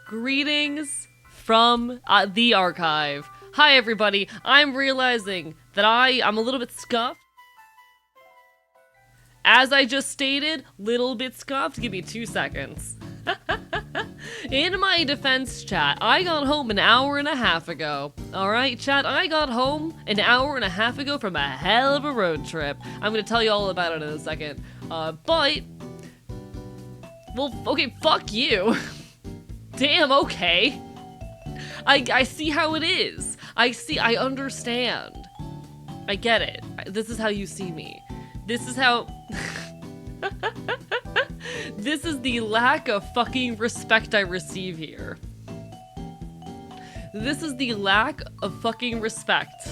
Greetings from the archive. Hi everybody, I'm realizing that I'm a little bit scuffed. As I just stated, little bit scuffed, give me 2 seconds. In my defense, chat, I got home an hour and a half ago. Alright, chat, I got home an hour and a half ago from a hell of a road trip. I'm gonna tell you all about it in a second. Well, okay, fuck you. Damn, okay. I see how it is. I understand. I get it. This is how you see me. This is how... This is the lack of fucking respect I receive here. This is the lack of fucking respect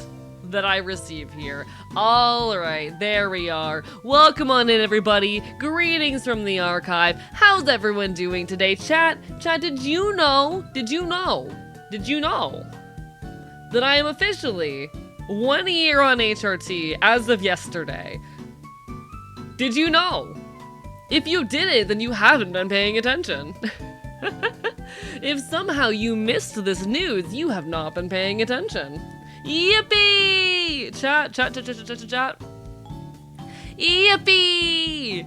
that I receive here. Alright, there we are. Welcome on in, everybody. Greetings from the archive. How's everyone doing today? Chat, did you know that I am officially 1 year on HRT as of yesterday? Did you know? If you didn't, then you haven't been paying attention. If somehow you missed this news, you have not been paying attention. Yippee! Chat. Yippee!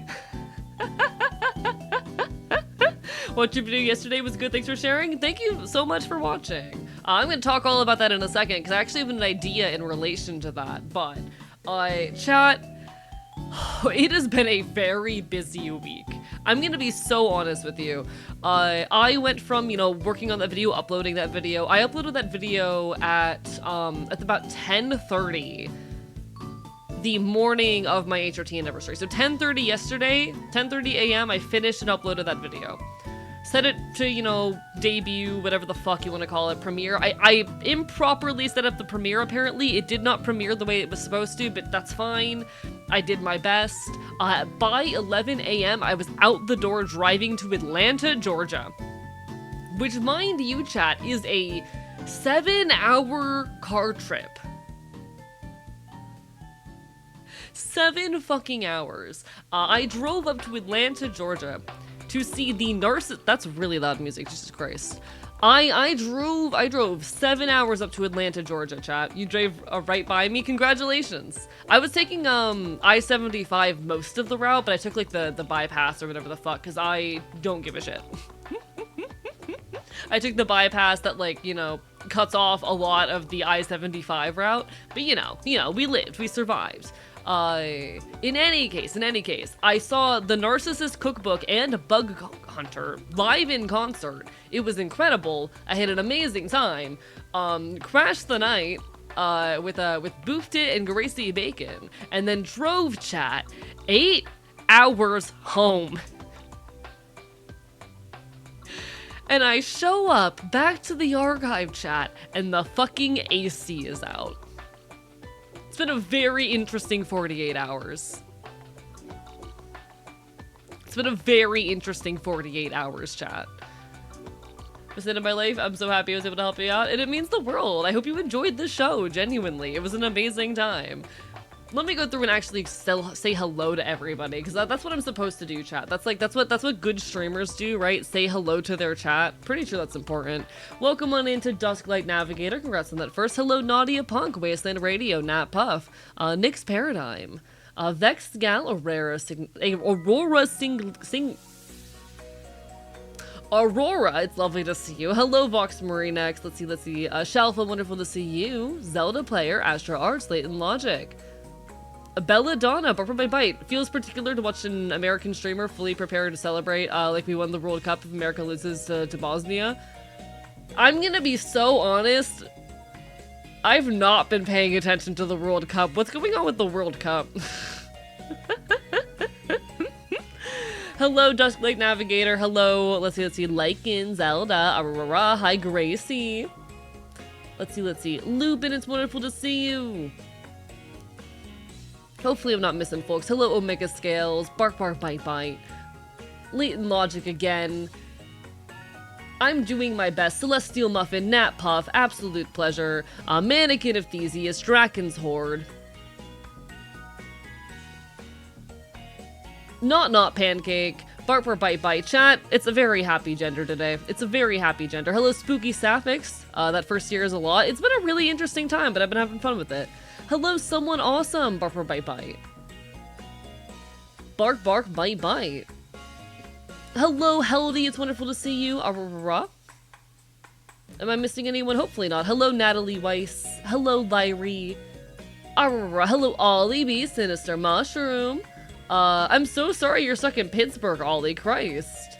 What you do yesterday was good, thanks for sharing. Thank you so much for watching. I'm gonna talk all about that in a second, because I actually have an idea in relation to that, but, chat, it has been a very busy week. I'm gonna be so honest with you. I went from, working on that video, uploading that video. I uploaded that video at about 10:30 the morning of my HRT anniversary. So 10:30 yesterday, 10:30 a.m. I finished and uploaded that video. Set it to, debut, whatever the fuck you want to call it, premiere. I improperly set up the premiere, apparently. It did not premiere the way it was supposed to, but that's fine. I did my best. By 11 a.m., I was out the door driving to Atlanta, Georgia. Which, mind you, chat, is a 7-hour car trip. 7 fucking hours. I drove up to Atlanta, Georgia, to see the narcissist. That's really loud music, Jesus Christ. I drove 7 hours up to Atlanta, Georgia, chat. You drove right by me, congratulations. I was taking I-75 most of the route, but I took like the bypass or whatever the fuck, because I don't give a shit. I took the bypass that cuts off a lot of the I-75 route, but we lived, we survived. In any case, I saw The Narcissist Cookbook and Bug Hunter live in concert. It was incredible. I had an amazing time. Crashed the night, with Boofed It and Gracie Bacon, and then drove, chat, 8 hours home. And I show up back to the archive, chat, and the fucking AC is out. It's been a very interesting 48 hours. It's been a very interesting 48 hours, chat. Percent of my life, I'm so happy I was able to help you out, and it means the world. I hope you enjoyed the show, genuinely. It was an amazing time. Let me go through and actually say hello to everybody, because that's what I'm supposed to do, chat. That's what good streamers do, right? Say hello to their chat. Pretty sure that's important. Welcome on into Dusklight Navigator. Congrats on that first. Hello, Nadia Punk, Wasteland Radio, Nat Puff, Nick's Paradigm, Vex Gal, Aurora, it's lovely to see you. Hello, Vox Marie next. Let's see. Shalfa, wonderful to see you. Zelda Player, Astro Arts, Leighton Logic. Belladonna, Bark from my bite. Feels particular to watch an American streamer fully prepared to celebrate like we won the World Cup if America loses to Bosnia. I'm gonna be so honest. I've not been paying attention to the World Cup. What's going on with the World Cup? Hello, Dusklight Navigator. Hello, let's see. Lycan, Zelda, Aurora. Hi, Gracie. Let's see. Lupin, it's wonderful to see you. Hopefully I'm not missing folks. Hello, Omega Scales, Bark Bite Bite, Leighton Logic again. I'm doing my best. Celestial Muffin, Nat Puff, absolute pleasure. Mannequin of Theseus, Draken's Horde. Not Pancake, Bark for Bite Bite. Chat, it's a very happy gender today. It's a very happy gender. Hello, Spooky Sapphics. That first year is a lot. It's been a really interesting time, but I've been having fun with it. Hello, Someone Awesome. Bark for Bite Bite. Bark Bark Bite Bite. Hello, Heldy. It's wonderful to see you. Am I missing anyone? Hopefully not. Hello, Natalie Weiss. Hello, Lyrie. Hello, Ollie B. Sinister Mushroom. I'm so sorry you're stuck in Pittsburgh, Ollie. Christ.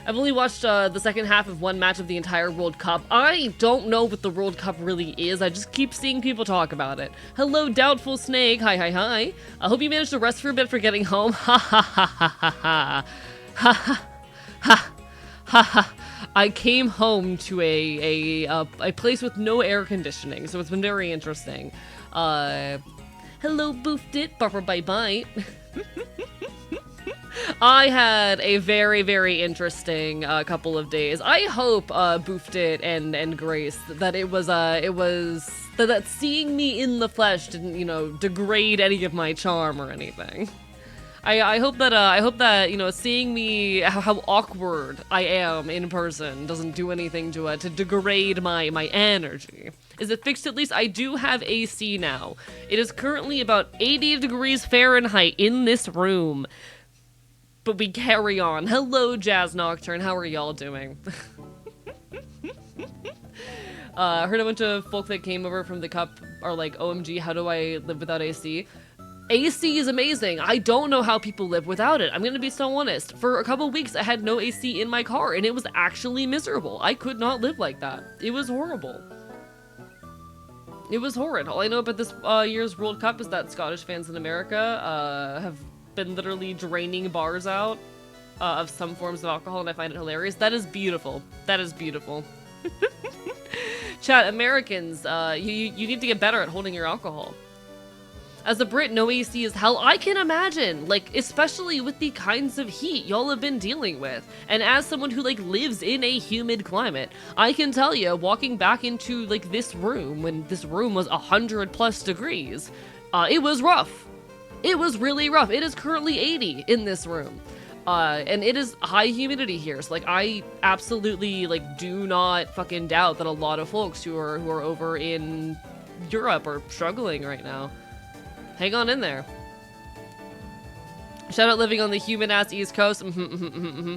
I've only watched the second half of one match of the entire World Cup. I don't know what the World Cup really is. I just keep seeing people talk about it. Hello, Doubtful Snake. Hi, hi, hi. I hope you managed to rest for a bit for getting home. Ha ha ha ha ha ha. Ha ha ha ha ha. I came home to a place with no air conditioning, so it's been very interesting. Hello, Boofed It. Buffer Bye Bye. I had a very, very interesting couple of days. I hope Boofed It and Grace that that seeing me in the flesh didn't, you know, degrade any of my charm or anything. I hope that you know, seeing me how awkward I am in person doesn't do anything to degrade my energy. Is it fixed at least? I do have AC now. It is currently about 80 degrees Fahrenheit in this room. But we carry on. Hello, Jazz Nocturne. How are y'all doing? I heard a bunch of folk that came over from the cup are like, OMG, how do I live without AC? AC is amazing. I don't know how people live without it. I'm gonna be so honest. For a couple weeks, I had no AC in my car, and it was actually miserable. I could not live like that. It was horrible. It was horrid. All I know about this year's World Cup is that Scottish fans in America have been literally draining bars out of some forms of alcohol, and I find it hilarious. That is beautiful. That is beautiful. Chat, Americans, you need to get better at holding your alcohol. As a Brit, no AC is hell. I can imagine, like, especially with the kinds of heat y'all have been dealing with. And as someone who, like, lives in a humid climate, I can tell you, walking back into, like, this room, when this room was 100+ degrees, it was rough. It was really rough. It is currently 80 in this room. And it is high humidity here. So, like, I absolutely, like, do not fucking doubt that a lot of folks who are over in Europe are struggling right now. Hang on in there. Shout out living on the human-ass East Coast. In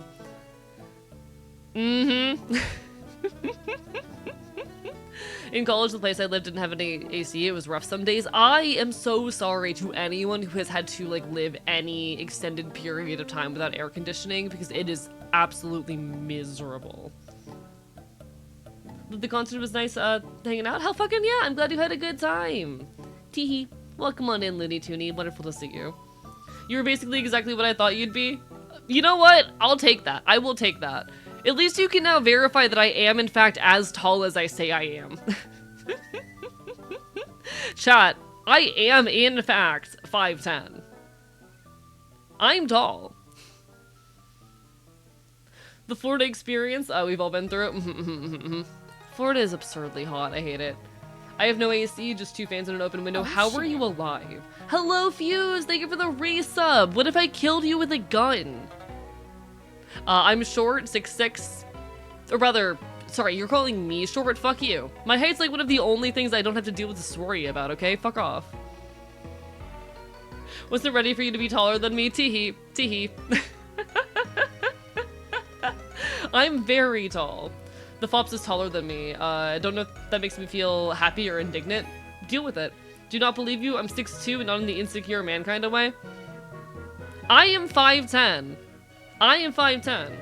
college, the place I lived didn't have any AC. It was rough some days. I am so sorry to anyone who has had to, like, live any extended period of time without air conditioning, because it is absolutely miserable. The concert was nice hanging out. Hell fucking yeah, I'm glad you had a good time. Teehee. Welcome on in, Looney Tooney. Wonderful to see you. You were basically exactly what I thought you'd be. You know what? I'll take that. I will take that. At least you can now verify that I am, in fact, as tall as I say I am. Chat, I am, in fact, 5'10". I'm tall. The Florida experience? We've all been through it. Florida is absurdly hot. I hate it. I have no AC, just 2 fans and an open window. How are you alive? Hello, Fuse! Thank you for the resub! What if I killed you with a gun? I'm short, 6'6". Or rather, sorry, you're calling me short? Fuck you. My height's like one of the only things I don't have to deal with a story about, okay? Fuck off. Wasn't ready for you to be taller than me. Teehee. Teehee. I'm very tall. The Fops is taller than me. I don't know if that makes me feel happy or indignant. Deal with it. Do not believe you. I'm 6'2" and not in the insecure man kind of way. I am 5'10". I am 5'10".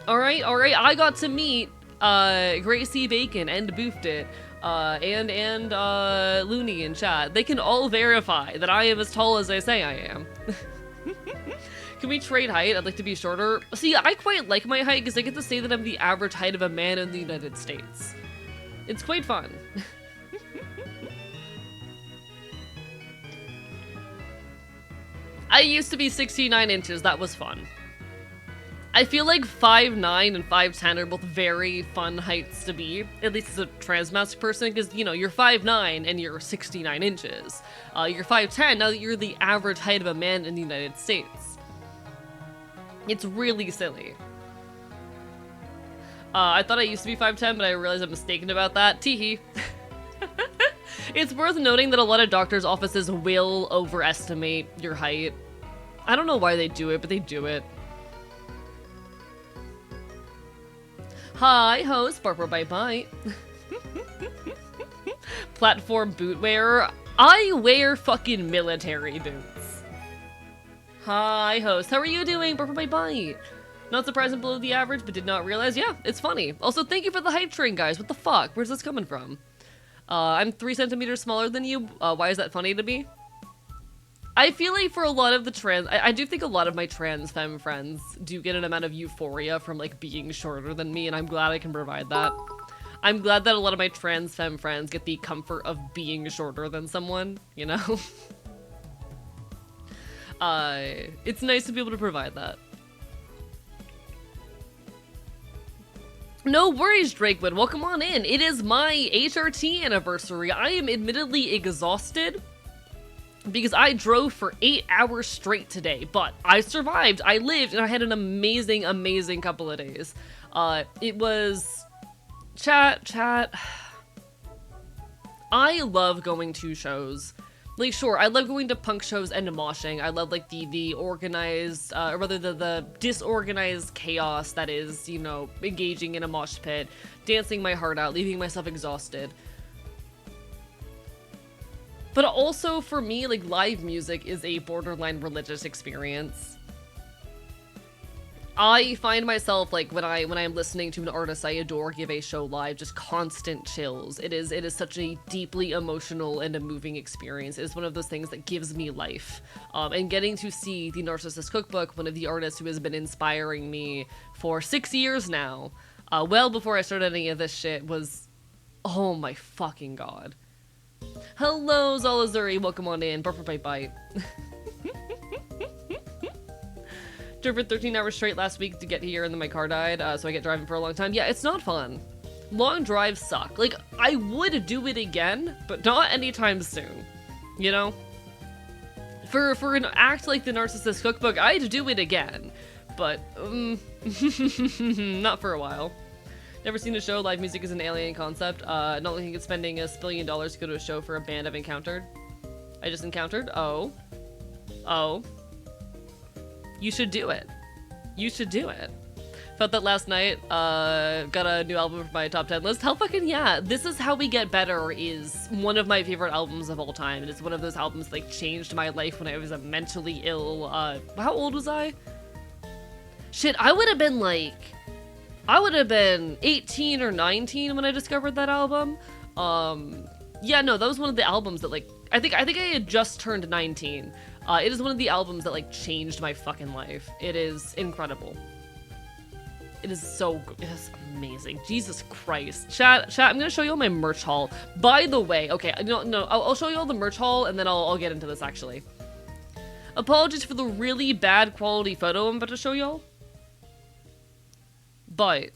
Alright, alright. I got to meet Gracie Bacon and Boofed It. And Looney in chat. They can all verify that I am as tall as I say I am. Can we trade height? I'd like to be shorter. See, I quite like my height because I get to say that I'm the average height of a man in the United States. It's quite fun. I used to be 69 inches. That was fun. I feel like 5'9" and 5'10" are both very fun heights to be, at least as a transmasc person, because, you know, you're 5'9" and you're 69 inches. You're 5'10", now that you're the average height of a man in the United States. It's really silly. I thought I used to be 5'10", but I realized I'm mistaken about that. Teehee. It's worth noting that a lot of doctors' offices will overestimate your height. I don't know why they do it, but they do it. Hi, host. Barber Bite Bite. Platform boot wearer. I wear fucking military boots. Hi, host. How are you doing? Barber Bite Bite. Not surprising below the average, but did not realize. Yeah, it's funny. Also, thank you for the hype train, guys. What the fuck? Where's this coming from? I'm 3 centimeters smaller than you. Why is that funny to me? I feel like for a lot of the trans... I do think a lot of my trans femme friends do get an amount of euphoria from, like, being shorter than me, and I'm glad I can provide that. I'm glad that a lot of my trans femme friends get the comfort of being shorter than someone, you know? It's nice to be able to provide that. No worries, Drakewood. Welcome on in. It is my HRT anniversary. I am admittedly exhausted because I drove for 8 hours straight today, but I survived. I lived, and I had an amazing, amazing couple of days. It was... Chat. I love going to shows. Like, sure, I love going to punk shows and moshing. I love, like, the organized, or rather the disorganized chaos that is, you know, engaging in a mosh pit, dancing my heart out, leaving myself exhausted. But also, for me, like, live music is a borderline religious experience. I find myself, like, when I'm listening to an artist I adore give a show live, just constant chills. It is such a deeply emotional and a moving experience. It is one of those things that gives me life. And getting to see the Narcissist Cookbook, one of the artists who has been inspiring me for 6 years now, well before I started any of this shit, was... oh my fucking god. Hello, Zalazuri, welcome on in. Barf Bite Bite. Drove for 13 hours straight last week to get here, and then my car died, so I get driving for a long time. Yeah, it's not fun. Long drives suck. Like, I would do it again, but not anytime soon. You know? For an act like the Narcissist Cookbook, I'd do it again. But, not for a while. Never seen a show. Live music is an alien concept. Not looking at spending $1 billion to go to a show for a band I've encountered. I just encountered? Oh. You should do it. You should do it. Felt that last night. Got a new album for my top 10 list. Hell fucking yeah. This Is How We Get Better is one of my favorite albums of all time. And it's one of those albums that, like, changed my life when I was mentally ill. How old was I? Shit, I would have been 18 or 19 when I discovered that album. Yeah, no, that was one of the albums that, like, I think I had just turned 19. It is one of the albums that, like, changed my fucking life. It is incredible. It is so good. It is amazing. Jesus Christ. Chat, I'm gonna show you all my merch haul. By the way, okay, no, I'll show you all the merch haul, and then I'll get into this, actually. Apologies for the really bad quality photo I'm about to show y'all. But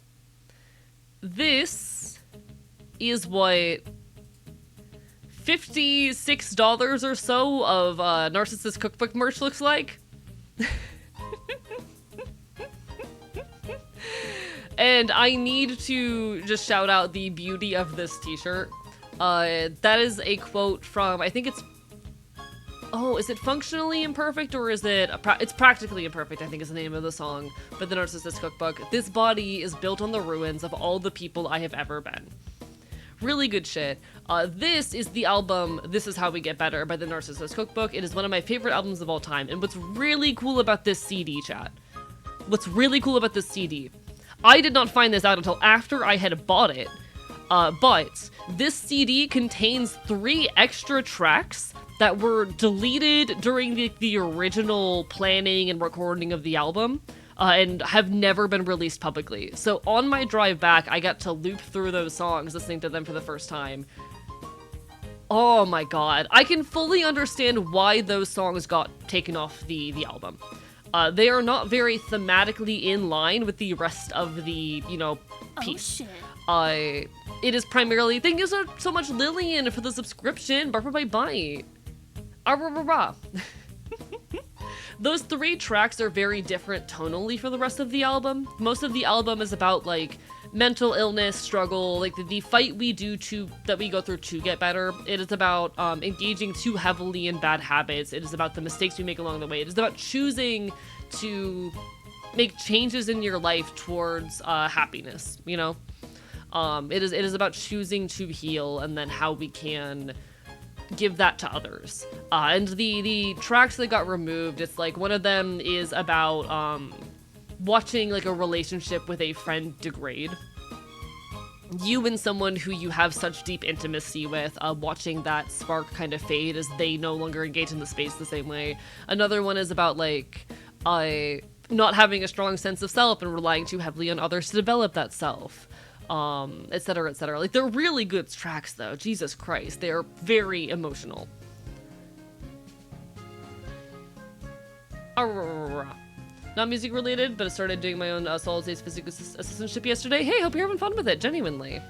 this is what $56 or so of Narcissist Cookbook merch looks like. And I need to just shout out the beauty of this t-shirt. That is a quote from, I think it's... oh, is it Functionally Imperfect, or is it... it's Practically Imperfect, I think is the name of the song, but the Narcissist Cookbook. This body is built on the ruins of all the people I have ever been. Really good shit. This is the album This Is How We Get Better by the Narcissist Cookbook. It is one of my favorite albums of all time. And what's really cool about this CD, chat, what's really cool about this CD, I did not find this out until after I had bought it, but this CD contains 3 extra tracks that were deleted during the original planning and recording of the album. And have never been released publicly. So on my drive back, I got to loop through those songs, listening to them for the first time. Oh my god. I can fully understand why those songs got taken off the album. They are not very thematically in line with the rest of the, you know, piece. Oh, shit. It is primarily... thank you so much, Lillian, for the subscription. Barber by Bite. those 3 tracks are very different tonally for the rest of the album. Most of the album is about like mental illness, struggle, like the fight we go through to get better. It is about engaging too heavily in bad habits. It is about the mistakes we make along the way. It is about choosing to make changes in your life towards happiness, you know? It is about choosing to heal and then how we can give that to others. And the tracks that got removed, it's like one of them is about watching like a relationship with a friend degrade. You and someone who you have such deep intimacy with, watching that spark kind of fade as they no longer engage in the space the same way. Another one is about like not having a strong sense of self and relying too heavily on others to develop that self, etc., etc. Like, they're really good tracks, though. Jesus Christ, they are very emotional. Not music related, but I started doing my own solid state physical assistantship yesterday. Hey, hope you're having fun with it, genuinely.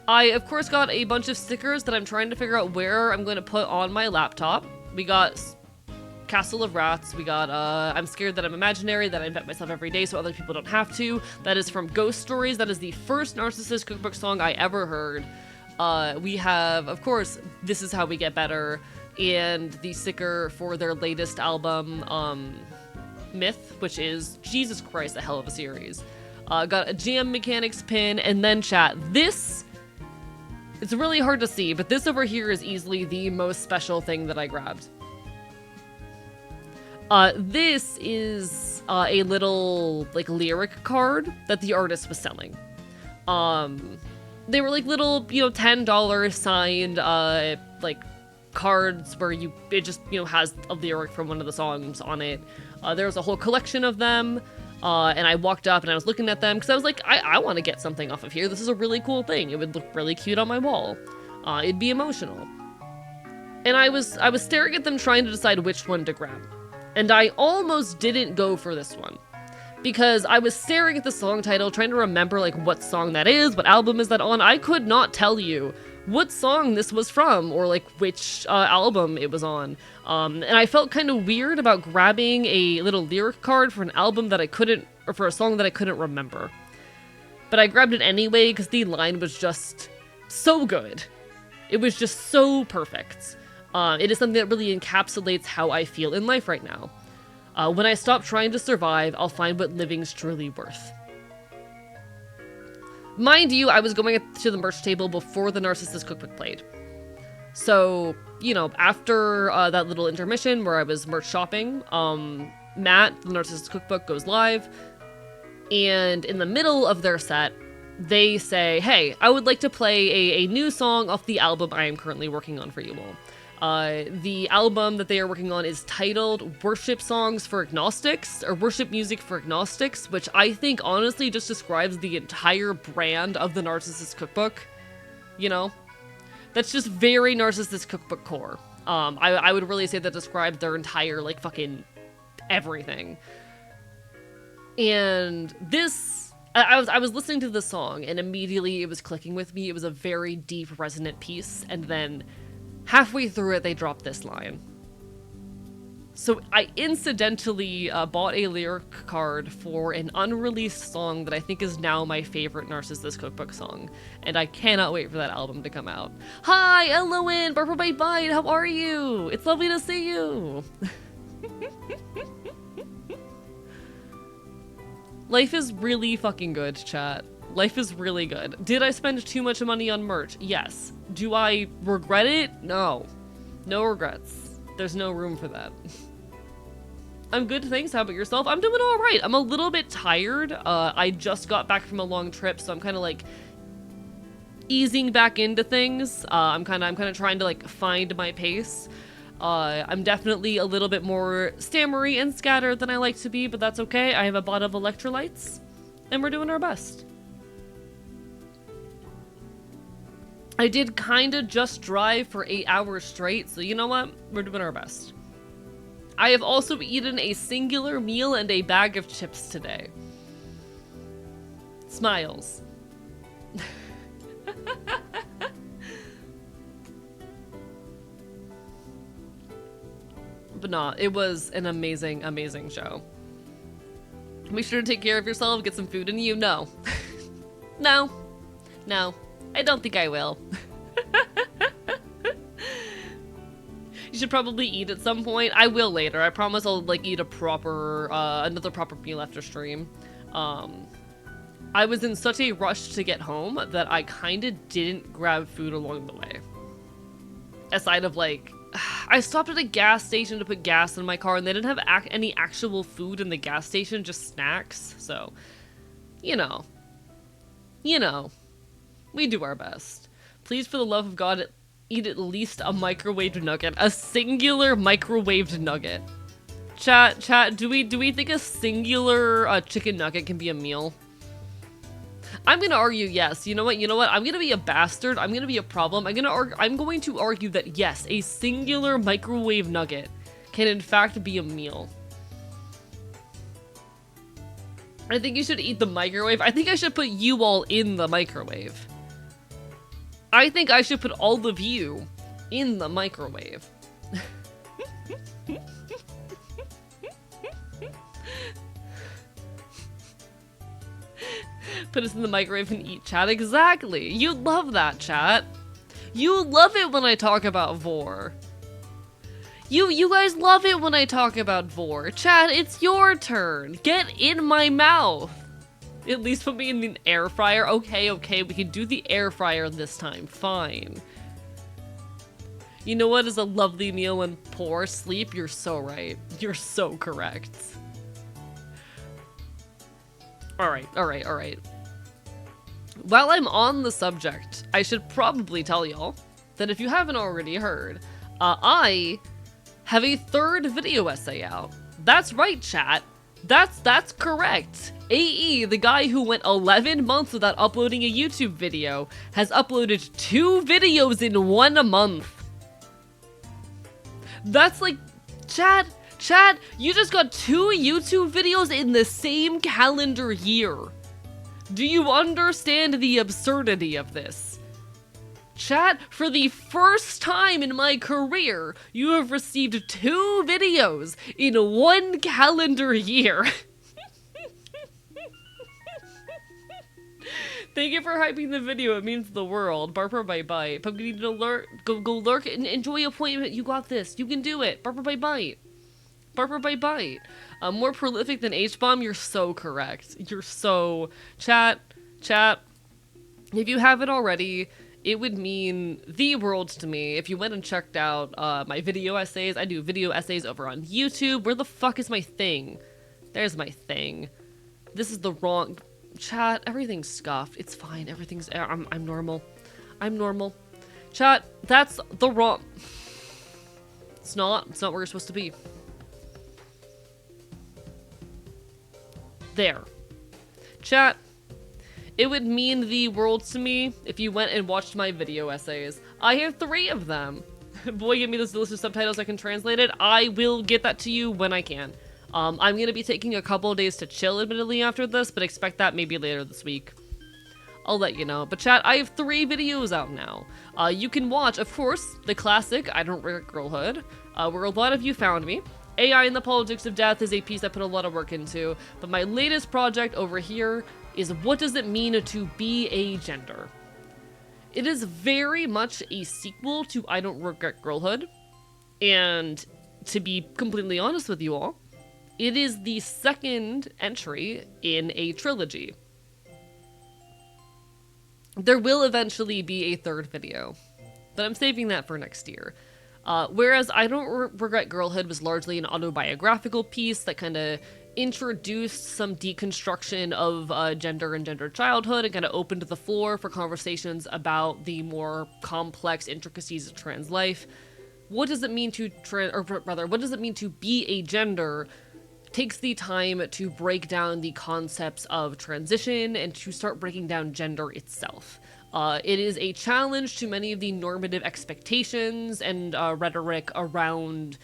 I, of course, got a bunch of stickers that I'm trying to figure out where I'm going to put on my laptop. We got Castle of Rats. We got, I'm scared that I'm imaginary, that I invent myself every day so other people don't have to. That is from Ghost Stories. That is the first Narcissist Cookbook song I ever heard. We have, of course, This Is How We Get Better, and the sticker for their latest album, Myth, which is, Jesus Christ, a hell of a series. Got a Jam Mechanics pin, and then chat. This, it's really hard to see, but this over here is easily the most special thing that I grabbed. This is a little, like, lyric card that the artist was selling. They were, like, little, you know, $10 signed, like, cards where it just, you know, has a lyric from one of the songs on it. There was a whole collection of them, and I walked up and I was looking at them because I was like, I want to get something off of here. This is a really cool thing. It would look really cute on my wall. It'd be emotional. And I was staring at them trying to decide which one to grab. And I almost didn't go for this one. Because I was staring at the song title, trying to remember, like, what song that is, what album is that on. I could not tell you what song this was from, or, like, which album it was on. And I felt kind of weird about grabbing a little lyric card for an album that I couldn't, or for a song that I couldn't remember. But I grabbed it anyway, because the line was just so good. It was just so perfect. It is something that really encapsulates how I feel in life right now. When I stop trying to survive, I'll find what living's truly worth. Mind you, I was going to the merch table before the Narcissist Cookbook played. So, you know, after that little intermission where I was merch shopping, Matt, the Narcissist Cookbook, goes live. And in the middle of their set, they say, hey, I would like to play a new song off the album I am currently working on for you all. The album that they are working on is titled Worship Songs for Agnostics, or Worship Music for Agnostics, which I think honestly just describes the entire brand of the Narcissist Cookbook. You know? That's just very Narcissist Cookbook core. I would really say that describes their entire, like, fucking everything. And this, I was listening to the song, and immediately it was clicking with me. It was a very deep, resonant piece, and then halfway through it, they dropped this line. So I incidentally bought a lyric card for an unreleased song that I think is now my favorite Narcissist Cookbook song, and I cannot wait for that album to come out. Hi, Elowen, Barbara Bite Bite, how are you? It's lovely to see you. Life is really fucking good, chat. Life is really good. Did I spend too much money on merch? Yes. Do I regret it? No. No regrets. There's no room for that. I'm good, thanks. How about yourself? I'm doing all right. I'm a little bit tired. I just got back from a long trip, so I'm kind of like easing back into things. I'm kind of trying to like find my pace. I'm definitely a little bit more stammery and scattered than I like to be, but that's okay. I have a bottle of electrolytes, and we're doing our best. I did kind of just drive for 8 hours straight, so you know what? We're doing our best. I have also eaten a singular meal and a bag of chips today. Smiles. But nah, it was an amazing, amazing show. Make sure to take care of yourself, get some food in you. No. No. No. I don't think I will. You should probably eat at some point. I will later. I promise I'll like eat a proper, another proper meal after stream. I was in such a rush to get home that I kinda didn't grab food along the way. Aside of like, I stopped at a gas station to put gas in my car and they didn't have any actual food in the gas station, just snacks. So, you know, we do our best. Please, for the love of God, eat at least a microwaved nugget. A singular microwaved nugget. Chat, do we think a singular chicken nugget can be a meal? I'm gonna argue yes. You know what? I'm gonna be a bastard. I'm gonna be a problem. I'm going to argue that yes, a singular microwave nugget can in fact be a meal. I think you should eat the microwave. I think I should put you all in the microwave. I think I should put all of you in the microwave. Put us in the microwave and eat, chat. Exactly. You love that, chat. You love it when I talk about vor. You guys love it when I talk about vor. Chat, it's your turn. Get in my mouth. At least put me in the air fryer. Okay, we can do the air fryer this time. Fine. You know what is a lovely meal when poor sleep? You're so right. You're so correct. Alright. While I'm on the subject, I should probably tell y'all that if you haven't already heard, I have a third video essay out. That's right, chat. That's correct. AE, the guy who went 11 months without uploading a YouTube video, has uploaded 2 videos in 1 month. That's like, chat, you just got 2 YouTube videos in the same calendar year. Do you understand the absurdity of this? Chat, for the first time in my career, you have received 2 videos in 1 calendar year. Thank you for hyping the video, it means the world. Barper bye bye. Pumpkin need to lurk, go lurk and enjoy appointment. You got this. You can do it. Barper bye bye. Barper bye bye. More prolific than H-bomb. You're so correct. You're so chat. If you haven't already, it would mean the world to me if you went and checked out my video essays. I do video essays over on YouTube. Where the fuck is my thing? There's my thing. This is the wrong. Chat, everything's scuffed. It's fine. Everything's. I'm normal. I'm normal. Chat, that's the wrong. It's not. It's not where you're supposed to be. There. Chat, it would mean the world to me if you went and watched my video essays. I have 3 of them. Boy, give me those delicious subtitles I can translate it. I will get that to you when I can. I'm gonna be taking a couple of days to chill, admittedly, after this, but expect that maybe later this week. I'll let you know. But chat, I have 3 videos out now. You can watch, of course, the classic I Don't Regret Girlhood, where a lot of you found me. AI and the Politics of Death is a piece I put a lot of work into, but my latest project over here is What Does It Mean to Be a Gender? It is very much a sequel to I Don't Regret Girlhood, and to be completely honest with you all, it is the second entry in a trilogy. There will eventually be a 3rd video, but I'm saving that for next year. Whereas I Don't Regret Girlhood was largely an autobiographical piece that kind of introduced some deconstruction of gender and gendered childhood and kind of opened the floor for conversations about the more complex intricacies of trans life. What does it mean to what does it mean to be a gender? Takes the time to break down the concepts of transition and to start breaking down gender itself. It is a challenge to many of the normative expectations and rhetoric around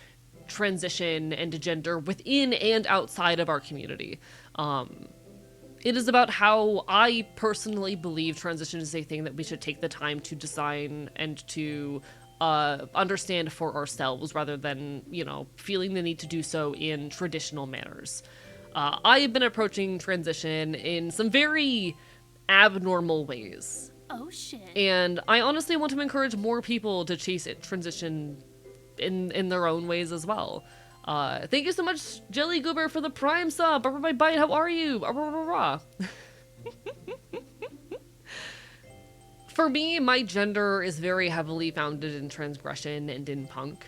transition and gender within and outside of our community. It is about how I personally believe transition is a thing that we should take the time to design and to understand for ourselves rather than, you know, feeling the need to do so in traditional manners. I have been approaching transition in some very abnormal ways. Oh shit. And I honestly want to encourage more people to chase it, transition in their own ways as well. Thank you so much, Jelly Goober, for the Prime sub. My bite, how are you? For me, my gender is very heavily founded in transgression and in punk.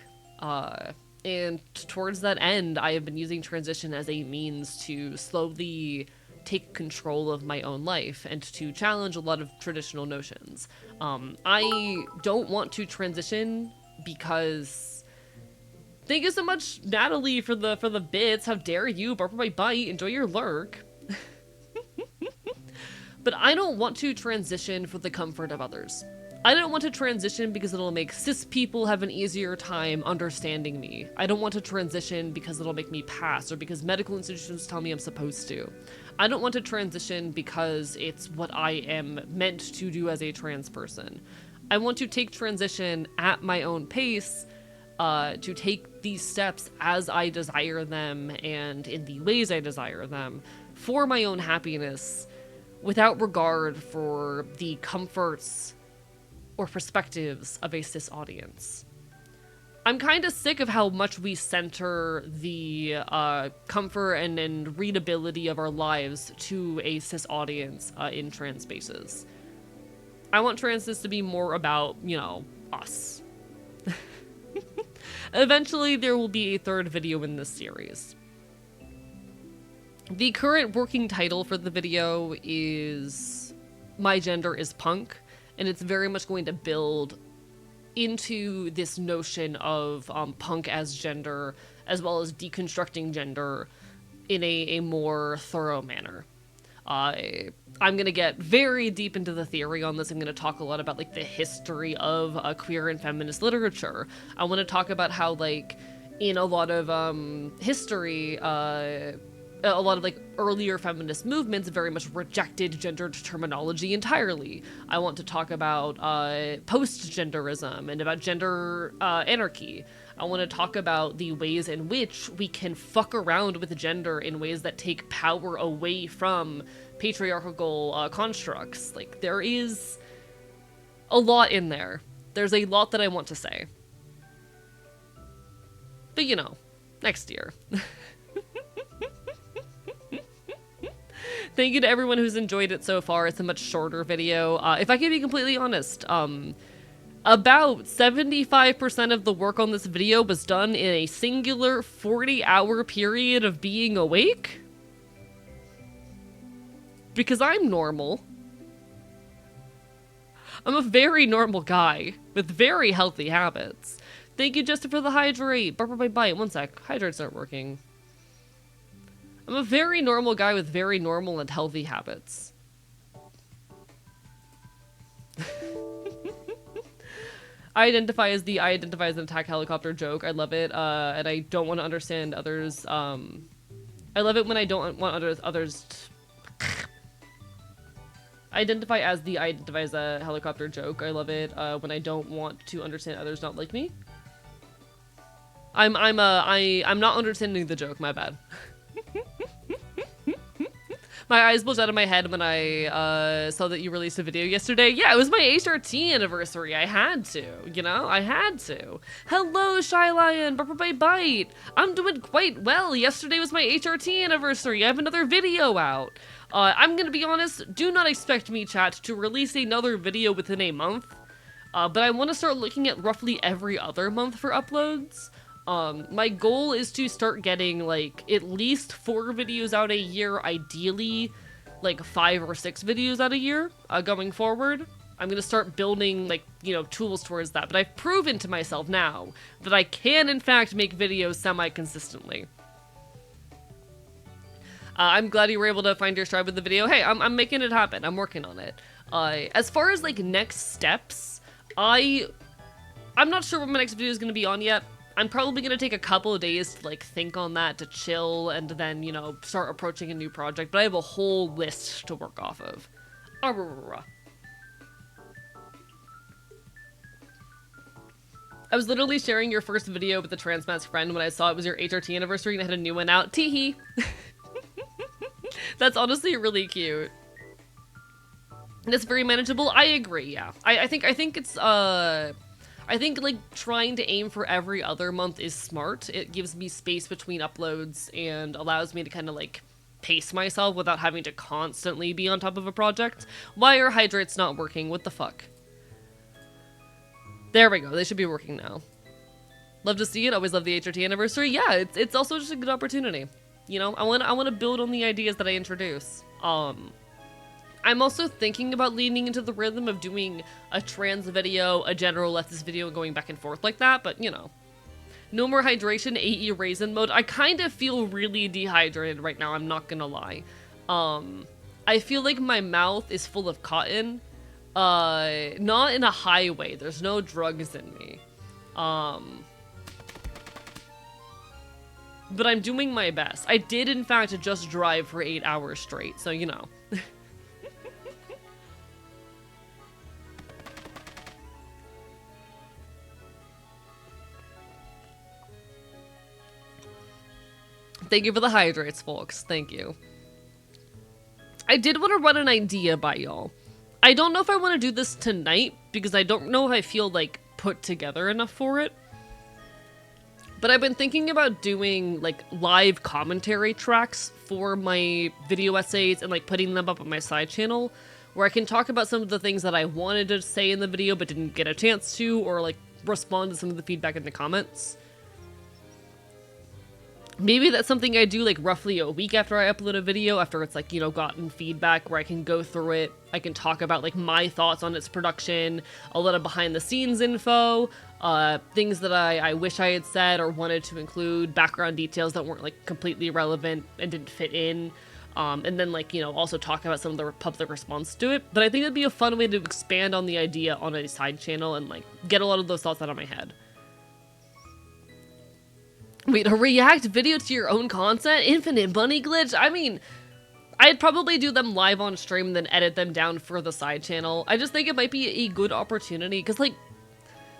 And towards that end, I have been using transition as a means to slowly take control of my own life and to challenge a lot of traditional notions. I don't want to transition because... Thank you so much, Natalie, for the bits. How dare you? Bark my bite. Enjoy your lurk. But I don't want to transition for the comfort of others. I don't want to transition because it'll make cis people have an easier time understanding me. I don't want to transition because it'll make me pass or because medical institutions tell me I'm supposed to. I don't want to transition because it's what I am meant to do as a trans person. I want to take transition at my own pace, to take these steps as I desire them and in the ways I desire them for my own happiness, without regard for the comforts or perspectives of a cis audience. I'm kind of sick of how much we center the comfort and readability of our lives to a cis audience in trans spaces. I want transes to be more about, you know, us. Eventually, there will be a third video in this series. The current working title for the video is My Gender is Punk, and it's very much going to build into this notion of punk as gender, as well as deconstructing gender in a more thorough manner. I'm gonna get very deep into the theory on this. I'm gonna talk a lot about like the history of queer and feminist literature. I want to talk about how like in a lot of history, a lot of like earlier feminist movements very much rejected gendered terminology entirely. I want to talk about post-genderism and about gender anarchy. I want to talk about the ways in which we can fuck around with gender in ways that take power away from patriarchal constructs. Like, there is a lot in there. There's a lot that I want to say. But you know, next year. Thank you to everyone who's enjoyed it so far. It's a much shorter video. If I can be completely honest, about 75% of the work on this video was done in a singular 40-hour period of being awake. Because I'm normal. I'm a very normal guy with very healthy habits. Thank you, Justin, for the hydrate. Barber by bite. One sec. Hydrates aren't working. I'm a very normal guy with very normal and healthy habits. I identify as an attack helicopter joke. I love it, and I don't want to understand others. I love it when I don't want others. I identify as a helicopter joke. I love it when I don't want to understand others not like me. I'm not understanding the joke. My bad. My eyes bulged out of my head when I saw that you released a video yesterday. Yeah, it was my HRT anniversary. I had to, you know? I had to. Hello, Shy Lion. Bite. I'm doing quite well. Yesterday was my HRT anniversary. I have another video out. I'm gonna be honest, do not expect me, chat, to release another video within a month. But I want to start looking at roughly every other month for uploads. My goal is to start getting, like, at least 4 videos out a year, ideally, like, 5 or 6 videos out a year, going forward. I'm gonna start building, like, you know, tools towards that, but I've proven to myself now that I can, in fact, make videos semi-consistently. I'm glad you were able to find your stride with the video. Hey, I'm making it happen. I'm working on it. As far as, like, next steps, I'm not sure what my next video is gonna be on yet. I'm probably gonna take a couple of days to like think on that, to chill, and then, you know, start approaching a new project, but I have a whole list to work off of. I was literally sharing your first video with a trans mask friend when I saw it was your HRT anniversary and it had a new one out. Teehee. That's honestly really cute. And it's very manageable. I agree, yeah. I think it's I think like trying to aim for every other month is smart. It gives me space between uploads and allows me to kind of like pace myself without having to constantly be on top of a project. Why are hydrates not working? What the fuck? There we go. They should be working now. Love to see it. Always love the HRT anniversary. Yeah, it's also just a good opportunity. You know, I want to build on the ideas that I introduce. I'm also thinking about leaning into the rhythm of doing a trans video, a general leftist video, and going back and forth like that, but you know. No more hydration, AE raisin mode. I kind of feel really dehydrated right now, I'm not gonna lie. I feel like my mouth is full of cotton. Not in a high way, there's no drugs in me. But I'm doing my best. I did, in fact, just drive for 8 hours straight, so you know. Thank you for the hydrates, folks. Thank you. I did want to run an idea by y'all. I don't know if I want to do this tonight, because I don't know if I feel, like, put together enough for it. But I've been thinking about doing, like, live commentary tracks for my video essays and, like, putting them up on my side channel, where I can talk about some of the things that I wanted to say in the video but didn't get a chance to, or, like, respond to some of the feedback in the comments. Maybe that's something I do, like, roughly a week after I upload a video, after it's, like, you know, gotten feedback, where I can go through it, I can talk about, like, my thoughts on its production, a lot of behind-the-scenes info, things that I wish I had said or wanted to include, background details that weren't, like, completely relevant and didn't fit in, and then, like, you know, also talk about some of the public response to it. But I think it'd be a fun way to expand on the idea on a side channel and, like, get a lot of those thoughts out of my head. Wait, a react video to your own content? Infinite bunny glitch? I mean, I'd probably do them live on stream and then edit them down for the side channel. I just think it might be a good opportunity, because, like,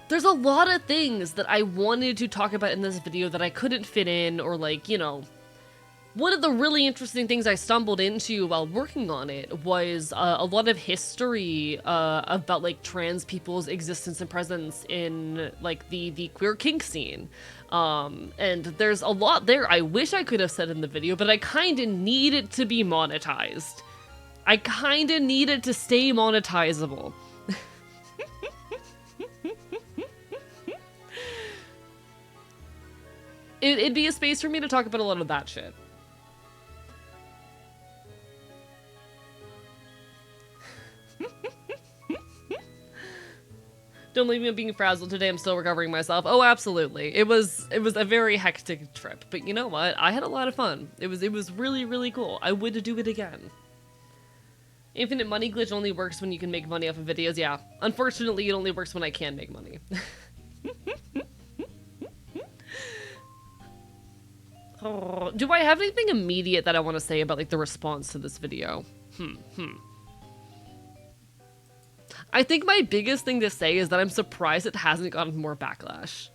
there's a lot of things that I wanted to talk about in this video that I couldn't fit in, or, like, you know, one of the really interesting things I stumbled into while working on it was a lot of history about, like, trans people's existence and presence in, like, the queer kink scene. And there's a lot there I wish I could have said in the video, but I kinda need it to be monetized. I kinda need it to stay monetizable. It'd be a space for me to talk about a lot of that shit. Don't leave me being frazzled today, I'm still recovering myself. Oh, absolutely. It was a very hectic trip, but you know what? I had a lot of fun. It was really, really cool. I would do it again. Infinite money glitch only works when you can make money off of videos. Yeah, unfortunately, it only works when I can make money. Oh, do I have anything immediate that I want to say about, like, the response to this video? I think my biggest thing to say is that I'm surprised it hasn't gotten more backlash.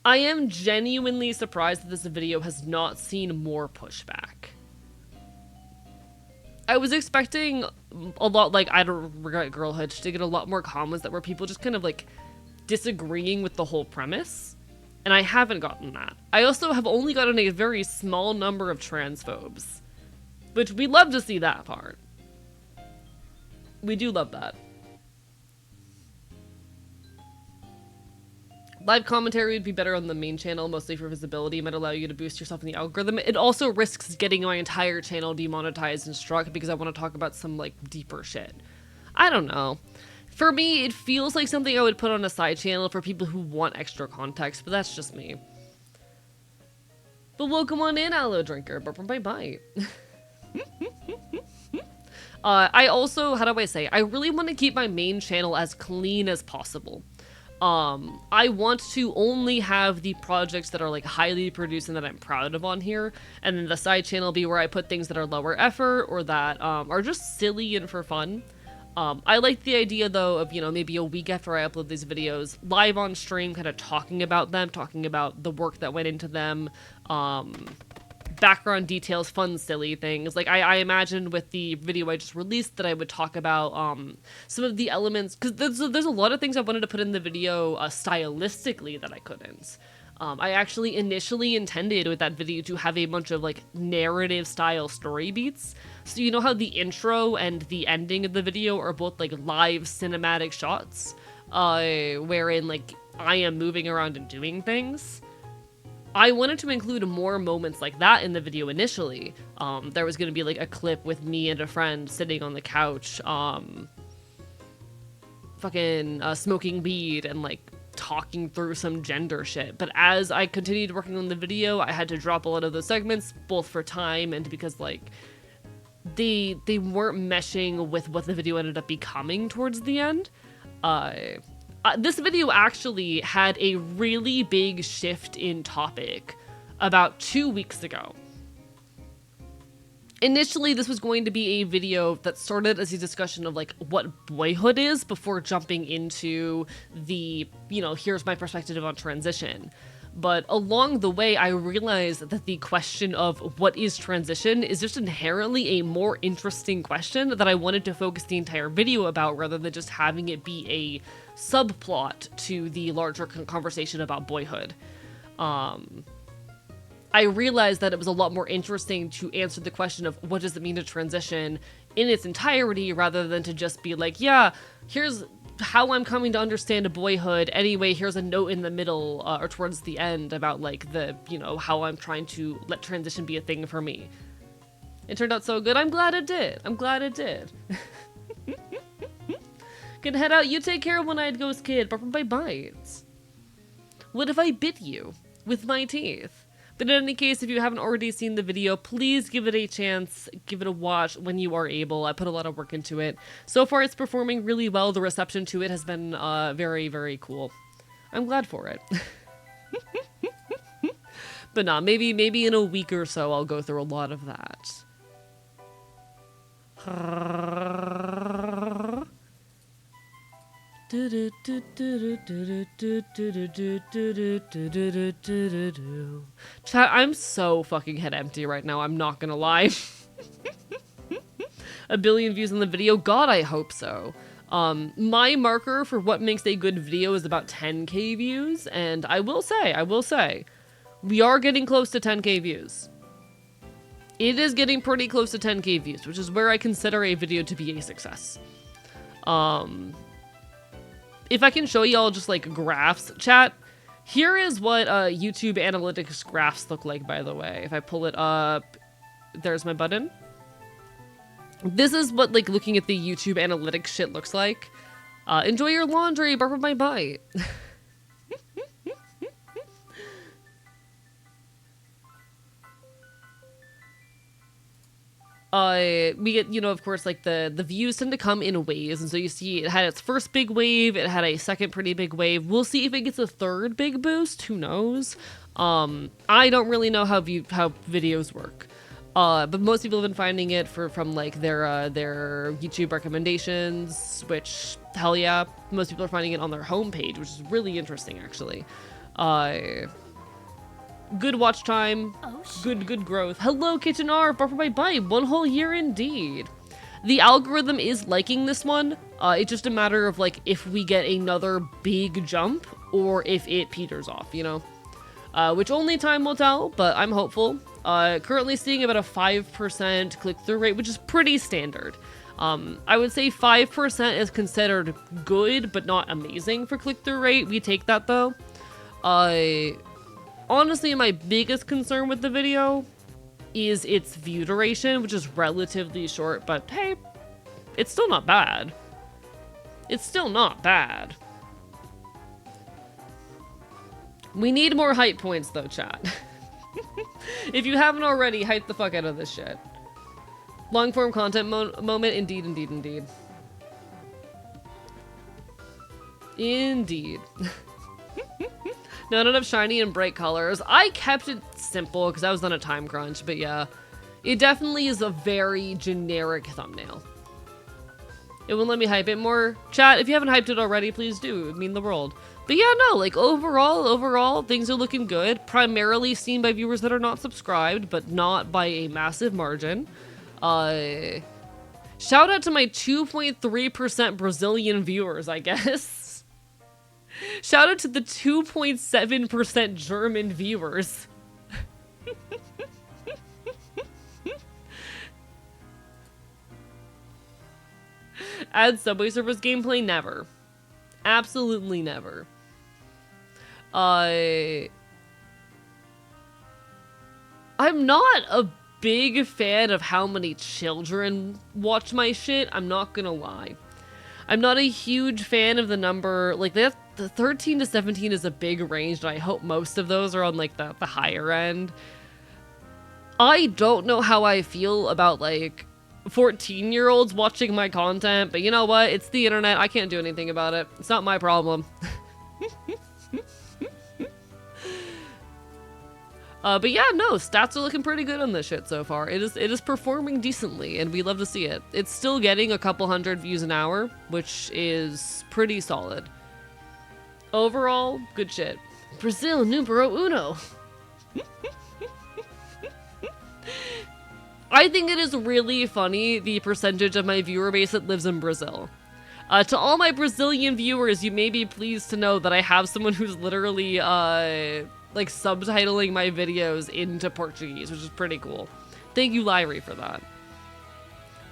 I am genuinely surprised that this video has not seen more pushback. I was expecting a lot, like, I don't regret girlhood, to get a lot more comments that were people just kind of, like, disagreeing with the whole premise. And I haven't gotten that. I also have only gotten a very small number of transphobes, which we love to see that part. We do love that. Live commentary would be better on the main channel, mostly for visibility. It might allow you to boost yourself in the algorithm. It also risks getting my entire channel demonetized and struck because I want to talk about some, like, deeper shit. I don't know. For me, it feels like something I would put on a side channel for people who want extra context, but that's just me. But welcome on in, Aloe Drinker. Bye-bye. I also, how do I say, I really want to keep my main channel as clean as possible. I want to only have the projects that are, like, highly produced and that I'm proud of on here, and then the side channel be where I put things that are lower effort or that are just silly and for fun. I like the idea, though, of, maybe a week after I upload these videos, live on stream, kind of talking about them, talking about the work that went into them, background details, fun, silly things. Like, I imagined with the video I just released that I would talk about some of the elements, because there's a lot of things I wanted to put in the video stylistically that I couldn't. I actually initially intended with that video to have a bunch of, like, narrative-style story beats. So you know how the intro and the ending of the video are both, like, live cinematic shots? Wherein, like, I am moving around and doing things? I wanted to include more moments like that in the video initially. There was gonna be, like, a clip with me and a friend sitting on the couch, smoking weed and, like, talking through some gender shit. But as I continued working on the video, I had to drop a lot of those segments, both for time and because, like, they weren't meshing with what the video ended up becoming towards the end. This video actually had a really big shift in topic about 2 weeks ago. Initially, this was going to be a video that started as a discussion of, like, what boyhood is before jumping into the, here's my perspective on transition. But along the way, I realized that the question of what is transition is just inherently a more interesting question that I wanted to focus the entire video about rather than just having it be a subplot to the larger conversation about boyhood. I realized that it was a lot more interesting to answer the question of what does it mean to transition in its entirety rather than to just be like, yeah, here's how I'm coming to understand boyhood. Anyway, here's a note in the middle or towards the end about, like, the, how I'm trying to let transition be a thing for me. It turned out so good. I'm glad it did. I'm glad it did. Can head out. You take care of One-Eyed Ghost Kid. Bye bites. What if I bit you with my teeth? But in any case, if you haven't already seen the video, please give it a chance, give it a watch when you are able. I put a lot of work into it. So far, it's performing really well. The reception to it has been very, very cool. I'm glad for it. But nah, maybe in a week or so, I'll go through a lot of that. Chat, I'm so fucking head empty right now, I'm not gonna lie. 1 billion views on the video? God, I hope so. My marker for what makes a good video is about 10k views, and I will say, we are getting close to 10k views. It is getting pretty close to 10k views, which is where I consider a video to be a success. If I can show y'all just, like, graphs, chat, here is what YouTube analytics graphs look like, by the way. If I pull it up, there's my button. This is what, like, looking at the YouTube analytics shit looks like. Enjoy your laundry, barf my bite. We get, of course, like, the views tend to come in waves, and so you see it had its first big wave, it had a second pretty big wave. We'll see if it gets a third big boost, who knows? I don't really know how videos work. But most people have been finding it from like their YouTube recommendations, which, hell yeah, most people are finding it on their homepage, which is really interesting, actually. Good watch time, good growth. Hello, Kitchen R, bar for my bite, 1 whole year indeed. The algorithm is liking this one. It's just a matter of, like, if we get another big jump or if it peters off, you know? Which only time will tell, but I'm hopeful. Currently seeing about a 5% click-through rate, which is pretty standard. I would say 5% is considered good, but not amazing for click-through rate. We take that, though. Honestly, my biggest concern with the video is its view duration, which is relatively short, but hey, it's still not bad. It's still not bad. We need more hype points, though, chat. If you haven't already, hype the fuck out of this shit. Long-form content moment, indeed, indeed, indeed. Indeed. Not enough shiny and bright colors. I kept it simple because I was on a time crunch, but yeah. It definitely is a very generic thumbnail. It won't let me hype it more. Chat, if you haven't hyped it already, please do. It would mean the world. But yeah, no, like overall, things are looking good. Primarily seen by viewers that are not subscribed, but not by a massive margin. Shout out to my 2.3% Brazilian viewers, I guess. Shout out to the 2.7% German viewers. Add Subway Surfers gameplay? Never. Absolutely never. I'm not a big fan of how many children watch my shit, I'm not gonna lie. I'm not a huge fan of the number, like the 13 to 17 is a big range, and I hope most of those are on like the higher end. I don't know how I feel about like 14-year-olds watching my content, but you know what? It's the internet. I can't do anything about it. It's not my problem. But yeah, no, stats are looking pretty good on this shit so far. It is performing decently, and we love to see it. It's still getting a couple hundred views an hour, which is pretty solid. Overall, good shit. Brazil numero uno. I think it is really funny, the percentage of my viewer base that lives in Brazil. To all my Brazilian viewers, you may be pleased to know that I have someone who's literally, like, subtitling my videos into Portuguese, which is pretty cool. Thank you, Lyrie, for that.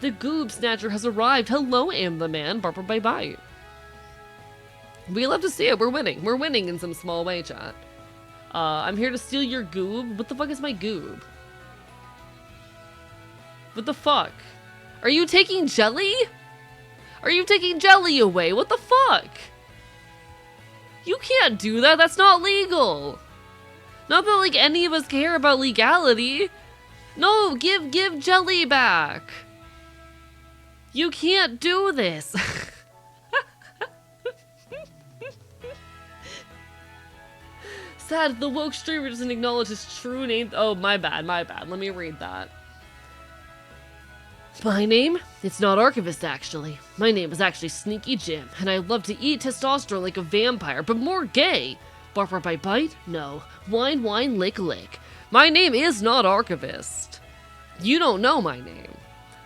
The Goob Snatcher has arrived. Hello, Am the Man. Barbara, bye-bye. We love to see it. We're winning. We're winning in some small way, chat. I'm here to steal your goob. What the fuck is my goob? What the fuck? Are you taking jelly? Are you taking jelly away? What the fuck? You can't do that. That's not legal. Not that, like, any of us care about legality. No, give jelly back. You can't do this. Sad, the woke streamer doesn't acknowledge his true name. Oh, my bad. Let me read that. My name? It's not Archivist, actually. My name is actually Sneaky Jim, and I love to eat testosterone like a vampire, but more gay. Bark, bark, bite, bite? No. Whine, whine, lick, lick. My name is not Archivist. You don't know my name.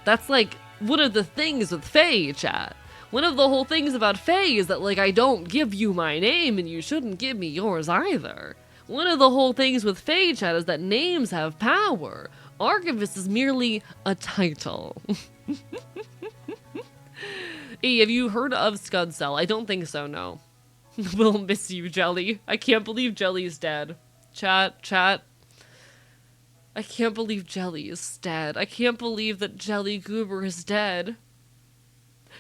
That's like one of the things with Faye, chat. One of the whole things about Faye is that, like, I don't give you my name, and you shouldn't give me yours either. One of the whole things with Faye, chat, is that names have power. Archivist is merely a title. Hey, have you heard of Scudcell? I don't think so, no. We'll miss you, Jelly. I can't believe Jelly's dead. Chat. I can't believe Jelly is dead. I can't believe that Jelly Goober is dead.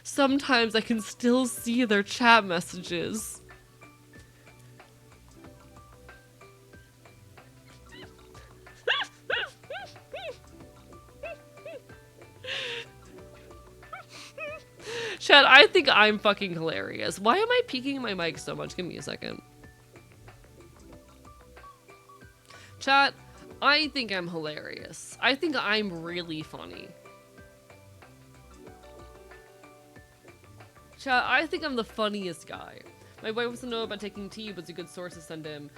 Sometimes I can still see their chat messages. Chat, I think I'm fucking hilarious. Why am I peeking my mic so much? Give me a second. Chat, I think I'm hilarious. I think I'm really funny. Chat, I think I'm the funniest guy. My wife wants to know about taking tea. What's a good source to send him?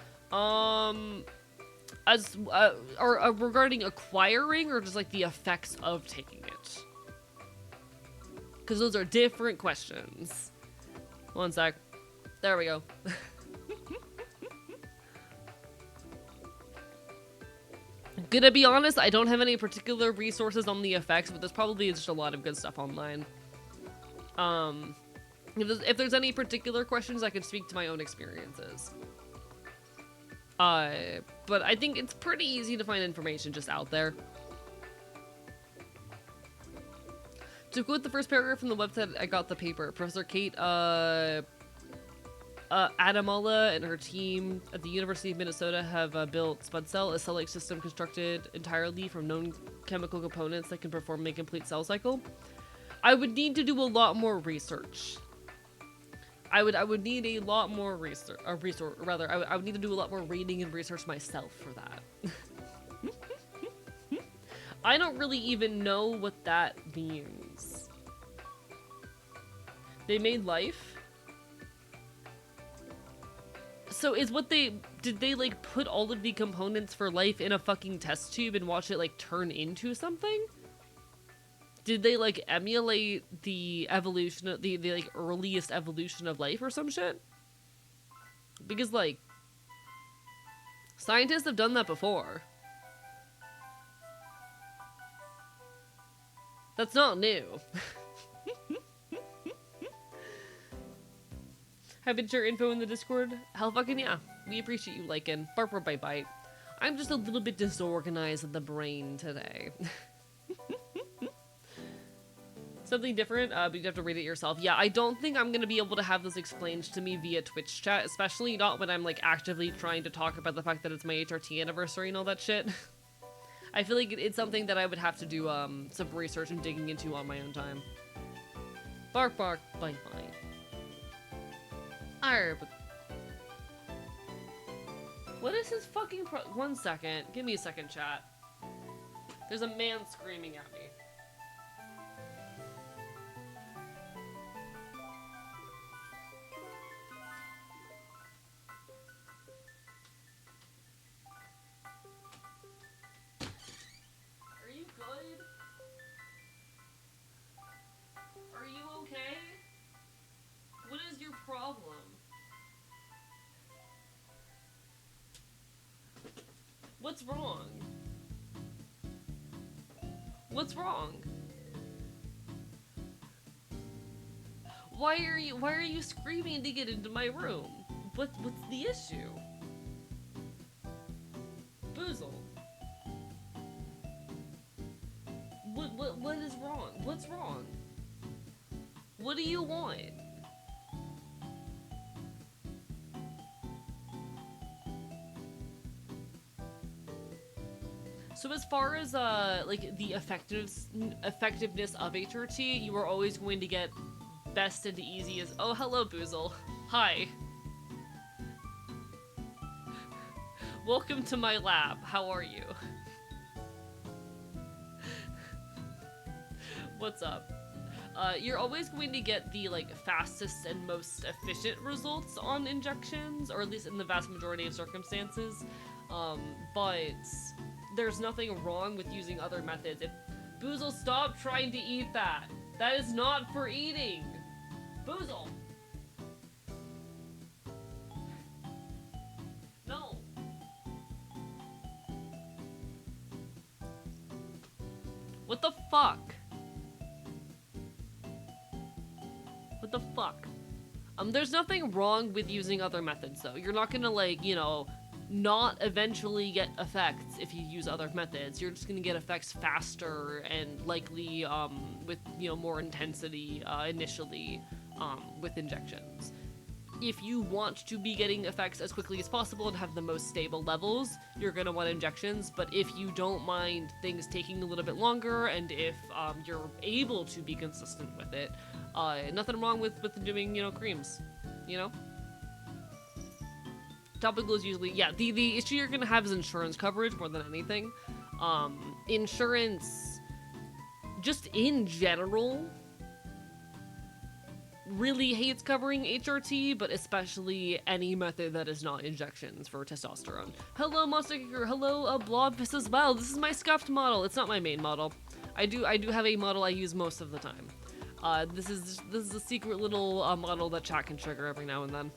Regarding acquiring or just like the effects of taking it? Because those are different questions. One sec. There we go. Gonna be honest, I don't have any particular resources on the effects, but there's probably just a lot of good stuff online. If there's any particular questions, I could speak to my own experiences. But I think it's pretty easy to find information just out there. To quote the first paragraph from the website, I got the paper. Professor Kate, Adamola and her team at the University of Minnesota have built Spudcell, a cell-like system constructed entirely from known chemical components that can perform a complete cell cycle. I would need to do a lot more research. I would need a lot more research, I would need to do a lot more reading and research myself for that. I don't really even know what that means. They made life? So is what did they like put all of the components for life in a fucking test tube and watch it like turn into something? Did they like emulate the evolution of the like earliest evolution of life or some shit? Because like scientists have done that before. That's not new. Haven't your info in the Discord? Hell fucking yeah. We appreciate you liking. Bark bite bite. I'm just a little bit disorganized in the brain today. Something different, but you have to read it yourself. Yeah, I don't think I'm gonna be able to have this explained to me via Twitch chat, especially not when I'm like actively trying to talk about the fact that it's my HRT anniversary and all that shit. I feel like it's something that I would have to do some research and digging into on my own time. Bark bark, bite bite. Arb. What is his fucking one second. Give me a second, chat. There's a man screaming at me. Are you good? Are you okay? What is your problem? What's wrong? What's wrong? Why are you screaming to get into my room? What's the issue? Boozle. What is wrong? What's wrong? What do you want? So as far as like the effectiveness of HRT, you are always going to get best and easiest. Oh, hello, Boozle. Hi. Welcome to my lab. How are you? What's up? You're always going to get the like fastest and most efficient results on injections, or at least in the vast majority of circumstances. But there's nothing wrong with using other methods. If Boozle, stop trying to eat that. That is not for eating. Boozle. No. What the fuck? What the fuck? There's nothing wrong with using other methods though. You're not gonna like, you know, not eventually get effects if you use other methods. You're just gonna get effects faster and likely with, you know, more intensity initially with injections. If you want to be getting effects as quickly as possible and have the most stable levels, you're gonna want injections. But if you don't mind things taking a little bit longer, and if you're able to be consistent with it, nothing wrong with doing, you know, creams, you know? Topical is usually, yeah, the issue you're gonna have is insurance coverage more than anything. Insurance, just in general, really hates covering HRT, but especially any method that is not injections for testosterone. Hello, Monster Kicker. Hello, Blobfist as well. This is my scuffed model. It's not my main model. I do have a model I use most of the time. This is a secret little model that chat can trigger every now and then.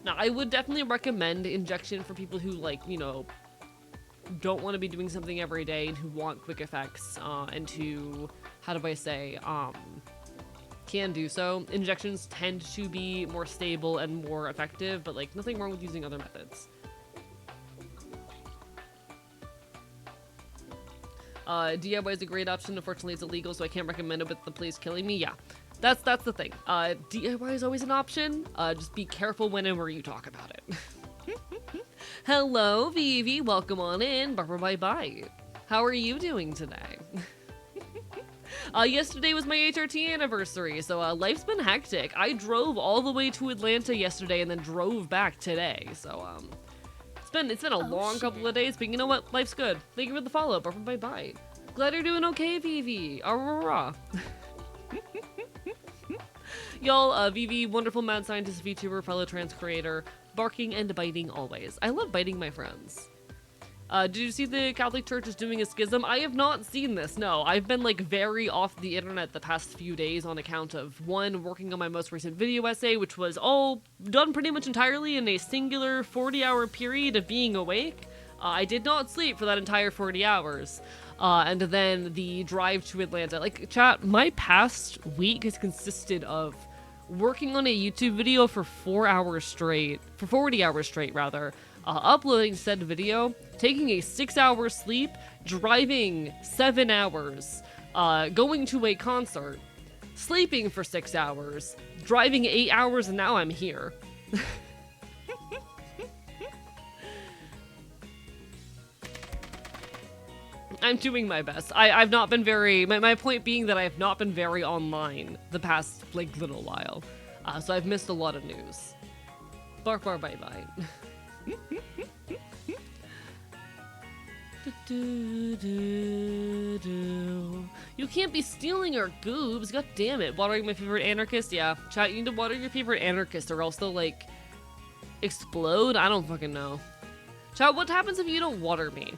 Now, I would definitely recommend injection for people who, like, you know, don't want to be doing something every day and who want quick effects, and who, how do I say, can do so. Injections tend to be more stable and more effective, but, like, nothing wrong with using other methods. DIY is a great option. Unfortunately, it's illegal, so I can't recommend it with the police killing me. Yeah. That's the thing. DIY is always an option. Just be careful when and where you talk about it. Hello, Vivi. Welcome on in. Bye. How are you doing today? Yesterday was my HRT anniversary, so life's been hectic. I drove all the way to Atlanta yesterday and then drove back today. So it's been a long couple of days, but you know what? Life's good. Thank you for the follow. Bye. Glad you're doing okay, Vivi. Aurora. Y'all, Vivi, wonderful mad scientist, VTuber, fellow trans creator, barking and biting always. I love biting my friends. Did you see the Catholic Church is doing a schism? I have not seen this, no. I've been like very off the internet the past few days on account of, one, working on my most recent video essay, which was all done pretty much entirely in a singular 40-hour period of being awake. I did not sleep for that entire 40 hours. And then the drive to Atlanta. Like, chat, my past week has consisted of working on a YouTube video for 40 hours straight, rather, uploading said video, taking a 6-hour sleep, driving 7 hours, going to a concert, sleeping for 6 hours, driving 8 hours, and now I'm here. I'm doing my best. I've not been very... My point being that I have not been very online the past, like, little while. So I've missed a lot of news. Bark, bark, bye, bye. You can't be stealing our goobs. God damn it. Watering my favorite anarchist? Yeah. Chat, you need to water your favorite anarchist or else they'll, like, explode? I don't fucking know. Chat, what happens if you don't water me?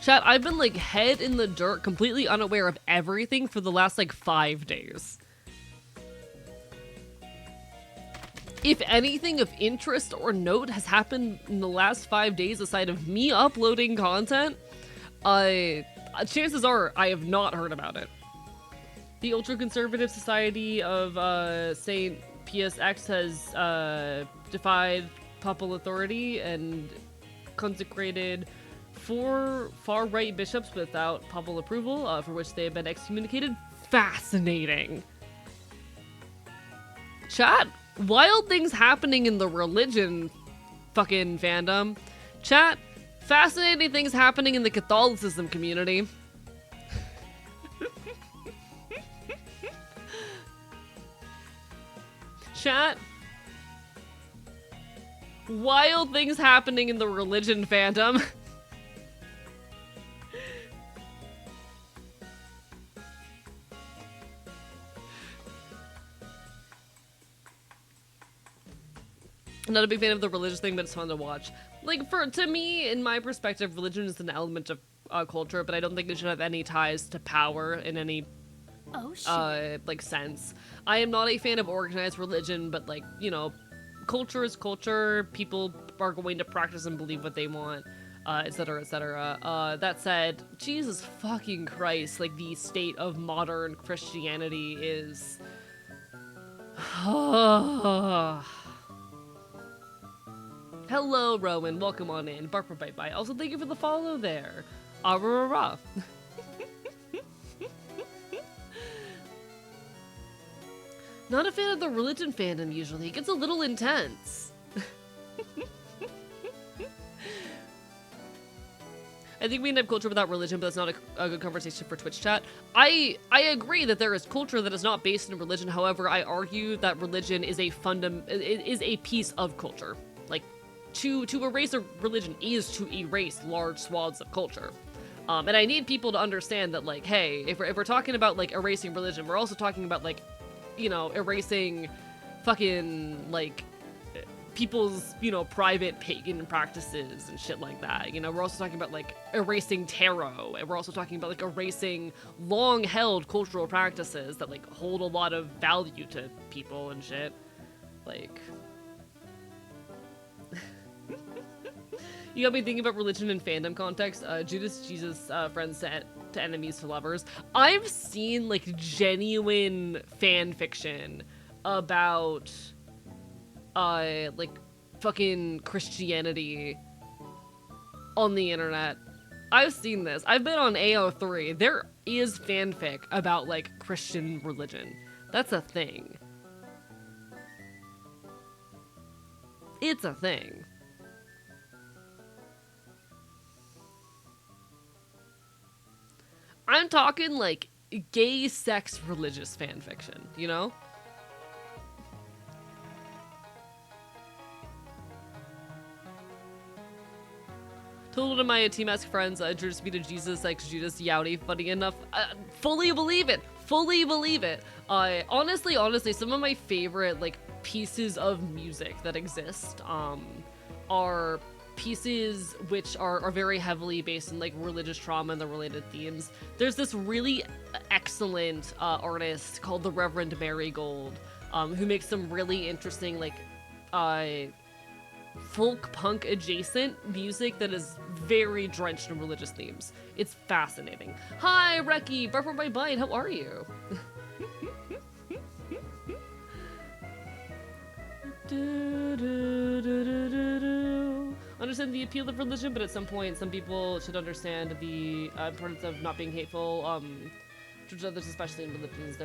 Chat, I've been like head in the dirt, completely unaware of everything for the last like 5 days. If anything of interest or note has happened in the last 5 days aside of me uploading content, chances are I have not heard about it. The Ultra-Conservative Society of St. PSX has defied papal authority and consecrated 4 far-right bishops without papal approval, for which they have been excommunicated. Fascinating. Chat, wild things happening in the religion fucking fandom. Chat, fascinating things happening in the Catholicism community. Chat, wild things happening in the religion fandom. I'm not a big fan of the religious thing, but it's fun to watch. Like, to me, in my perspective, religion is an element of culture, but I don't think it should have any ties to power in any, like, sense. I am not a fan of organized religion, but, like, you know, culture is culture. People are going to practice and believe what they want, etc., etc. That said, Jesus fucking Christ, like, the state of modern Christianity is... Hello, Rowan. Welcome on in. Bark, bark, bye, bye. Also, thank you for the follow there. Arrarara. Not a fan of the religion fandom, usually. It gets a little intense. I think we can have culture without religion, but that's not a good conversation for Twitch chat. I agree that there is culture that is not based in religion. However, I argue that religion is a piece of culture. Like, to erase a religion is to erase large swaths of culture. And I need people to understand that, like, hey, if we're talking about, like, erasing religion, we're also talking about, like, you know, erasing fucking, like, people's, you know, private pagan practices and shit like that. You know, we're also talking about, like, erasing tarot, and we're also talking about, like, erasing long-held cultural practices that, like, hold a lot of value to people and shit. Like... You got me thinking about religion in fandom context. Judas Jesus, friends to enemies to lovers. I've seen, like, genuine fan fiction about, like, fucking Christianity on the internet. I've seen this. I've been on AO3. There is fanfic about, like, Christian religion. That's a thing. It's a thing. I'm talking, like, gay sex religious fan fiction, you know? Told one of my Team Mask friends introduced me to Jesus X Judas Yowdy. Funny enough, fully believe it. Fully believe it. Honestly, some of my favorite like pieces of music that exist are pieces which are very heavily based in like religious trauma and the related themes. There's this really excellent artist called the Reverend Marigold, who makes some really interesting like folk punk adjacent music that is very drenched in religious themes. It's fascinating. Hi, Reki, Buffer by Bite, how are you? Understand the appeal of religion, but at some point, some people should understand the importance of not being hateful. To others, especially in religions,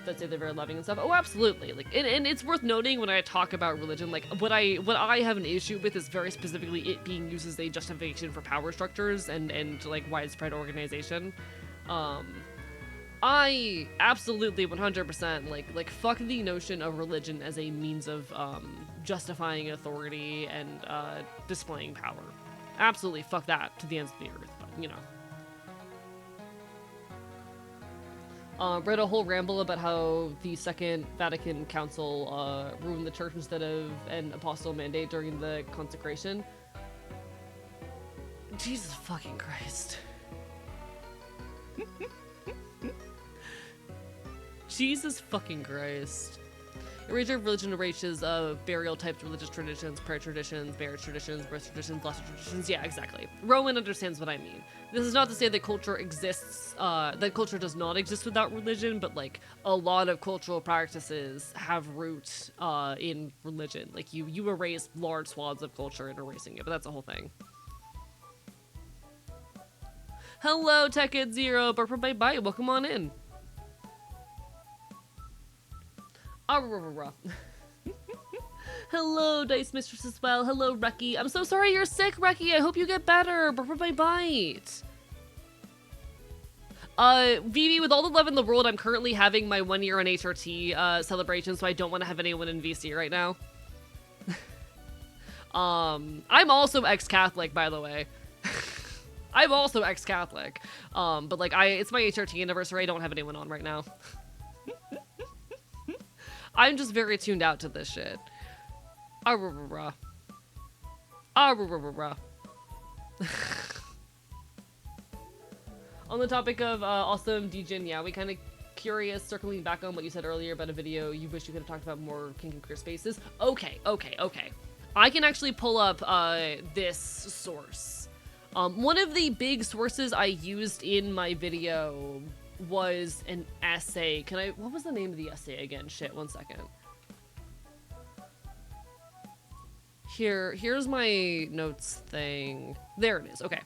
that say they're very loving and stuff. Oh, absolutely. Like, and it's worth noting when I talk about religion, like what I have an issue with is very specifically it being used as a justification for power structures and like widespread organization. I absolutely 100% like fuck the notion of religion as a means of justifying authority and displaying power. Absolutely fuck that to the ends of the earth, but you know. Read a whole ramble about how the Second Vatican Council ruined the church instead of an apostle mandate during the consecration. Jesus fucking Christ. Jesus fucking Christ. A range of religion ranges of burial types, religious traditions, prayer traditions, marriage traditions, birth traditions, lost traditions. Yeah, exactly. Rowan understands what I mean. This is not to say that culture exists, that culture does not exist without religion, but like a lot of cultural practices have roots in religion. Like you erase large swaths of culture and erasing it, but that's a whole thing. Hello, TechEd Zero, Burp by Bite, welcome on in. Hello, Dice Mistress as well. Hello, Reki. I'm so sorry you're sick, Reki. I hope you get better. Bye bite. Vivi, with all the love in the world, I'm currently having my 1 year on HRT celebration, so I don't want to have anyone in VC right now. I'm also ex-Catholic, by the way. I'm also ex-Catholic. But like it's my HRT anniversary. I don't have anyone on right now. I'm just very tuned out to this shit. On the topic of awesome DJing, yeah, we kind of curious, circling back on what you said earlier about a video you wish you could have talked about more kink and queer spaces. Okay. I can actually pull up this source. One of the big sources I used in my video was an essay. What was the name of the essay again? Shit, 1 second. Here's my notes thing. There it is, okay.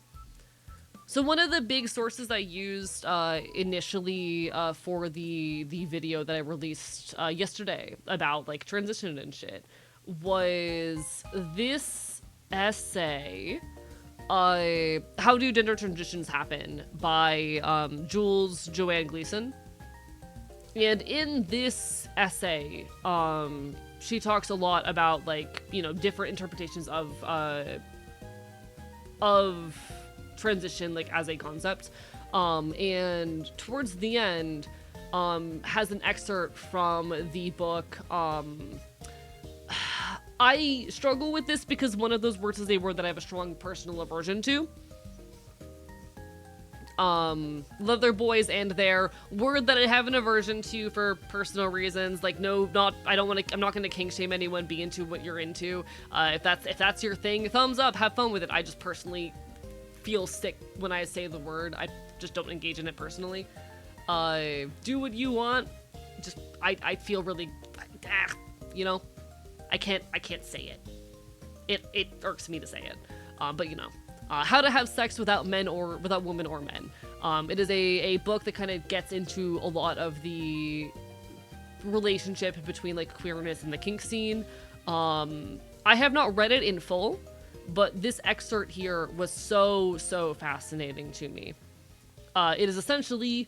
So one of the big sources I used initially for the video that I released yesterday about like transition and shit was this essay, How Do Gender Transitions Happen by Jules Joanne Gleason. And in this essay, she talks a lot about like, you know, different interpretations of transition like as a concept. And towards the end, has an excerpt from the book. I struggle with this because one of those words is a word that I have a strong personal aversion to. Love their boys and their word that I have an aversion to for personal reasons. Like, I'm not gonna kink shame anyone. Be into what you're into. If that's your thing, thumbs up, have fun with it. I just personally feel sick when I say the word. I just don't engage in it personally. Do what you want. Just, I feel really, you know, I can't say it. It irks me to say it. But you know. How to Have Sex Without Women or Men. It is a book that kind of gets into a lot of the relationship between like queerness and the kink scene. I have not read it in full, but this excerpt here was so fascinating to me. It is essentially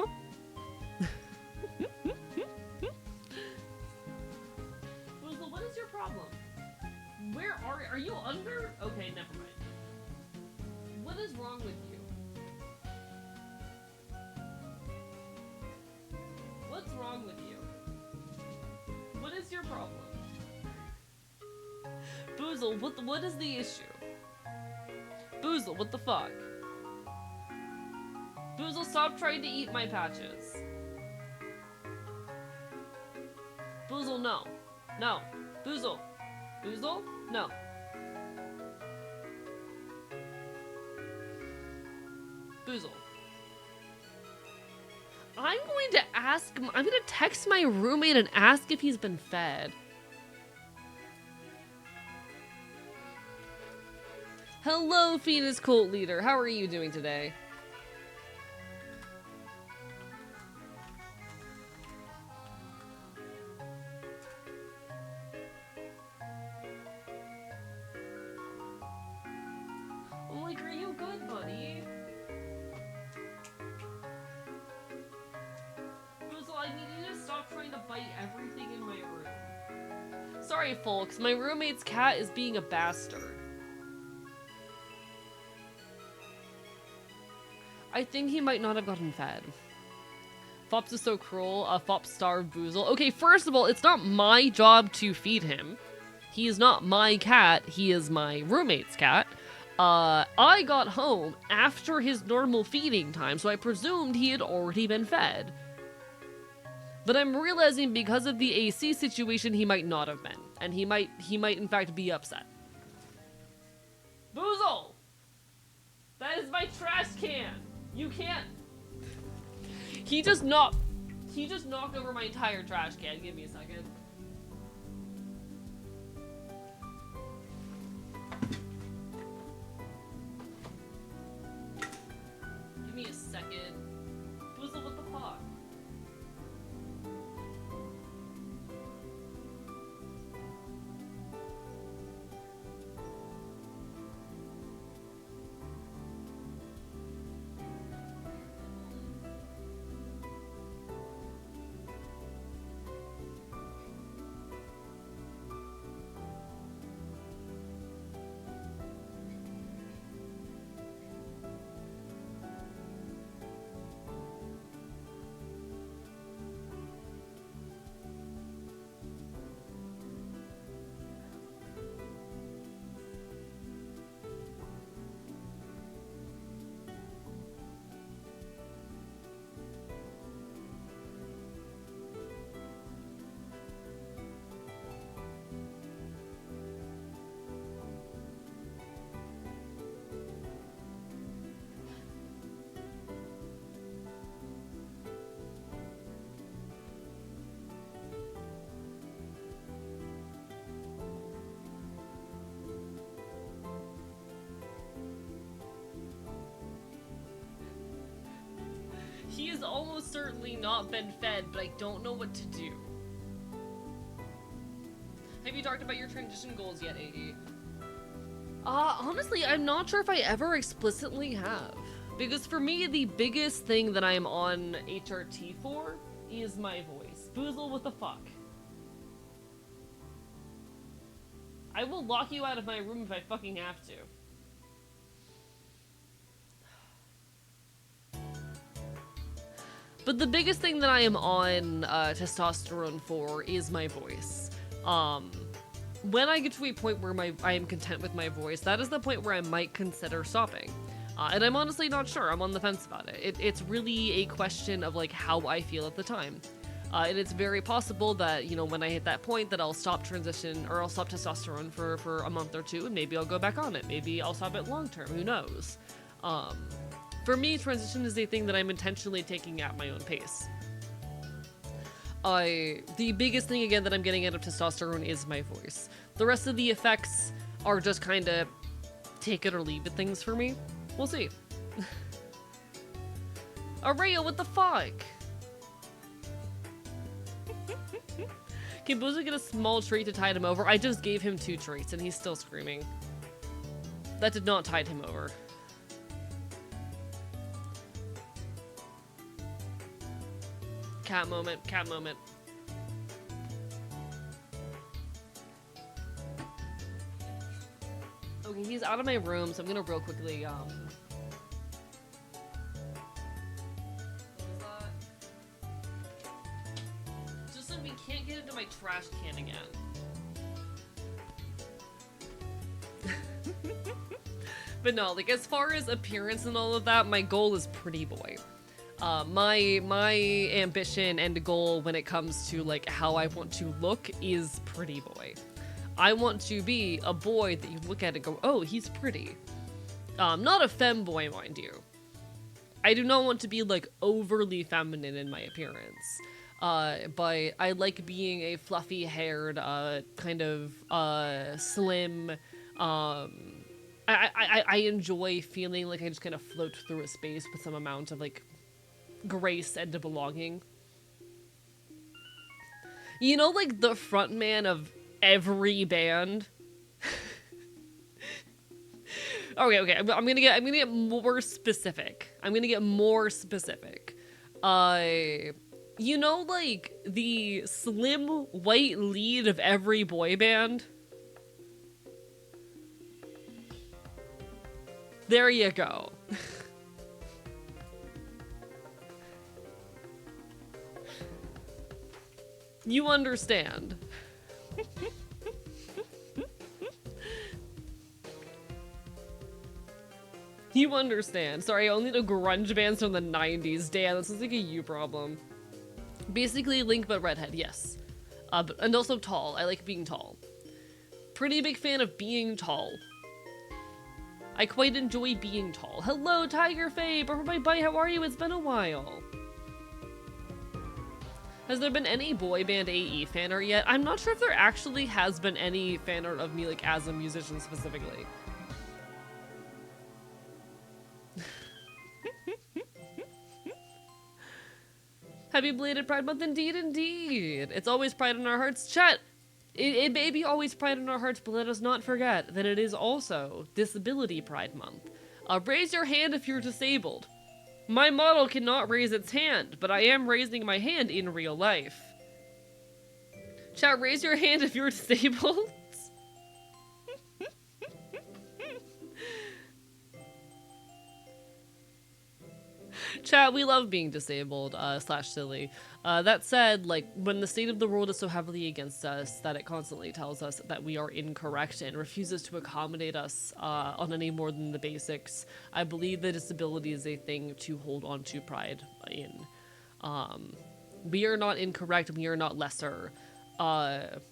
Huh? Boozle, what is your problem? Where are you under? Okay, never mind. What is wrong with you? What's wrong with you? What is your problem? Boozle, what is the issue? Boozle, what the fuck? Boozle, stop trying to eat my patches. Boozle, no. No. Boozle. Boozle? No. Boozle. I'm going to I'm going to text my roommate and ask if he's been fed. Hello, Phoenix Cult Leader. How are you doing today? I'm like, are you good, buddy? Boozle, I need you to stop trying to bite everything in my room. Sorry, folks. My roommate's cat is being a bastard. I think he might not have gotten fed. Fops is so cruel. Fops starved Boozle. Okay, first of all, it's not my job to feed him. He is not my cat. He is my roommate's cat. I got home after his normal feeding time, so I presumed he had already been fed. But I'm realizing because of the AC situation, he might not have been. and he might in fact be upset. Boozle! That is my trash can! You can't... He just knocked over my entire trash can. Give me a second. Give me a second. Boozle, what the fuck? He has almost certainly not been fed, but I don't know what to do. Have you talked about your transition goals yet, AD? Honestly, I'm not sure if I ever explicitly have. Because for me, the biggest thing that I'm on HRT for is my voice. Boozle, what the fuck? I will lock you out of my room if I fucking have to. But the biggest thing that I am on testosterone for is my voice. When I get to a point where I am content with my voice, that is the point where I might consider stopping. And I'm honestly not sure. I'm on the fence about it. It's really a question of like how I feel at the time. And it's very possible that, you know, when I hit that point that I'll stop transition or I'll stop testosterone for a month or two and maybe I'll go back on it. Maybe I'll stop it long term. Who knows? For me, transition is a thing that I'm intentionally taking at my own pace. The biggest thing, again, that I'm getting out of testosterone is my voice. The rest of the effects are just kind of take it or leave it things for me. We'll see. Araya, what the fuck? Can Bozo get a small treat to tide him over? I just gave him 2 treats and he's still screaming. That did not tide him over. Cat moment, cat moment. Okay, he's out of my room, so I'm gonna real quickly, what was that? Just so we can't get into my trash can again. But no, like, as far as appearance and all of that, my goal is pretty boy. My ambition and goal when it comes to like how I want to look is pretty boy. I want to be a boy that you look at and go, oh, he's pretty. Not a femboy, mind you. I do not want to be like overly feminine in my appearance. But I like being a fluffy haired, kind of, slim, I enjoy feeling like I just kind of float through a space with some amount of like grace and belonging. You know, like the frontman of every band. Okay. I'm gonna get more specific. You know, like the slim white lead of every boy band. There you go. You understand. You understand. Sorry, I only know grunge bands from the 90s. Damn, this is like a you problem. Basically, Link but redhead, yes. And also tall. I like being tall. Pretty big fan of being tall. I quite enjoy being tall. Hello, Tiger Faye! Bye, how are you? It's been a while. Has there been any boy band AE fan art yet? I'm not sure if there actually has been any fan art of me, like, as a musician specifically. Happy belated Pride Month, indeed, indeed. It's always Pride in our hearts. Chat, it may be always Pride in our hearts, but let us not forget that it is also Disability Pride Month. Raise your hand if you're disabled. My model cannot raise its hand, but I am raising my hand in real life. Chat, raise your hand if you're disabled. Chat, we love being disabled, slash silly. That said, like, when the state of the world is so heavily against us that it constantly tells us that we are incorrect and refuses to accommodate us on any more than the basics, I believe that disability is a thing to hold on to pride in. We are not incorrect, we are not lesser. And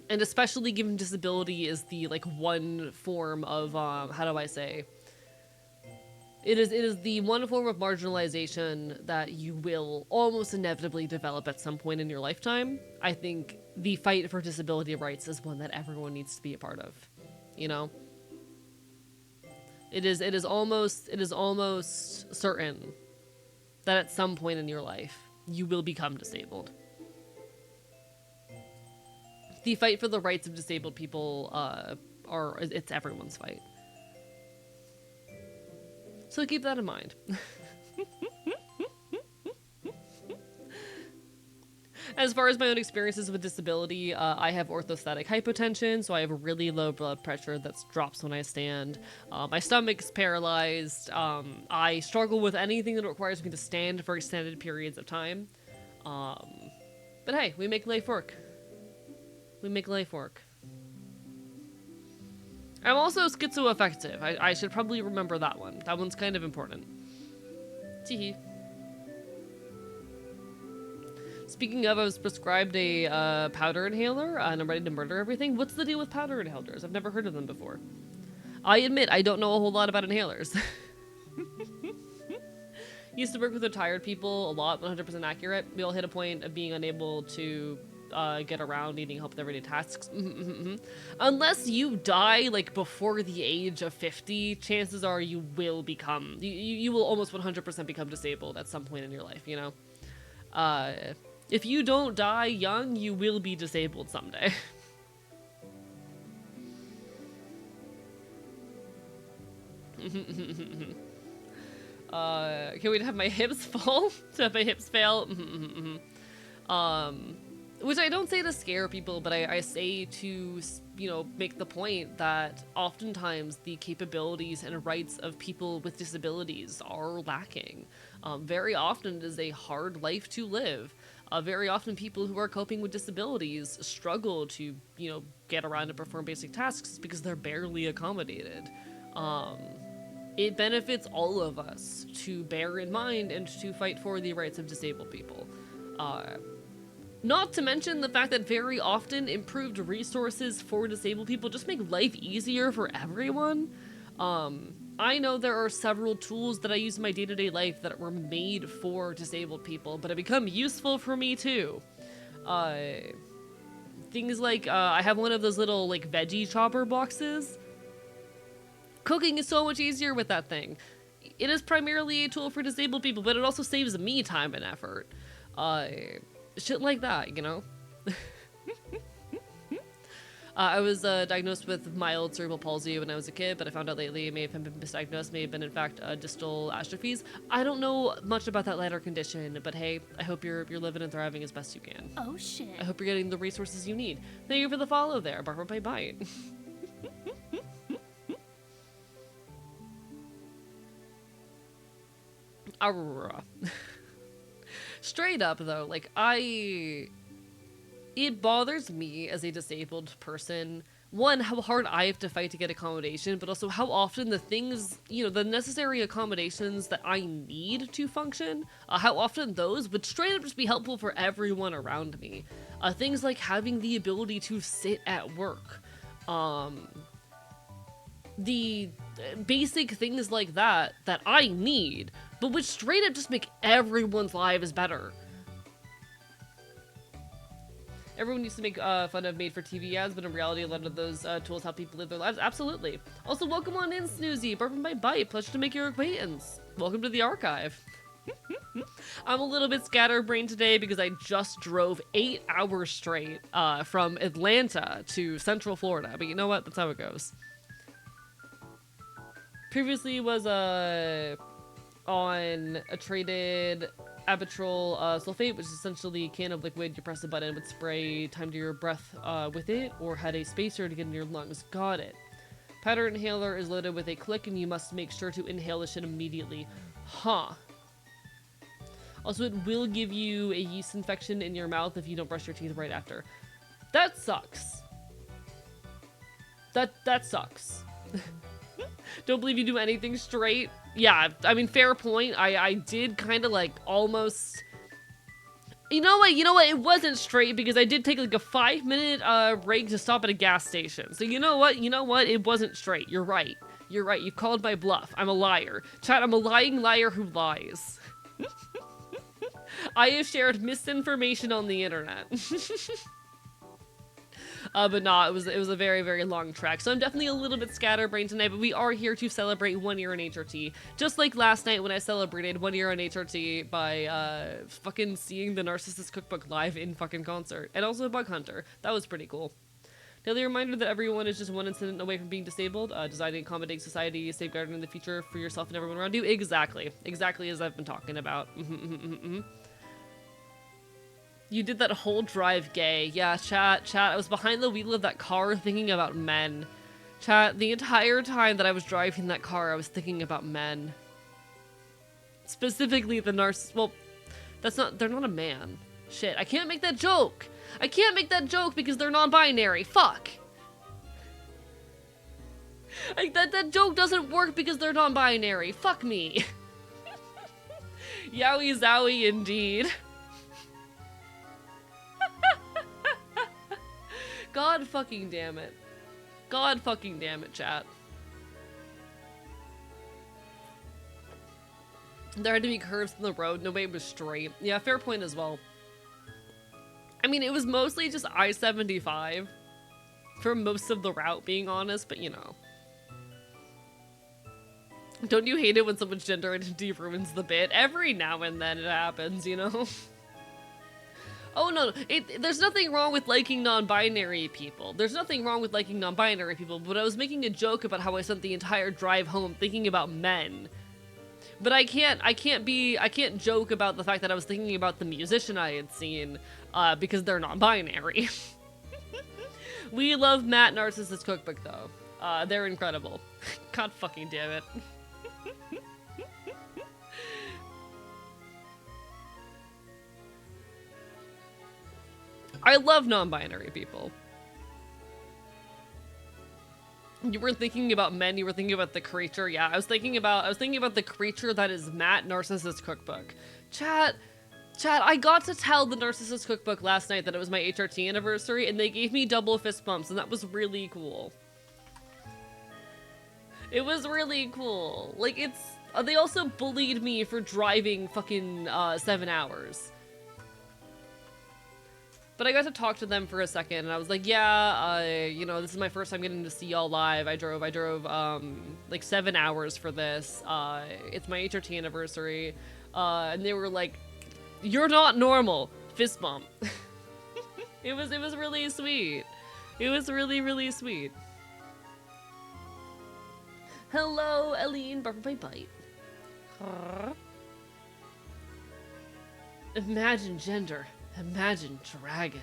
especially given disability is the, like, one form of, how do I say... It is the one form of marginalization that you will almost inevitably develop at some point in your lifetime. I think the fight for disability rights is one that everyone needs to be a part of. You know? It is almost certain that at some point in your life you will become disabled. The fight for the rights of disabled people it's everyone's fight. So keep that in mind. As far as my own experiences with disability, I have orthostatic hypotension, so I have really low blood pressure that drops when I stand. My stomach's paralyzed. I struggle with anything that requires me to stand for extended periods of time. But hey, we make life work. We make life work. I'm also schizoaffective. I should probably remember that one. That one's kind of important. Teehee. Speaking of, I was prescribed a powder inhaler, and I'm ready to murder everything. What's the deal with powder inhalers? I've never heard of them before. I admit, I don't know a whole lot about inhalers. Used to work with retired people a lot, 100% accurate. We all hit a point of being unable to get around, needing help with everyday tasks. Unless you die, like, before the age of 50, chances are you will become, you will almost 100% become disabled at some point in your life, you know? If you don't die young, you will be disabled someday. Can we have my hips fall? To have my hips fail? Which I don't say to scare people, but I say to, you know, make the point that oftentimes the capabilities and rights of people with disabilities are lacking. Very often it is a hard life to live. Very often people who are coping with disabilities struggle to, you know, get around and perform basic tasks because they're barely accommodated. It benefits all of us to bear in mind and to fight for the rights of disabled people. Not to mention the fact that very often improved resources for disabled people just make life easier for everyone. I know there are several tools that I use in my day-to-day life that were made for disabled people, but have become useful for me too. Things like, I have one of those little, like, veggie chopper boxes. Cooking is so much easier with that thing. It is primarily a tool for disabled people, but it also saves me time and effort. Shit like that, you know? I was diagnosed with mild cerebral palsy when I was a kid, but I found out lately it may have been misdiagnosed, may have been in fact distal atrophies. I don't know much about that latter condition, but hey, I hope you're living and thriving as best you can. Oh shit. I hope you're getting the resources you need. Thank you for the follow there, Barbara Bite. Aurora. Straight up though, like, it bothers me as a disabled person, one, how hard I have to fight to get accommodation, but also how often the things, you know, the necessary accommodations that I need to function, how often those would straight up just be helpful for everyone around me. Things like having the ability to sit at work. The basic things like that I need, but which straight up just make everyone's lives better. Everyone used to make fun of made-for-TV ads, but in reality, a lot of those tools help people live their lives. Absolutely. Also, welcome on in, Snoozy. Burping by Bite. Pleasure to make your acquaintance. Welcome to the archive. I'm a little bit scatterbrained today because I just drove 8 hours straight from Atlanta to Central Florida. But you know what? That's how it goes. Previously was on a traded Abitrol sulfate, which is essentially a can of liquid. You press a button, would spray time to your breath with it, or had a spacer to get in your lungs. Got it. Powder inhaler is loaded with a click, and you must make sure to inhale the shit immediately. Huh. Also, it will give you a yeast infection in your mouth if you don't brush your teeth right after. That sucks. That sucks. Don't believe you do anything straight. Yeah, I mean, fair point. I did kind of like almost... You know what? It wasn't straight because I did take like a 5-minute break to stop at a gas station. So you know what? It wasn't straight. You're right. You've called my bluff. I'm a liar. Chat, I'm a lying liar who lies. I have shared misinformation on the internet. But nah, it was a very, very long trek. So I'm definitely a little bit scatterbrained tonight, but we are here to celebrate 1 year in HRT. Just like last night when I celebrated 1 year in HRT by fucking seeing the Narcissist Cookbook live in fucking concert. And also Bug Hunter. That was pretty cool. Daily reminder that everyone is just one incident away from being disabled. Designing, accommodating society, safeguarding the future for yourself and everyone around you. Exactly. Exactly as I've been talking about. You did that whole drive gay. Yeah, chat. I was behind the wheel of that car thinking about men. Chat, the entire time that I was driving that car, I was thinking about men. Specifically the well, they're not a man. Shit, I can't make that joke. I can't make that joke because they're non-binary. Fuck. That joke doesn't work because they're non-binary. Fuck me. Yowie zowie indeed. God fucking damn it. God fucking damn it, chat. There had to be curves in the road. Nobody was straight. Yeah, fair point as well. I mean, it was mostly just I-75 for most of the route, being honest, but you know. Don't you hate it when someone's gender identity ruins the bit? Every now and then it happens, you know? Oh, no, there's nothing wrong with liking non-binary people. There's nothing wrong with liking non-binary people, but I was making a joke about how I spent the entire drive home thinking about men. But I can't joke about the fact that I was thinking about the musician I had seen, because they're non-binary. We love Matt Narcissist Cookbook, though. They're incredible. God fucking damn it. I love non-binary people. You weren't thinking about men, you were thinking about the creature. Yeah, I was thinking about the creature that is Matt Narcissist Cookbook. Chat, I got to tell the Narcissist Cookbook last night that it was my HRT anniversary, and they gave me double fist bumps, and that was really cool. It was really cool. Like, they also bullied me for driving fucking 7 hours. But I got to talk to them for a second, and I was like, yeah, you know, this is my first time getting to see y'all live. I drove, like 7 hours for this. It's my HRT anniversary. And they were like, you're not normal. Fist bump. It was really sweet. It was really, really sweet. Hello, Aline. Bite. Imagine gender. Imagine dragons.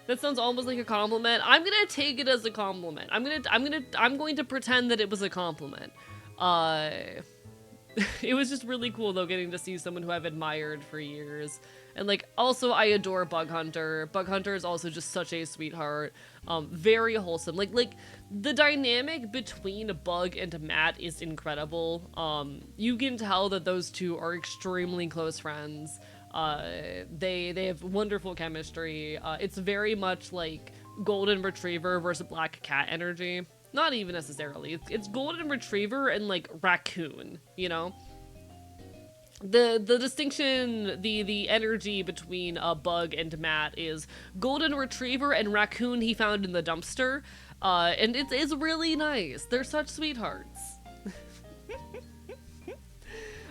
That sounds almost like a compliment. I'm gonna take it as a compliment. I'm going to pretend that it was a compliment. It was just really cool though, getting to see someone who I've admired for years And like, also I adore Bug Hunter. Bug Hunter is also just such a sweetheart. Very wholesome. Like the dynamic between Bug and Matt is incredible. You can tell that those two are extremely close friends. They have wonderful chemistry. It's very much like Golden Retriever versus Black Cat energy. Not even necessarily. It's Golden Retriever and like Raccoon, you know? The distinction, the energy between Bug and Matt is Golden Retriever and Raccoon he found in the dumpster. And it's really nice. They're such sweethearts.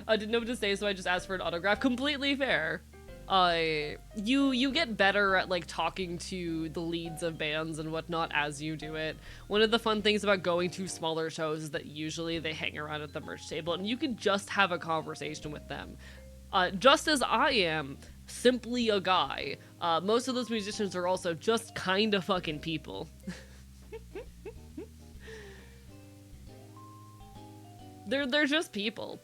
I didn't know what to say, so I just asked for an autograph. Completely fair. You get better at like talking to the leads of bands and whatnot as you do it. One of the fun things about going to smaller shows is that usually they hang around at the merch table and you can just have a conversation with them. Just as I am simply a guy, most of those musicians are also just kind of fucking people. They're just people.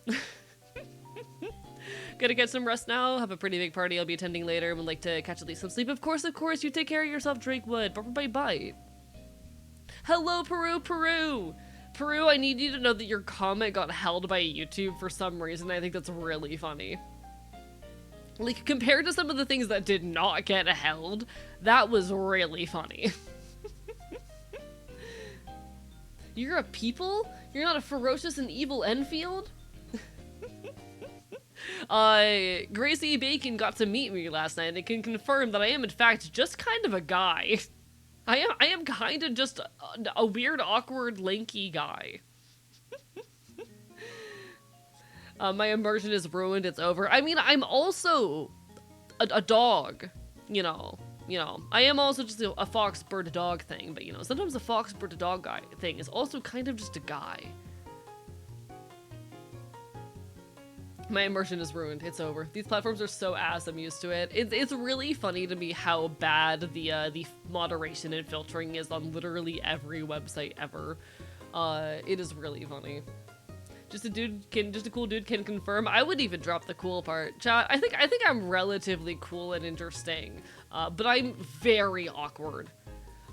Gonna get some rest now. Have a pretty big party I'll be attending later. Would like to catch at least some sleep. Of course, you take care of yourself, Drakewood. Bye. Hello, Peru. Peru, I need you to know that your comment got held by YouTube for some reason. I think that's really funny. Like, compared to some of the things that did not get held, that was really funny. You're a people? You're not a ferocious and evil Enfield? Gracie Bacon got to meet me last night and can confirm that I am in fact just kind of a guy. I am kind of just a weird, awkward, lanky guy. My immersion is ruined, it's over. I mean, I'm also a dog, you know. I am also just a fox, bird, dog thing, but you know, sometimes a fox, bird, dog guy thing is also kind of just a guy. My immersion is ruined. It's over. These platforms are so ass. I'm used to it. It's really funny to me how bad the moderation and filtering is on literally every website ever. It is really funny. Just a cool dude can confirm. I would even drop the cool part. Chat, I think I'm relatively cool and interesting, but I'm very awkward.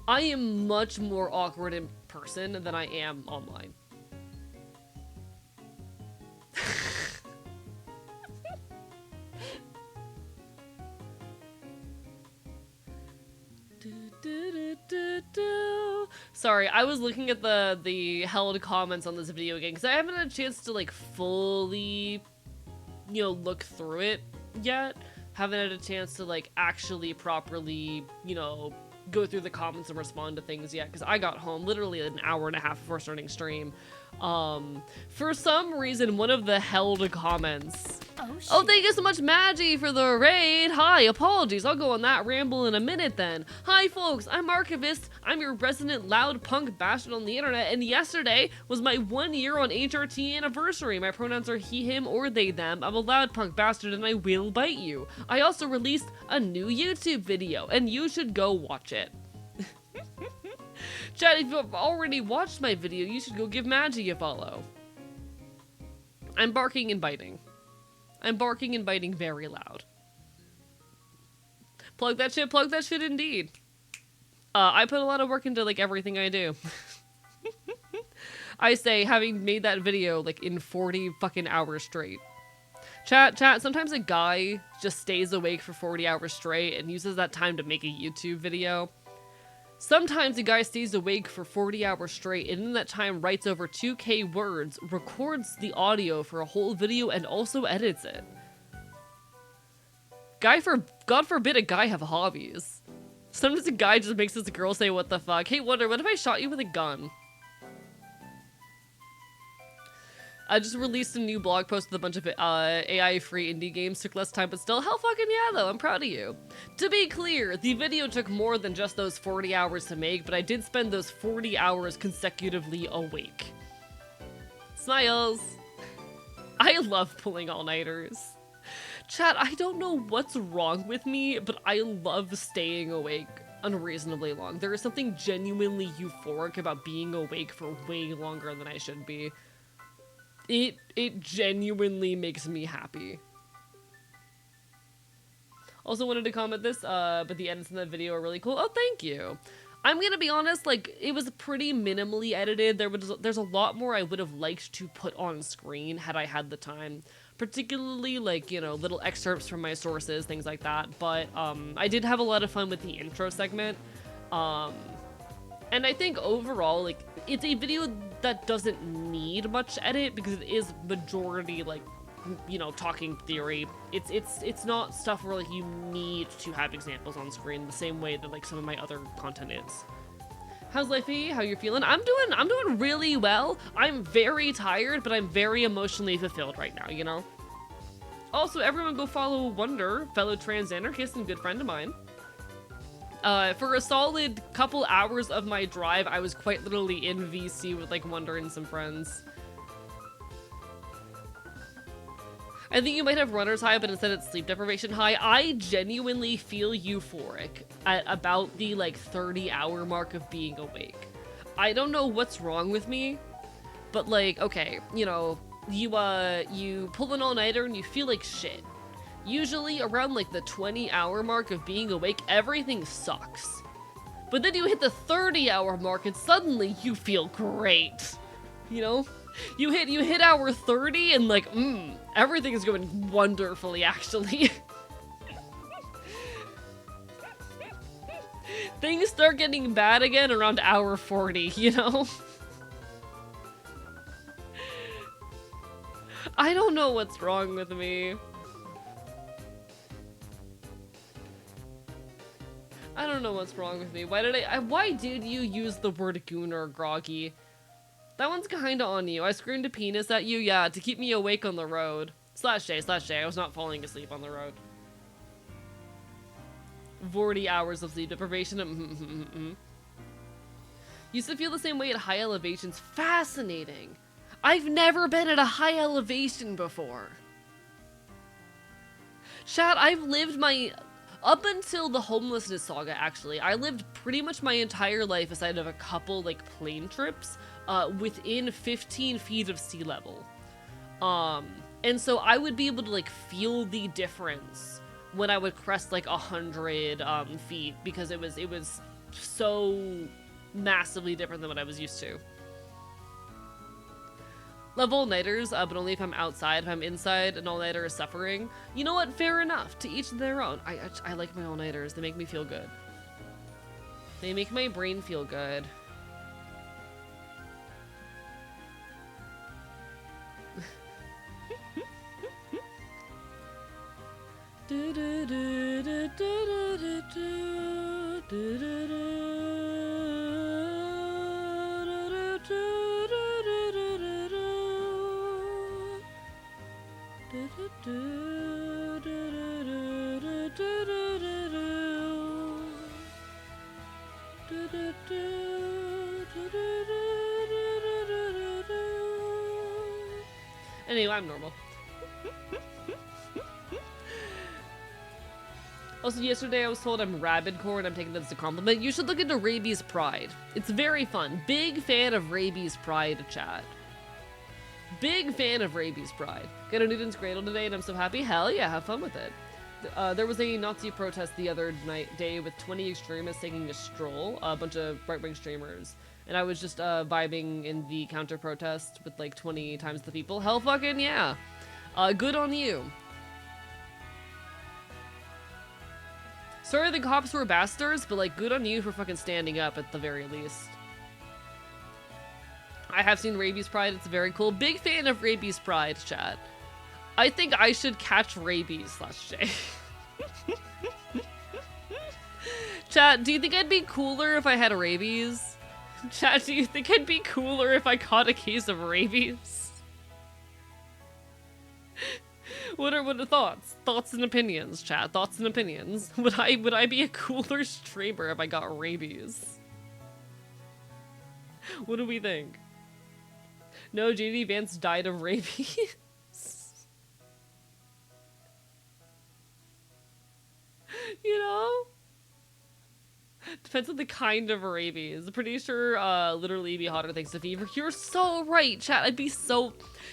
I am much more awkward in person than I am online. Sorry, I was looking at the held comments on this video again because I haven't had a chance to like fully, you know, look through it yet. Haven't had a chance to like actually properly, you know, go through the comments and respond to things yet because I got home literally an hour and a half before starting stream. For some reason, one of the held comments. Oh, thank you so much, Maggie, for the raid. Hi, apologies. I'll go on that ramble in a minute then. Hi, folks. I'm Archivist. I'm your resident loud punk bastard on the internet, and yesterday was my 1 year on HRT anniversary. My pronouns are he, him, or they, them. I'm a loud punk bastard, and I will bite you. I also released a new YouTube video, and you should go watch it. Chat, if you've already watched my video, you should go give Maggie a follow. I'm barking and biting. I'm barking and biting very loud. Plug that shit indeed. I put a lot of work into like everything I do. I say, having made that video like in 40 fucking hours straight. Chat, sometimes a guy just stays awake for 40 hours straight and uses that time to make a YouTube video. Sometimes a guy stays awake for 40 hours straight and in that time writes over 2K words, records the audio for a whole video, and also edits it. God forbid a guy have hobbies. Sometimes a guy just makes this girl say what the fuck. Hey Wonder, what if I shot you with a gun? I just released a new blog post with a bunch of AI-free indie games. Took less time, but still, hell fucking yeah, though. I'm proud of you. To be clear, the video took more than just those 40 hours to make, but I did spend those 40 hours consecutively awake. Smiles. I love pulling all-nighters. Chat, I don't know what's wrong with me, but I love staying awake unreasonably long. There is something genuinely euphoric about being awake for way longer than I should be. It genuinely makes me happy. Also wanted to comment this, but the edits in that video are really cool. Oh, thank you. I'm gonna be honest, like, it was pretty minimally edited. There's a lot more I would have liked to put on screen had I had the time. Particularly, like, you know, little excerpts from my sources, things like that. But, I did have a lot of fun with the intro segment. And I think overall, like, it's a video that doesn't need much edit because it is majority, like, you know, talking theory. It's not stuff where, like, you need to have examples on screen the same way that, like, some of my other content is. How's lifey? How you feeling? I'm doing really well. I'm very tired, but I'm very emotionally fulfilled right now, you know? Also, everyone go follow Wonder, fellow trans anarchist and good friend of mine. For a solid couple hours of my drive, I was quite literally in VC with, like, Wonder and some friends. I think you might have runner's high, but instead it's sleep deprivation high. I genuinely feel euphoric at about the, like, 30-hour mark of being awake. I don't know what's wrong with me, but, like, okay, you know, you pull an all-nighter and you feel like shit. Usually around, like, the 20-hour mark of being awake, everything sucks. But then you hit the 30-hour mark and suddenly you feel great, you know? You hit hour 30 and, like, everything is going wonderfully, actually. Things start getting bad again around hour 40, you know? I don't know what's wrong with me. I don't know what's wrong with me. Why did you use the word gooner, Groggy? That one's kinda on you. I screamed a penis at you, yeah, to keep me awake on the road. /J. I was not falling asleep on the road. 40 hours of sleep deprivation. Used to feel the same way at high elevations. Fascinating. I've never been at a high elevation before. Chat, I've lived up until the homelessness saga, actually, I lived pretty much my entire life aside of a couple, like, plane trips, within 15 feet of sea level. And so I would be able to, like, feel the difference when I would crest, like, 100 feet, because it was so massively different than what I was used to. Love all-nighters, but only if I'm outside. If I'm inside, an all-nighter is suffering. You know what? Fair enough. To each their own. I like my all-nighters. They make me feel good. They make my brain feel good. Anyway, I'm normal. Also, yesterday I was told I'm rabidcore and I'm taking this as a compliment. You should look into Rabies Pride. It's very fun. Big fan of Rabies Pride, chat. Big fan of Rabies Pride. Got a Newton's Cradle today and I'm so happy. Hell yeah, have fun with it. There was a Nazi protest the other day with 20 extremists taking a stroll, a bunch of right-wing streamers. And I was just vibing in the counter-protest with like 20 times the people. Hell fucking yeah. Good on you. Sorry the cops were bastards, but like good on you for fucking standing up at the very least. I have seen Rabies Pride, it's very cool. Big fan of Rabies Pride, chat. I think I should catch rabies, /J. Chat, do you think I'd be cooler if I had rabies? Chat, do you think I'd be cooler if I caught a case of rabies? What are the thoughts? Thoughts and opinions, chat. Thoughts and opinions. Would I be a cooler streamer if I got rabies? What do we think? No, JD Vance died of rabies. You know? Depends on the kind of rabies. Pretty sure, literally be hotter thanks to fever. You're so right, chat. I'd be so...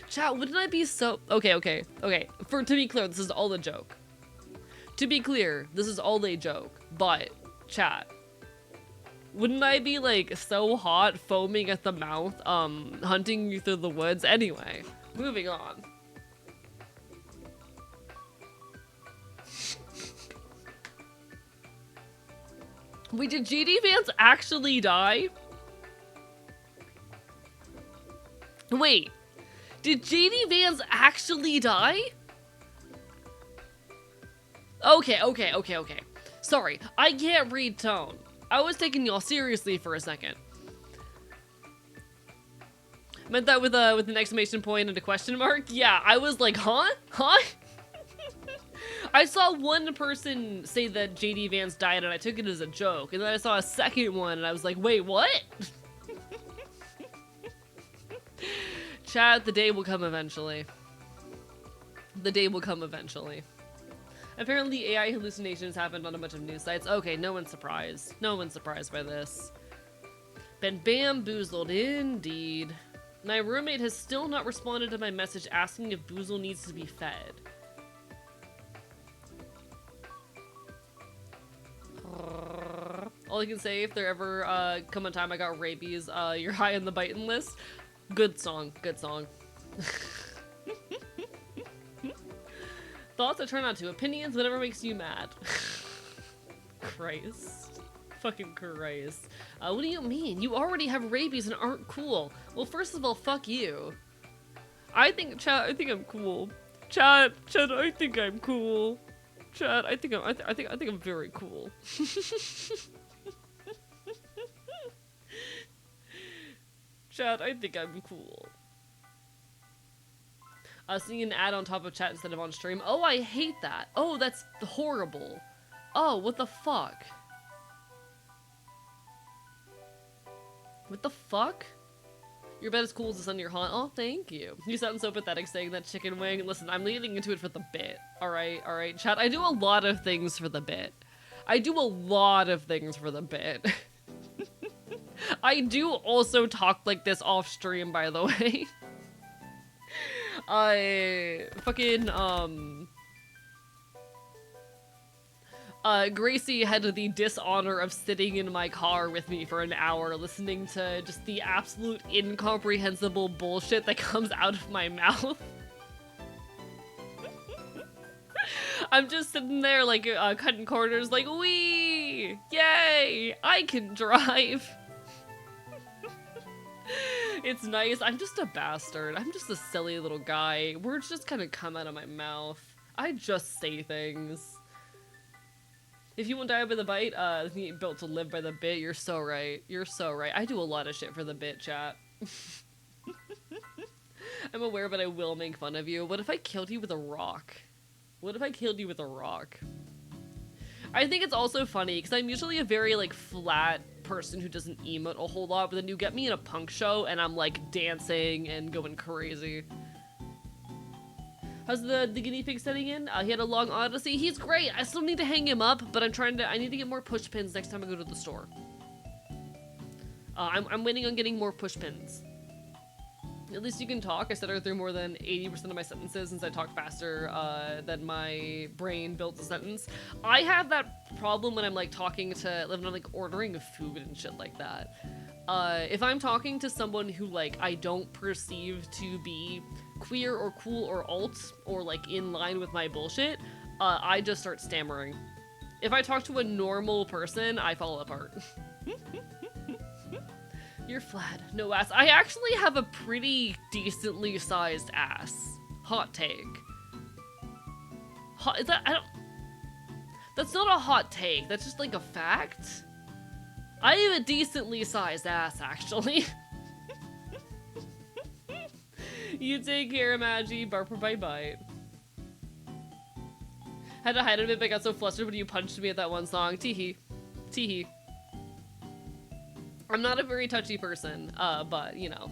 Chat, wouldn't I be so... Okay. To be clear, this is all a joke. To be clear, this is all a joke, but chat. Wouldn't I be like so hot, foaming at the mouth, hunting you through the woods? Anyway, moving on. Wait, did JD Vance actually die? Wait, did JD Vance actually die? Okay. Sorry, I can't read tone. I was taking y'all seriously for a second. Meant that with an exclamation point and a question mark? Yeah, I was like, huh? Huh? I saw one person say that JD Vance died and I took it as a joke. And then I saw a second one and I was like, wait, what? Chat, the day will come eventually. The day will come eventually. Apparently AI hallucinations happened on a bunch of news sites. Okay, no one's surprised. No one's surprised by this. Been bamboozled, indeed. My roommate has still not responded to my message asking if Boozle needs to be fed. All I can say, if there ever come a time I got rabies, you're high on the biting list. Good song, good song. Thoughts I try not to. Opinions, whatever makes you mad. Christ. Fucking Christ. What do you mean? You already have rabies and aren't cool. Well, first of all, fuck you. I think I'm cool. Chat, I think I'm cool. Chat, I think I'm very cool. Chat, I think I'm cool. Seeing an ad on top of chat instead of on stream. Oh, I hate that. Oh, that's horrible. Oh, what the fuck? What the fuck? Your bed is cool as the sun in your haunt. Oh, thank you. You sound so pathetic saying that chicken wing. Listen, I'm leaning into it for the bit. Alright, chat. I do a lot of things for the bit. I do a lot of things for the bit. I do also talk like this off stream, by the way. Gracie had the dishonor of sitting in my car with me for an hour listening to just the absolute incomprehensible bullshit that comes out of my mouth. I'm just sitting there like cutting corners like, wee! Yay! I can drive! It's nice. I'm just a bastard. I'm just a silly little guy. Words just kind of come out of my mouth. I just say things. If you won't die by the bite, you ain't built to live by the bit. You're so right. You're so right. I do a lot of shit for the bit, chat. I'm aware, but I will make fun of you. What if I killed you with a rock? What if I killed you with a rock? I think it's also funny, because I'm usually a very, like, flat person who doesn't emote a whole lot, but then you get me in a punk show, and I'm, like, dancing and going crazy. How's the guinea pig setting in? He had a long odyssey. He's great. I still need to hang him up, but I need to get more push pins next time I go to the store. I'm waiting on getting more push pins. At least you can talk. I stutter through more than 80% of my sentences since I talk faster than my brain builds a sentence. I have that problem when I'm like talking to, when I'm like ordering food and shit like that. If I'm talking to someone who like I don't perceive to be queer or cool or alt or like in line with my bullshit, I just start stammering. If I talk to a normal person, I fall apart. You're flat. No ass. I actually have a pretty decently sized ass. Hot take. Is that, that's not a hot take. That's just like a fact. I have a decently sized ass, actually. You take care, Maggie. Barper bye bye. Had to hide a bit, but I got so flustered when you punched me at that one song. Teehee. Teehee. I'm not a very touchy person, but, you know.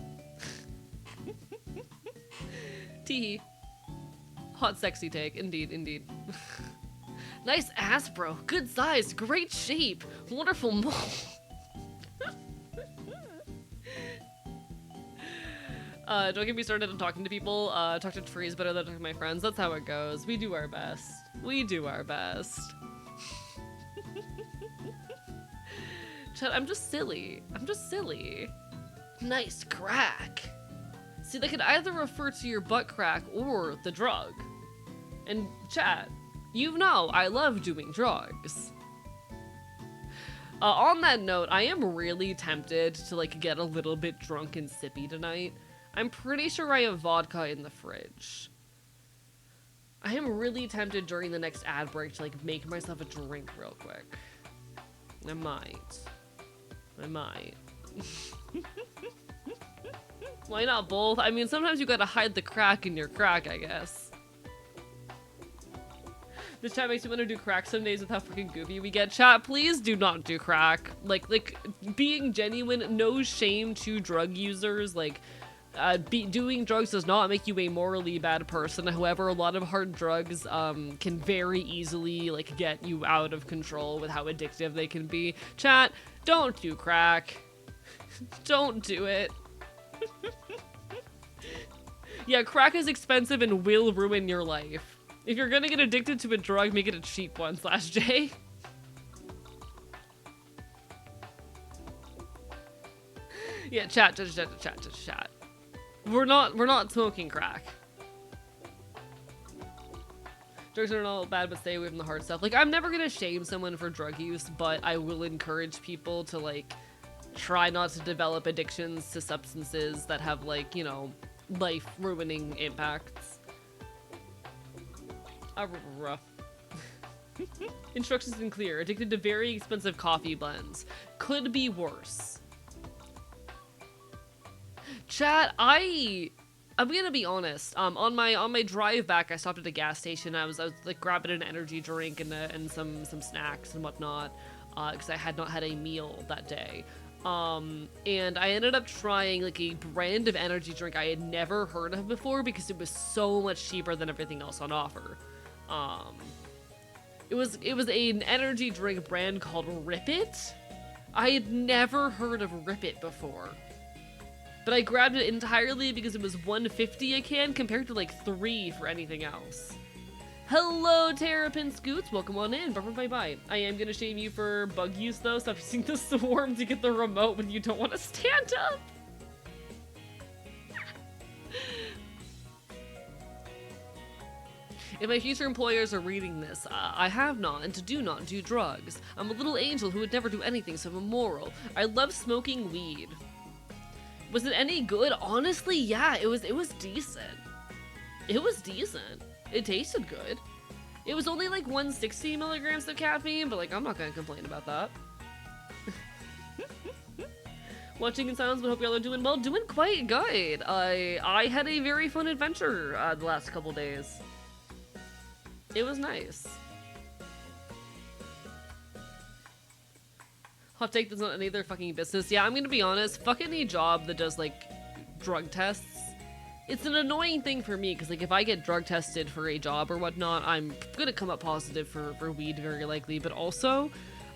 Teehee. Hot, sexy take. Indeed, indeed. Nice ass, bro. Good size. Great shape. Wonderful mole. Don't get me started on talking to people. Talk to trees better than talk to my friends. That's how it goes. We do our best. We do our best. Chat, I'm just silly. I'm just silly. Nice crack. See, they could either refer to your butt crack or the drug. And chat, you know I love doing drugs. On that note, I am really tempted to like get a little bit drunk and sippy tonight. I'm pretty sure I have vodka in the fridge. I am really tempted during the next ad break to like make myself a drink real quick. I might. Why not both? I mean, sometimes you gotta hide the crack in your crack, I guess. This chat makes me want to do crack some days with how freaking goofy we get. Chat, please do not do crack. Like being genuine, no shame to drug users. Like, doing drugs does not make you a morally bad person. However, a lot of hard drugs can very easily like get you out of control with how addictive they can be. Chat, don't do crack. Don't do it. Yeah, crack is expensive and will ruin your life. If you're gonna get addicted to a drug, make it a cheap one, /J. Yeah, chat. We're not smoking crack. Drugs are not bad, but stay away from the hard stuff. Like, I'm never gonna shame someone for drug use, but I will encourage people to, like, try not to develop addictions to substances that have, like, you know, life-ruining impacts. Rough. Instructions been clear. Addicted to very expensive coffee blends. Could be worse. Chat, I'm gonna be honest. On my drive back, I stopped at a gas station. I was like grabbing an energy drink and some snacks and whatnot, because I had not had a meal that day. And I ended up trying like a brand of energy drink I had never heard of before because it was so much cheaper than everything else on offer. It was an energy drink brand called Rip It. I had never heard of Rip It before. But I grabbed it entirely because it was $1.50 a can compared to like $3 for anything else. Hello, Terrapin Scoots. Welcome on in. Bye. I am gonna shame you for bug use though. Stop using the swarm to get the remote when you don't want to stand up. If my future employers are reading this, I have not and do not do drugs. I'm a little angel who would never do anything so immoral. I love smoking weed. Was it any good? Honestly, yeah, it was decent. It was decent. It tasted good. It was only like 160 milligrams of caffeine, but like I'm not gonna complain about that. Watching in silence, but hope y'all are doing well. Doing quite good. I had a very fun adventure the last couple days. It was nice. Hot take, that's not any of their fucking business. Yeah, I'm gonna be honest, fuck any job that does like drug tests. It's an annoying thing for me because like if I get drug tested for a job or whatnot, I'm gonna come up positive for weed very likely, but also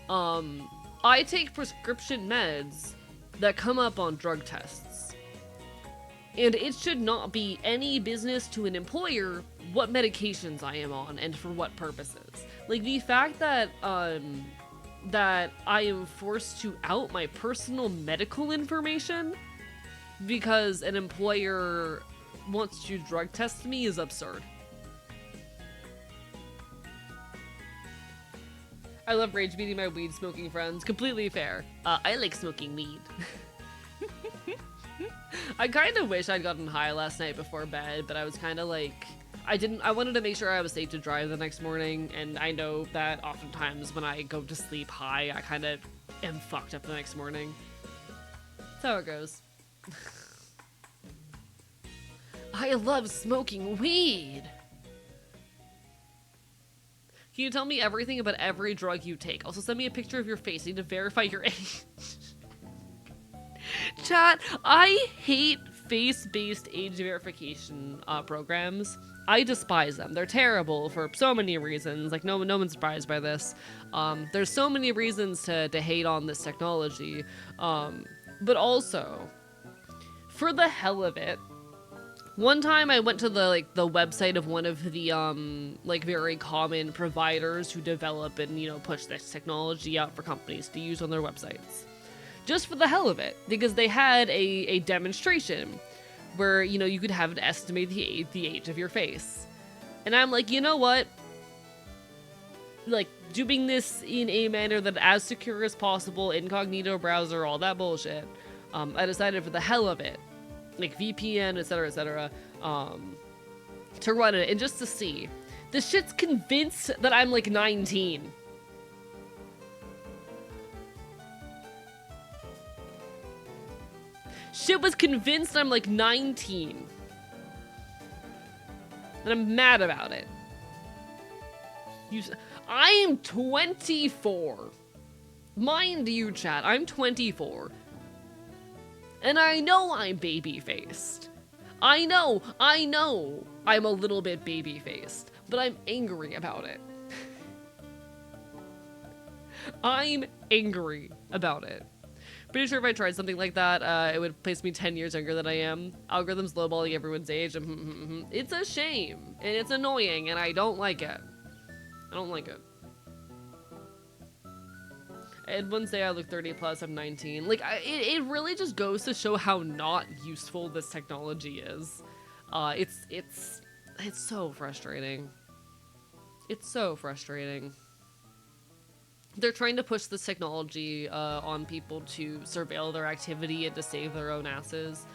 I take prescription meds that come up on drug tests. And it should not be any business to an employer what medications I am on and for what purposes. Like the fact that that I am forced to out my personal medical information because an employer wants to drug test me is absurd. I love rage beating my weed smoking friends. Completely fair. I like smoking weed. I kind of wish I'd gotten high last night before bed, but I was kind of like, I wanted to make sure I was safe to drive the next morning, and I know that oftentimes when I go to sleep high, I kind of am fucked up the next morning. That's how it goes. I love smoking weed! Can you tell me everything about every drug you take? Also send me a picture of your face. I need to verify your age. Chat, I hate face-based age verification programs. I despise them. They're terrible for so many reasons. Like, no one's surprised by this. There's so many reasons to hate on this technology. But also, for the hell of it, One time I went to the website of one of the very common providers who develop and, you know, push this technology out for companies to use on their websites. Just for the hell of it, because they had a demonstration where, you know, you could have it estimate the age of your face. And I'm like, you know what? Like, doing this in a manner that as secure as possible, incognito browser, all that bullshit, I decided for the hell of it, like VPN, etc., to run it and just to see. This shit's convinced that I'm like 19. Shit was convinced I'm like 19. And I'm mad about it. I am 24. Mind you, chat, I'm 24. And I know I'm baby-faced. I know I'm a little bit baby-faced, but I'm angry about it. I'm angry about it. Pretty sure if I tried something like that, it would place me 10 years younger than I am. Algorithms lowballing everyone's age. It's a shame, and it's annoying, and I don't like it. I don't like it. And one say I look 30 plus, I'm 19. Like, it really just goes to show how not useful this technology is. It's so frustrating. It's so frustrating. They're trying to push this technology on people to surveil their activity and to save their own asses.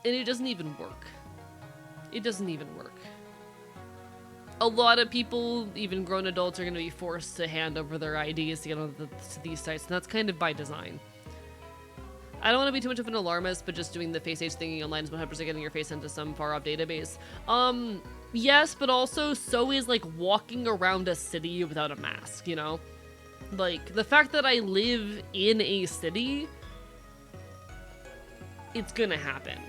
And it doesn't even work. It doesn't even work. A lot of people, even grown adults, are going to be forced to hand over their IDs to get on to these sites, and that's kind of by design. I don't want to be too much of an alarmist, but just doing the face age thingy online is 100% getting your face into some far-off database. Yes, but also so is, like, walking around a city without a mask, you know? Like, the fact that I live in a city, it's gonna happen.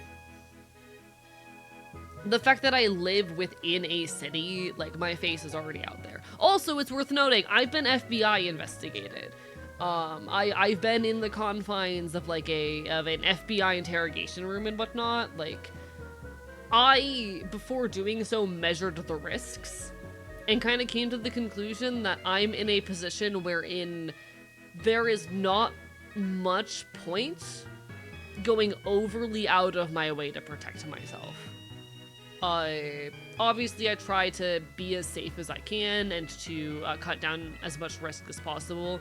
The fact that I live within a city, like, my face is already out there. Also, it's worth noting, I've been FBI investigated. I've been in the confines of, like, an FBI interrogation room and whatnot. Like, I, before doing so, measured the risks and kind of came to the conclusion that I'm in a position wherein there is not much point going overly out of my way to protect myself. Obviously I try to be as safe as I can and to cut down as much risk as possible.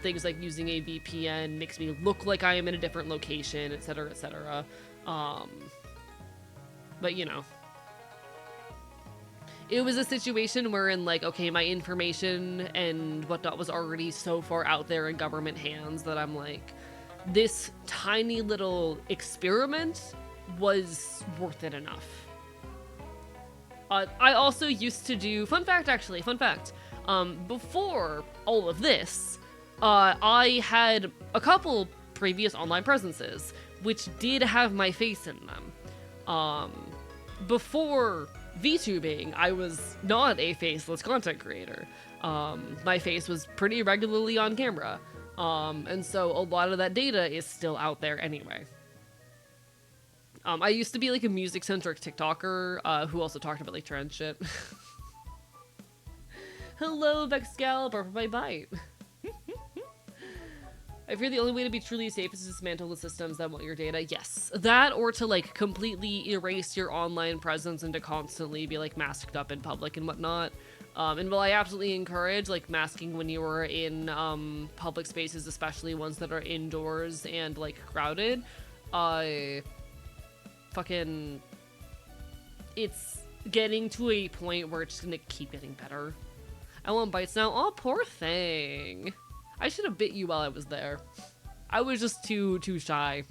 Things like using a VPN makes me look like I am in a different location, etc., etc. But you know, it was a situation wherein, like, okay, my information and whatnot was already so far out there in government hands that I'm like, this tiny little experiment was worth it enough. I also used to do, fun fact, before all of this, I had a couple previous online presences, which did have my face in them. Before VTubing, I was not a faceless content creator. My face was pretty regularly on camera, and so a lot of that data is still out there anyway. I used to be like a music-centric TikToker who also talked about like trans shit. Hello, Vexcal, for my bite. I fear the only way to be truly safe is to dismantle the systems that want your data. Yes, that or to like completely erase your online presence and to constantly be like masked up in public and whatnot. And while I absolutely encourage like masking when you are in public spaces, especially ones that are indoors and like crowded, fucking, it's getting to a point where it's just gonna keep getting better. I want bites now. Oh, poor thing. I should have bit you while I was there. I was just too shy.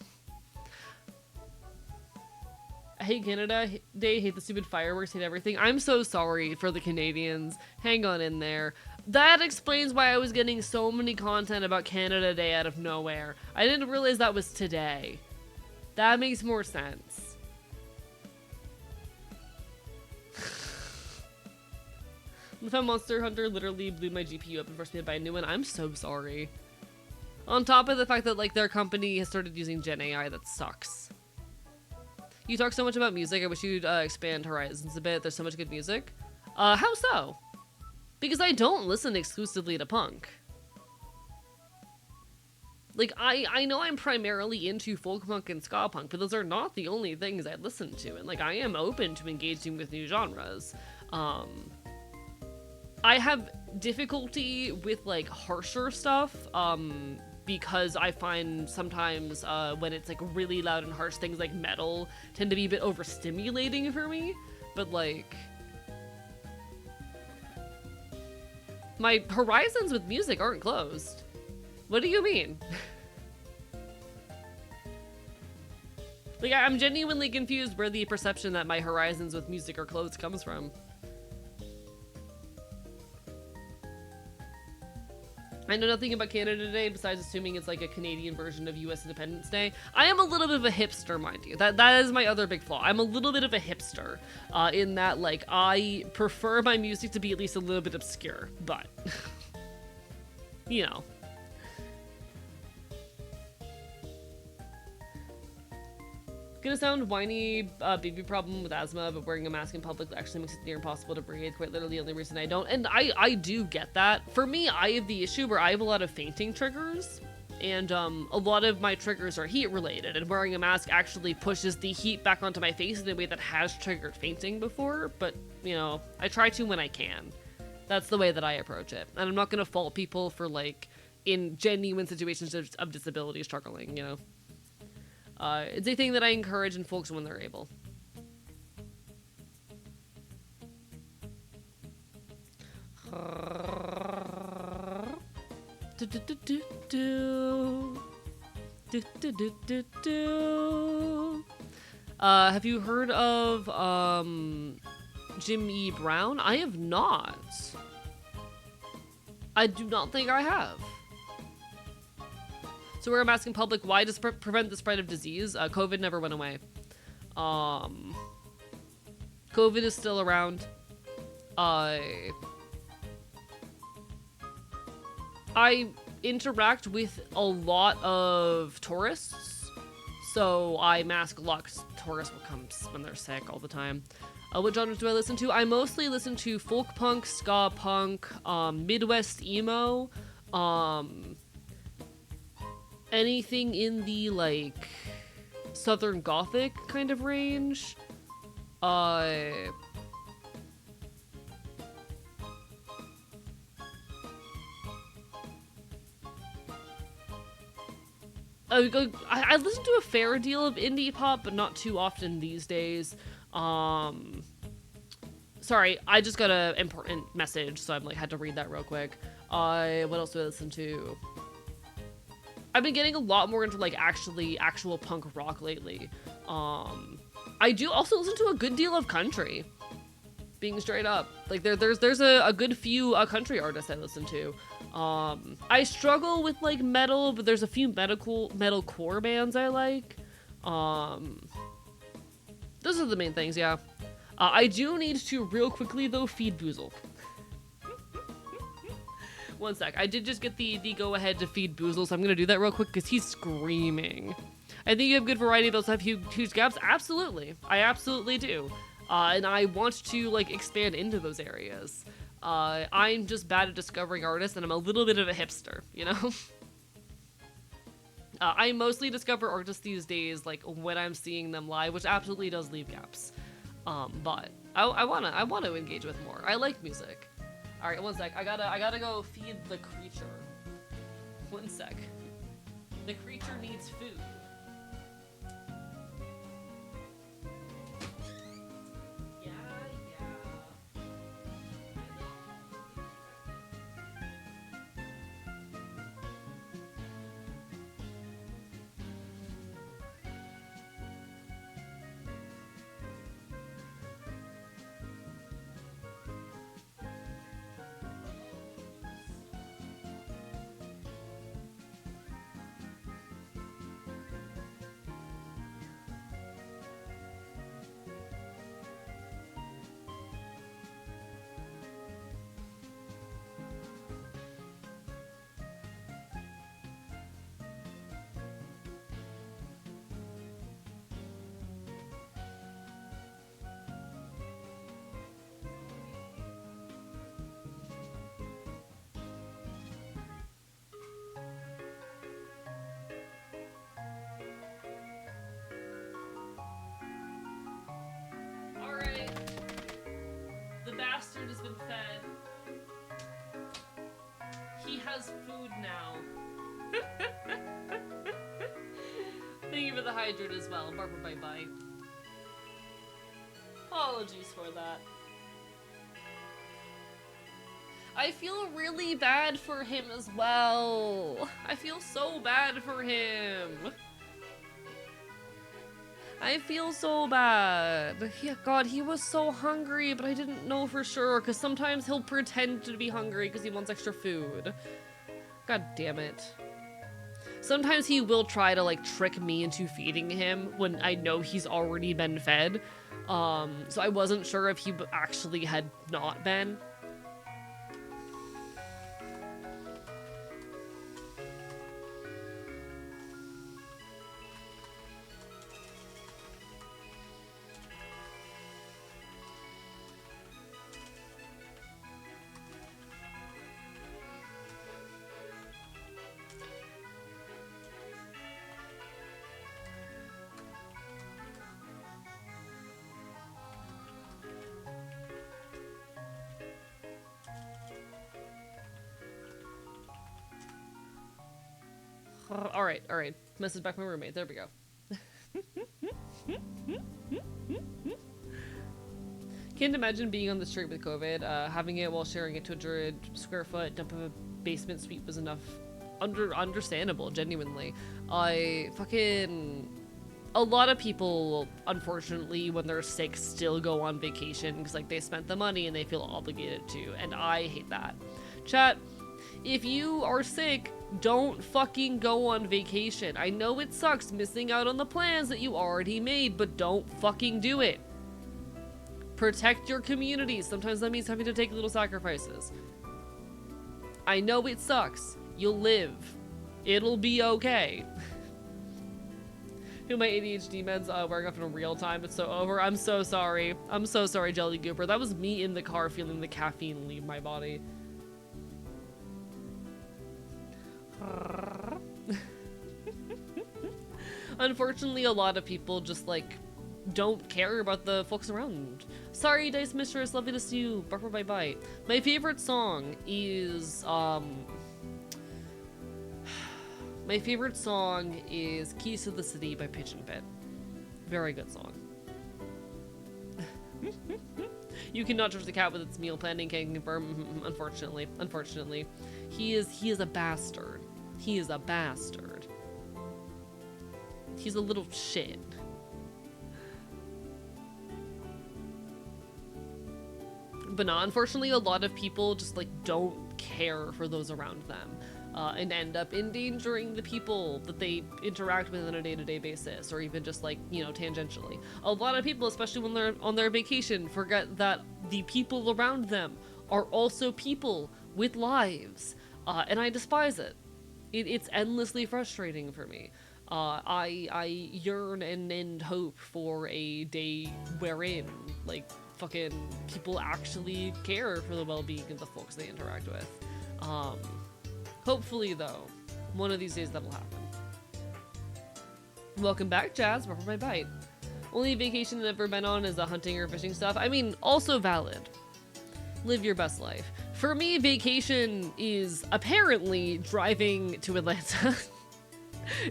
I hate Canada Day, hate the stupid fireworks, hate everything. I'm so sorry for the Canadians. Hang on in there. That explains why I was getting so many content about Canada Day out of nowhere. I didn't realize that was today. That makes more sense. If a Monster Hunter literally blew my GPU up and forced me to buy a new one, I'm so sorry. On top of the fact that like their company has started using Gen AI, that sucks. You talk so much about music. I wish you'd expand horizons a bit. There's so much good music. How so? Because I don't listen exclusively to punk. Like, I know I'm primarily into folk punk and ska punk, but those are not the only things I listen to. And, like, I am open to engaging with new genres. I have difficulty with, like, harsher stuff, because I find sometimes when it's, like, really loud and harsh, things like metal tend to be a bit overstimulating for me. But, like, my horizons with music aren't closed. What do you mean? Like, I'm genuinely confused where the perception that my horizons with music are closed comes from. I know nothing about Canada Day besides assuming it's like a Canadian version of US Independence Day. I am a little bit of a hipster, mind you. That is my other big flaw. I'm a little bit of a hipster in that, like, I prefer my music to be at least a little bit obscure, but, you know. Gonna sound whiny, baby problem with asthma, but wearing a mask in public actually makes it near impossible to breathe. Quite literally the only reason I don't. And I do get that. For me, I have the issue where I have a lot of fainting triggers, and a lot of my triggers are heat related, and wearing a mask actually pushes the heat back onto my face in a way that has triggered fainting before, but, you know, I try to when I can. That's the way that I approach it. And I'm not gonna fault people for, like, in genuine situations of disability struggling, you know? It's a thing that I encourage in folks when they're able. Have you heard of Jim E. Brown? I have not. I do not think I have. So wear a mask in public. Why? To prevent the spread of disease. COVID never went away. COVID is still around. I interact with a lot of tourists, so I mask a lot because tourists will come when they're sick all the time. What genres do I listen to? I mostly listen to folk punk, ska punk, Midwest emo, anything in the, like, Southern Gothic kind of range. I listen to a fair deal of indie pop, but not too often these days. Sorry, I just got an important message, so I'm like had to read that real quick. What else do I listen to? I've been getting a lot more into, like, actual punk rock lately. I do also listen to a good deal of country, being straight up. Like, there's a good few country artists I listen to. I struggle with, like, metal, but there's a few metalcore bands I like. Those are the main things, yeah. I do need to, real quickly, though, feed Boozle. One sec. I did just get the go-ahead to feed Boozle, so I'm going to do that real quick because he's screaming. I think you have good variety, but also have huge gaps. Absolutely. I absolutely do. And I want to, like, expand into those areas. I'm just bad at discovering artists, and I'm a little bit of a hipster, you know? I mostly discover artists these days, like, when I'm seeing them live, which absolutely does leave gaps. But I wanna engage with more. I like music. All right, one sec. I gotta go feed the creature. One sec. The creature needs food. has food now. Thank you for the hydrate as well. Barbara, bye-bye. Apologies for that. I feel really bad for him as well. I feel so bad for him. I feel so bad. Yeah, God, he was so hungry, but I didn't know for sure, because sometimes he'll pretend to be hungry because he wants extra food. God damn it. Sometimes he will try to, like, trick me into feeding him when I know he's already been fed. So I wasn't sure if he actually had not been. Alright. Message back my roommate. There we go. Can't imagine being on the street with COVID. Having it while sharing a 200 square foot dump of a basement suite was enough. Understandable, genuinely. A lot of people, unfortunately, when they're sick, still go on vacation because, like, they spent the money and they feel obligated to, and I hate that. Chat, if you are sick, don't fucking go on vacation. I know it sucks missing out on the plans that you already made, but don't fucking do it. Protect your community. Sometimes that means having to take little sacrifices. I know it sucks. You'll live. It'll be okay. Feel my ADHD meds wearing off in real time. It's so over. I'm so sorry. I'm so sorry, Jelly Gooper. That was me in the car feeling the caffeine leave my body. Unfortunately, a lot of people just, like, don't care about the folks around. Sorry, Dice Mistress, lovely to see you. Barker bye bye. My favorite song is, my favorite song is Keys to the City by Pitch and Pit. Very good song. You cannot judge the cat with its meal planning, can confirm. Unfortunately. He is a bastard. He is a bastard. He's a little shit. But no, unfortunately, a lot of people just, like, don't care for those around them. And end up endangering the people that they interact with on a day-to-day basis, or even just, like, you know, tangentially. A lot of people, especially when they're on their vacation, forget that the people around them are also people with lives, and I despise it. It's endlessly frustrating for me. I yearn and hope for a day wherein, like, fucking people actually care for the well-being of the folks they interact with. Hopefully, though, one of these days that'll happen. Welcome back, Jazz. For my bite. Only vacation I've ever been on is the hunting or fishing stuff. I mean, also valid. Live your best life. For me, vacation is apparently driving to Atlanta.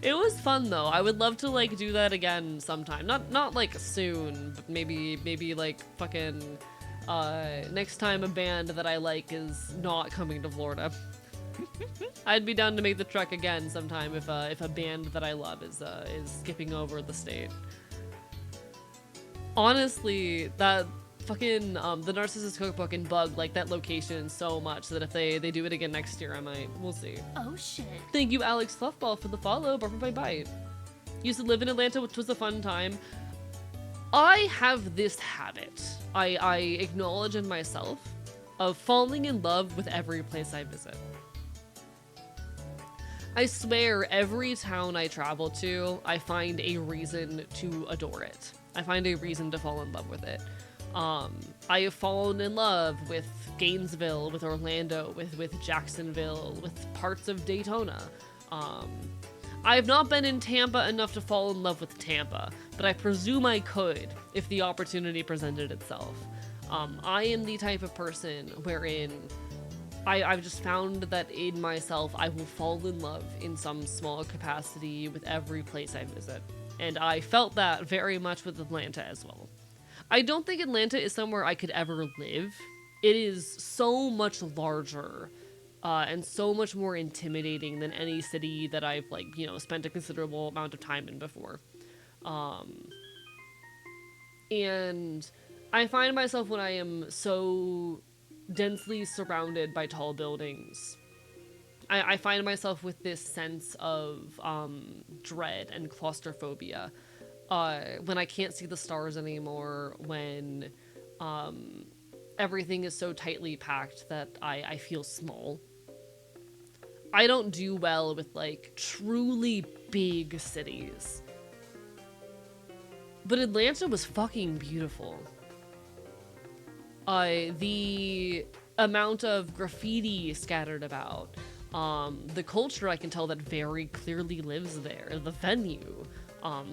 It was fun though. I would love to, like, do that again sometime. Not like soon, but maybe like fucking next time a band that I like is not coming to Florida. I'd be down to make the trek again sometime if a band that I love is skipping over the state. Honestly, that fucking the Narcissus Cookbook and Bug like that location so much that if they do it again next year, I might. We'll see. Oh shit. Thank you, Alex Fluffball, for the follow. Buffer by bite. Used to live in Atlanta, which was a fun time. I have this habit I acknowledge in myself of falling in love with every place I visit. I swear, every town I travel to, I find a reason to adore it. I find a reason to fall in love with it. I have fallen in love with Gainesville, with Orlando, with Jacksonville, with parts of Daytona. I have not been in Tampa enough to fall in love with Tampa, but I presume I could if the opportunity presented itself. I am the type of person wherein I've just found that in myself, I will fall in love in some small capacity with every place I visit. And I felt that very much with Atlanta as well. I don't think Atlanta is somewhere I could ever live. It is so much larger and so much more intimidating than any city that I've, like, you know, spent a considerable amount of time in before. And I find myself when I am so densely surrounded by tall buildings, I find myself with this sense of dread and claustrophobia when I can't see the stars anymore, when everything is so tightly packed that I feel small. I don't do well with, like, truly big cities. But Atlanta was fucking beautiful. The amount of graffiti scattered about, the culture I can tell that very clearly lives there, the venue.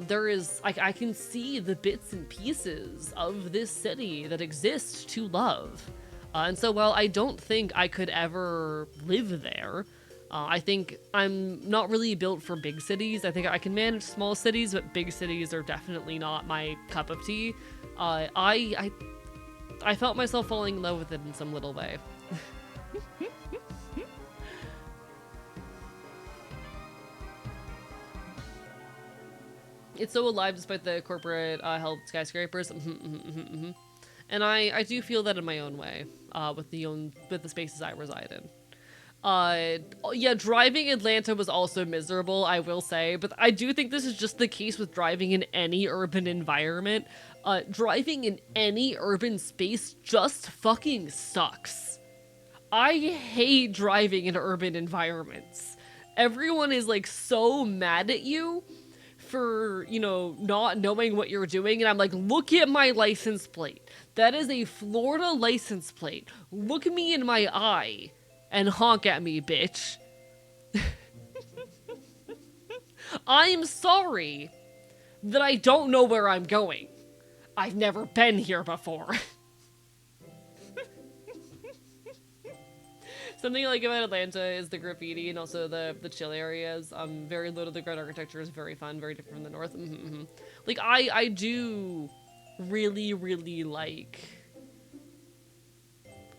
There is, I can see the bits and pieces of this city that exist to love. And so while I don't think I could ever live there, I think I'm not really built for big cities. I think I can manage small cities, but big cities are definitely not my cup of tea. I felt myself falling in love with it in some little way. It's so alive despite the corporate held skyscrapers. And I do feel that in my own way with the spaces I reside in. Yeah, driving Atlanta was also miserable, I will say, but I do think this is just the case with driving in any urban environment. Driving in any urban space just fucking sucks. I hate driving in urban environments. Everyone is, like, so mad at you for, you know, not knowing what you're doing, and I'm like, look at my license plate. That is a Florida license plate. Look me in my eye and honk at me, bitch. I'm sorry that I don't know where I'm going. I've never been here before. Something I like about Atlanta is the graffiti and also the chill areas. Very low to the ground architecture is very fun, very different from the north. Like, I do really, really like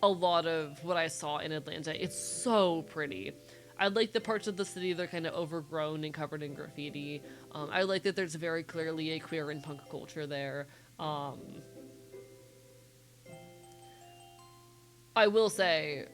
a lot of what I saw in Atlanta. It's so pretty. I like the parts of the city that are kind of overgrown and covered in graffiti. I like that there's very clearly a queer and punk culture there. I will say,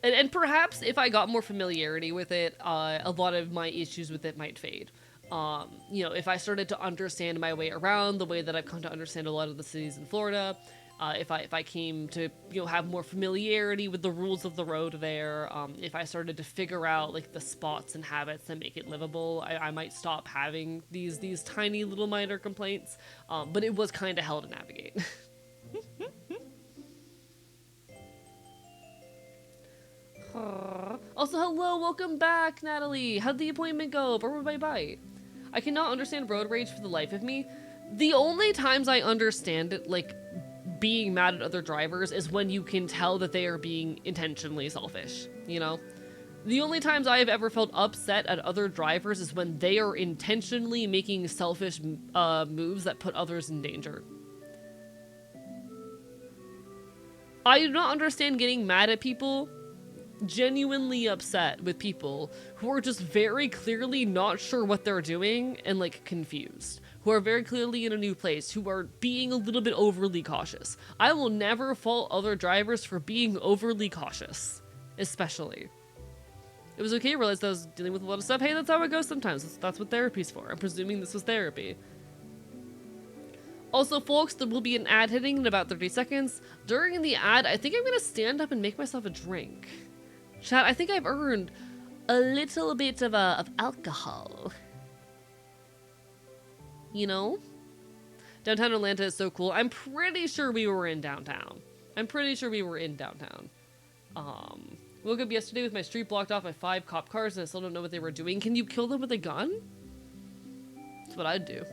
and perhaps if I got more familiarity with it, a lot of my issues with it might fade. You know, if I started to understand my way around the way that I've come to understand a lot of the cities in Florida, if I came to, you know, have more familiarity with the rules of the road there, if I started to figure out, like, the spots and habits that make it livable, I might stop having these tiny little minor complaints. But it was kind of hell to navigate. Also, hello, welcome back, Natalie. How'd the appointment go? Bye. I cannot understand road rage for the life of me. The only times I understand it, like, being mad at other drivers is when you can tell that they are being intentionally selfish, you know? The only times I have ever felt upset at other drivers is when they are intentionally making selfish moves that put others in danger. I do not understand getting mad at people, genuinely upset with people who are just very clearly not sure what they're doing and, like, confused, who are very clearly in a new place, who are being a little bit overly cautious. I will never fault other drivers for being overly cautious, especially. It was okay to realize that I was dealing with a lot of stuff. Hey, that's how it goes sometimes. That's what therapy's for. I'm presuming this was therapy. Also, folks, there will be an ad hitting in about 30 seconds. During the ad, I think I'm gonna stand up and make myself a drink. Chat, I think I've earned a little bit of alcohol. You know? Downtown Atlanta is so cool. I'm pretty sure we were in downtown. Woke up yesterday with my street blocked off by 5 cop cars and I still don't know what they were doing. Can you kill them with a gun? That's what I'd do.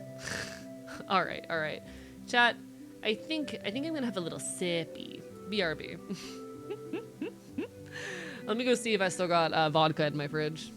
Alright. Chat, I think I'm gonna have a little sippy. BRB. Let me go see if I still got vodka in my fridge.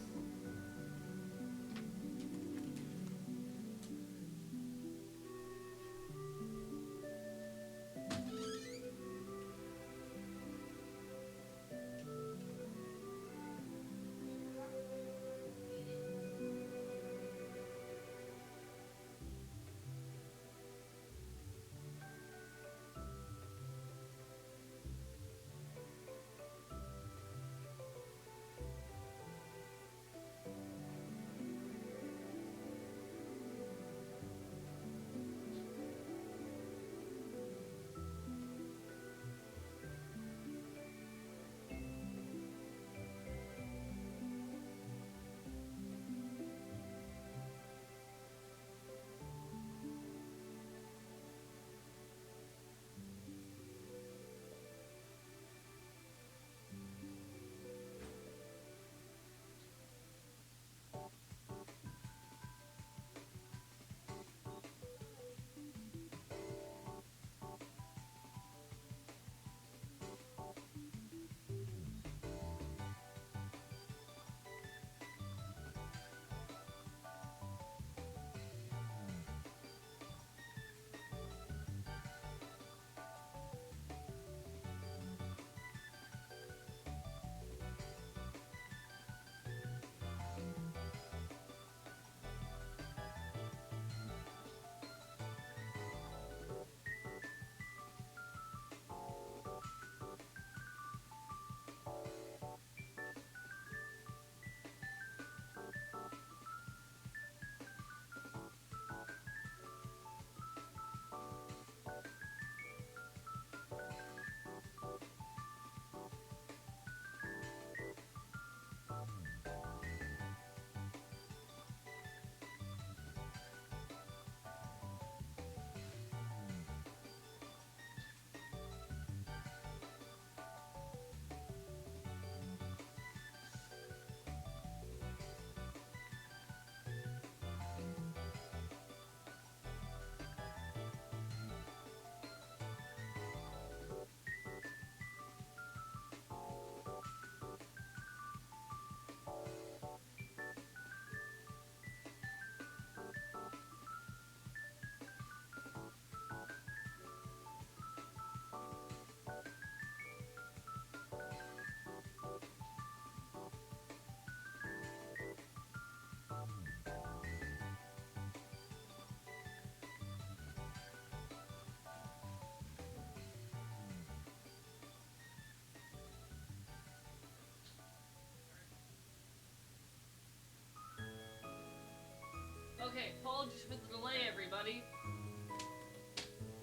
Okay, apologies for the delay, everybody.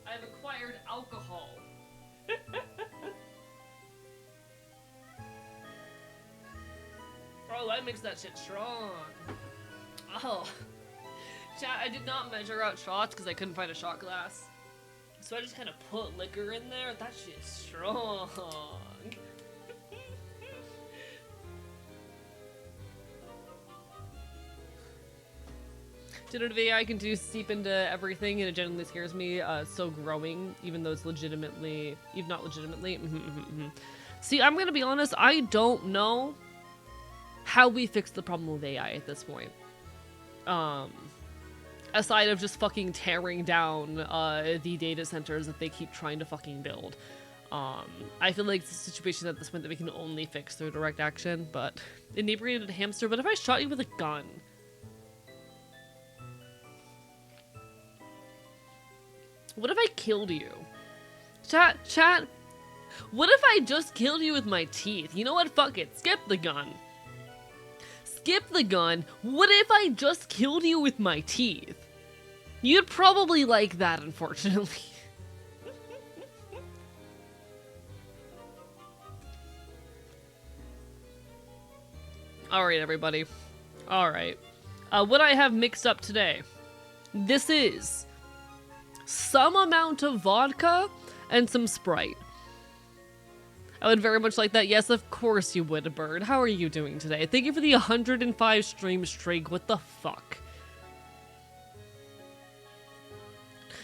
I've acquired alcohol. Oh, that makes that shit strong. Oh. Chat, I did not measure out shots because I couldn't find a shot glass. So I just kind of put liquor in there. That shit's strong. Generative AI can do seep into everything, and it genuinely scares me. So growing, even though it's legitimately, even not legitimately. See, I'm gonna be honest. I don't know how we fix the problem with AI at this point. Aside of just fucking tearing down the data centers that they keep trying to fucking build. I feel like it's a situation at this point that we can only fix through direct action. But inebriated hamster. But if I shot you with a gun? What if I killed you? Chat, what if I just killed you with my teeth? You know what? Fuck it. Skip the gun. Skip the gun. What if I just killed you with my teeth? You'd probably like that, unfortunately. Alright, everybody. Alright. What I have mixed up today. This is some amount of vodka and some Sprite. I would very much like that. Yes, of course you would, Bird. How are you doing today? Thank you for the 105 stream streak. What the fuck?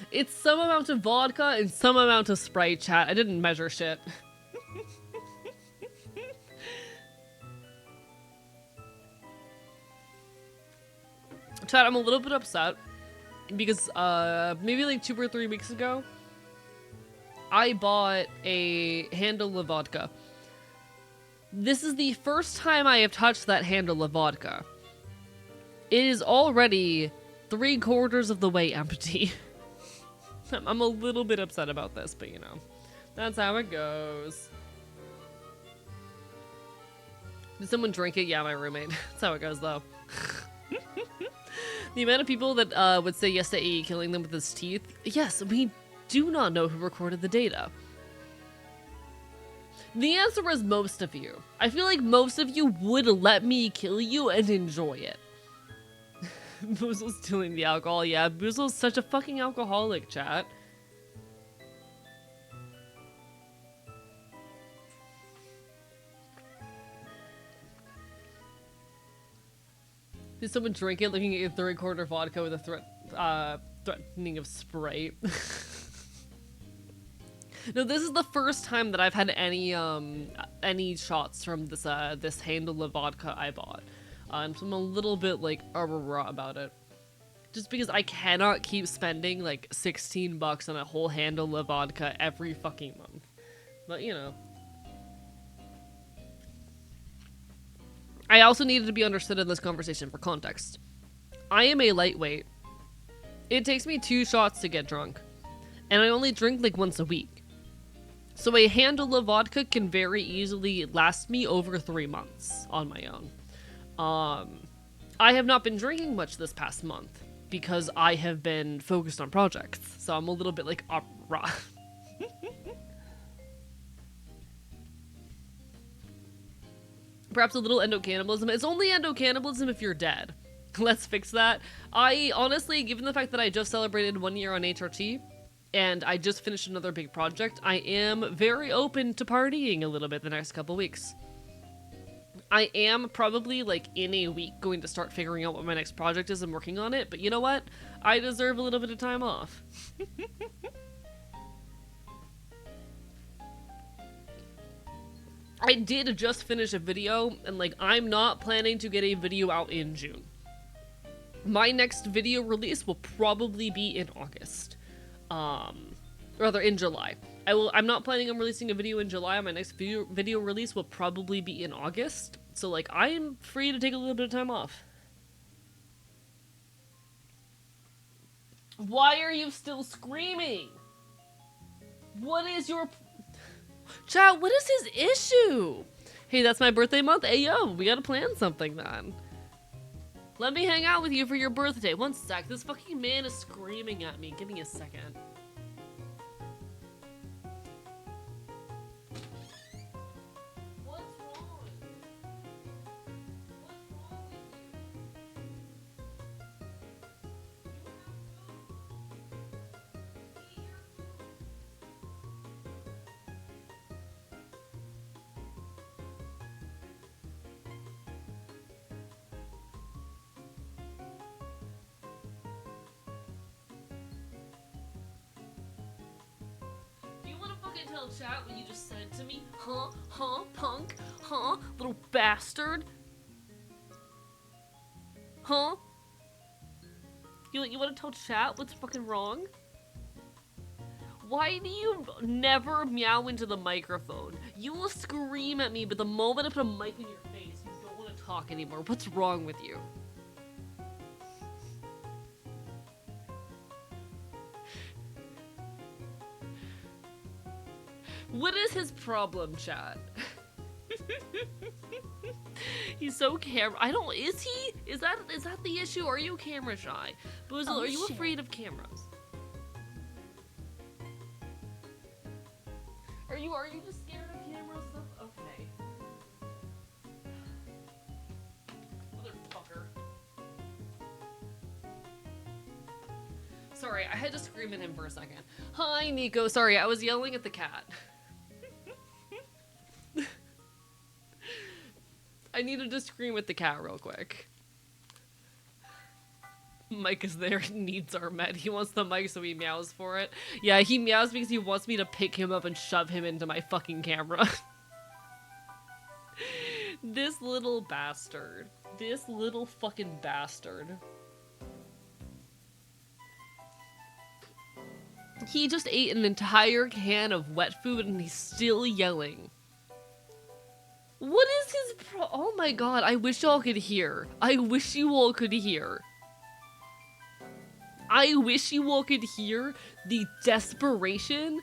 It's some amount of vodka and some amount of Sprite, chat. I didn't measure shit. Chad, I'm a little bit upset because maybe like 2 or 3 weeks ago, I bought a handle of vodka. This is the first time I have touched that handle of vodka. It is already 3/4 of the way empty. I'm a little bit upset about this, but you know, that's how it goes. Did someone drink it? Yeah, my roommate. That's how it goes, though. The amount of people that would say yes to AE killing them with his teeth. Yes, we do not know who recorded the data. The answer is most of you. I feel like most of you would let me kill you and enjoy it. Boozle's stealing the alcohol. Yeah, Boozle's such a fucking alcoholic, chat. Did someone drink it looking at your 3/4 vodka with a threatening of Sprite? No, this is the first time that I've had any shots from this this handle of vodka I bought. And so I'm a little bit like raw about it. Just because I cannot keep spending like $16 on a whole handle of vodka every fucking month. But you know. I also needed to be understood in this conversation for context. I am a lightweight. It takes me 2 shots to get drunk. And I only drink like once a week. So a handle of vodka can very easily last me over 3 months on my own. I have not been drinking much this past month because I have been focused on projects. So I'm a little bit like, rah. Perhaps a little endocannibalism. It's only endocannibalism if you're dead. Let's fix that. I honestly, given the fact that I just celebrated 1 year on HRT, and I just finished another big project, I am very open to partying a little bit the next couple weeks. I am probably, like, in a week going to start figuring out what my next project is and working on it, but you know what? I deserve a little bit of time off. I did just finish a video, and like, I'm not planning to get a video out in June. My next video release will probably be in August. Rather, in July. I'm not planning on releasing a video in July. My next video release will probably be in August. So like, I am free to take a little bit of time off. Why are you still screaming? What is your... Chat, what is his issue? Hey, that's my birthday month. Hey, yo, we gotta plan something then. Let me hang out with you for your birthday. One sec. This fucking man is screaming at me. Give me a second. What's wrong? What's wrong with you? Tell chat what you just said to me? Huh? Huh? Punk? Huh? Little bastard? Huh? You want to tell chat what's fucking wrong? Why do you never meow into the microphone? You will scream at me, but the moment I put a mic in your face, you don't want to talk anymore. What's wrong with you? What is his problem, chat? He's so is he? Is that the issue? Are you camera shy? Boozle, are you afraid of cameras? Are you just scared of camera stuff? Okay. Motherfucker. Sorry, I had to scream at him for a second. Hi, Nico. Sorry, I was yelling at the cat. I needed to scream at the cat real quick. Mike is there, needs are met. He wants the mic, so he meows for it. Yeah, he meows because he wants me to pick him up and shove him into my fucking camera. This little bastard. This little fucking bastard. He just ate an entire can of wet food and he's still yelling. What is his oh my god, I wish y'all could hear. I wish you all could hear. I wish you all could hear the desperation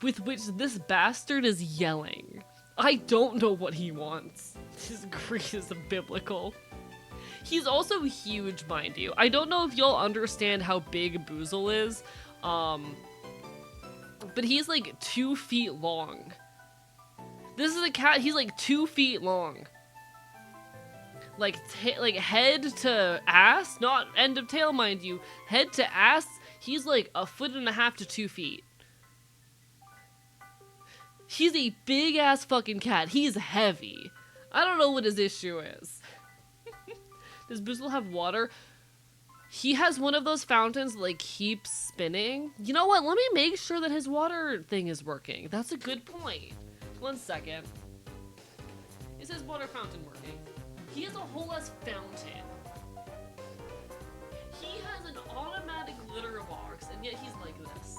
with which this bastard is yelling. I don't know what he wants. His grief is biblical. He's also huge, mind you. I don't know if y'all understand how big Boozle is, but he's like 2 feet long. This is a cat, he's like 2 feet long. Like head to ass, not end of tail, mind you. Head to ass, he's like 1.5 feet to 2 feet. He's a big ass fucking cat. He's heavy. I don't know what his issue is. Does Boozle have water? He has one of those fountains that like keeps spinning. You know what? Let me make sure that his water thing is working. That's a good point. 1 second. Is his water fountain working? He has a whole ass fountain. He has an automatic litter box, and yet he's like this.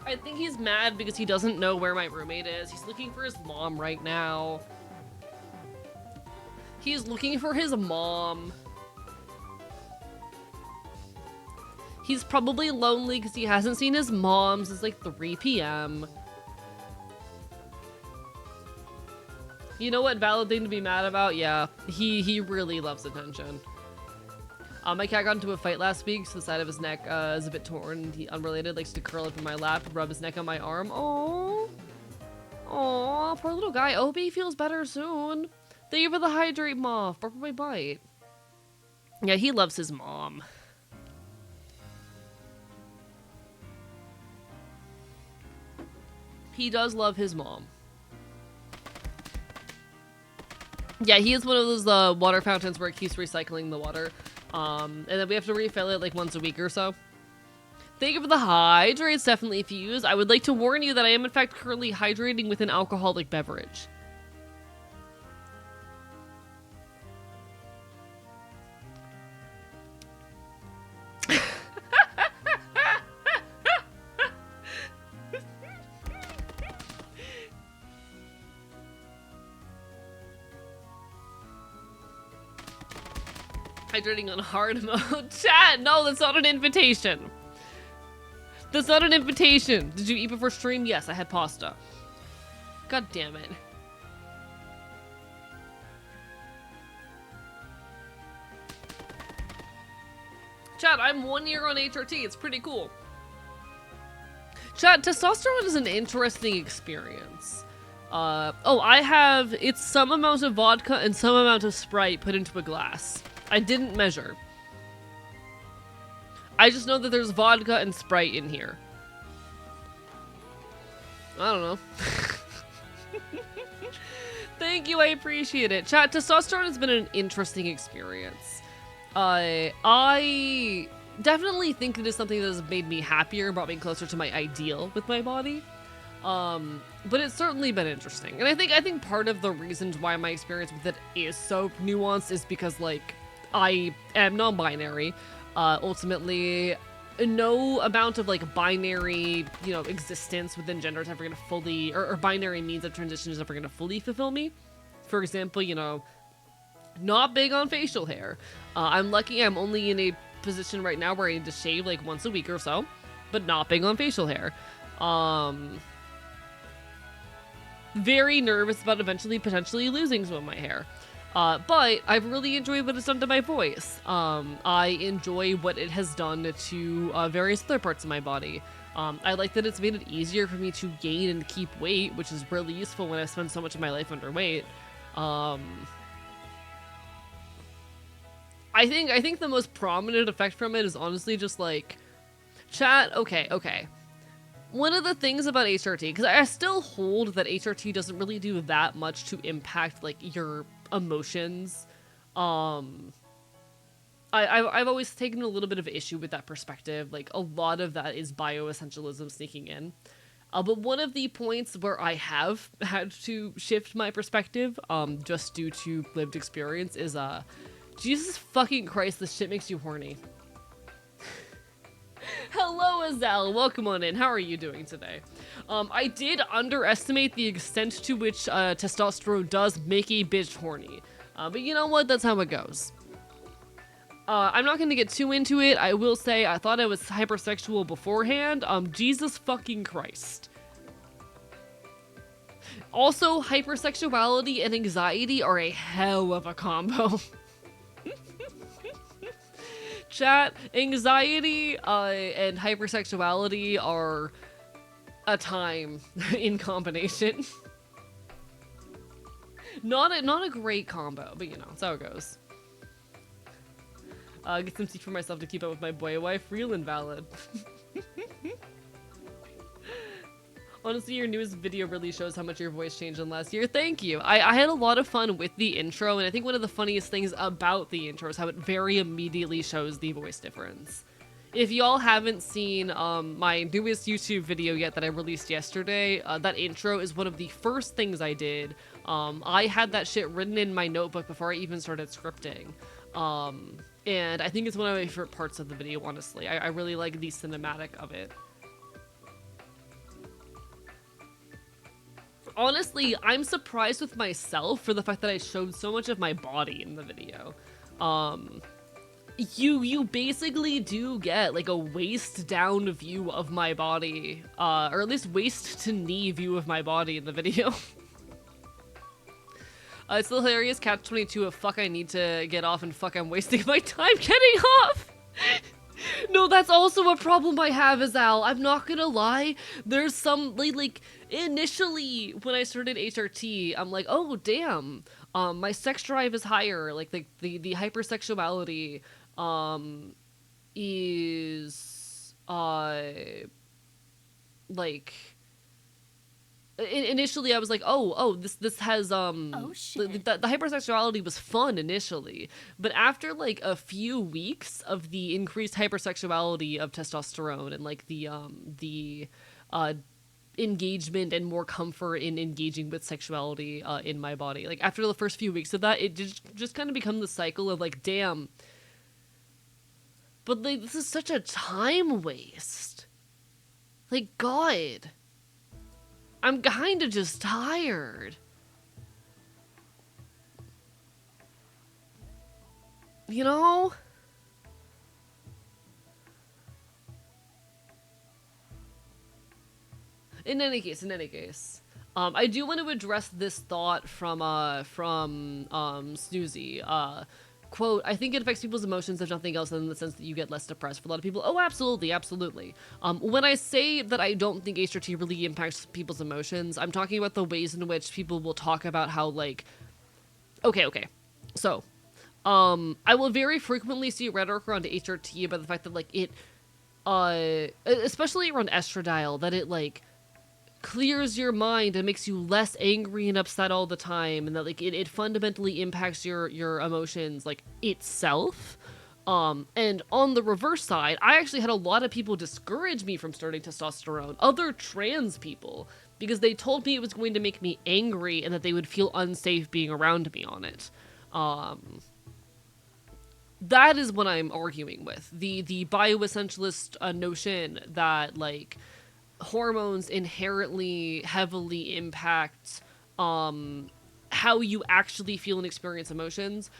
I think he's mad because he doesn't know where my roommate is. He's looking for his mom right now. He's looking for his mom. He's probably lonely because he hasn't seen his mom since like 3 p.m. You know what valid thing to be mad about? Yeah, he really loves attention. My cat got into a fight last week, so the side of his neck is a bit torn. He, unrelated, likes to curl up in my lap and rub his neck on my arm. Oh, oh, poor little guy. I hope he feels better soon. Thank you for the hydrate, Moth. Bark for my bite. Yeah, he loves his mom. He does love his mom. Yeah, he is one of those water fountains where it keeps recycling the water. And then we have to refill it like once a week or so. Thank you for the hydrates, definitely Fuse. I would like to warn you that I am in fact currently hydrating with an alcoholic beverage. Hydrating on hard mode. Chat, no, that's not an invitation. That's not an invitation. Did you eat before stream? Yes, I had pasta. God damn it. Chat, I'm 1 year on HRT. It's pretty cool. Chat, testosterone is an interesting experience. It's some amount of vodka and some amount of Sprite put into a glass. I didn't measure. I just know that there's vodka and Sprite in here. I don't know. Thank you, I appreciate it. Chat, testosterone has been an interesting experience. I definitely think it is something that has made me happier and brought me closer to my ideal with my body. But it's certainly been interesting. And I think part of the reasons why my experience with it is so nuanced is because, like, I am non-binary. Ultimately, no amount of, like, binary, you know, existence within gender is ever going to fully, or binary means of transition is never going to fully fulfill me. For example, you know, not big on facial hair. I'm lucky I'm only in a position right now where I need to shave, like, once a week or so, but not big on facial hair. Very nervous about eventually potentially losing some of my hair. But I've really enjoyed what it's done to my voice. I enjoy what it has done to various other parts of my body. I like that it's made it easier for me to gain and keep weight, which is really useful when I spend so much of my life underweight. I think the most prominent effect from it is honestly just like, chat, okay. One of the things about HRT, because I still hold that HRT doesn't really do that much to impact like your emotions. I've always taken a little bit of issue with that perspective. Like, a lot of that is bioessentialism sneaking in. But one of the points where I have had to shift my perspective, just due to lived experience, is, Jesus fucking Christ, this shit makes you horny. Hello, Azal. Welcome on in. How are you doing today? I did underestimate the extent to which testosterone does make a bitch horny. But you know what? That's how it goes. I'm not going to get too into it. I will say I thought I was hypersexual beforehand. Jesus fucking Christ. Also, hypersexuality and anxiety are a hell of a combo. Chat, anxiety and hypersexuality are a time in combination. Not a great combo, but you know, that's how it goes. Get some tea for myself to keep up with my boy wife. Real and valid. Honestly, your newest video really shows how much your voice changed in last year. Thank you. I had a lot of fun with the intro, and I think one of the funniest things about the intro is how it very immediately shows the voice difference. If y'all haven't seen my newest YouTube video yet that I released yesterday, that intro is one of the first things I did. I had that shit written in my notebook before I even started scripting. And I think it's one of my favorite parts of the video, honestly. I really like the cinematic of it. Honestly, I'm surprised with myself for the fact that I showed so much of my body in the video. You basically do get like a waist down view of my body, or at least waist to knee view of my body in the video. It's the hilarious catch-22 of fuck I need to get off and fuck I'm wasting my time getting off. No, that's also a problem I have, Azal. I'm not gonna lie. There's some, like, initially when I started HRT, I'm like, oh, damn. My sex drive is higher. Like, the hypersexuality, is, like... Initially, I was like, this has, Oh, shit. the hypersexuality was fun initially, but after, like, a few weeks of the increased hypersexuality of testosterone and, like, the engagement and more comfort in engaging with sexuality, in my body, like, after the first few weeks of that, it just kind of become the cycle of, like, damn, but, like, this is such a time waste. Like, God. I'm kinda just tired. You know? In any case, I do want to address this thought from Snoozy. Quote, I think it affects people's emotions if nothing else in the sense that you get less depressed for a lot of people. Oh, absolutely. When I say that I don't think HRT really impacts people's emotions, I'm talking about the ways in which people will talk about how, like... Okay. So, I will very frequently see rhetoric around HRT about the fact that, like, it, especially around estradiol, that it, like, clears your mind and makes you less angry and upset all the time, and that, like, it fundamentally impacts your emotions, like, itself. And on the reverse side, I actually had a lot of people discourage me from starting testosterone, other trans people, because they told me it was going to make me angry and that they would feel unsafe being around me on it. That is what I'm arguing with. The bioessentialist notion that, like, hormones inherently heavily impact how you actually feel and experience emotions,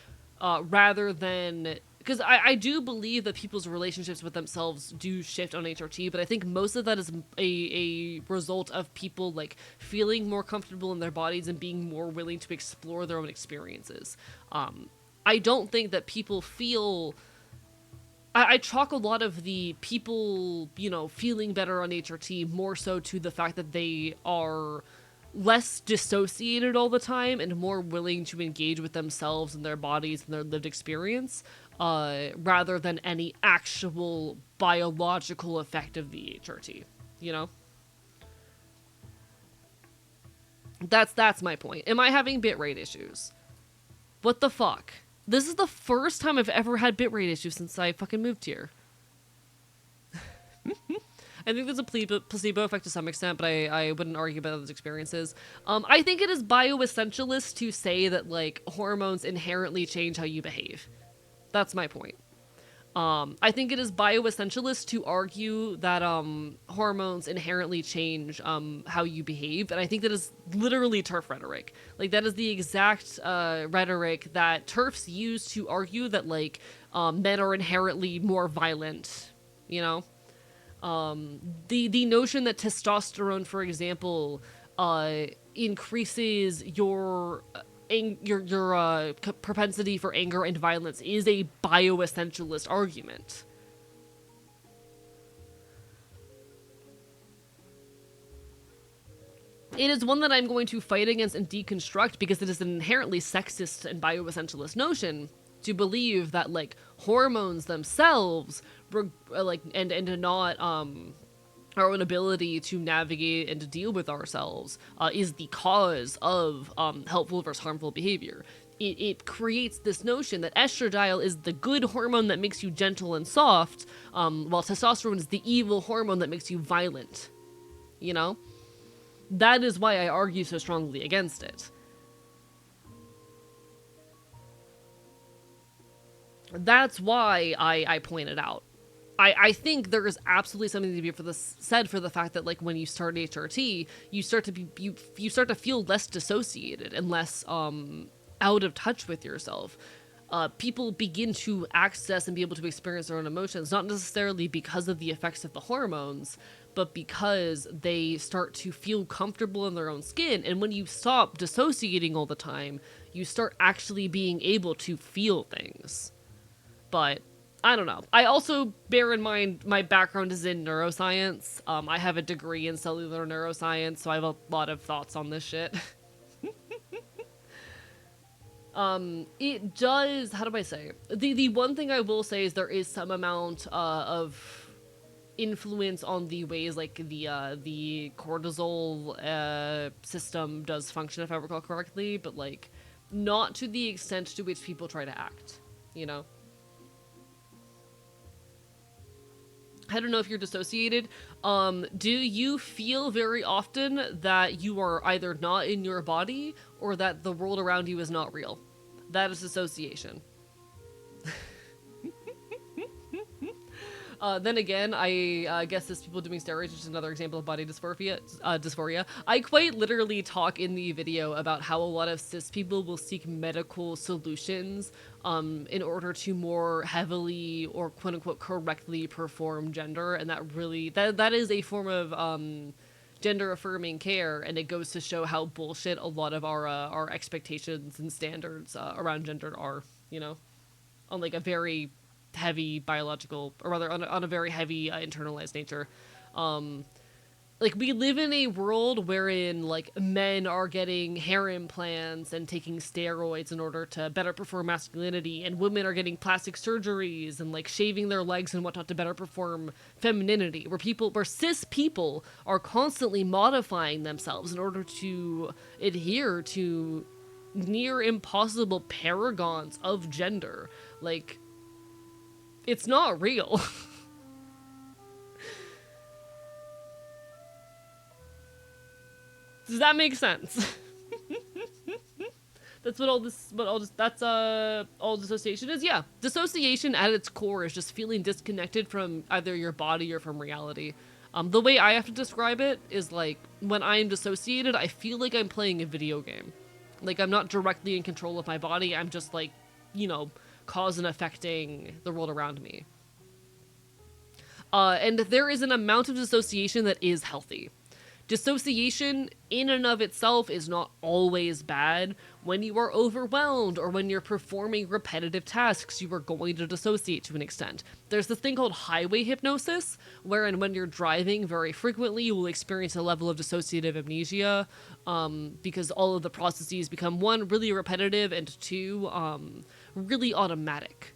rather than because I do believe that people's relationships with themselves do shift on HRT, but I think most of that is a result of people like feeling more comfortable in their bodies and being more willing to explore their own experiences. I don't think that people feel. I chalk a lot of the people, you know, feeling better on HRT more so to the fact that they are less dissociated all the time and more willing to engage with themselves and their bodies and their lived experience, rather than any actual biological effect of the HRT, you know? That's my point. Am I having bitrate issues? What the fuck? This is the first time I've ever had bitrate issues since I fucking moved here. I think there's a placebo effect to some extent, but I wouldn't argue about those experiences. I think it is bioessentialist to say that, like, hormones inherently change how you behave. That's my point. I think it is bioessentialist to argue that hormones inherently change how you behave, and I think that is literally TERF rhetoric. Like, that is the exact rhetoric that TERFs use to argue that, like, men are inherently more violent, you know? The notion that testosterone, for example, increases your propensity for anger and violence is a bioessentialist argument. It is one that I'm going to fight against and deconstruct because it is an inherently sexist and bioessentialist notion to believe that, like, hormones themselves, like, and not our own ability to navigate and to deal with ourselves is the cause of helpful versus harmful behavior. It creates this notion that estradiol is the good hormone that makes you gentle and soft, while testosterone is the evil hormone that makes you violent. You know? That is why I argue so strongly against it. That's why I point it out. I think there is absolutely something to be said for the fact that, like, when you start HRT, you start to feel less dissociated and less out of touch with yourself. People begin to access and be able to experience their own emotions, not necessarily because of the effects of the hormones, but because they start to feel comfortable in their own skin. And when you stop dissociating all the time, you start actually being able to feel things. But I don't know. I also bear in mind my background is in neuroscience. I have a degree in cellular neuroscience, so I have a lot of thoughts on this shit. It does, how do I say? The one thing I will say is there is some amount of influence on the ways, like, the cortisol system does function, if I recall correctly, but, like, not to the extent to which people try to act, you know? I don't know if you're dissociated. Do you feel very often that you are either not in your body or that the world around you is not real? That is dissociation. Then again, I guess this people doing steroids is another example of body dysphoria. I quite literally talk in the video about how a lot of cis people will seek medical solutions in order to more heavily or quote unquote correctly perform gender, and that is a form of gender affirming care, and it goes to show how bullshit a lot of our expectations and standards around gender are, you know, on, like, a very heavy biological, or rather on a very heavy internalized nature. Like, we live in a world wherein, like, men are getting hair implants and taking steroids in order to better perform masculinity, and women are getting plastic surgeries and, like, shaving their legs and whatnot to better perform femininity, where cis people are constantly modifying themselves in order to adhere to near impossible paragons of gender. Like, it's not real. Does that make sense? That's all dissociation is. Yeah. Dissociation at its core is just feeling disconnected from either your body or from reality. The way I have to describe it is, like, when I am dissociated, I feel like I'm playing a video game. Like, I'm not directly in control of my body. I'm just, like, you know, cause and affecting the world around me. And there is an amount of dissociation that is healthy. Dissociation in and of itself is not always bad. When you are overwhelmed or when you're performing repetitive tasks, you are going to dissociate to an extent. There's this thing called highway hypnosis, wherein when you're driving very frequently, you will experience a level of dissociative amnesia, because all of the processes become, one, really repetitive, and two, really automatic.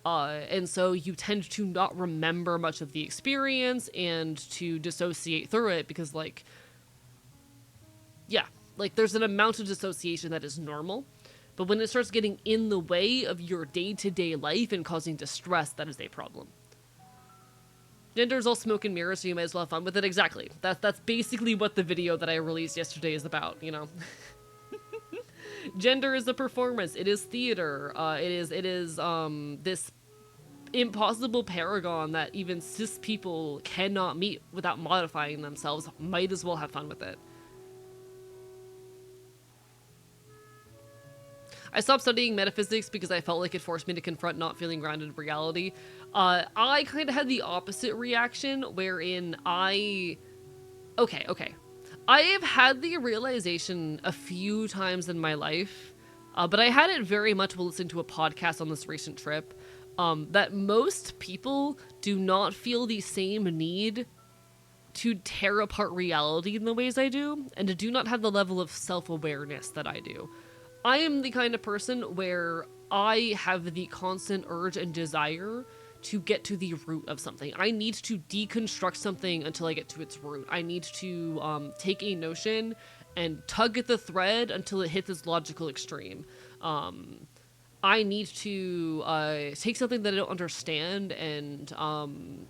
And so you tend to not remember much of the experience and to dissociate through it because, like, yeah, like there's an amount of dissociation that is normal. But when it starts getting in the way of your day-to-day life and causing distress, that is a problem. Gender is all smoke and mirrors, so you might as well have fun with it. Exactly. That's basically what the video that I released yesterday is about, you know? Gender is a performance. It is theater. It is this impossible paragon that even cis people cannot meet without modifying themselves. Might as well have fun with it. I stopped studying metaphysics because I felt like it forced me to confront not feeling grounded in reality. I kind of had the opposite reaction, wherein I have had the realization a few times in my life, but I had it very much while listening to a podcast on this recent trip, that most people do not feel the same need to tear apart reality in the ways I do, and do not have the level of self-awareness that I do. I am the kind of person where I have the constant urge and desire to get to the root of something. I need to deconstruct something until I get to its root. I need to take a notion and tug at the thread until it hits its logical extreme. I need to take something that I don't understand and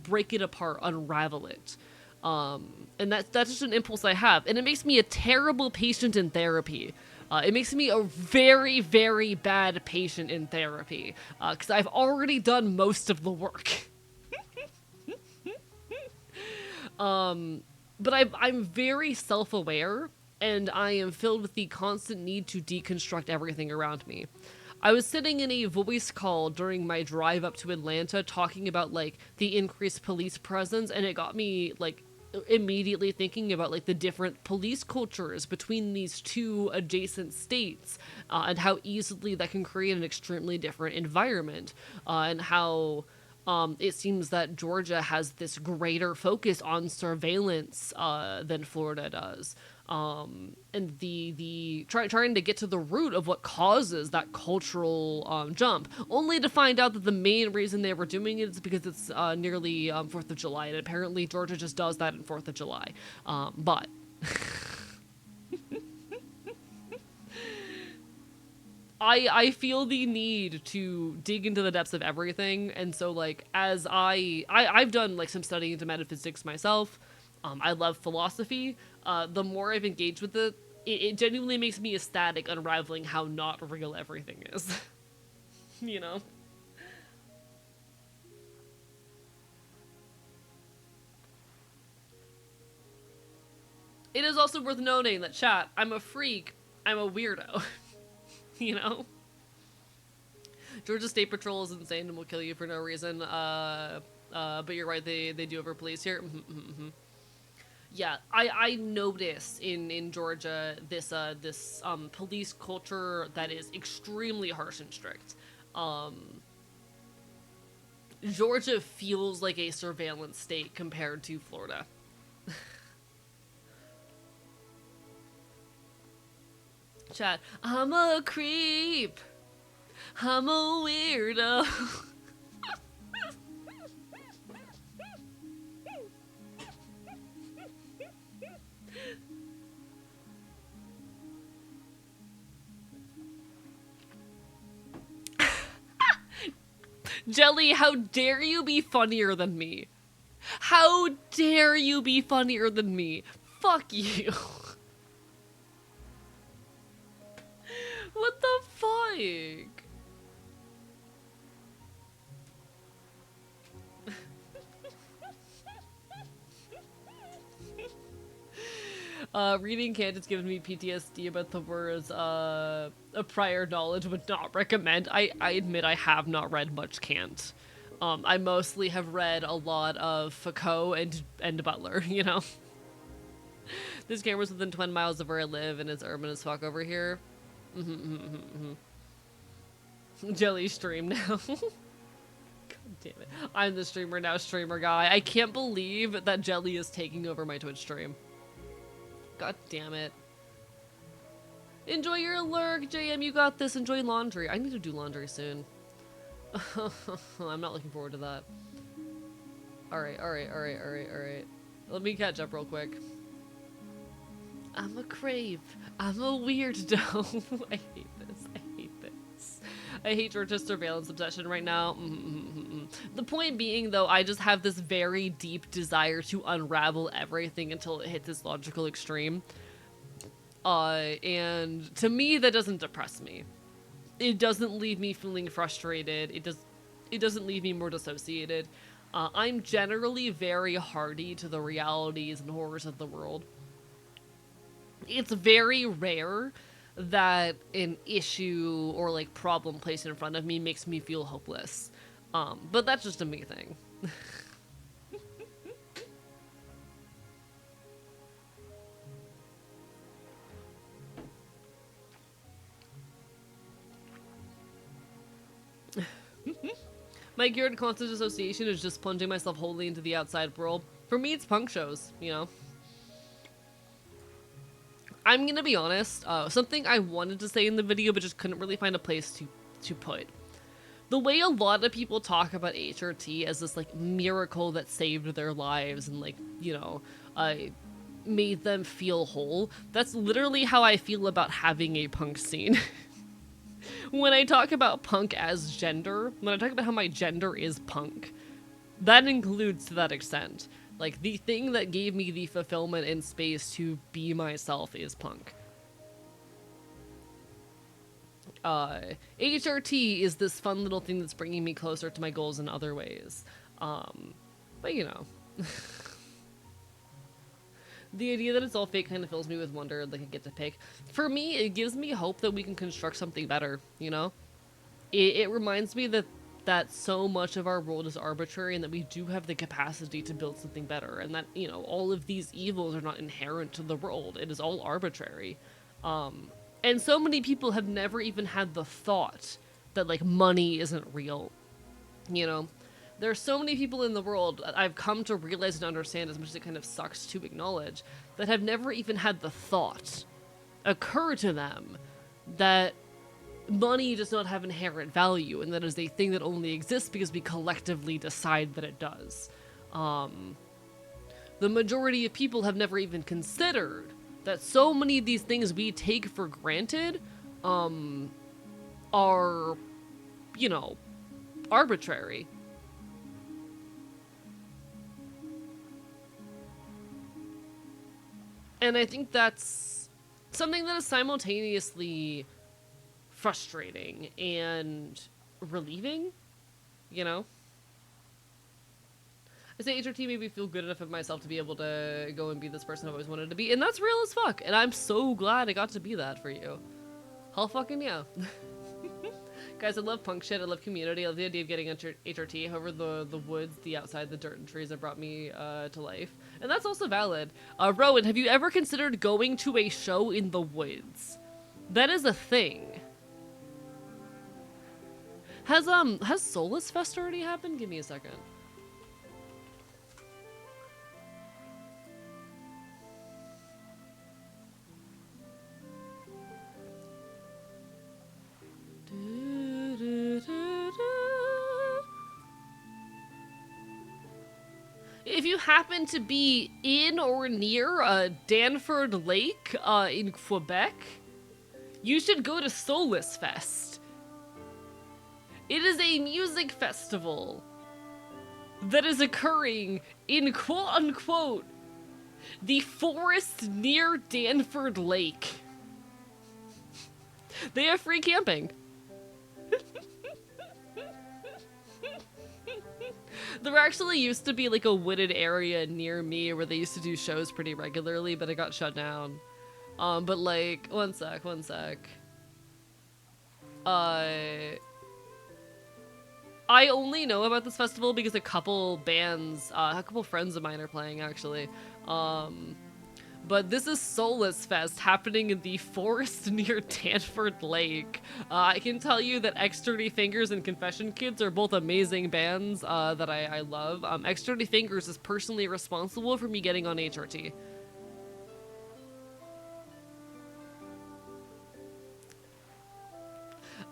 break it apart, unravel it. And that's just an impulse I have. And it makes me a terrible patient in therapy. It makes me a very, very bad patient in therapy, because I've already done most of the work. But I'm very self-aware, and I am filled with the constant need to deconstruct everything around me. I was sitting in a voice call during my drive up to Atlanta talking about, like, the increased police presence, and it got me, like, immediately thinking about, like, the different police cultures between these two adjacent states, and how easily that can create an extremely different environment, and how it seems that Georgia has this greater focus on surveillance than Florida does. And trying to get to the root of what causes that cultural jump, only to find out that the main reason they were doing it is because it's nearly 4th of July, and apparently Georgia just does that in 4th of July. But I feel the need to dig into the depths of everything, and so, like, as I've done, like, some studying into metaphysics myself. I love philosophy. The more I've engaged with it, it genuinely makes me ecstatic unraveling how not real everything is. You know? It is also worth noting that, chat, I'm a freak, I'm a weirdo. You know? Georgia State Patrol is insane and will kill you for no reason. But you're right, they do have our police here. Yeah, I notice in Georgia this police culture that is extremely harsh and strict. Georgia feels like a surveillance state compared to Florida. Chat, I'm a creep. I'm a weirdo. Jelly, how dare you be funnier than me? How dare you be funnier than me? Fuck you. What the fuck? Reading Cant has given me PTSD about the words, a prior knowledge would not recommend. I admit I have not read much Cant. I mostly have read a lot of Foucault and Butler, you know? This camera's within 20 miles of where I live and it's urban as fuck over here. Jelly stream now. God damn it. I'm the streamer now, streamer guy. I can't believe that Jelly is taking over my Twitch stream. God damn it. Enjoy your lurk, JM, you got this. Enjoy laundry. I need to do laundry soon. I'm not looking forward to that. Alright. Let me catch up real quick. I'm a crave. I'm a weirdo. I hate this. I hate Georgia's surveillance obsession right now. The point being, though, I just have this very deep desire to unravel everything until it hits its logical extreme. And to me, that doesn't depress me. It doesn't leave me feeling frustrated. It doesn't leave me more dissociated. I'm generally very hardy to the realities and horrors of the world. It's very rare that an issue or like problem placed in front of me makes me feel hopeless. But that's just a me thing. My cure to constant dissociation is just plunging myself wholly into the outside world. For me, it's punk shows, you know? I'm gonna be honest, something I wanted to say in the video but just couldn't really find a place to put. The way a lot of people talk about HRT as this, like, miracle that saved their lives and, like, you know, made them feel whole, that's literally how I feel about having a punk scene. When I talk about punk as gender, when I talk about how my gender is punk, that includes to that extent. Like, the thing that gave me the fulfillment in space to be myself is punk. HRT is this fun little thing that's bringing me closer to my goals in other ways. But you know. The idea that it's all fake kind of fills me with wonder, like I get to pick. For me, it gives me hope that we can construct something better, you know? It reminds me that so much of our world is arbitrary and that we do have the capacity to build something better, and that, you know, all of these evils are not inherent to the world. It is all arbitrary. And so many people have never even had the thought that, like, money isn't real, you know? There are so many people in the world I've come to realize and understand, as much as it kind of sucks to acknowledge, that have never even had the thought occur to them that money does not have inherent value, and that is a thing that only exists because we collectively decide that it does. The majority of people have never even considered that so many of these things we take for granted are, you know, arbitrary. And I think that's something that is simultaneously frustrating and relieving, you know? I say HRT made me feel good enough of myself to be able to go and be this person I've always wanted to be, and that's real as fuck, and I'm so glad I got to be that for you. Hell fucking yeah. Guys, I love punk shit, I love community, I love the idea of getting into HRT, however the woods, the outside, the dirt and trees that brought me to life. And that's also valid. Rowan, have you ever considered going to a show in the woods? That is a thing. Has Solus Fest already happened? Give me a second. If you happen to be in or near Danford Lake in Quebec, you should go to Solus Fest. It is a music festival that is occurring in quote-unquote the forest near Danford Lake. They have free camping. There actually used to be like a wooded area near me where they used to do shows pretty regularly, but it got shut down. But like, one sec. I only know about this festival because a couple bands, a couple friends of mine are playing actually. But this is Soulless Fest happening in the forest near Tanford Lake. I can tell you that X30 Fingers and Confession Kids are both amazing bands that I love. X30 Fingers is personally responsible for me getting on HRT.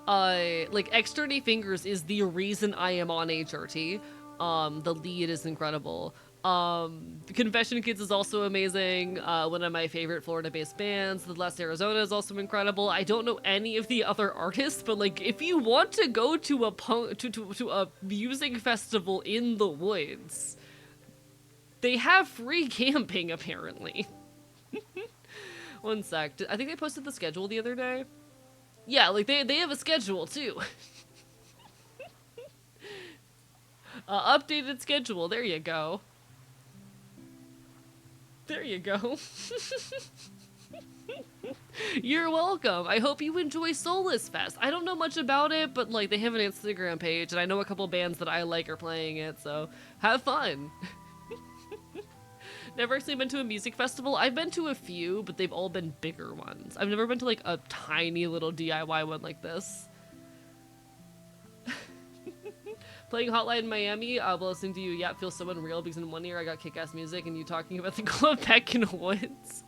Like X30 Fingers is the reason I am on HRT. The lead is incredible. Confession Kids is also amazing. One of my favorite Florida-based bands. The Last Arizona is also incredible. I don't know any of the other artists, but like if you want to go to a music festival in the woods, they have free camping apparently. One sec. I think they posted the schedule the other day. Yeah, like they have a schedule too. Updated schedule. There you go. There you go. You're welcome. I hope you enjoy Soulless Fest. I don't know much about it, but like they have an Instagram page, and I know a couple bands that I like are playing it, so have fun. Never actually been to a music festival. I've been to a few, but they've all been bigger ones. I've never been to like a tiny little DIY one like this. Playing Hotline Miami, while listening to you, yeah, it feels so unreal because in one year I got kick-ass music and you talking about the Quebec in woods.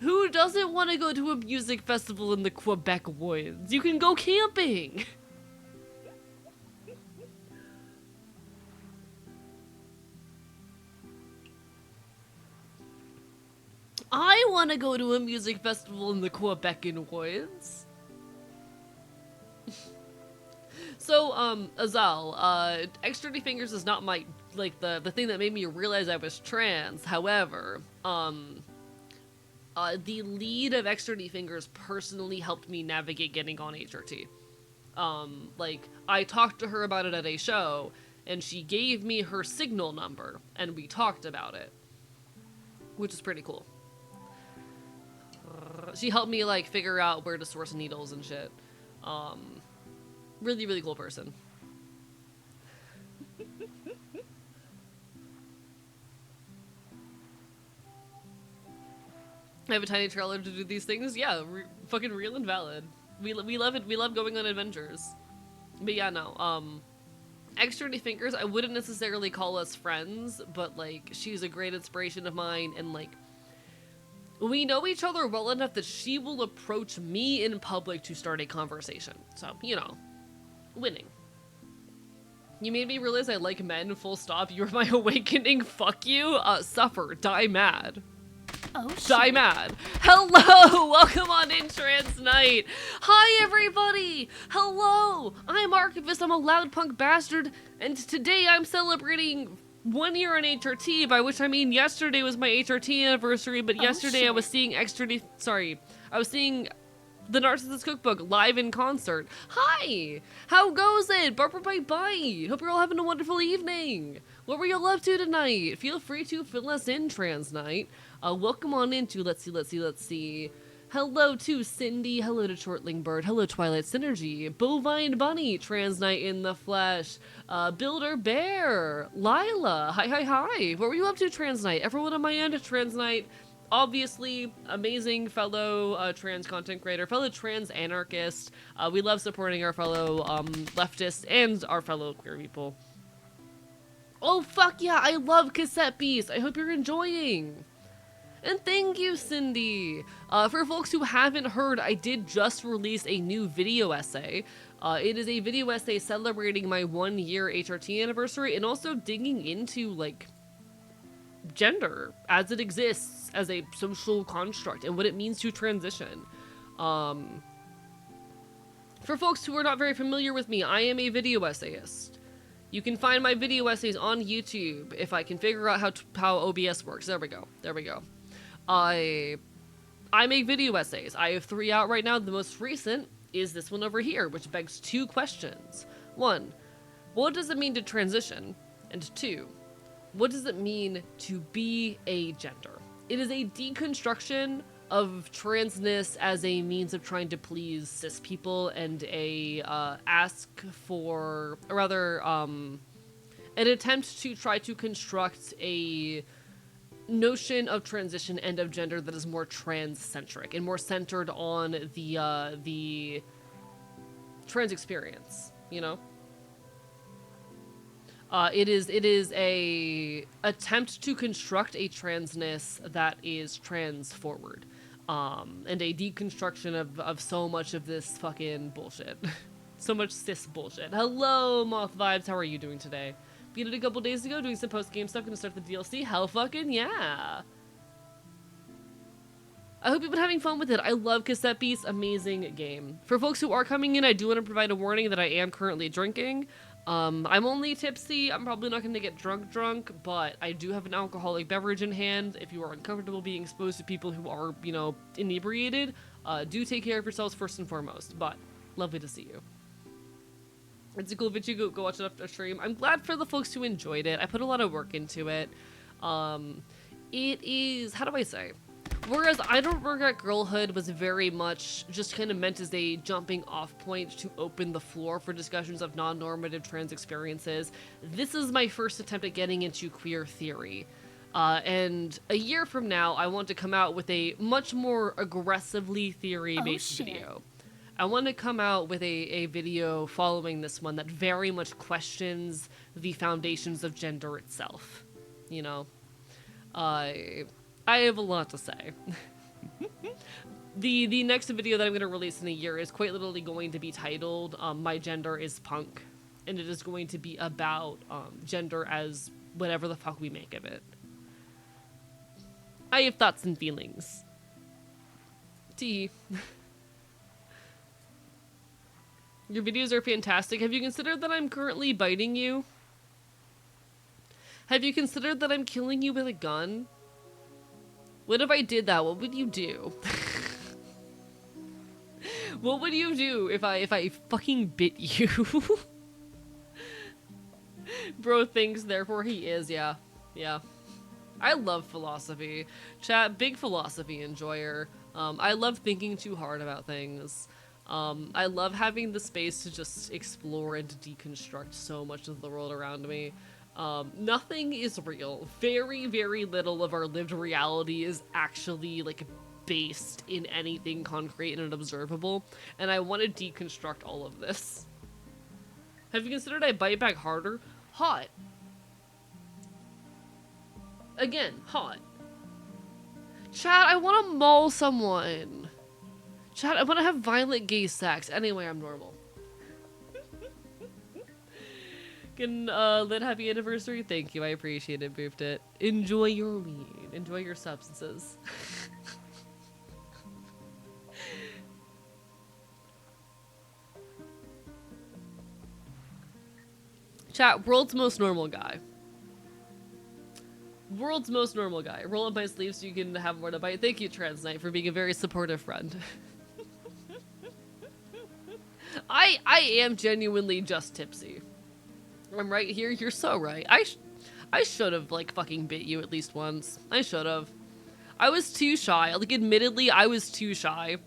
Who doesn't want to go to a music festival in the Quebec woods? You can go camping! I want to go to a music festival in the Quebecan woods. So, Azal, X30 Fingers is not my, like, the thing that made me realize I was trans. However, the lead of X30 Fingers personally helped me navigate getting on HRT. Like, I talked to her about it at a show, and she gave me her signal number, and we talked about it. Which is pretty cool. She helped me, like, figure out where to source needles and shit. Really, really cool person. I have a tiny trailer to do these things? Yeah, fucking real and valid. We love it. We love going on adventures. But yeah, no, X30 Fingers, I wouldn't necessarily call us friends, but, like, she's a great inspiration of mine, and, like, we know each other well enough that she will approach me in public to start a conversation. So, you know, winning. You made me realize I like men, full stop. You're my awakening. Fuck you. Suffer. Die mad. Oh, shit. Die mad. Hello! Welcome on in Trans Night. Hi, everybody! Hello! I'm Archivist. I'm a loud punk bastard, and today I'm celebrating 1 year on HRT, by which I mean yesterday was my HRT anniversary, but yesterday shit. I was seeing I was seeing the Narcissist Cookbook live in concert. Hi! How goes it? Barbara bye-bye! Hope you're all having a wonderful evening! What were you all up to tonight? Feel free to fill us in, Trans Night. Welcome on into, let's see. Hello to Cindy, hello to Shortling Bird, hello Twilight Synergy, Bovine Bunny, Trans Night in the Flesh, Builder Bear, Lila, hi. What were you up to, Trans Night? Everyone on my end, Trans Night, obviously amazing fellow trans content creator, fellow trans anarchist. We love supporting our fellow leftists and our fellow queer people. Oh fuck yeah, I love Cassette Beast. I hope you're enjoying. And thank you, Cindy! For folks who haven't heard, I did just release a new video essay. It is a video essay celebrating my 1 year HRT anniversary and also digging into, like, gender as it exists as a social construct and what it means to transition. For folks who are not very familiar with me, I am a video essayist. You can find my video essays on YouTube if I can figure out how OBS works. There we go. I make video essays. I have 3 out right now. The most recent is this one over here, which begs 2 questions. 1, what does it mean to transition? And 2, what does it mean to be a gender? It is a deconstruction of transness as a means of trying to please cis people and a ask for, or rather, an attempt to try to construct a notion of transition and of gender that is more trans-centric and more centered on the trans experience, you know? It is a attempt to construct a transness that is trans forward, and a deconstruction of so much of this fucking bullshit, so much cis bullshit. Hello, Moth Vibes. How are you doing today? Beat it a couple days ago, doing some post game stuff. Gonna start the DLC. Hell fucking yeah! I hope you've been having fun with it. I love Cassette Beast. Amazing game. For folks who are coming in, I do want to provide a warning that I am currently drinking. I'm only tipsy. I'm probably not going to get drunk, but I do have an alcoholic beverage in hand. If you are uncomfortable being exposed to people who are, you know, inebriated, do take care of yourselves first and foremost. But lovely to see you. It's a cool video. Go watch it up stream. I'm glad for the folks who enjoyed it. I put a lot of work into it. It is, how do I say? Whereas I Don't Regret Girlhood was very much just kind of meant as a jumping off point to open the floor for discussions of non-normative trans experiences, this is my first attempt at getting into queer theory. And a year from now, I want to come out with a much more aggressively theory-based video. I want to come out with a video following this one that very much questions the foundations of gender itself. You know? I have a lot to say. The next video that I'm going to release in a year is quite literally going to be titled My Gender is Punk. And it is going to be about gender as whatever the fuck we make of it. I have thoughts and feelings. T. Your videos are fantastic. Have you considered that I'm currently biting you? Have you considered that I'm killing you with a gun? What if I did that? What would you do? What would you do if I fucking bit you? Bro thinks, therefore he is. Yeah. Yeah. I love philosophy. Chat, big philosophy enjoyer. I love thinking too hard about things. I love having the space to just explore and deconstruct so much of the world around me. Nothing is real. Very, very little of our lived reality is actually, like, based in anything concrete and observable, and I want to deconstruct all of this. Have you considered I bite back harder? Hot. Again, hot. Chat, I want to maul someone. Chat, I want to have violent gay sex. Anyway, I'm normal. Can lit happy anniversary? Thank you, I appreciate it, boofed it. Enjoy your weed. Enjoy your substances. Chat, world's most normal guy. World's most normal guy. Roll up my sleeves so you can have more to bite. Thank you, Trans Knight, for being a very supportive friend. I am genuinely just tipsy. I'm right here. You're so right. I should have, like, fucking bit you at least once. I should have. I was too shy. Like, admittedly, I was too shy.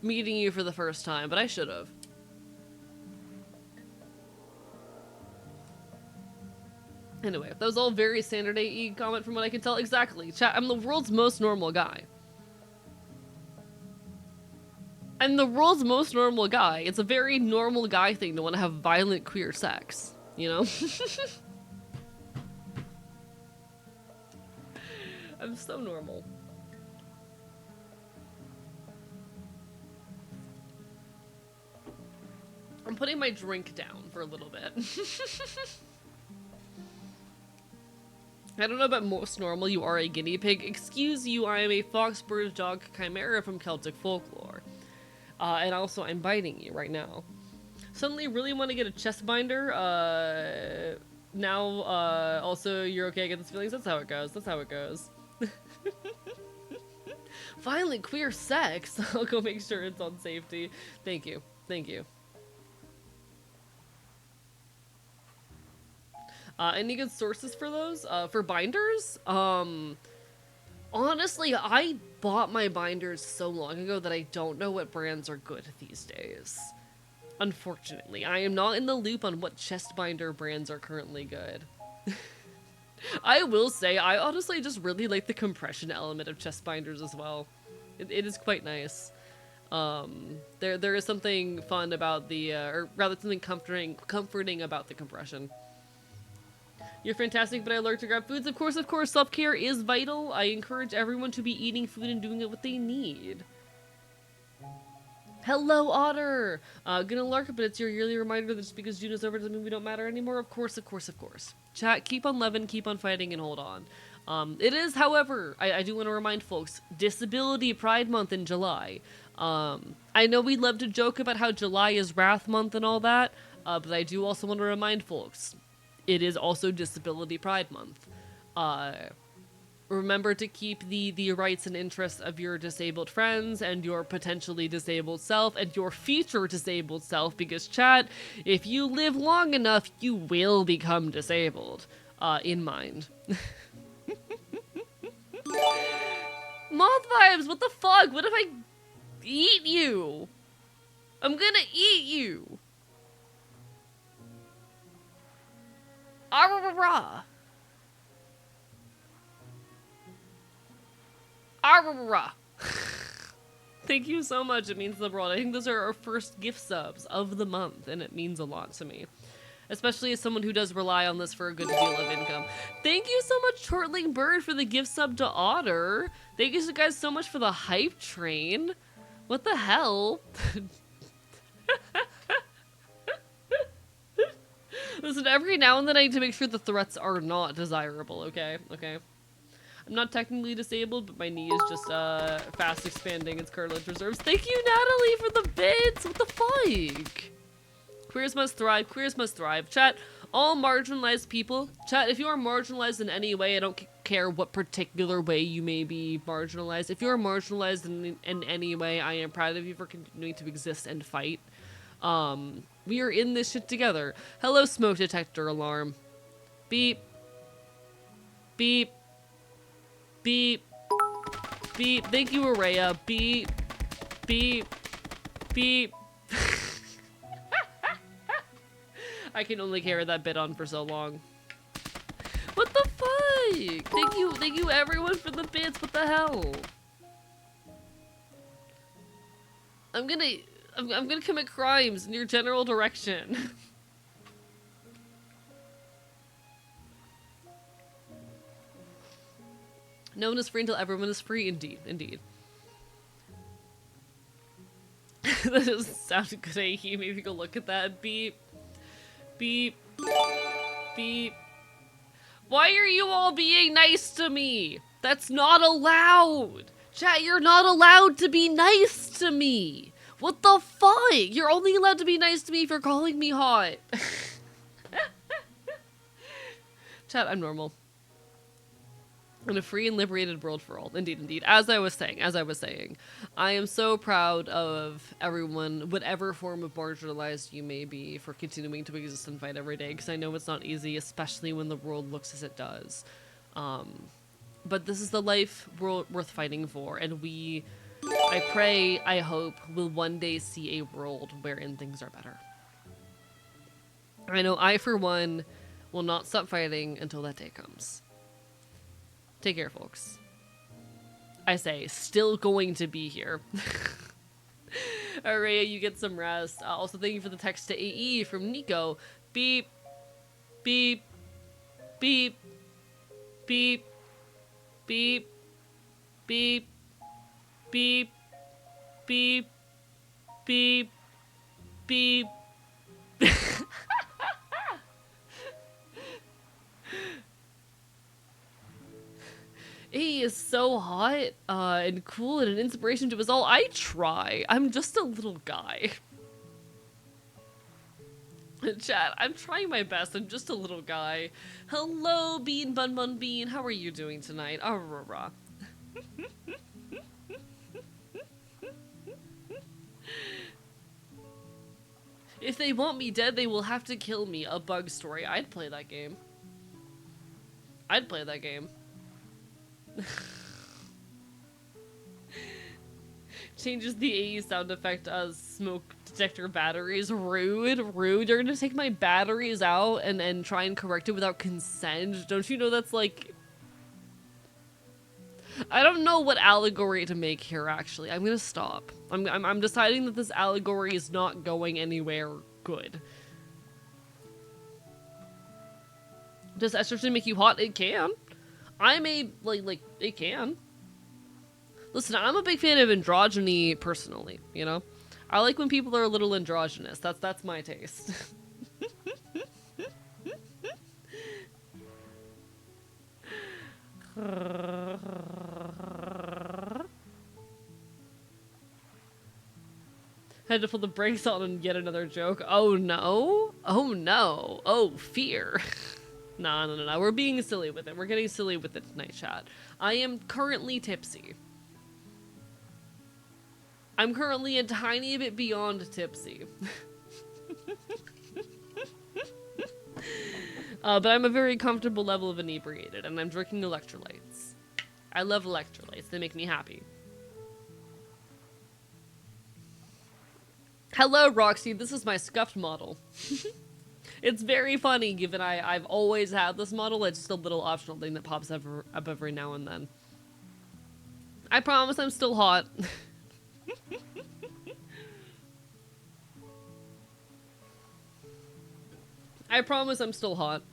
Meeting you for the first time, but I should have. Anyway, that was all very standard AE comment from what I can tell. Exactly. Chat, I'm the world's most normal guy. I'm the world's most normal guy. It's a very normal guy thing to want to have violent queer sex, you know? I'm so normal. I'm putting my drink down for a little bit. I don't know about most normal, you are a guinea pig. Excuse you, I am a fox, bird, dog, chimera from Celtic folklore. And also, I'm biting you right now. Suddenly really want to get a chest binder. Now, also, you're okay, I get these feelings. That's how it goes. That's how it goes. Violent queer sex. I'll go make sure it's on safety. Thank you. Thank you. Any good sources for those? For binders? Honestly, I bought my binders so long ago that I don't know what brands are good these days. Unfortunately, I am not in the loop on what chest binder brands are currently good. I will say, I honestly just really like the compression element of chest binders as well. It is quite nice. There is something fun about the, or rather something comforting about the compression. You're fantastic, but I lurk to grab foods. Of course, self-care is vital. I encourage everyone to be eating food and doing it what they need. Hello, Otter! Gonna lurk, but it's your yearly reminder that just because June is over doesn't mean we don't matter anymore. Of course. Chat, keep on loving, keep on fighting, and hold on. It is, however, I do want to remind folks, Disability Pride Month in July. I know we love to joke about how July is Wrath Month and all that, but I do also want to remind folks, it is also Disability Pride Month. Remember to keep the rights and interests of your disabled friends and your potentially disabled self and your future disabled self, because chat, if you live long enough, you will become disabled. In mind. Moth vibes, what the fuck? What if I eat you? I'm gonna eat you. Arrah. Arrah. Thank you so much. It means the world. I think those are our first gift subs of the month, and it means a lot to me. Especially as someone who does rely on this for a good deal of income. Thank you so much, Chortling Bird, for the gift sub to Otter. Thank you guys so much for the hype train. What the hell? Listen, every now and then I need to make sure the threats are not desirable, okay? Okay. I'm not technically disabled, but my knee is just fast expanding its cartilage reserves. Thank you, Natalie, for the bits! What the fuck? Queers must thrive, queers must thrive. Chat, all marginalized people. Chat, if you are marginalized in any way, I don't care what particular way you may be marginalized. If you are marginalized in any way, I am proud of you for continuing to exist and fight. We are in this shit together. Hello, smoke detector alarm. Beep. Beep. Beep. Beep. Thank you, Araya. Beep. Beep. Beep. I can only carry that bit on for so long. What the fuck? Thank you everyone for the bits. What the hell? I'm gonna commit crimes in your general direction. No one is free until everyone is free. Indeed, indeed. That doesn't sound good, Ahi. Maybe go look at that. Beep. Beep. Beep. Why are you all being nice to me? That's not allowed. Chat, you're not allowed to be nice to me. What the fuck? You're only allowed to be nice to me if you're calling me hot. Chat, I'm normal. In a free and liberated world for all. Indeed, indeed. As I was saying, I am so proud of everyone, whatever form of marginalized you may be, for continuing to exist and fight every day, because I know it's not easy, especially when the world looks as it does. But this is the life worth fighting for, and I pray, I hope, will one day see a world wherein things are better. I know I, for one, will not stop fighting until that day comes. Take care, folks. I say, still going to be here. Araya, you get some rest. Also, thank you for the text to AE from Nico. Beep. Beep. Beep. Beep. Beep. Beep. Beep. Beep. Beep. Beep. He is so hot and cool and an inspiration to us all. I try. I'm just a little guy. Chat, I'm trying my best. I'm just a little guy. Hello, Bean Bun Bun Bean. How are you doing tonight? Aurora. If they want me dead, they will have to kill me. A Bug Story. I'd play that game. I'd play that game. Changes the AE sound effect as smoke detector batteries. Rude, rude. You're gonna take my batteries out and try and correct it without consent? Don't you know that's like... I don't know what allegory to make here, actually. I'm gonna stop. I'm deciding that this allegory is not going anywhere good. Does estrogen make you hot? It can. I'm a, it can. Listen, I'm a big fan of androgyny personally, you know? I like when people are a little androgynous. That's my taste. Had to pull the brakes on and get another joke. Oh no? Oh no. Oh, fear. No. We're being silly with it. We're getting silly with it tonight, chat. I am currently tipsy. I'm currently a tiny bit beyond tipsy. But I'm a very comfortable level of inebriated, and I'm drinking electrolytes. I love electrolytes. They make me happy. Hello, Roxy. This is my scuffed model. It's very funny, given I've always had this model. It's just a little optional thing that pops up every now and then. I promise I'm still hot. I promise I'm still hot.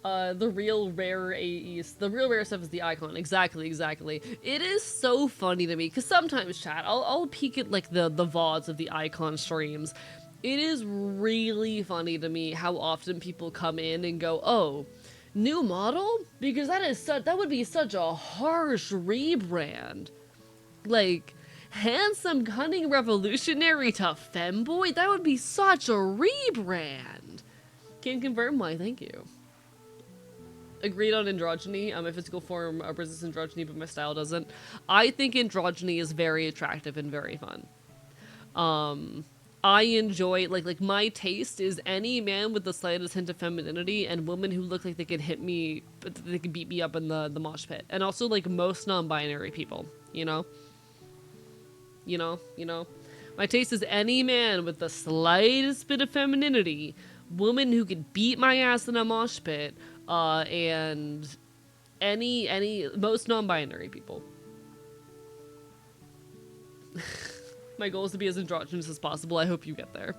The real rare AEs. The real rare stuff is the icon. Exactly. It is so funny to me, because sometimes, chat, I'll peek at, like, the VODs of the icon streams. It is really funny to me how often people come in and go, oh, new model? Because that would be such a harsh rebrand. Like, handsome, cunning, revolutionary to femboy? That would be such a rebrand. Can confirm why, thank you. Agreed on androgyny. My physical form resists androgyny, but my style doesn't. I think androgyny is very attractive and very fun. I enjoy, like my taste is any man with the slightest hint of femininity and women who look like they could hit me, they could beat me up in the mosh pit. And also, like, most non-binary people, you know? You know? My taste is any man with the slightest bit of femininity, woman who could beat my ass in a mosh pit, and most non-binary people. My goal is to be as androgynous as possible. I hope you get there.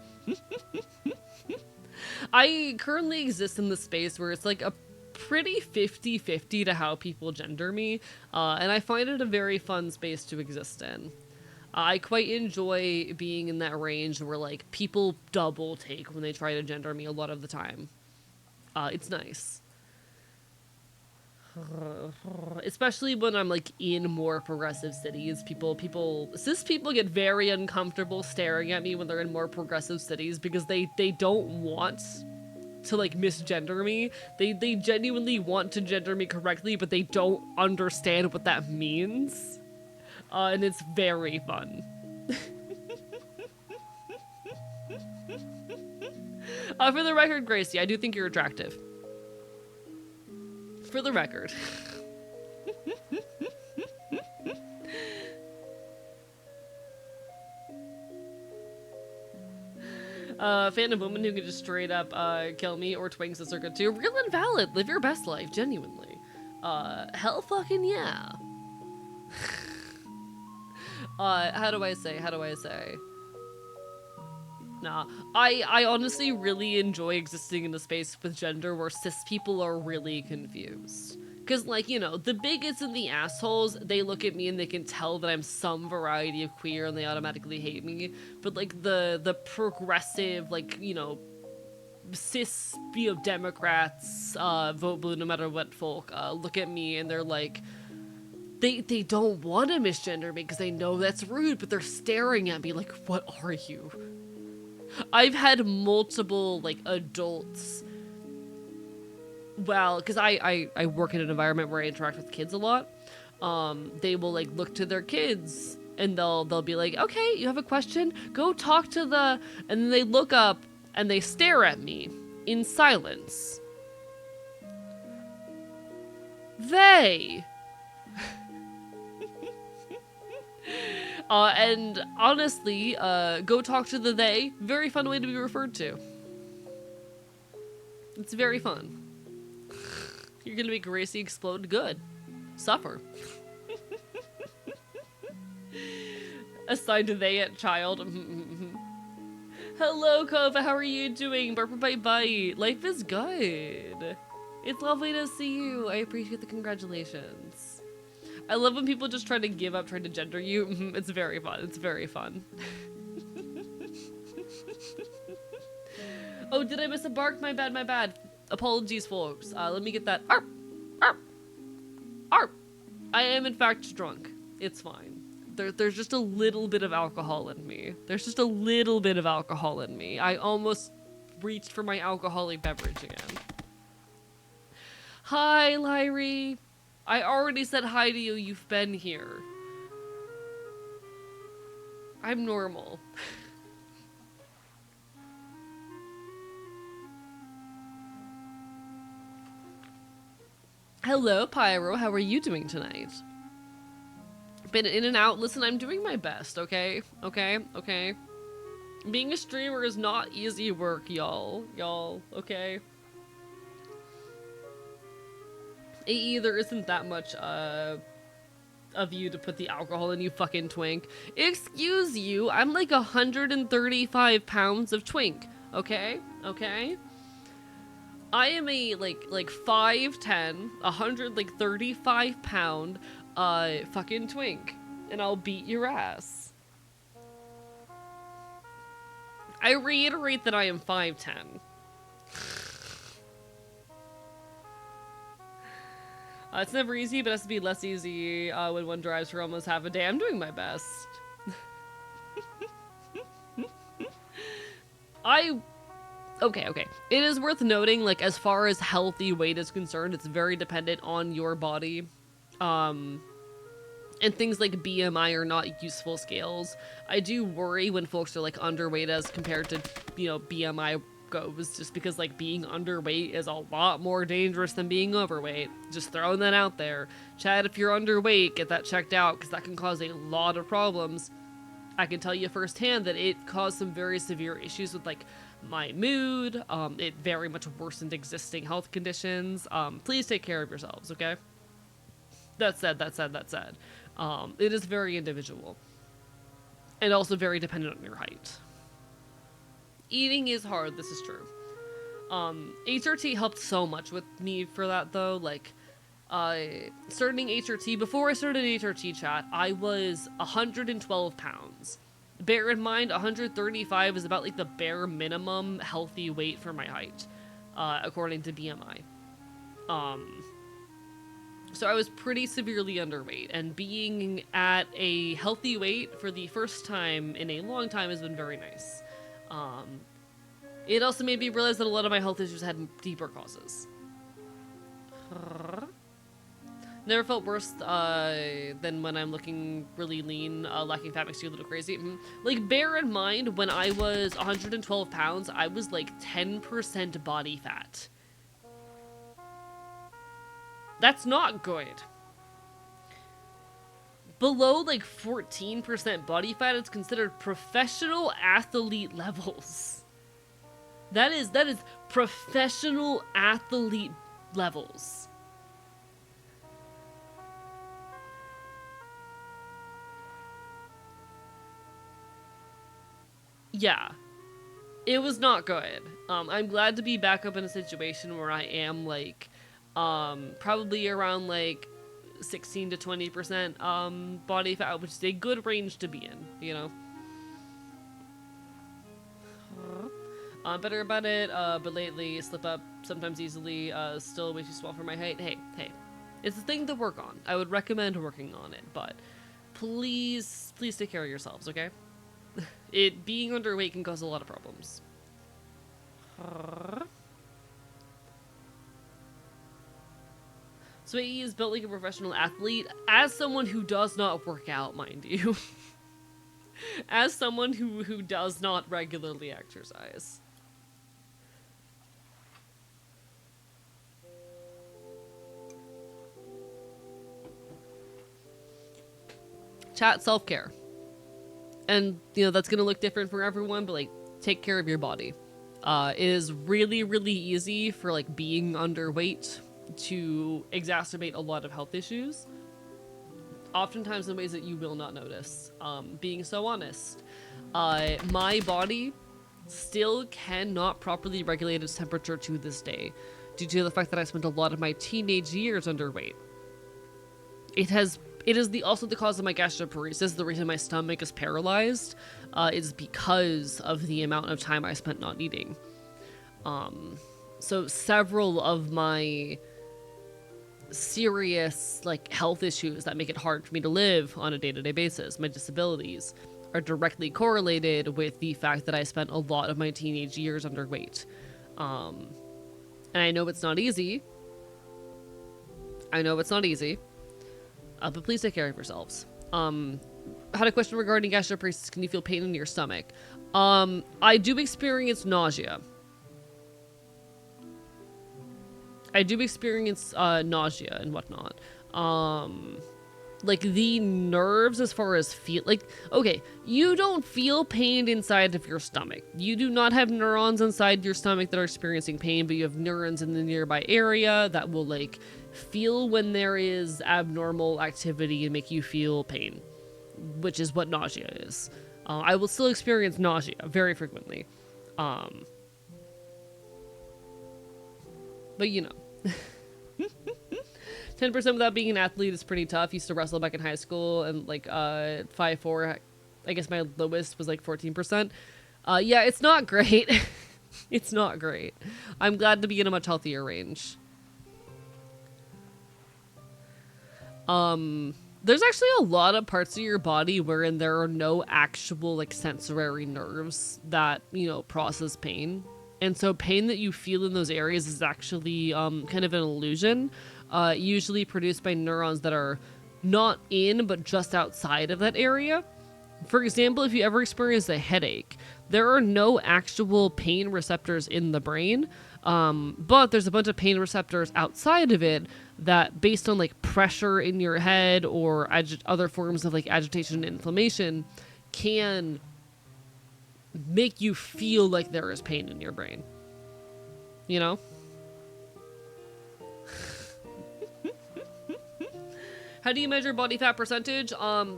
I currently exist in the space where it's like a pretty 50-50 to how people gender me, and I find it a very fun space to exist in. I quite enjoy being in that range where, like, people double take when they try to gender me a lot of the time. It's nice. Especially when I'm, like, in more progressive cities. Cis people get very uncomfortable staring at me when they're in more progressive cities because they don't want to, like, misgender me. They genuinely want to gender me correctly, but they don't understand what that means. And it's very fun. For the record, Gracie, I do think you're attractive. For the record. Fan of women who can just straight up kill me or twink sister good too. Real and valid. Live your best life, genuinely. Hell fucking yeah. How do I say? Nah, I honestly really enjoy existing in a space with gender where cis people are really confused. Cause, like, you know, the bigots and the assholes, they look at me and they can tell that I'm some variety of queer and they automatically hate me. But, like, the progressive, like, you know, cis, you know, Democrats, vote blue no matter what folk, look at me and they're like, they don't want to misgender me because they know that's rude, but they're staring at me like, what are you? I've had multiple, like, adults, well, because I work in an environment where I interact with kids a lot, they will, like, look to their kids And they'll be like, okay, you have a question? Go talk to the... And then they look up and they stare at me in silence. They... and honestly, go talk to the they. Very fun way to be referred to. It's very fun. You're gonna make Gracie explode? Good. Suffer. Assigned to they at child. Hello, Kova. How are you doing? Burp, bite, bite. Life is good. It's lovely to see you. I appreciate the congratulations. I love when people just try to give up trying to gender you. It's very fun. It's very fun. Oh, did I miss a bark? My bad, my bad. Apologies, folks. Let me get that. Arp! Arp! Arp! I am, in fact, drunk. It's fine. There's just a little bit of alcohol in me. There's just a little bit of alcohol in me. I almost reached for my alcoholic beverage again. Hi, Lyrie. I already said hi to you. You've been here. I'm normal. Hello, Pyro. How are you doing tonight? Been in and out. Listen, I'm doing my best, okay? Okay? Okay? Being a streamer is not easy work, y'all. Y'all, okay? AE, there isn't that much, of you to put the alcohol in, you fucking twink. Excuse you, I'm like 135 pounds of twink, okay? Okay? I am a, like 5'10", 135 pound, fucking twink. And I'll beat your ass. I reiterate that I am 5'10". It's never easy, but it has to be less easy when one drives for almost half a day. I'm doing my best. Okay. It is worth noting, like, as far as healthy weight is concerned, it's very dependent on your body. And things like BMI are not useful scales. I do worry when folks are, like, underweight as compared to, you know, BMI goes, just because, like, being underweight is a lot more dangerous than being overweight. Just throwing that out there. Chad, if you're underweight, get that checked out, because that can cause a lot of problems. I can tell you firsthand that it caused some very severe issues with, like, my mood. It very much worsened existing health conditions. Please take care of yourselves, okay? That said. It is very individual. And also very dependent on your height. Eating is hard, this is true. HRT helped so much with me for that, though. Like, starting HRT, before I started HRT chat, I was 112 pounds. Bear in mind, 135 is about, like, the bare minimum healthy weight for my height, according to BMI. So I was pretty severely underweight, and being at a healthy weight for the first time in a long time has been very nice. It also made me realize that a lot of my health issues had deeper causes. Never felt worse than when I'm looking really lean. Lacking fat makes you a little crazy. Like, bear in mind, when I was 112 pounds, I was like 10% body fat. That's not good. Below like 14% body fat, it's considered professional athlete levels. That is professional athlete levels. Yeah, it was not good. I'm glad to be back up in a situation where I am like, probably around like 16 to 20% body fat, which is a good range to be in, you know. Better about it, but lately slip up sometimes easily, still way too small for my height. Hey, it's a thing to work on. I would recommend working on it, but please take care of yourselves, okay? Being underweight can cause a lot of problems. Sway is built like a professional athlete. As someone who does not work out, mind you. As someone who does not regularly exercise. Chat, self-care. And, you know, that's gonna look different for everyone, but, like, take care of your body. It is really, really easy for, like, being underweight to exacerbate a lot of health issues. Oftentimes in ways that you will not notice. Being so honest. My body still cannot properly regulate its temperature to this day, due to the fact that I spent a lot of my teenage years underweight. It is also the cause of my gastroparesis. The reason my stomach is paralyzed is because of the amount of time I spent not eating. So several of my serious, like, health issues that make it hard for me to live on a day-to-day basis, my disabilities, are directly correlated with the fact that I spent a lot of my teenage years underweight. And I know it's not easy. But please take care of yourselves. I had a question regarding gastroparesis. Can you feel pain in your stomach? I do experience nausea. Nausea and whatnot. Like, the nerves as far as okay, you don't feel pain inside of your stomach. You do not have neurons inside your stomach that are experiencing pain, but you have neurons in the nearby area that will, like, feel when there is abnormal activity and make you feel pain, which is what nausea is. I will still experience nausea very frequently. But, you know. 10% without being an athlete is pretty tough. Used to wrestle back in high school, and, like, 5'4", I guess my lowest was like 14%. Yeah, it's not great. It's not great. I'm glad to be in a much healthier range. There's actually a lot of parts of your body wherein there are no actual, like, sensory nerves that, you know, process pain. And so pain that you feel in those areas is actually kind of an illusion, usually produced by neurons that are not in, but just outside of that area. For example, if you ever experience a headache, there are no actual pain receptors in the brain, but there's a bunch of pain receptors outside of it that, based on, like, pressure in your head or other forms of, like, agitation and inflammation, can make you feel like there is pain in your brain. You know? How do you measure body fat percentage?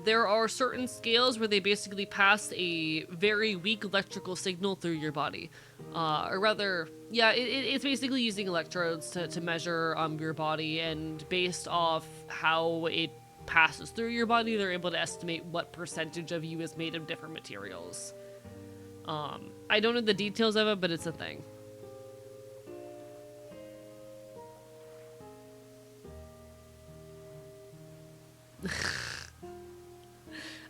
There are certain scales where they basically pass a very weak electrical signal through your body. Or rather, yeah, it's basically using electrodes to measure your body, and based off how it passes through your body, they're able to estimate what percentage of you is made of different materials. I don't know the details of it, but it's a thing.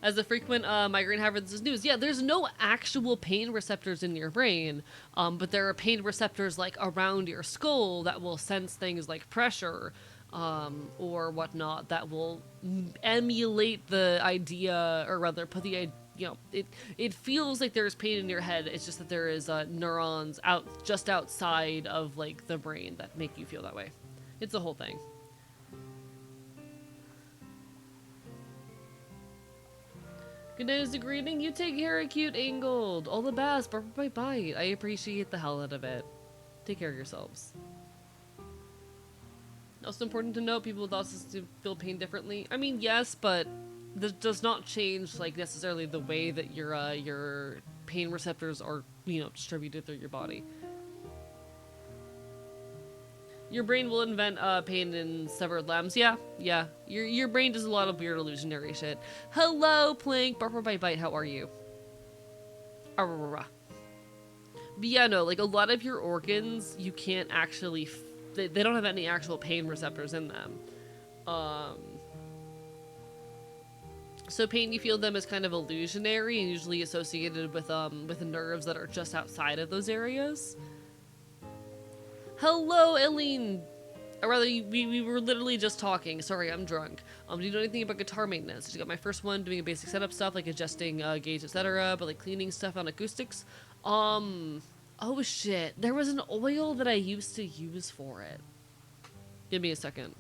As a frequent migraine haver, this is news. Yeah, there's no actual pain receptors in your brain, but there are pain receptors, like, around your skull that will sense things like pressure or whatnot that will emulate the idea, or rather put the idea, you know, it feels like there's pain in your head. It's just that there is neurons just outside of, like, the brain that make you feel that way. It's a whole thing. Good night is a greeting. You take care, cute angled. All the best. Bye bye. I appreciate the hell out of it. Take care of yourselves. Also important to note, people with autism feel pain differently. I mean, yes, but this does not change, like, necessarily the way that your pain receptors are, you know, distributed through your body. Your brain will invent pain in severed limbs. Yeah. Your brain does a lot of weird illusionary shit. Hello, Plank. Bye bite. How are you? But yeah, no, like, a lot of your organs, you can't actually, they don't have any actual pain receptors in them. So pain, you feel them as kind of illusionary and usually associated with nerves that are just outside of those areas. Hello, Eileen. Or rather, we were literally just talking. Sorry, I'm drunk. Do you know anything about guitar maintenance? Just got my first one, doing a basic setup stuff like adjusting gauge, etc. But like cleaning stuff on acoustics. Oh shit, there was an oil that I used to use for it. Give me a second.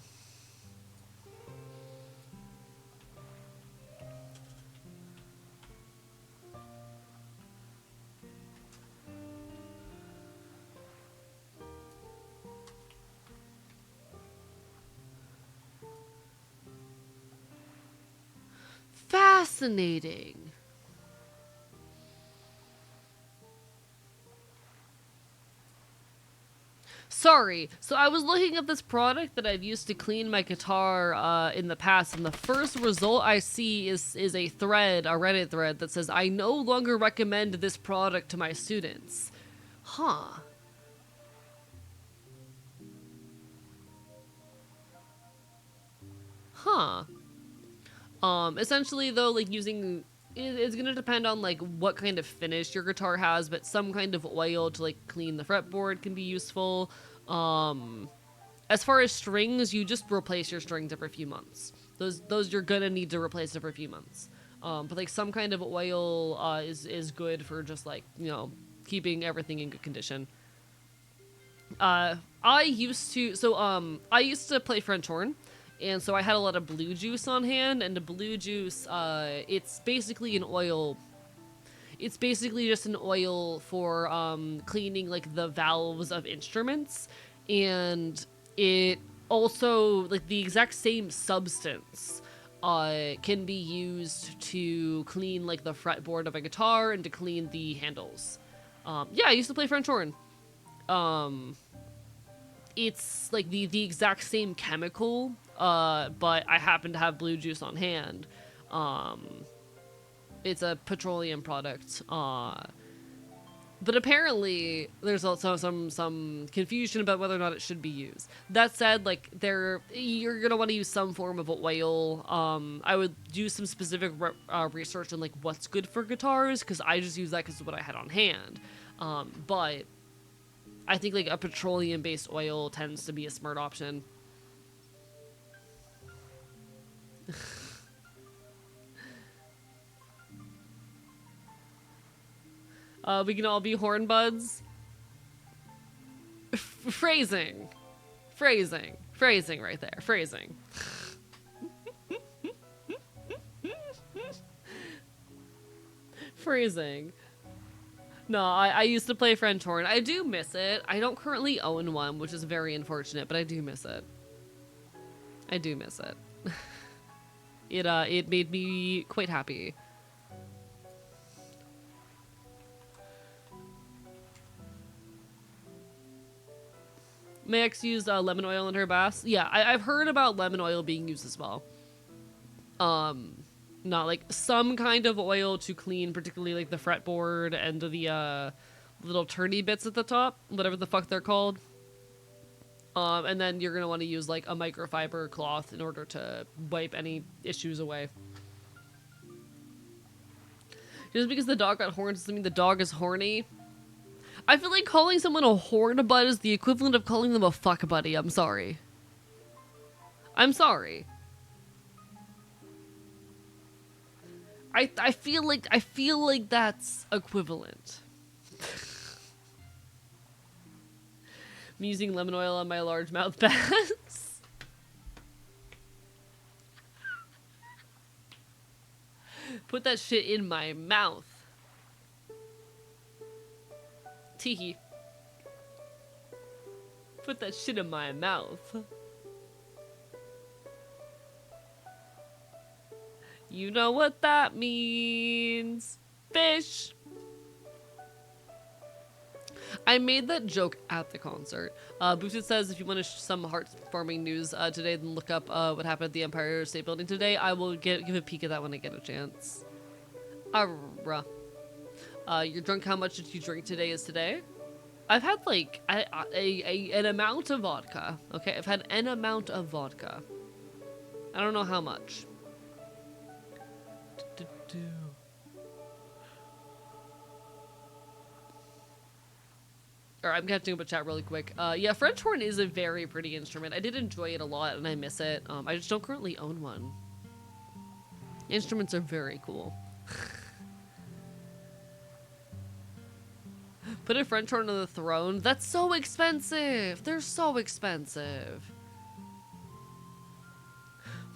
Fascinating. Sorry, so I was looking at this product that I've used to clean my guitar in the past, and the first result I see is a thread, a Reddit thread, that says, I no longer recommend this product to my students. Huh. Huh. Essentially though, like using... It's gonna depend on like what kind of finish your guitar has, but some kind of oil to like clean the fretboard can be useful. As far as strings, you just replace your strings every few months. Those you're gonna need to replace every few months. But like some kind of oil is good for just like, you know, keeping everything in good condition. I used to play French horn. And so I had a lot of blue juice on hand, and the blue juice, it's basically an oil. It's basically just an oil for cleaning like the valves of instruments, and it also, like, the exact same substance can be used to clean like the fretboard of a guitar and to clean the handles. Yeah, I used to play French horn. It's like the exact same chemical, but I happen to have blue juice on hand. It's a petroleum product. But apparently there's also some confusion about whether or not it should be used. That said, like, you're gonna want to use some form of oil. I would do some specific research on like what's good for guitars, because I just use that because of what I had on hand. But I think like a petroleum-based oil tends to be a smart option. We can all be horn buds. Phrasing right there. Phrasing. Phrasing. No, I used to play French horn. I do miss it. I don't currently own one, which is very unfortunate, but I do miss it. I do miss it. It made me quite happy. My ex used lemon oil in her baths. Yeah, I've heard about lemon oil being used as well. Not like some kind of oil to clean, particularly like the fretboard and the little turny bits at the top, whatever the fuck they're called. And then you're gonna want to use like a microfiber cloth in order to wipe any issues away. Just because the dog got horns doesn't mean the dog is horny. I feel like calling someone a horn bud is the equivalent of calling them a fuck buddy. I'm sorry. I'm sorry. I feel like that's equivalent. I'm using lemon oil on my largemouth bass. Put that shit in my mouth. Teehee. Put that shit in my mouth. You know what that means. Fish. I made that joke at the concert. Boosted says if you want some heartwarming news today, then look up what happened at the Empire State Building today. I will give a peek at that when I get a chance. Arrgh. You're drunk. How much did you drink today is today? I've had like an amount of vodka. Okay, I've had an amount of vodka. I don't know how much. Or I'm catching up with chat really quick. Yeah, French horn is a very pretty instrument. I did enjoy it a lot, and I miss it. I just don't currently own one. Instruments are very cool. Put a French horn on the throne? That's so expensive! They're so expensive.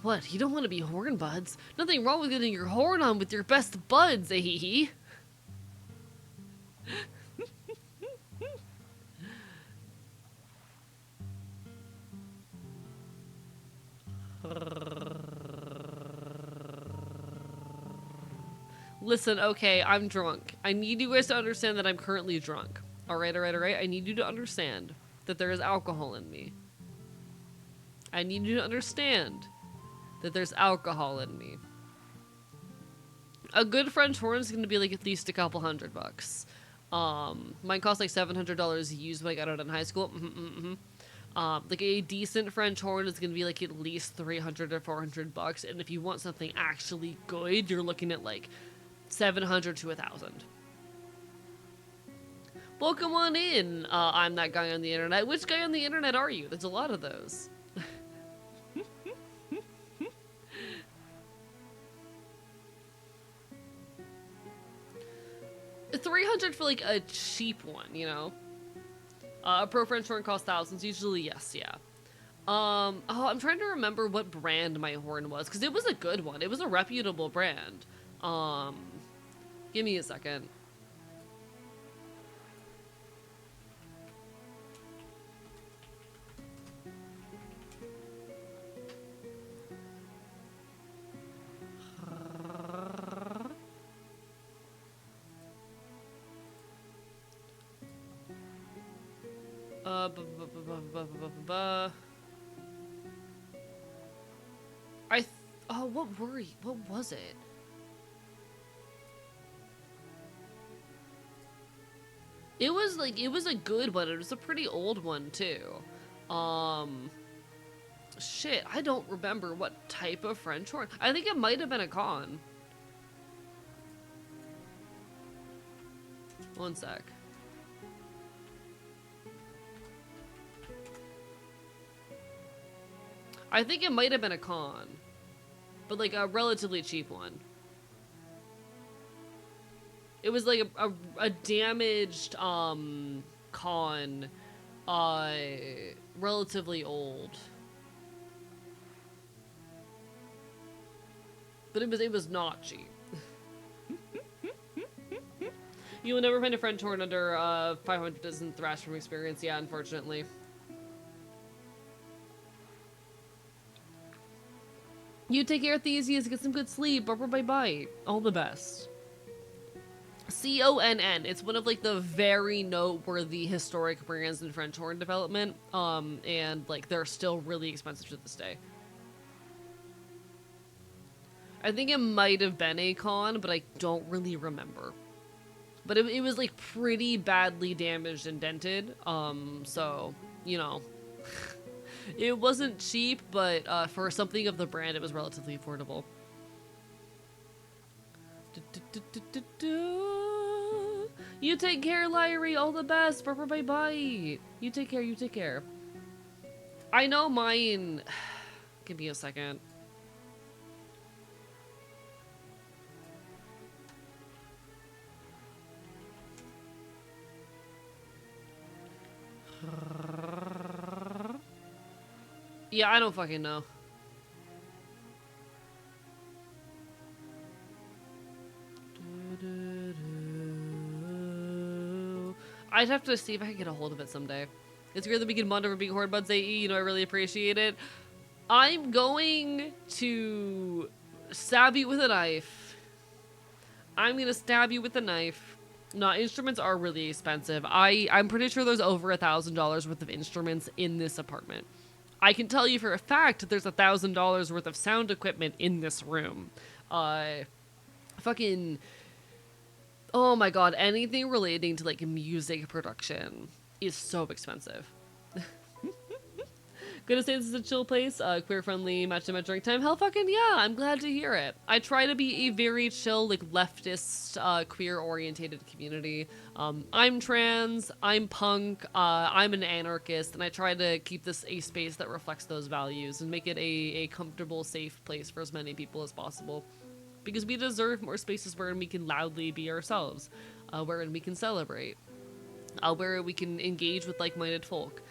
What, you don't want to be horn buds? Nothing wrong with getting your horn on with your best buds, eh? Listen, okay, I'm drunk. I need you guys to understand that I'm currently drunk. Alright, alright, alright. I need you to understand that there is alcohol in me. I need you to understand that there's alcohol in me. A good French horn is going to be like at least a couple $100. Mine cost like $700 used when I got out in high school. Like a decent French horn is going to be like at least $300 or $400. And if you want something actually good, you're looking at like $700 to $1,000. Welcome on in. I'm that guy on the internet. Which guy on the internet are you? There's a lot of those. 300 for like a cheap one, you know? A pro French horn costs thousands. Usually, yes, yeah. Oh, I'm trying to remember what brand my horn was, because it was a good one. It was a reputable brand. Give me a second. Oh, what was it? It was like, it was a good one. It was a pretty old one too. Shit, I don't remember what type of French horn. I think it might have been a con. One sec. I think it might have been a con, but like a relatively cheap one. It was like a damaged con, relatively old. But it was not cheap. You will never find a French horn under 500 doesn't thrash from experience. Yeah, unfortunately. You take care, Theseus. Get some good sleep. Bye-bye. All the best. CONN. It's one of like the very noteworthy historic brands in French horn development. And like they're still really expensive to this day. I think it might have been a con, but I don't really remember. But it was like pretty badly damaged and dented. So, you know, it wasn't cheap, but for something of the brand, it was relatively affordable. You take care, Lyrie. All the best. Bye. You take care. I know mine. Give me a second. Yeah, I don't fucking know. I'd have to see if I can get a hold of it someday. It's great that we can bond over being Horde Buds AE, you know, I really appreciate it. I'm going to stab you with a knife. I'm gonna stab you with a knife. No, instruments are really expensive. I'm pretty sure there's over $1,000 worth of instruments in this apartment. I can tell you for a fact that there's $1,000 worth of sound equipment in this room. Fucking, oh my god, anything relating to like music production is so expensive. Gonna say this is a chill place, queer friendly, match to match drink time. Hell fucking yeah, I'm glad to hear it. I try to be a very chill, like leftist, queer orientated community. I'm trans, I'm punk, I'm an anarchist, and I try to keep this a space that reflects those values and make it a comfortable, safe place for as many people as possible. Because we deserve more spaces wherein we can loudly be ourselves, wherein we can celebrate, where we can engage with like-minded folk.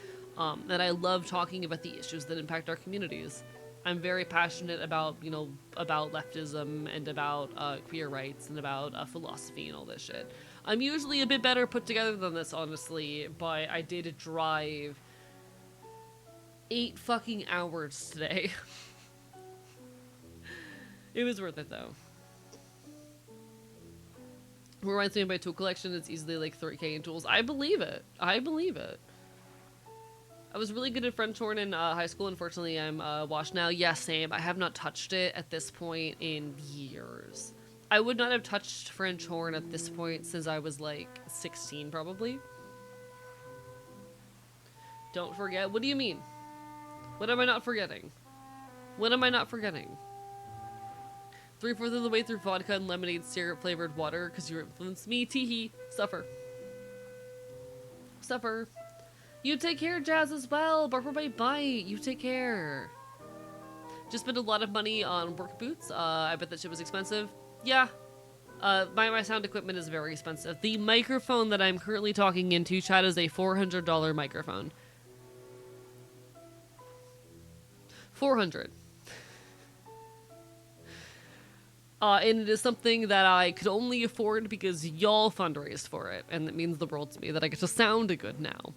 And I love talking about the issues that impact our communities. I'm very passionate about, you know, about leftism and about queer rights and about philosophy and all this shit. I'm usually a bit better put together than this, honestly, but I did drive 8 fucking hours today. It was worth it, though. Who reminds me of my tool collection, it's easily like 30k in tools. I believe it. I believe it. I was really good at French horn in high school. Unfortunately, I'm washed now. Yeah, same. I have not touched it at this point in years. I would not have touched French horn at this point since I was like 16, probably. Don't forget. What do you mean? What am I not forgetting? What am I not forgetting? 3/4 of the way through vodka and lemonade syrup flavored water because you influenced me. Teehee. Suffer. Suffer. You take care, Jazz, as well. Barber by Bite. You take care. Just spent a lot of money on work boots. I bet that shit was expensive. Yeah. My sound equipment is very expensive. The microphone that I'm currently talking into, chat, is a $400 microphone. 400. And it is something that I could only afford because y'all fundraised for it. And it means the world to me that I get to sound good now.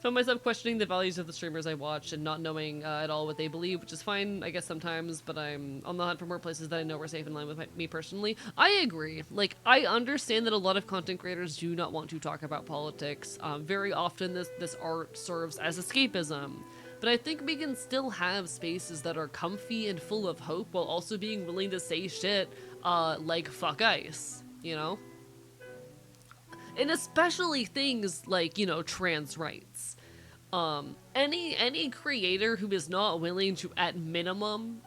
Found myself questioning the values of the streamers I watch and not knowing at all what they believe, which is fine, I guess, sometimes, but I'm on the hunt for more places that I know are safe in line with me personally. I agree. Like, I understand that a lot of content creators do not want to talk about politics. Very often this art serves as escapism. But I think we can still have spaces that are comfy and full of hope while also being willing to say shit like fuck ICE, you know? And especially things like, you know, trans rights. Any creator who is not willing to, at minimum,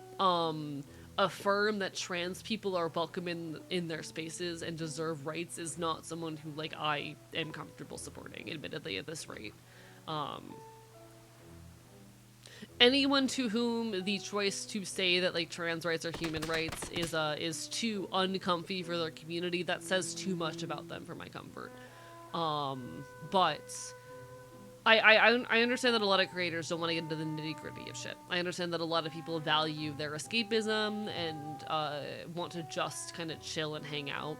affirm that trans people are welcome in their spaces and deserve rights is not someone who, like, I am comfortable supporting, admittedly, at this rate. Anyone to whom the choice to say that, like, trans rights are human rights is too uncomfy for their community, that says too much about them for my comfort. But I understand that a lot of creators don't want to get into the nitty-gritty of shit. I understand that a lot of people value their escapism and want to just kind of chill and hang out.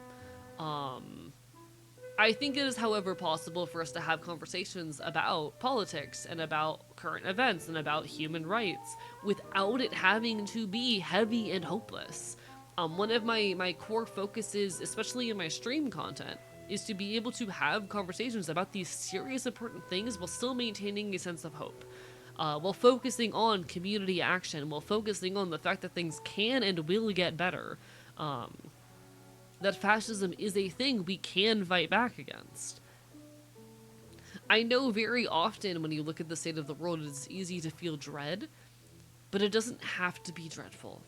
I think it is, however, possible for us to have conversations about politics and about current events and about human rights without it having to be heavy and hopeless. One of my core focuses, especially in my stream content, is to be able to have conversations about these serious, important things while still maintaining a sense of hope. While focusing on community action, while focusing on the fact that things can and will get better. That fascism is a thing we can fight back against. I know very often when you look at the state of the world, it's easy to feel dread, but it doesn't have to be dreadful.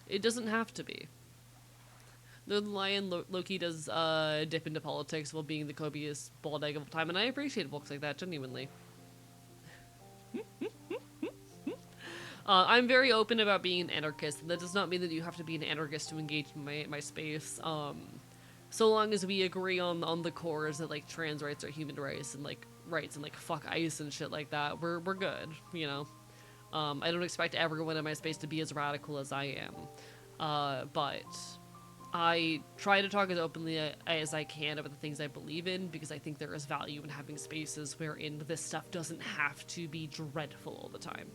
It doesn't have to be. The lion Loki does dip into politics while being the copious bald egg of all time, and I appreciate books like that, genuinely. I'm very open about being an anarchist, and that does not mean that you have to be an anarchist to engage in my space. So long as we agree on the cores that, like, trans rights are human rights and like fuck ICE and shit like that, we're good, you know. I don't expect everyone in my space to be as radical as I am, but I try to talk as openly as I can about the things I believe in, because I think there is value in having spaces wherein this stuff doesn't have to be dreadful all the time.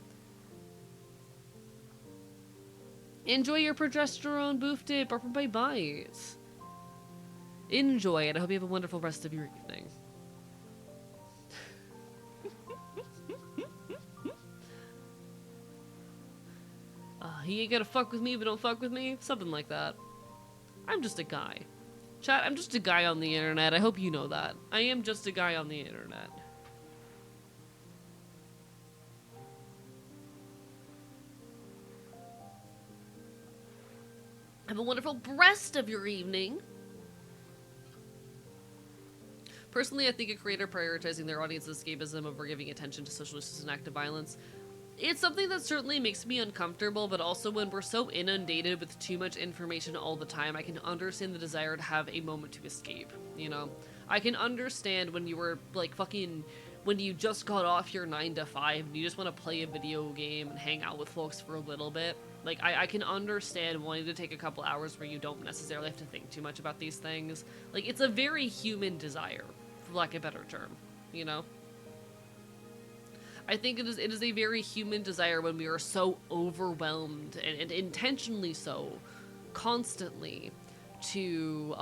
Enjoy your progesterone boof dip, or bye bye. Enjoy it. I hope you have a wonderful rest of your evening. He ain't gonna fuck with me, but don't fuck with me? Something like that. I'm just a guy. Chat, I'm just a guy on the internet. I hope you know that. I am just a guy on the internet. Have a wonderful rest of your evening. Personally, I think a creator prioritizing their audience's escapism over giving attention to social justice and active violence, it's something that certainly makes me uncomfortable, but also when we're so inundated with too much information all the time, I can understand the desire to have a moment to escape, you know? I can understand when you were, like, when you just got off your 9 to 5 and you just want to play a video game and hang out with folks for a little bit. Like, I can understand wanting to take a couple hours where you don't necessarily have to think too much about these things. Like, it's a very human desire, for lack of a better term, you know? I think it is a very human desire when we are so overwhelmed, and intentionally so, constantly, to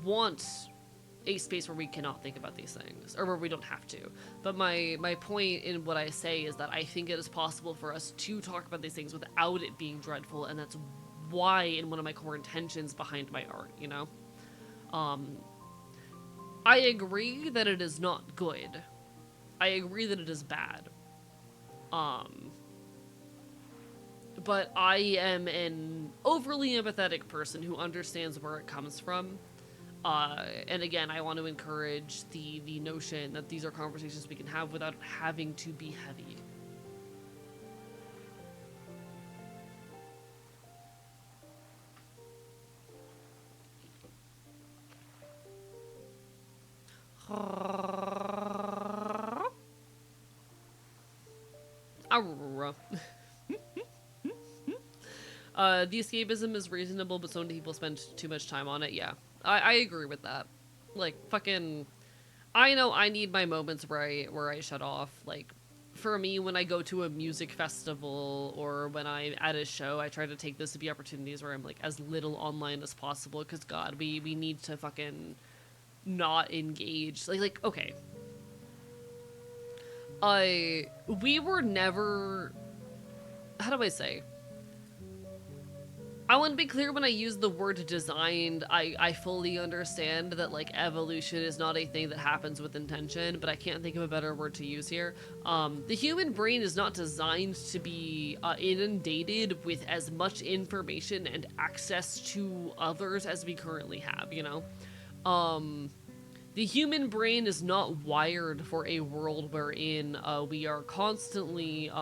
want a space where we cannot think about these things, or where we don't have to. But my point in what I say is that I think it is possible for us to talk about these things without it being dreadful, and that's why, in one of my core intentions behind my art, you know? I agree that it is not good. I agree that it is bad. But I am an overly empathetic person who understands where it comes from. And again, I want to encourage the notion that these are conversations we can have without having to be heavy. The escapism is reasonable, but some people spend too much time on it. Yeah, I agree with that. Like, fucking, I know I need my moments where I shut off. Like, for me, when I go to a music festival or when I'm at a show, I try to take this to be opportunities where I'm, like, as little online as possible, because, God, we need to fucking not engage. Like, okay. We were never, how do I say? I want to be clear when I use the word designed, I fully understand that, like, evolution is not a thing that happens with intention, but I can't think of a better word to use here. The human brain is not designed to be inundated with as much information and access to others as we currently have, you know? The human brain is not wired for a world wherein we are constantly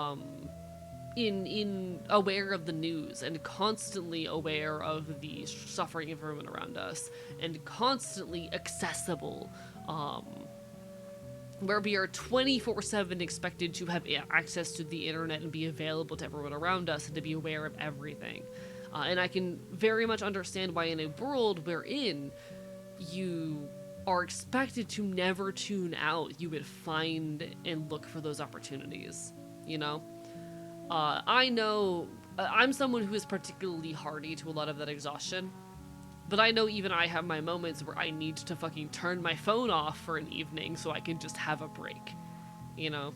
in aware of the news and constantly aware of the suffering of everyone around us and constantly accessible, where we are 24/7 expected to have access to the internet and be available to everyone around us and to be aware of everything. And I can very much understand why in a world wherein you are expected to never tune out, you would find and look for those opportunities, you know? I know I'm someone who is particularly hardy to a lot of that exhaustion, but I know even I have my moments where I need to fucking turn my phone off for an evening so I can just have a break, you know?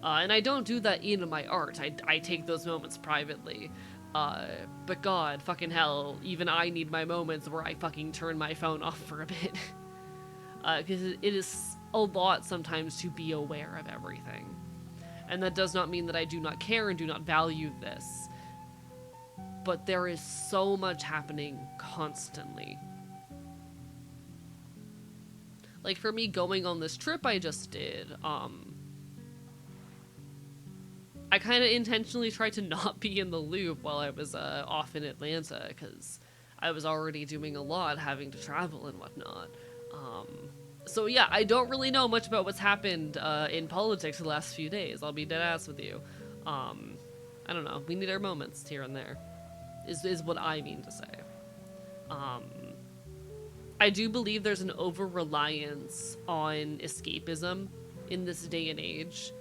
And I don't do that in my art. I take those moments privately. But God, fucking hell, even I need my moments where I fucking turn my phone off for a bit. Because it is a lot sometimes to be aware of everything. And that does not mean that I do not care and do not value this. But there is so much happening constantly. Like, for me, going on this trip I just did, I kind of intentionally tried to not be in the loop while I was off in Atlanta, because I was already doing a lot, having to travel and whatnot. So yeah, I don't really know much about what's happened in politics the last few days. I'll be dead ass with you. I don't know. We need our moments here and there, is what I mean to say. I do believe there's an over-reliance on escapism in this day and age.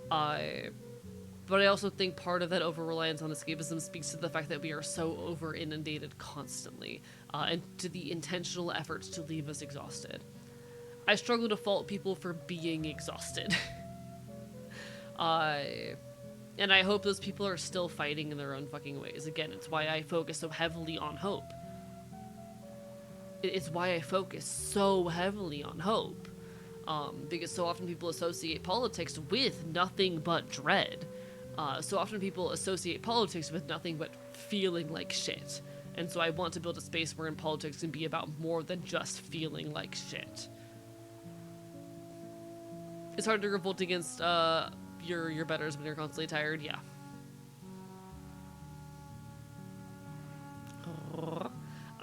But I also think part of that over-reliance on escapism speaks to the fact that we are so over-inundated constantly, and to the intentional efforts to leave us exhausted. I struggle to fault people for being exhausted. And I hope those people are still fighting in their own fucking ways. Again, it's why I focus so heavily on hope. It's why I focus so heavily on hope. Because so often people associate politics with nothing but dread. So often people associate politics with nothing but feeling like shit. And so I want to build a space where in politics can be about more than just feeling like shit. It's hard to revolt against your betters when you're constantly tired, yeah.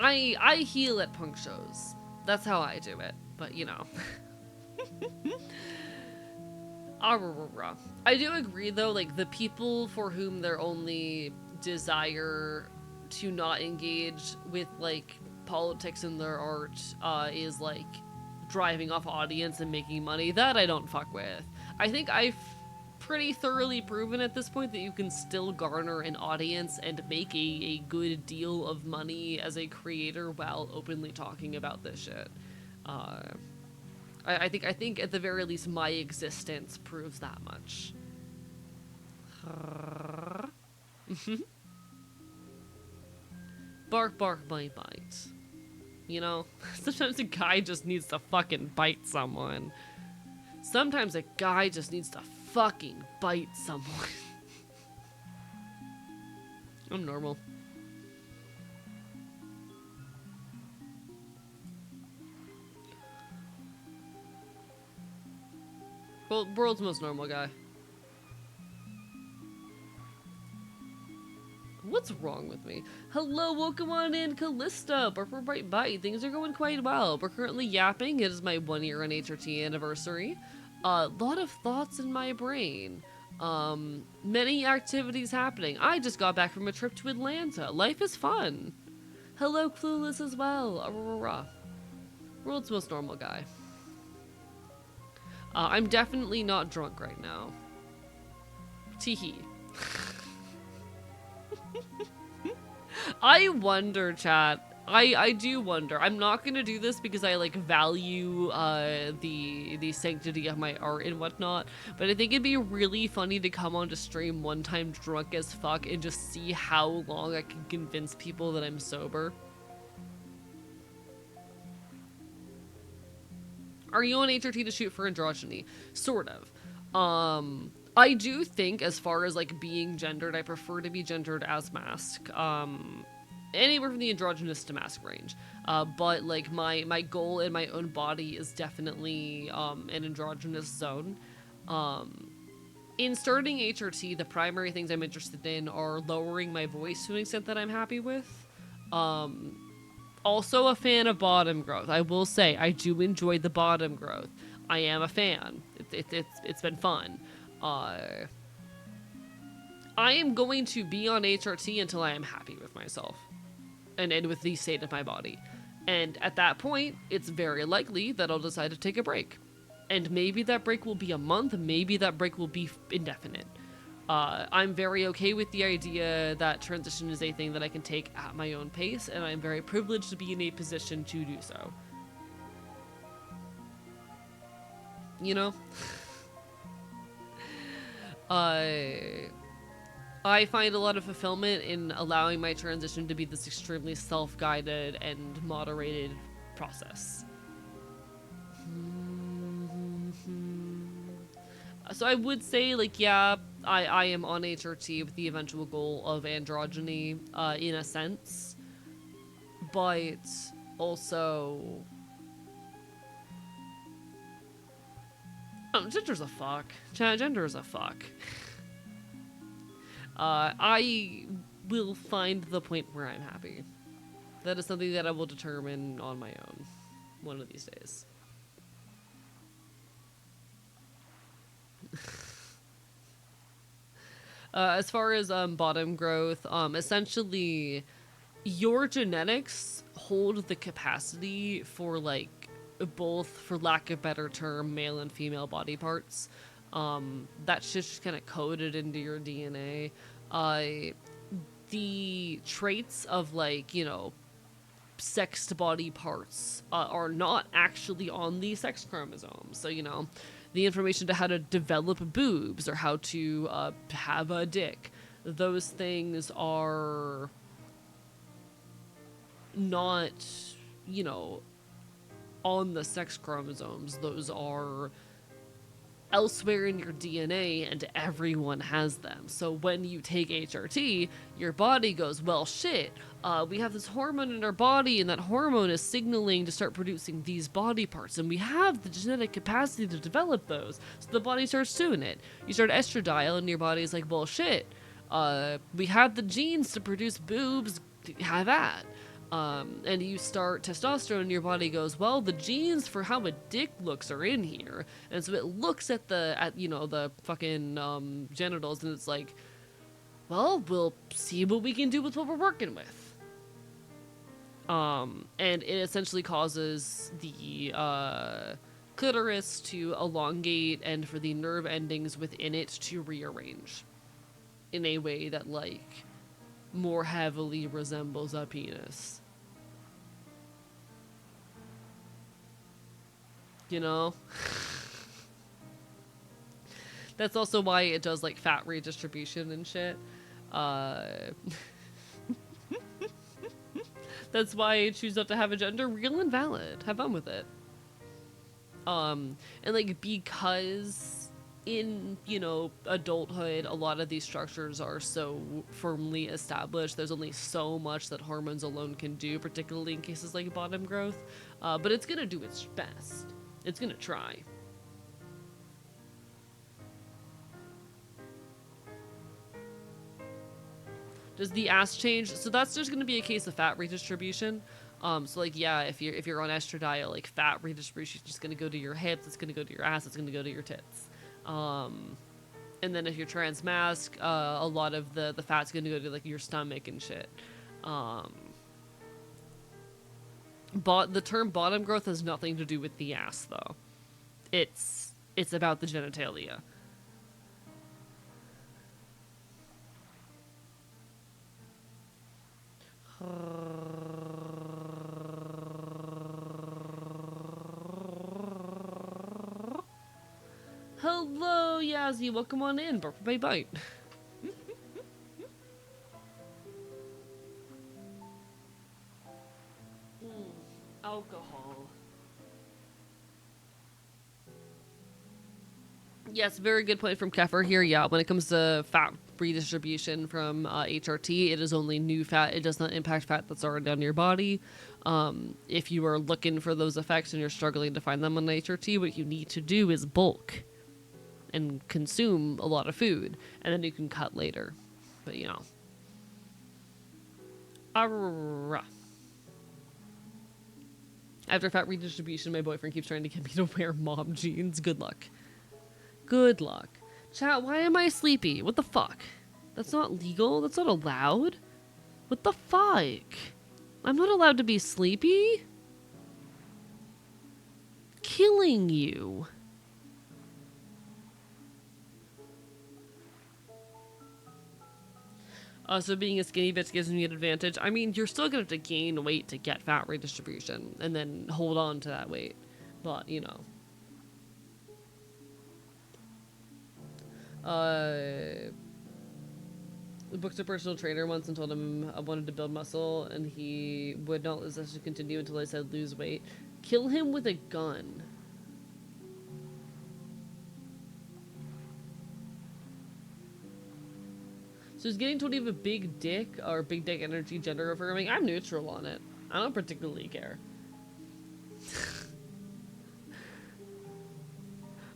I heal at punk shows. That's how I do it, but you know. I do agree though, like the people for whom their only desire to not engage with like politics in their art is like driving off audience and making money, that I don't fuck with. I think I've pretty thoroughly proven at this point that you can still garner an audience and make a good deal of money as a creator while openly talking about this shit. I think at the very least my existence proves that much. Bark, bark, bite, bite. You know, sometimes a guy just needs to fucking bite someone. Sometimes a guy just needs to fucking bite someone. I'm normal. Well, world's most normal guy. What's wrong with me? Hello, welcome on in, Callista. Bark, bite, bite. Things are going quite well. We're currently yapping. It is my 1 year on HRT anniversary. A lot of thoughts in my brain. Many activities happening. I just got back from a trip to Atlanta. Life is fun. Hello, Clueless as well. World's most normal guy. I'm definitely not drunk right now. Teehee. I wonder, chat. I do wonder. I'm not gonna do this because I like value the sanctity of my art and whatnot, but I think it'd be really funny to come on to stream one time drunk as fuck and just see how long I can convince people that I'm sober. Are you on HRT to shoot for androgyny? Sort of. I do think as far as like being gendered, I prefer to be gendered as mask. Anywhere from the androgynous to mask range. But like my goal in my own body is definitely an androgynous zone. In starting HRT, the primary things I'm interested in are lowering my voice to an extent that I'm happy with. Also a fan of bottom growth. I will say I do enjoy the bottom growth. I am a fan. It's been fun. I am going to be on HRT until I am happy with myself and with the state of my body. And at that point, it's very likely that I'll decide to take a break. And maybe that break will be a month, maybe that break will be indefinite. I'm very okay with the idea that transition is a thing that I can take at my own pace, and I'm very privileged to be in a position to do so. You know? I find a lot of fulfillment in allowing my transition to be this extremely self-guided and moderated process. So I would say, like, yeah, I am on HRT with the eventual goal of androgyny, in a sense. But also... gender's a fuck. Gender is a fuck. I will find the point where I'm happy. That is something that I will determine on my own one of these days. As far as bottom growth, essentially your genetics hold the capacity for like both, for lack of a better term, male and female body parts. That shit's just kind of coded into your DNA. The traits of like, you know, sexed body parts are not actually on the sex chromosome. So, you know, the information to how to develop boobs or how to have a dick, those things are not, you know, on the sex chromosomes. Those are elsewhere in your DNA, and everyone has them. So when you take HRT, your body goes, well, shit, we have this hormone in our body, and that hormone is signaling to start producing these body parts, and we have the genetic capacity to develop those. So the body starts doing it. You start estradiol, and your body's like, well, shit, we have the genes to produce boobs, have at. And you start testosterone, your body goes, well, the genes for how a dick looks are in here, and so it looks at the fucking genitals, and it's like, well, we'll see what we can do with what we're working with. And it essentially causes the clitoris to elongate, and for the nerve endings within it to rearrange in a way that, like, more heavily resembles a penis. You know? That's also why it does, like, fat redistribution and shit. That's why I choose not to have a gender. Real and valid. Have fun with it. And, like, because in, you know, adulthood, a lot of these structures are so firmly established, there's only so much that hormones alone can do, particularly in cases like bottom growth. But it's gonna do its best. It's gonna try. Does the ass change? So that's just gonna be a case of fat redistribution. So like, yeah, if you're on estradiol, like, fat redistribution is just gonna go to your hips, it's gonna go to your ass, it's gonna go to your tits. And then if you're trans mask, a lot of the fat's gonna go to, like, your stomach and shit. But the term bottom growth has nothing to do with the ass, though. It's about the genitalia. Hello, Yazzie. Welcome on in. Bye bye. Alcohol. Yes, very good point from Kefir here. Yeah, when it comes to fat redistribution from HRT, it is only new fat. It does not impact fat that's already on your body. If you are looking for those effects and you're struggling to find them on HRT, what you need to do is bulk and consume a lot of food, and then you can cut later. But, you know. After fat redistribution, my boyfriend keeps trying to get me to wear mom jeans. Good luck. Good luck. Chat, why am I sleepy? What the fuck? That's not legal? That's not allowed? What the fuck? I'm not allowed to be sleepy? Killing you. So being a skinny bitch gives me an advantage. I mean, you're still gonna have to gain weight to get fat redistribution and then hold on to that weight. But, you know. Booked a personal trainer once and told him I wanted to build muscle, and he would not let us continue until I said lose weight. Kill him with a gun. So he's getting told you have a big dick or big dick energy gender affirming. I'm neutral on it. I don't particularly care.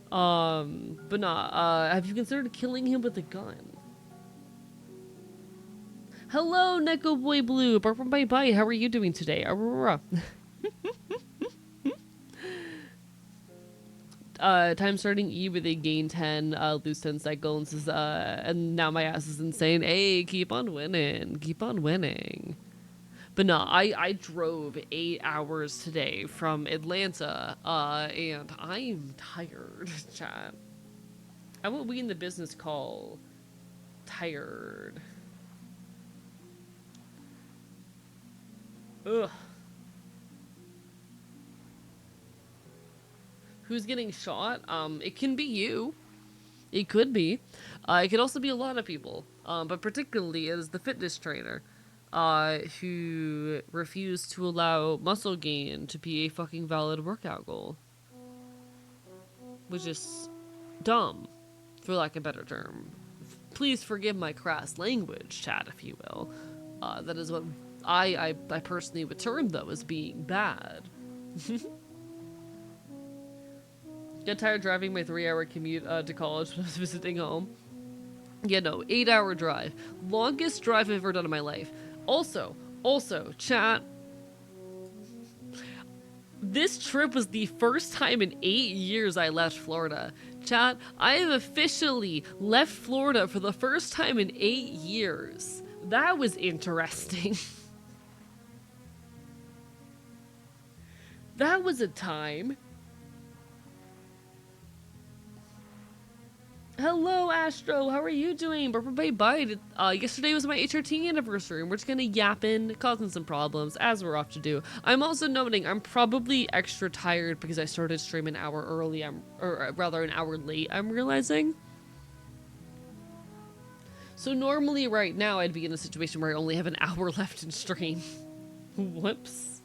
But nah, have you considered killing him with a gun? Hello, Neko Boy Blue. Bye bye. How are you doing today? Time starting E with a gain 10, lose 10 cycles, and now my ass is insane. Hey, keep on winning. Keep on winning. But no, I drove 8 hours today from Atlanta, and I'm tired, chat. I won't be in the business call tired. Ugh. Who's getting shot? It can be you. It could be. It could also be a lot of people. But particularly it is the fitness trainer, who refused to allow muscle gain to be a fucking valid workout goal. Which is dumb, for lack of a better term. Please forgive my crass language, chat, if you will. That is what I personally would term, though, as being bad. Get tired driving my 3-hour commute to college when I was visiting home. Yeah, no, 8-hour drive. Longest drive I've ever done in my life. Also, chat, this trip was the first time in 8 years I left Florida. Chat, I have officially left Florida for the first time in 8 years. That was interesting. That was a time. Hello, Astro. How are you doing? Bye. Yesterday was my HRT anniversary, and we're just gonna yap in, causing some problems, as we're off to do. I'm also noting I'm probably extra tired because I started stream an hour early, or rather an hour late, I'm realizing. So normally right now I'd be in a situation where I only have an hour left in stream. Whoops.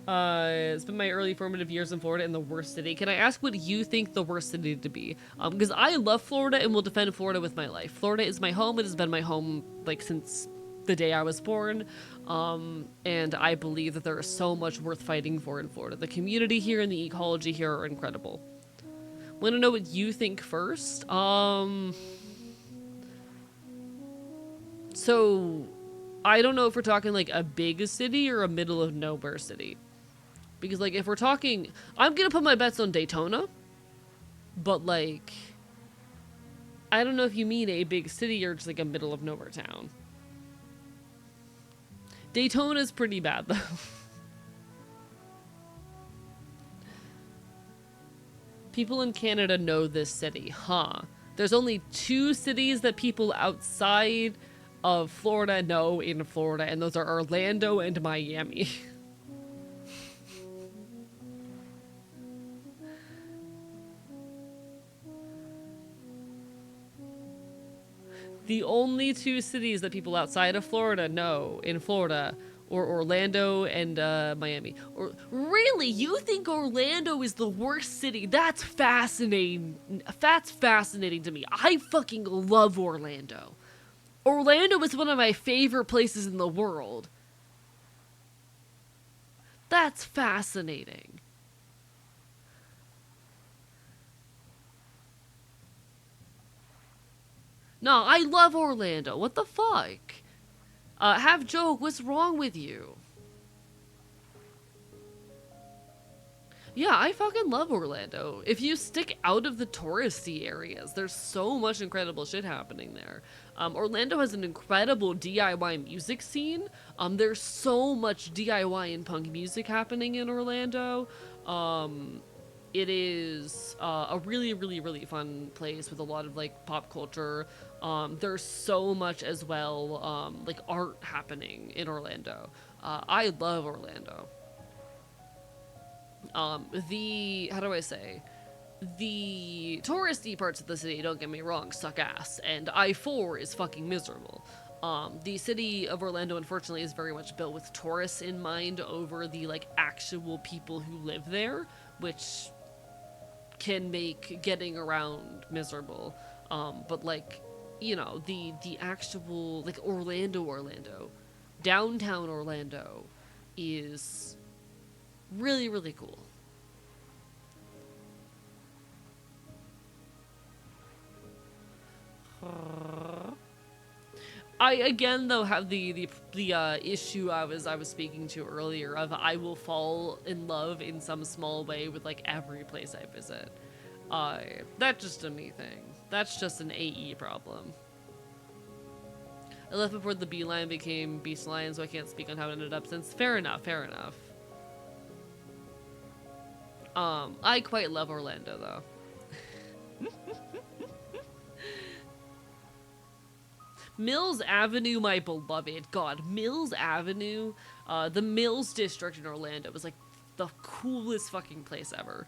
It's been my early formative years in Florida in the worst city. Can I ask what you think the worst city to be? Because I love Florida and will defend Florida with my life. Florida is my home. It has been my home, like, since the day I was born. And I believe that there is so much worth fighting for in Florida. The community here and the ecology here are incredible. Want to know what you think first? So, I don't know if we're talking, like, a big city or a middle of nowhere city. Because, like, if we're talking... I'm gonna put my bets on Daytona. But, like... I don't know if you mean a big city or just, like, a middle of nowhere town. Daytona's pretty bad, though. People in Canada know this city, huh? There's only 2 cities that people outside of Florida know in Florida, and those are Orlando and Miami. The only 2 cities that people outside of Florida know in Florida are Orlando and Miami. Or really, you think Orlando is the worst city? That's fascinating. That's fascinating to me. I fucking love Orlando. Orlando is one of my favorite places in the world. That's fascinating. No, I love Orlando. What the fuck? Have joke, what's wrong with you? Yeah, I fucking love Orlando. If you stick out of the touristy areas, there's so much incredible shit happening there. Orlando has an incredible DIY music scene. There's so much DIY and punk music happening in Orlando. It is a really, really, really fun place with a lot of, like, pop culture. There's so much as well, like, art happening in Orlando. I love Orlando. How do I say? The touristy parts of the city, don't get me wrong, suck ass, and I-4 is fucking miserable. The city of Orlando, unfortunately, is very much built with tourists in mind over the, like, actual people who live there, which can make getting around miserable. But, like, you know, the actual, like, Orlando, downtown Orlando is really, really cool. I again though have the issue I was speaking to earlier of I will fall in love in some small way with, like, every place I visit. That's just a me thing. That's just an AE problem. I left before the beeline became beast lion, so I can't speak on how it ended up since. Fair enough, fair enough. I quite love Orlando though. Mills Avenue, my beloved. God, Mills Avenue, the Mills district in Orlando was, like, the coolest fucking place ever.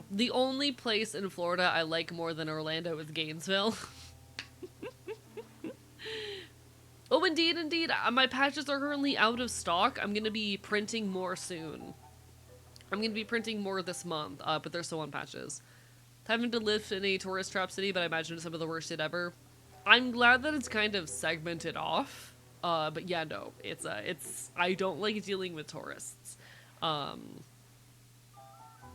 The only place in Florida I like more than Orlando is Gainesville. Indeed, indeed. My patches are currently out of stock. I'm gonna be printing more soon. I'm gonna be printing more this month, but they're still on patches. Having to live in a tourist trap city, but I imagine it's some of the worst shit ever. I'm glad that it's kind of segmented off. But yeah, no, it's I don't like dealing with tourists. And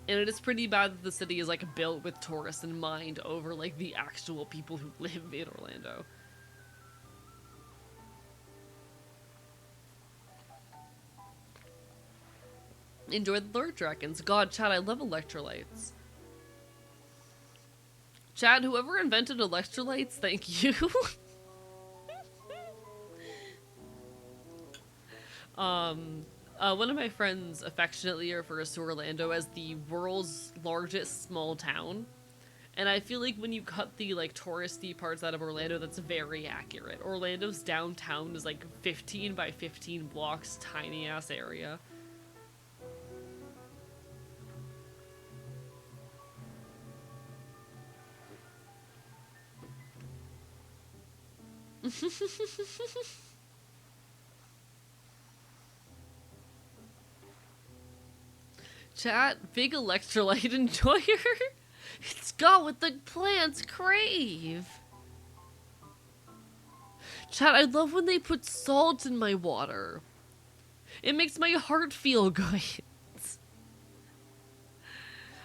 it is pretty bad that the city is like built with tourists in mind over like the actual people who live in Orlando. Enjoy the Lord Dragons. God, Chad, I love electrolytes. Chad, whoever invented electrolytes, thank you. One of my friends affectionately refers to Orlando as the world's largest small town. And I feel like when you cut the like touristy parts out of Orlando, that's very accurate. Orlando's downtown is like 15 by 15 blocks, tiny ass area. Chat, big electrolyte enjoyer. It's got what the plants crave. Chat, I love when they put salt in my water. It makes my heart feel good.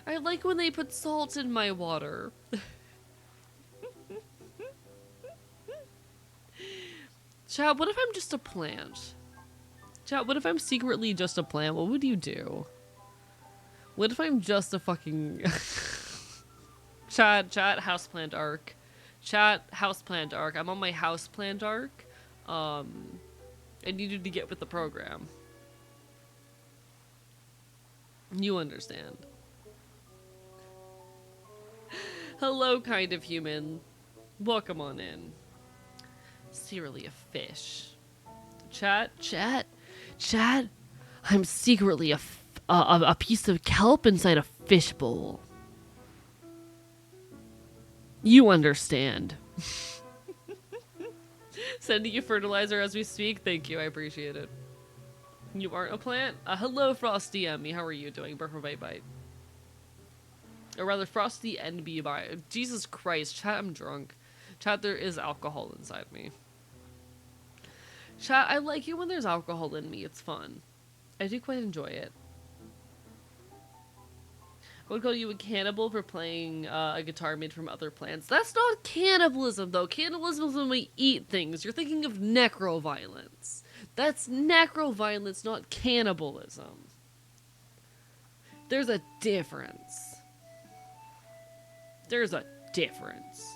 I like when they put salt in my water. Chat, what if I'm just a plant? Chat, what if I'm secretly just a plant? What would you do? What if I'm just a fucking... Chat, houseplant arc. Chat, houseplant arc. I'm on my houseplant arc. I needed to get with the program. You understand. Hello, kind of human. Welcome on in. Secretly a fish. Chat. I'm secretly a piece of kelp inside a fishbowl. You understand. Sending you fertilizer as we speak. Thank you, I appreciate it. You aren't a plant? Hello, Frosty Emmy. How are you doing? Burp bite bite. Or rather, Frosty NB bite. Jesus Christ, chat, I'm drunk. Chat, there is alcohol inside me. Chat, I like it when there's alcohol in me. It's fun. I do quite enjoy it. I would call you a cannibal for playing a guitar made from other plants. That's not cannibalism, though. Cannibalism is when we eat things. You're thinking of necroviolence. That's necroviolence, not cannibalism. There's a difference. There's a difference.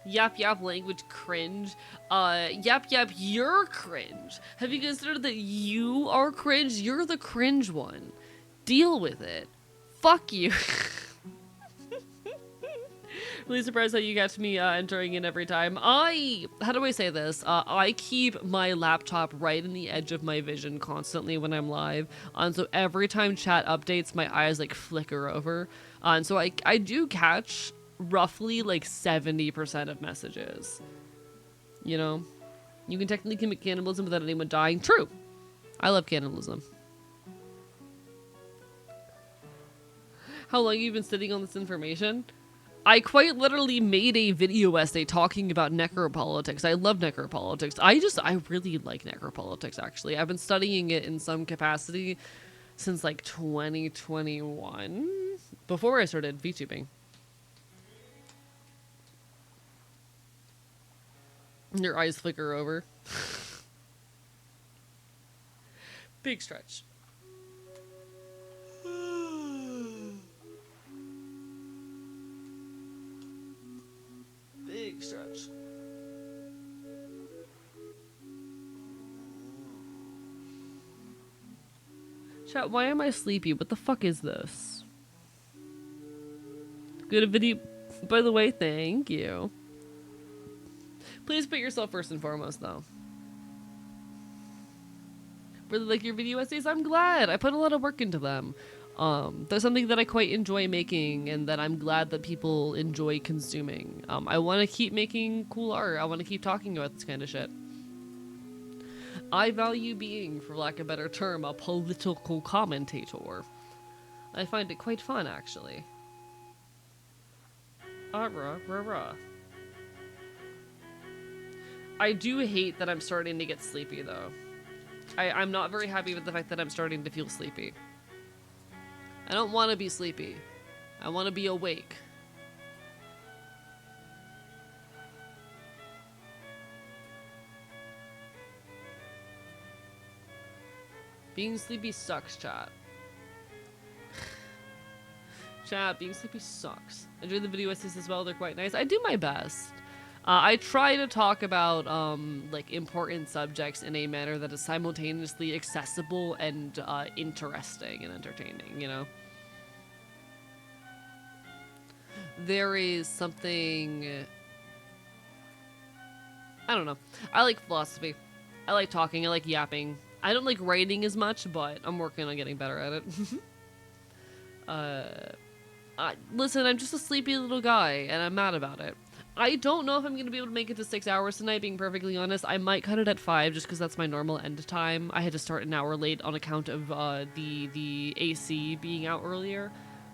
Yap yap language cringe. Yap yap, you're cringe. Have you considered that you are cringe? You're the cringe one. Deal with it. Fuck you. Really surprised how you got me entering in every time. How do I say this? I keep my laptop right in the edge of my vision constantly when I'm live. And so every time chat updates, my eyes like flicker over. And so I do catch roughly like 70% of messages. You know? You can technically commit cannibalism without anyone dying. True. I love cannibalism. How long have you been sitting on this information? I quite literally made a video essay talking about necropolitics. I love necropolitics. I really like necropolitics, actually. I've been studying it in some capacity since like 2021, before I started VTubing. Your eyes flicker over. Big stretch. Big stretch. Chat, why am I sleepy? What the fuck is this? Good video. By the way, thank you. Please put yourself first and foremost, though. Really like your video essays? I'm glad. I put a lot of work into them. That's something that I quite enjoy making and that I'm glad that people enjoy consuming. I want to keep making cool art. I want to keep talking about this kind of shit. I value being, for lack of a better term, a political commentator. I find it quite fun, actually. Rah. I do hate that I'm starting to get sleepy, though. I'm not very happy with the fact that I'm starting to feel sleepy. I don't want to be sleepy. I want to be awake. Being sleepy sucks, chat. Chat, being sleepy sucks. Enjoy the video essays as well, they're quite nice. I do my best. I try to talk about, like, important subjects in a manner that is simultaneously accessible and, interesting and entertaining, you know? There is something... I don't know. I like philosophy. I like talking. I like yapping. I don't like writing as much, but I'm working on getting better at it. Listen, I'm just a sleepy little guy, and I'm mad about it. I don't know if I'm going to be able to make it to 6 hours tonight, being perfectly honest. I might cut it at 5, just because that's my normal end time. I had to start an hour late on account of the AC being out earlier.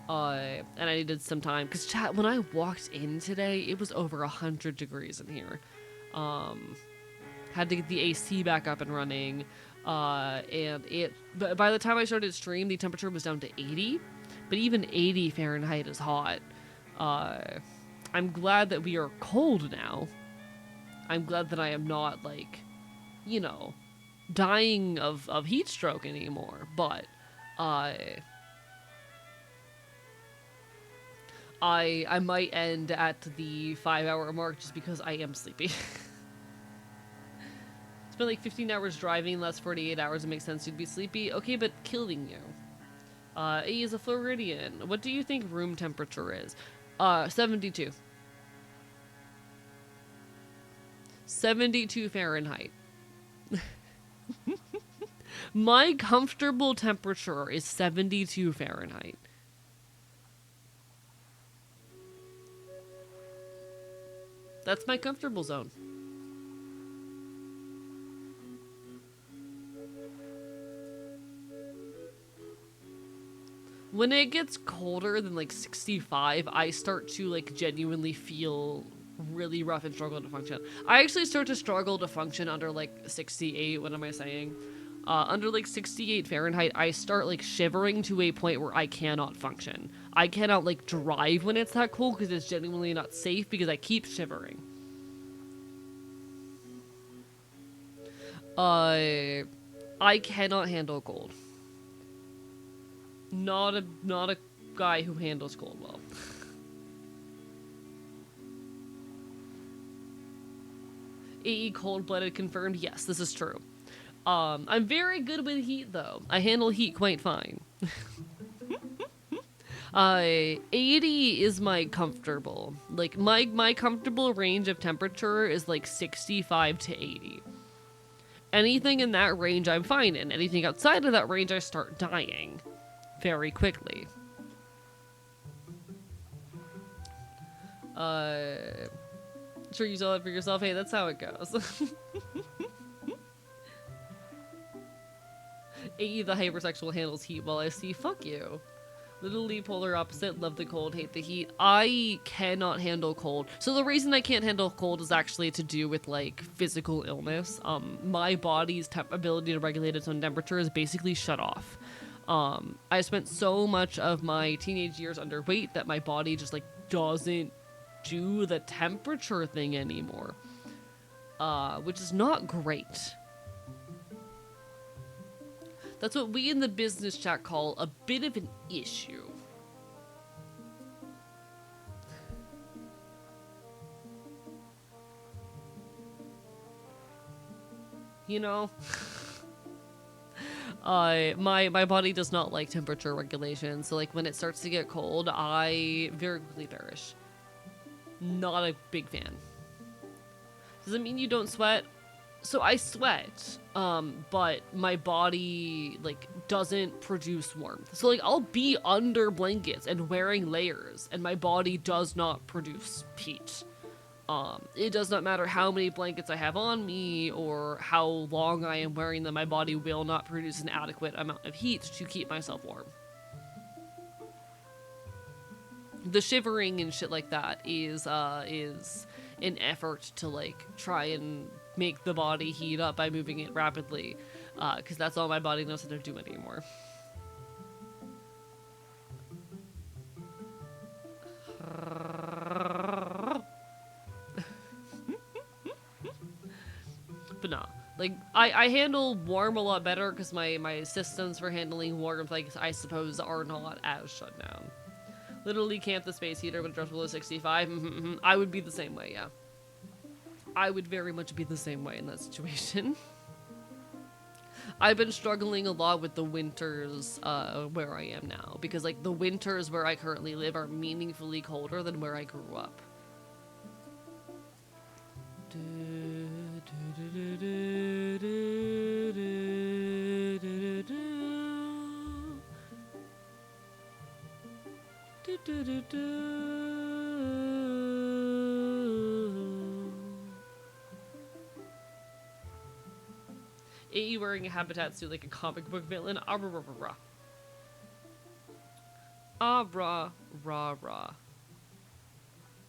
And I needed some time. Because, chat, when I walked in today, it was over 100 degrees in here. Had to get the AC back up and running. But by the time I started stream, the temperature was down to 80. But even 80 Fahrenheit is hot. I'm glad that we are cold now. I'm glad that I am not, like, you know, dying of heat stroke anymore. But, I might end at the 5-hour mark just because I am sleepy. Spent like 15 hours driving, last 48 hours, it makes sense you'd be sleepy. Okay, but killing you. A is a Floridian. What do you think room temperature is? 72. 72 Fahrenheit. My comfortable temperature is 72 Fahrenheit. That's my comfortable zone. When it gets colder than like 65, I start to like genuinely feel really rough and struggle to function. I actually start to struggle to function under like 68, what am I saying? Under like 68 Fahrenheit, I start like shivering to a point where I cannot function. I cannot like drive when it's that cold because it's genuinely not safe because I keep shivering. I cannot handle cold. Not a guy who handles cold well. AE cold-blooded confirmed. Yes, this is true. I'm very good with heat though. I handle heat quite fine. 80 is my comfortable. Like my comfortable range of temperature is like 65 to 80. Anything in that range I'm fine in. Anything outside of that range I start dying very quickly. Sure you saw it for yourself. Hey, that's how it goes. AE the hypersexual handles heat while I see fuck you. Literally polar opposite, love the cold, hate the heat. I cannot handle cold. So the reason I can't handle cold is actually to do with like physical illness. My body's ability to regulate its own temperature is basically shut off. I spent so much of my teenage years underweight that my body just like doesn't do the temperature thing anymore. Which is not great. That's what we in the business chat call a bit of an issue. You know? My body does not like temperature regulation, so like when it starts to get cold, I very quickly perish. Not a big fan. Does it mean you don't sweat? so I sweat, but my body, like, doesn't produce warmth. So, like, I'll be under blankets and wearing layers, and my body does not produce heat. It does not matter how many blankets I have on me or how long I am wearing them, my body will not produce an adequate amount of heat to keep myself warm. The shivering and shit like that is an effort to, like, try and make the body heat up by moving it rapidly, because that's all my body knows how to do anymore. But no, like, I handle warm a lot better because my systems for handling warmth, like, I suppose, are not as shut down. Literally can't the space heater when it drops below 65. I would be the same way, yeah. I would very much be the same way in that situation. I've been struggling a lot with the winters where I am now, because, like, the winters where I currently live are meaningfully colder than where I grew up. AE wearing a habitat suit like a comic book villain. Ah rah rah rah. Ah rah rah rah.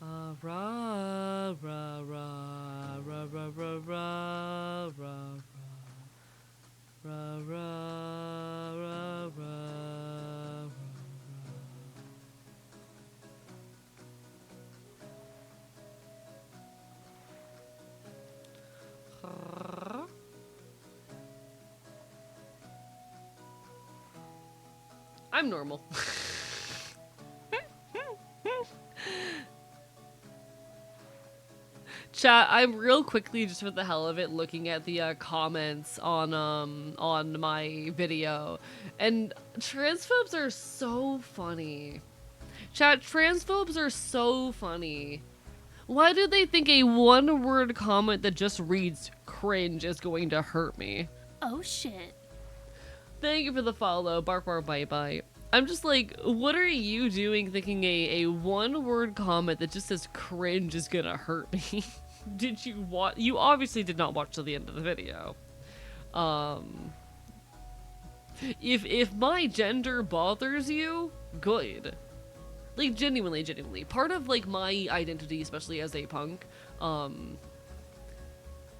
Ah rah rah rah rah rah rah rah rah rah rah rah rah. I'm normal. Chat, I'm real quickly, just for the hell of it, looking at the comments on my video, and transphobes are so funny. Chat, transphobes are so funny. Why do they think a one-word comment that just reads cringe is going to hurt me? Oh shit. Thank you for the follow, bark bark bite bite. I'm just like, what are you doing thinking a one-word comment that just says cringe is gonna hurt me? Did you watch? You obviously did not watch till the end of the video. If my gender bothers you, good. Like, genuinely. Part of, like, my identity, especially as a punk,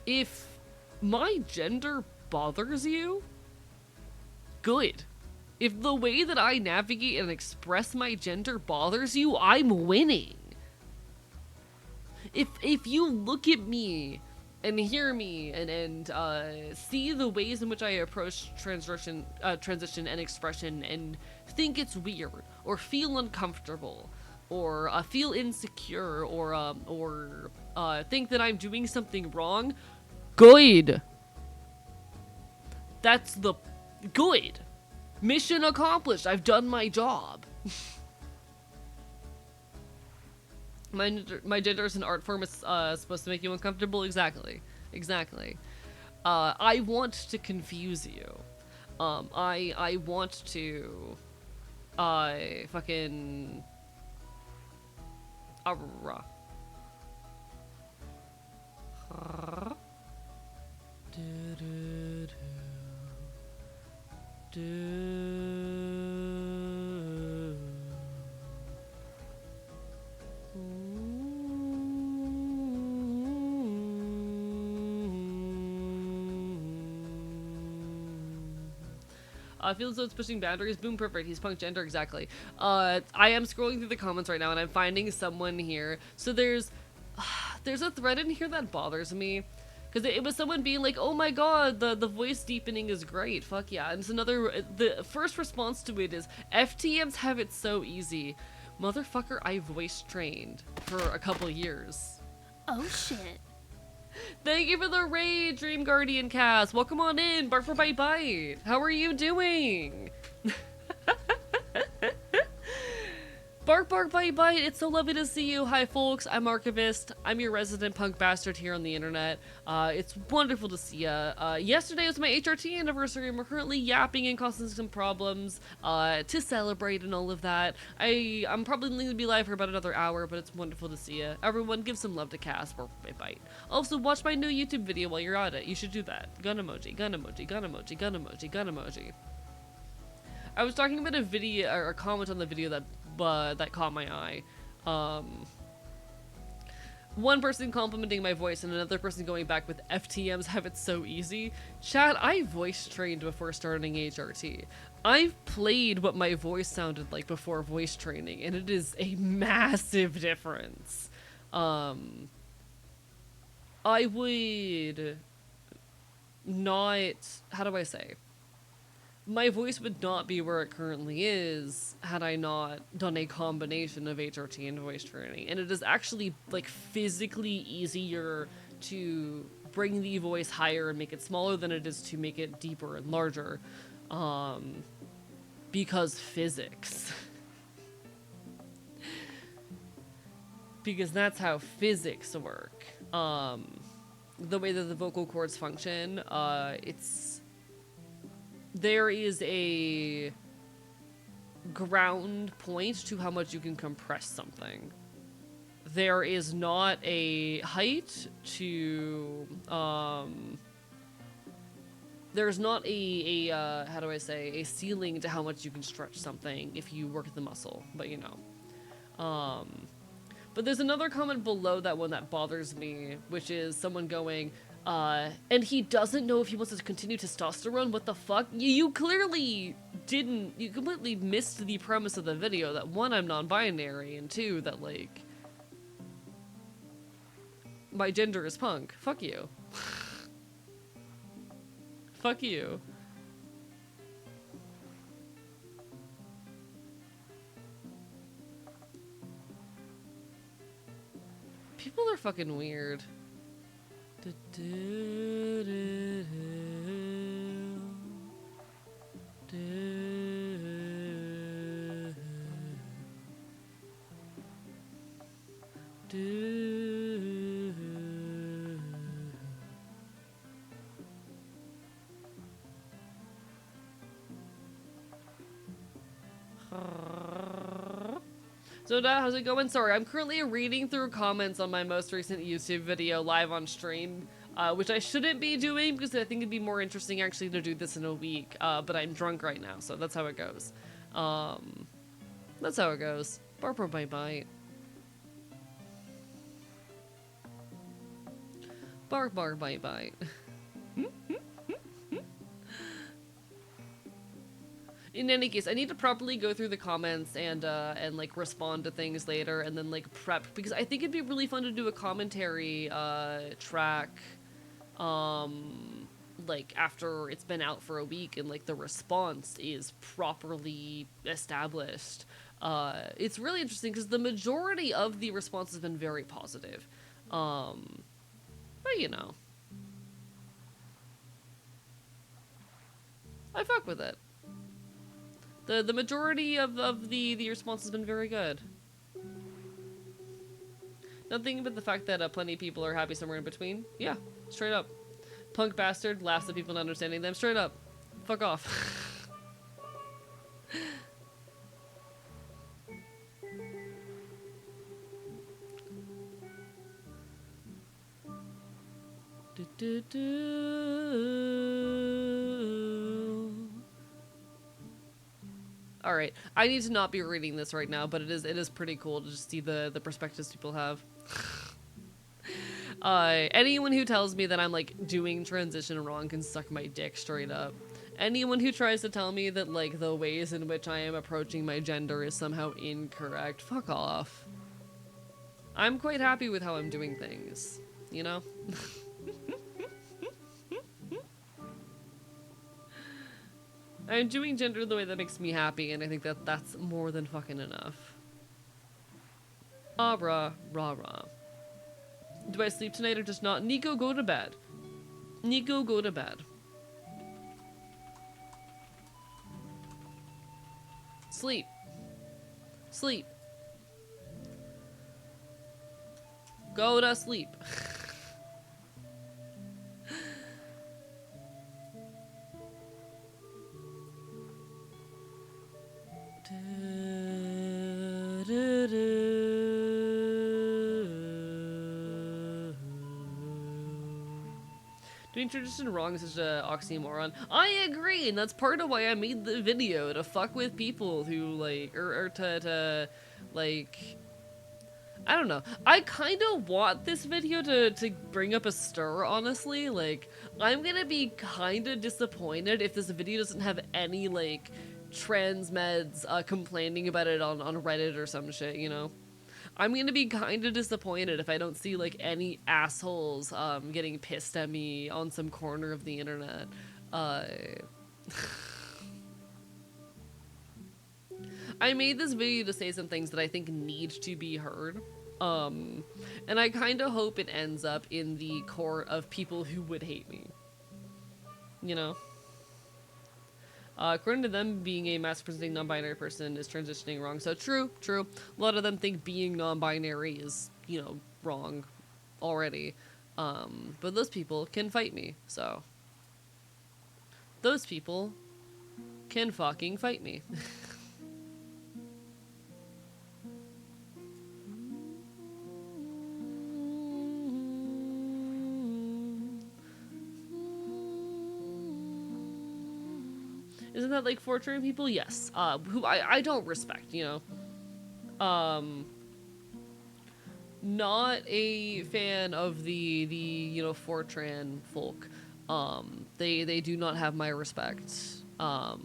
if my gender bothers you, good. If the way that I navigate and express my gender bothers you, I'm winning. If you look at me and hear me and see the ways in which I approach transition and expression and think it's weird or feel uncomfortable or feel insecure or think that I'm doing something wrong, good. That's the good. Mission accomplished. I've done my job. My gender is an art form. It's supposed to make you uncomfortable. Exactly. I want to confuse you. I want to fucking feels as though it's pushing boundaries. Boom, perfect. He's punk gender, exactly. I am scrolling through the comments right now and I'm finding someone here. So there's a thread in here that bothers me. Because it was someone being like, oh my god, the voice deepening is great. Fuck yeah. And it's another, the first response to it is, FTMs have it so easy. Motherfucker, I voice trained for a couple years. Oh shit. Thank you for the raid, Dream Guardian cast. Welcome on in, bark for bite bite. How are you doing? Bark Bark Bite Bite, it's so lovely to see you. Hi folks, I'm Archivist. I'm your resident punk bastard here on the internet. It's wonderful to see ya. Yesterday was my HRT anniversary and we're currently yapping and causing some problems to celebrate and all of that. I'm probably going to be live for about another hour, but it's wonderful to see ya. Everyone give some love to Cass, Bark Bark Bite Bite. Also watch my new YouTube video while you're at it. You should do that. Gun emoji, gun emoji, gun emoji, gun emoji, gun emoji. I was talking about a video, or a comment on the video that caught my eye. One person complimenting my voice and another person going back with FTMs have it so easy. Chat, I voice trained before starting HRT. I've played what my voice sounded like before voice training, and it is a massive difference. I would not, how do I say? My voice would not be where it currently is had I not done a combination of HRT and voice training. And it is actually, like, physically easier to bring the voice higher and make it smaller than it is to make it deeper and larger. Because physics. Because that's how physics work. The way that the vocal cords function, there is a ground point to how much you can compress something. There is not a height to, there's not a how do I say, a ceiling to how much you can stretch something if you work the muscle, but you know. But there's another comment below that one that bothers me, which is someone going, and he doesn't know if he wants to continue testosterone? What the fuck? You clearly didn't, you completely missed the premise of the video that one, I'm non-binary, and two, that like, my gender is punk. Fuck you. Fuck you. People are fucking weird. So how's it going? Sorry, I'm currently reading through comments on my most recent YouTube video live on stream, which I shouldn't be doing because I think it'd be more interesting actually to do this in a week, but I'm drunk right now, so that's how it goes. That's how it goes. Bark bite bite. Bark bite bite. In any case, I need to properly go through the comments and like respond to things later and then like prep, because I think it'd be really fun to do a commentary track like after it's been out for a week and like the response is properly established. It's really interesting because the majority of the response has been very positive. But you know, I fuck with it. The majority of the response has been very good. Nothing but the fact that plenty of people are happy somewhere in between. Yeah, straight up. Punk bastard laughs at people not understanding them. Straight up. Fuck off. Alright, I need to not be reading this right now, but it is pretty cool to just see the perspectives people have. Anyone who tells me that I'm like doing transition wrong can suck my dick straight up. Anyone who tries to tell me that like the ways in which I am approaching my gender is somehow incorrect, fuck off. I'm quite happy with how I'm doing things, you know? I'm doing gender the way that makes me happy, and I think that that's more than fucking enough. Ah, rah, rah, rah. Do I sleep tonight or just not? Nico, go to bed. Nico, go to bed. Sleep. Sleep. Go to sleep. Doing tradition wrong is such an oxymoron. I agree, and that's part of why I made the video, to fuck with people who, like, or to like, I don't know. I kind of want this video to bring up a stir, honestly. Like, I'm gonna be kind of disappointed if this video doesn't have any, like, trans meds complaining about it on Reddit or some shit, you know? I'm gonna be kind of disappointed if I don't see, like, any assholes getting pissed at me on some corner of the internet. I made this video to say some things that I think need to be heard. And I kind of hope it ends up in the court of people who would hate me. You know? According to them, being a mass-presenting non-binary person is transitioning wrong. So true, true. A lot of them think being non-binary is, you know, wrong already. But those people can fight me, so. Those people can fucking fight me. Isn't that like Fortran people? Yes. Who I don't respect, you know. Not a fan of the you know, Fortran folk. They do not have my respect. But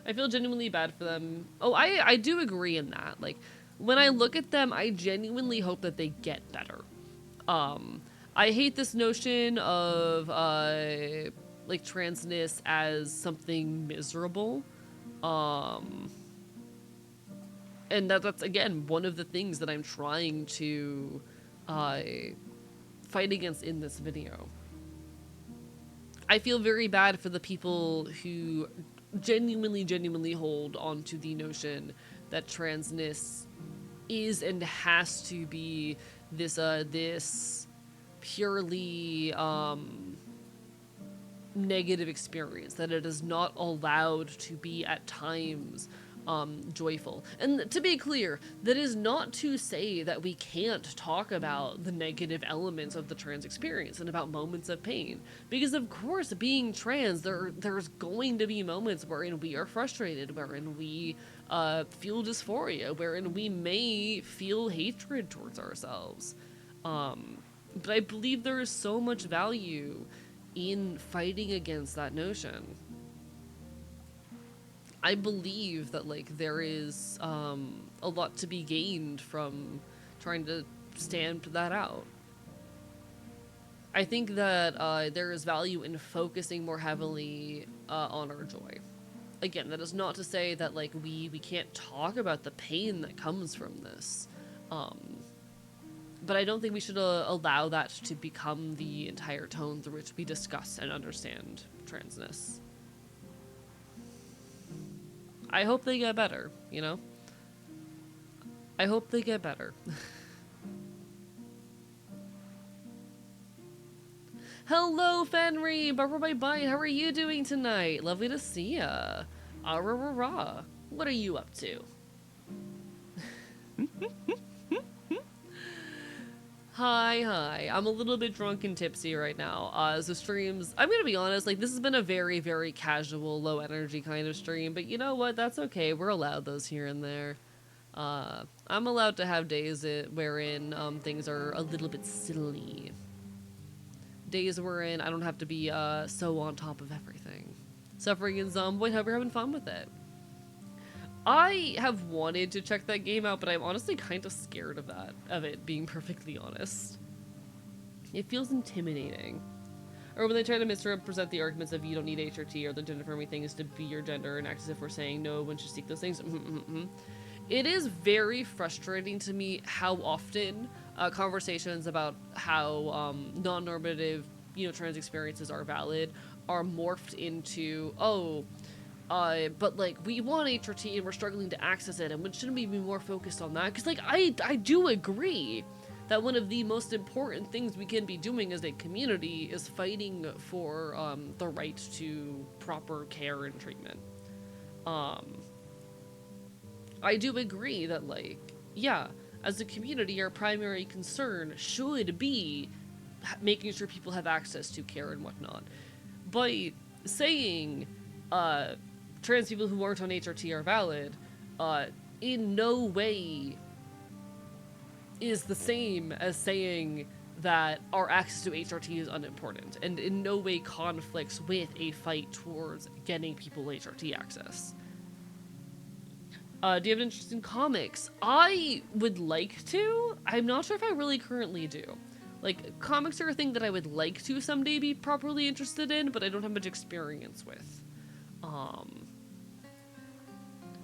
I feel genuinely bad for them. Oh, I do agree in that. Like, when I look at them, I genuinely hope that they get better. I hate this notion of, like, transness as something miserable. And that's, again, one of the things that I'm trying to, fight against in this video. I feel very bad for the people who genuinely hold on to the notion that transness is and has to be this, this purely negative experience, that it is not allowed to be at times joyful. And to be clear, that is not to say that we can't talk about the negative elements of the trans experience and about moments of pain, because of course, being trans, there's going to be moments wherein we are frustrated, wherein we feel dysphoria, wherein we may feel hatred towards ourselves. But I believe there is so much value in fighting against that notion. I believe that, like, there is a lot to be gained from trying to stamp that out. I think that there is value in focusing more heavily on our joy. Again, that is not to say that, like, we can't talk about the pain that comes from this. But I don't think we should allow that to become the entire tone through which we discuss and understand transness. I hope they get better, you know? I hope they get better. Hello, Fenry! Barbara by Bite, how are you doing tonight? Lovely to see ya. Ah-rah-rah-rah. What are you up to? Hi. I'm a little bit drunk and tipsy right now. So streams, I'm gonna be honest, like, this has been a very, very casual, low energy kind of stream, but you know what? That's okay. We're allowed those here and there. I'm allowed to have days wherein things are a little bit silly. Days wherein I don't have to be so on top of everything. Suffering in Zomboid, hope you're having fun with it. I have wanted to check that game out, but I'm honestly kind of scared of it, being perfectly honest. It feels intimidating. Or when they try to misrepresent the arguments of you don't need HRT or the gender-affirming thing is to be your gender and act as if we're saying no one should seek those things. It is very frustrating to me how often conversations about how non-normative, you know, trans experiences are valid are morphed into, oh, But like we want HRT and we're struggling to access it, and shouldn't we be more focused on that? Because like I do agree that one of the most important things we can be doing as a community is fighting for the right to proper care and treatment. I do agree that, like, yeah, as a community, our primary concern should be making sure people have access to care and whatnot. But saying trans people who aren't on HRT are valid in no way is the same as saying that our access to HRT is unimportant, and in no way conflicts with a fight towards getting people HRT access. Do you have an interest in comics? I would like to. I'm not sure if I really currently do. Like, comics are a thing that I would like to someday be properly interested in, but I don't have much experience with.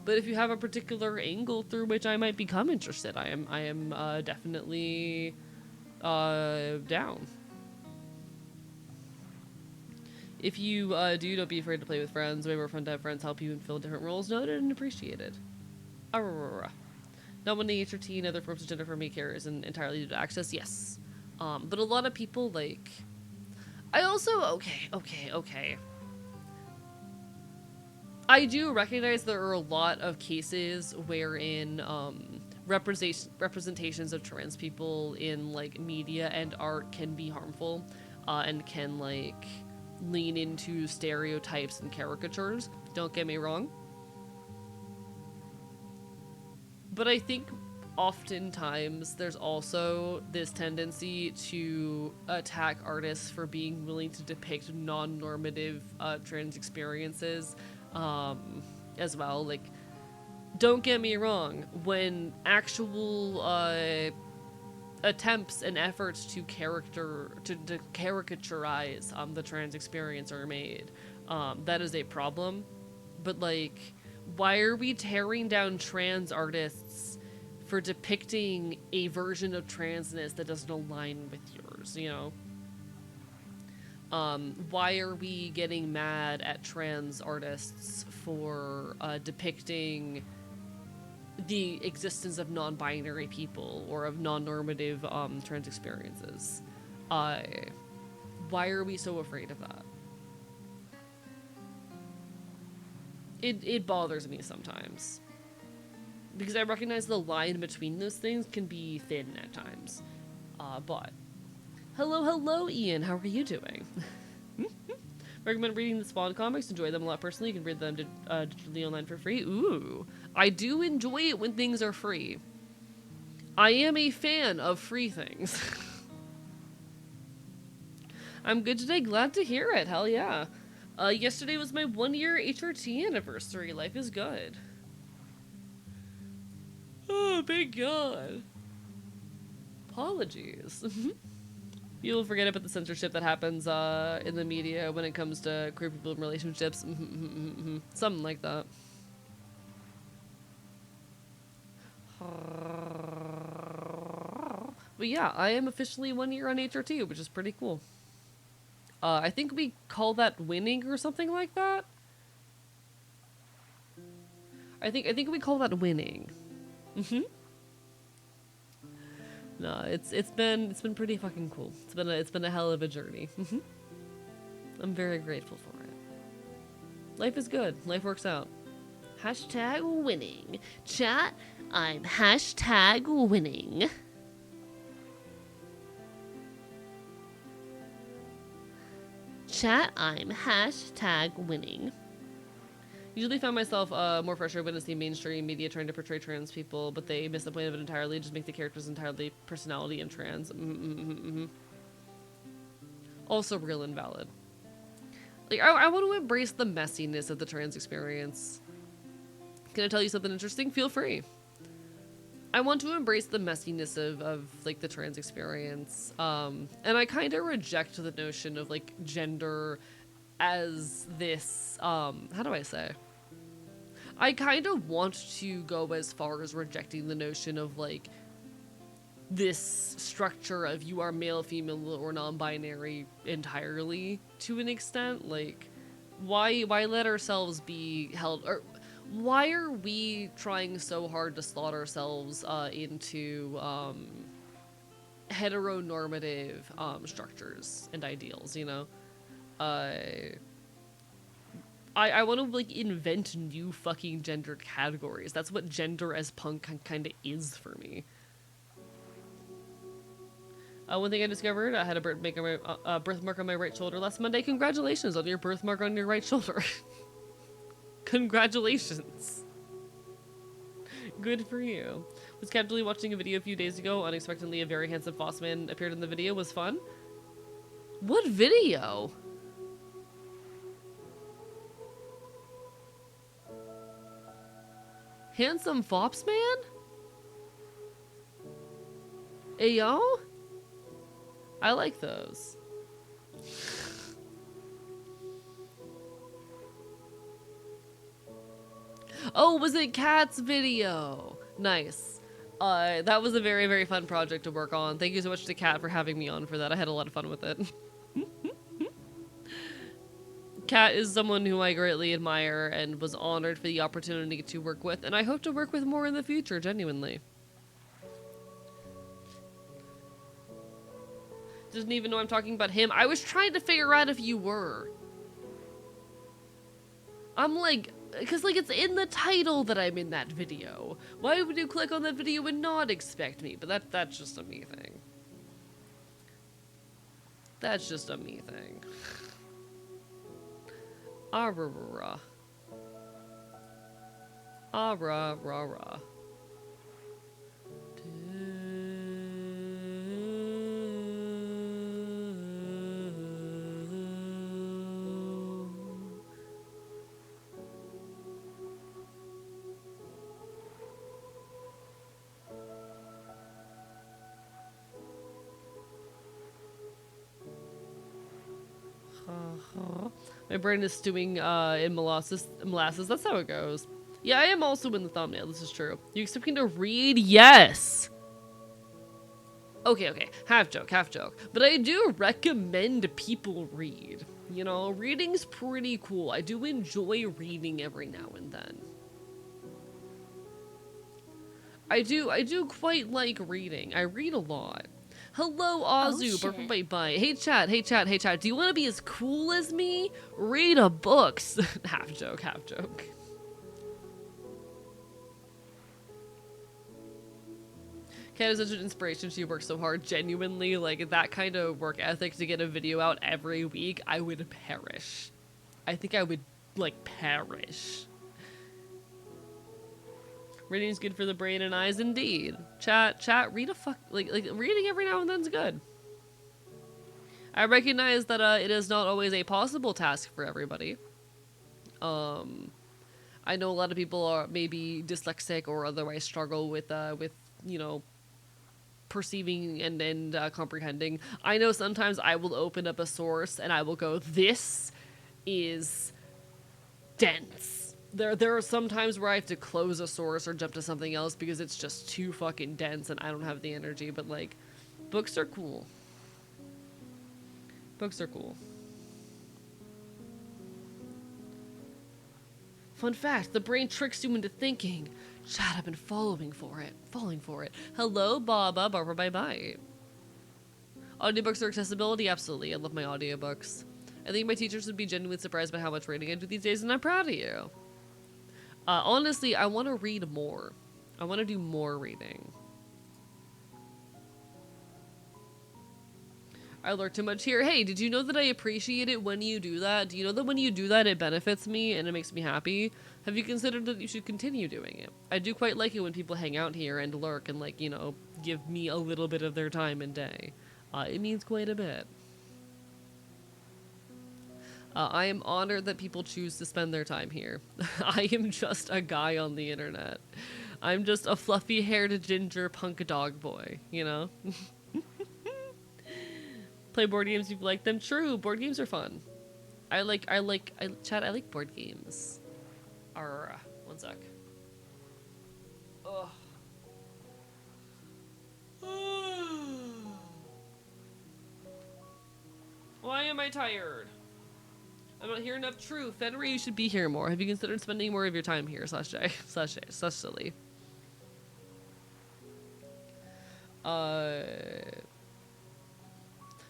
But if you have a particular angle through which I might become interested, I am definitely down. If you don't be afraid to play with friends. Way more fun to have friends help you and fill different roles. Noted and appreciated. Not wanting HRT and other forms of gender affirming care isn't entirely due to access. Yes, but a lot of people like. I also okay. I do recognize there are a lot of cases wherein representations of trans people in like media and art can be harmful, and can like lean into stereotypes and caricatures. Don't get me wrong. But I think oftentimes there's also this tendency to attack artists for being willing to depict non-normative trans experiences as well. Like, don't get me wrong, when actual attempts and efforts to caricaturize the trans experience are made, that is a problem. But like, why are we tearing down trans artists for depicting a version of transness that doesn't align with yours, you know? Why are we getting mad at trans artists for depicting the existence of non-binary people or of non-normative trans experiences? Why are we so afraid of that? It bothers me sometimes. Because I recognize the line between those things can be thin at times. But hello, Ian. How are you doing? Recommend reading the Spawn comics. Enjoy them a lot personally. You can read them digitally online for free. Ooh. I do enjoy it when things are free. I am a fan of free things. I'm good today. Glad to hear it. Hell yeah. Yesterday was my 1-year HRT anniversary. Life is good. Oh, thank God. Apologies. You'll forget about the censorship that happens in the media when it comes to queer people in relationships. Something like that. But yeah, I am officially 1 year on HRT, which is pretty cool. I think we call that winning or something like that. I think we call that winning. No, it's been pretty fucking cool. It's been a hell of a journey. I'm very grateful for it. Life is good. Life works out. Hashtag winning. Chat, I'm hashtag winning. Chat, I'm hashtag winning. Usually find myself more frustrated when I see mainstream media trying to portray trans people, but they miss the point of it entirely, just make the characters entirely personality and trans. Also real and valid. Like, I want to embrace the messiness of the trans experience. Can I tell you something interesting? Feel free. I want to embrace the messiness of like the trans experience. And I kind of reject the notion of like gender as this, how do I say? I kind of want to go as far as rejecting the notion of like this structure of you are male, female, or non-binary entirely to an extent. Like, why let ourselves be held, or why are we trying so hard to slot ourselves into heteronormative structures and ideals, you know? I want to like invent new fucking gendered categories. That's what gender as punk kind of is for me. One thing I discovered, I had a birthmark on my right shoulder last Monday. Congratulations on your birthmark on your right shoulder. Congratulations. Good for you. Was casually watching a video a few days ago. Unexpectedly, a very handsome Foss man appeared in the video. Was fun. What video? Handsome Fops man? Ayo? I like those. Oh, was it Kat's video? Nice. That was a very, very fun project to work on. Thank you so much to Kat for having me on for that. I had a lot of fun with it. Kat is someone who I greatly admire and was honored for the opportunity to work with, and I hope to work with more in the future, genuinely. Doesn't even know I'm talking about him. I was trying to figure out if you were. I'm like, because like it's in the title that I'm in that video. Why would you click on that video and not expect me? But that's just a me thing. That's just a me thing. Ah rah rah rah. Ah rah rah rah. My brain is stewing in molasses. That's how it goes. Yeah, I am also in the thumbnail. This is true. You expect me to read? Yes. Okay. Half joke. But I do recommend people read. You know, reading's pretty cool. I do enjoy reading every now and then. I do quite like reading. I read a lot. Hello, Azu. Oh, Bye. Hey, chat. Do you want to be as cool as me? Read a book. Half joke. Kat is such an inspiration. She works so hard. Genuinely, like, that kind of work ethic to get a video out every week, I would perish. I think I would, like, perish. Reading is good for the brain and eyes, indeed. Chat, read like reading every now and then is good. I recognize that it is not always a possible task for everybody. I know a lot of people are maybe dyslexic or otherwise struggle with you know, perceiving and comprehending. I know sometimes I will open up a source and I will go, this is dense. There are some times where I have to close a source or jump to something else because it's just too fucking dense and I don't have the energy, but like, books are cool. Fun fact, the brain tricks you into thinking. Chat, I've been falling for it. Hello, Barbara, bye. Audiobooks are accessibility? Absolutely, I love my audiobooks. I think my teachers would be genuinely surprised by how much reading I do these days, and I'm proud of you. Honestly, I want to read more. I want to do more reading. I lurk too much here. Hey, did you know that I appreciate it when you do that? Do you know that when you do that, it benefits me and it makes me happy? Have you considered that you should continue doing it? I do quite like it when people hang out here and lurk and, like, you know, give me a little bit of their time and day. It means quite a bit. I am honored that people choose to spend their time here. I am just a guy on the internet. I'm just a fluffy-haired ginger punk dog boy, you know? Play board games if you like them. True, board games are fun. I like board games. One sec. Ugh. Why am I tired? I'm not hearing enough true. Fenrir, you should be here more. Have you considered spending more of your time here, slash J, slash J, slash silly?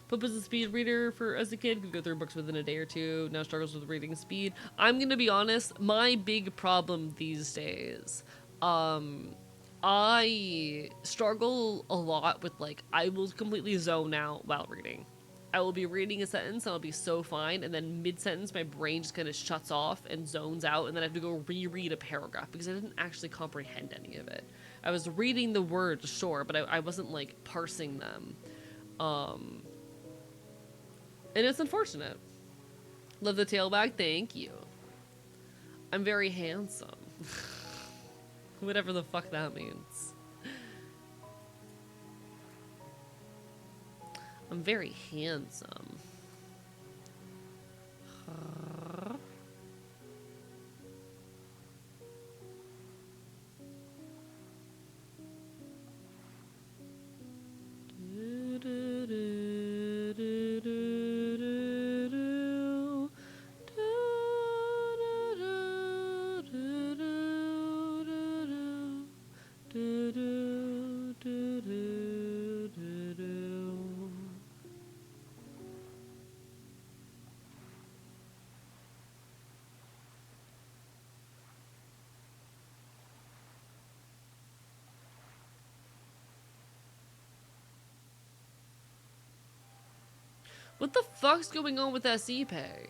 Poop was a speed reader for as a kid, could go through books within a day or two, now struggles with reading speed. I'm gonna be honest, my big problem these days, I struggle a lot with, like, I will completely zone out while reading. I will be reading a sentence and I'll be so fine, and then mid-sentence my brain just kind of shuts off and zones out, and then I have to go reread a paragraph because I didn't actually comprehend any of it. I was reading the words, sure, but I wasn't, like, parsing them. And it's unfortunate. Love the tailback, thank you. I'm very handsome. Whatever the fuck that means. I'm very handsome. What the fuck's going on with SE pay?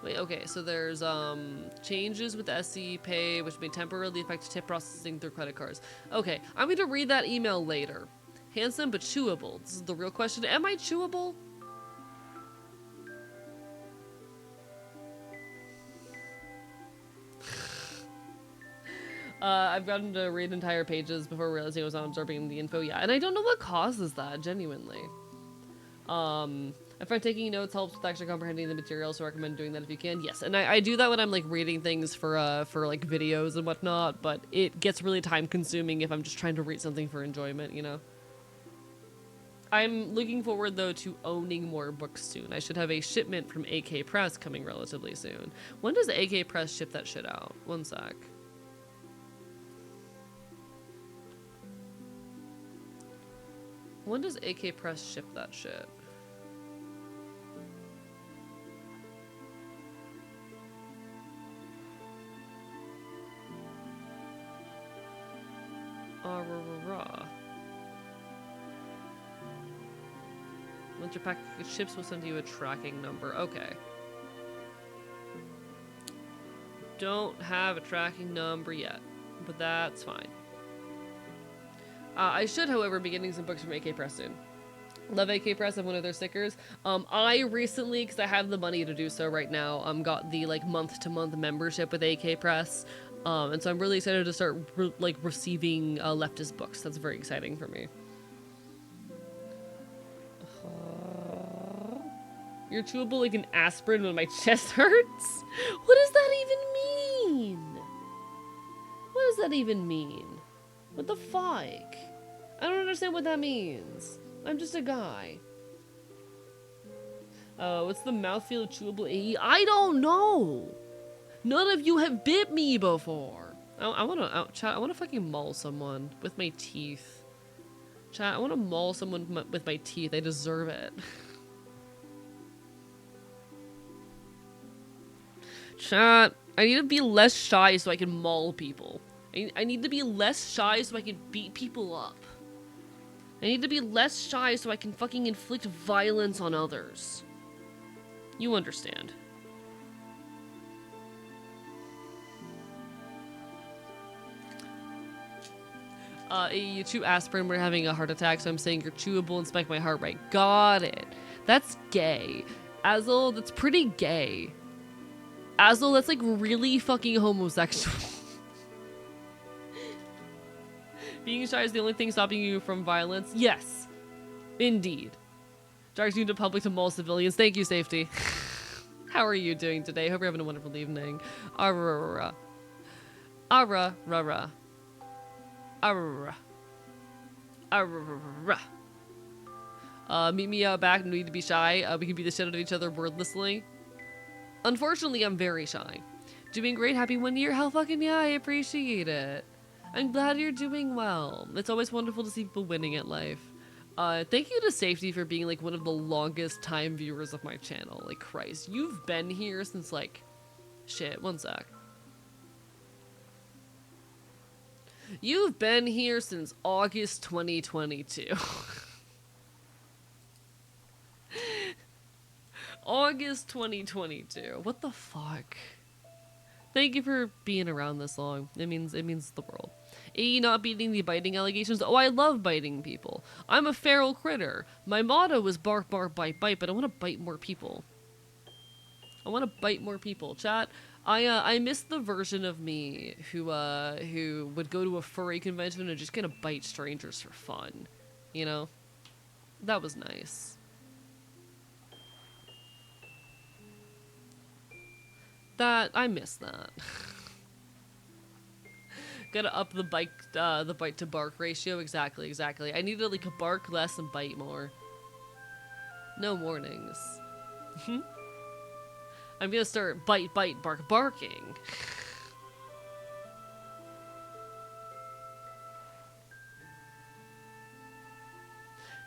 Wait, okay, so there's changes with SE pay which may temporarily affect tip processing through credit cards. Okay, I'm going to read that email later. Handsome but chewable. This is the real question. Am I chewable? I've gotten to read entire pages before realizing I was not absorbing the info. Yeah, and I don't know what causes that, genuinely. I find taking notes helps with actually comprehending the material, so I recommend doing that if you can. Yes, and I do that when I'm, like, reading things for like, videos and whatnot, but it gets really time-consuming if I'm just trying to read something for enjoyment, you know? I'm looking forward, though, to owning more books soon. I should have a shipment from AK Press coming relatively soon. When does AK Press ship that shit out? One sec. When does AK Press ship that shit? Once your package ships, we'll send you a tracking number. Okay. Don't have a tracking number yet, but that's fine. I should, however, be getting some books from AK Press soon. Love AK Press. I have one of their stickers. I recently, because I have the money to do so right now, got the, like, month-to-month membership with AK Press. And so I'm really excited to start, receiving leftist books. That's very exciting for me. You're chewable like an aspirin when my chest hurts? What does that even mean? What does that even mean? What the fuck? I don't understand what that means. I'm just a guy. What's the mouthfeel of chewable AE? I don't know. None of you have bit me before. I wanna fucking maul someone with my teeth. Chat, I wanna maul someone with my teeth. I deserve it. Chat, I need to be less shy so I can maul people. I need to be less shy so I can beat people up. I need to be less shy so I can fucking inflict violence on others. You understand. You chew aspirin, we're having a heart attack, so I'm saying you're chewable and spike my heart rate. Got it. That's gay. Azel, that's pretty gay. Azel, that's like really fucking homosexual. Being shy is the only thing stopping you from violence? Yes. Indeed. Drags you into public to maul civilians. Thank you, safety. How are you doing today? Hope you're having a wonderful evening. Ara. Ara. Rara. Ara. Ara. Meet me out back. No need to be shy. We can beat the shit out of each other wordlessly. Unfortunately, I'm very shy. Doing great. Happy 1 year. Hell fucking yeah, I appreciate it. I'm glad you're doing well. It's always wonderful to see people winning at life. Thank you to Safety for being like one of the longest time viewers of my channel. Like, Christ, you've been here since like, shit, one sec. You've been here since August 2022. August 2022. What the fuck? Thank you for being around this long. It means the world. A, not beating the biting allegations. Oh, I love biting people. I'm a feral critter. My motto is bark, bark, bite, bite, but I want to bite more people. I want to bite more people. Chat, I miss the version of me who would go to a furry convention and just kind of bite strangers for fun. You know? That was nice. I miss that. Gotta up the bite to bark ratio. Exactly. I need to like bark less and bite more. No warnings. I'm gonna start bite, bark, barking.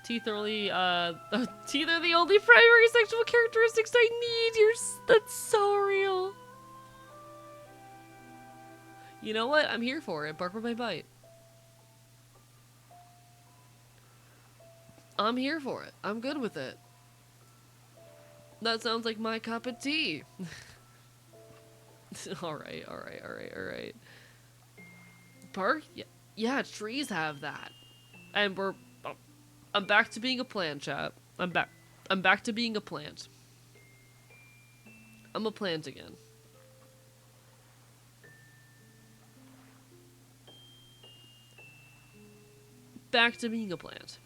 Teeth are the only primary sexual characteristics I need. That's so real. You know what? I'm here for it. Bark with my bite. I'm here for it. I'm good with it. That sounds like my cup of tea. Alright. Bark? Yeah, trees have that. And I'm back to being a plant, chat. I'm back to being a plant. I'm a plant again. Back to being a plant.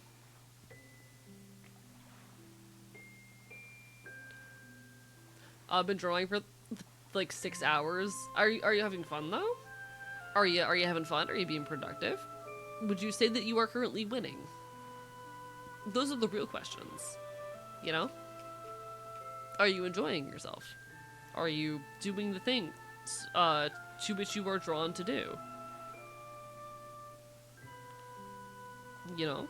I've been drawing for like 6 hours. Are you having fun though? Are you having fun? Are you being productive? Would you say that you are currently winning? Those are the real questions. You know? Are you enjoying yourself? Are you doing the things to which you are drawn to do? You know?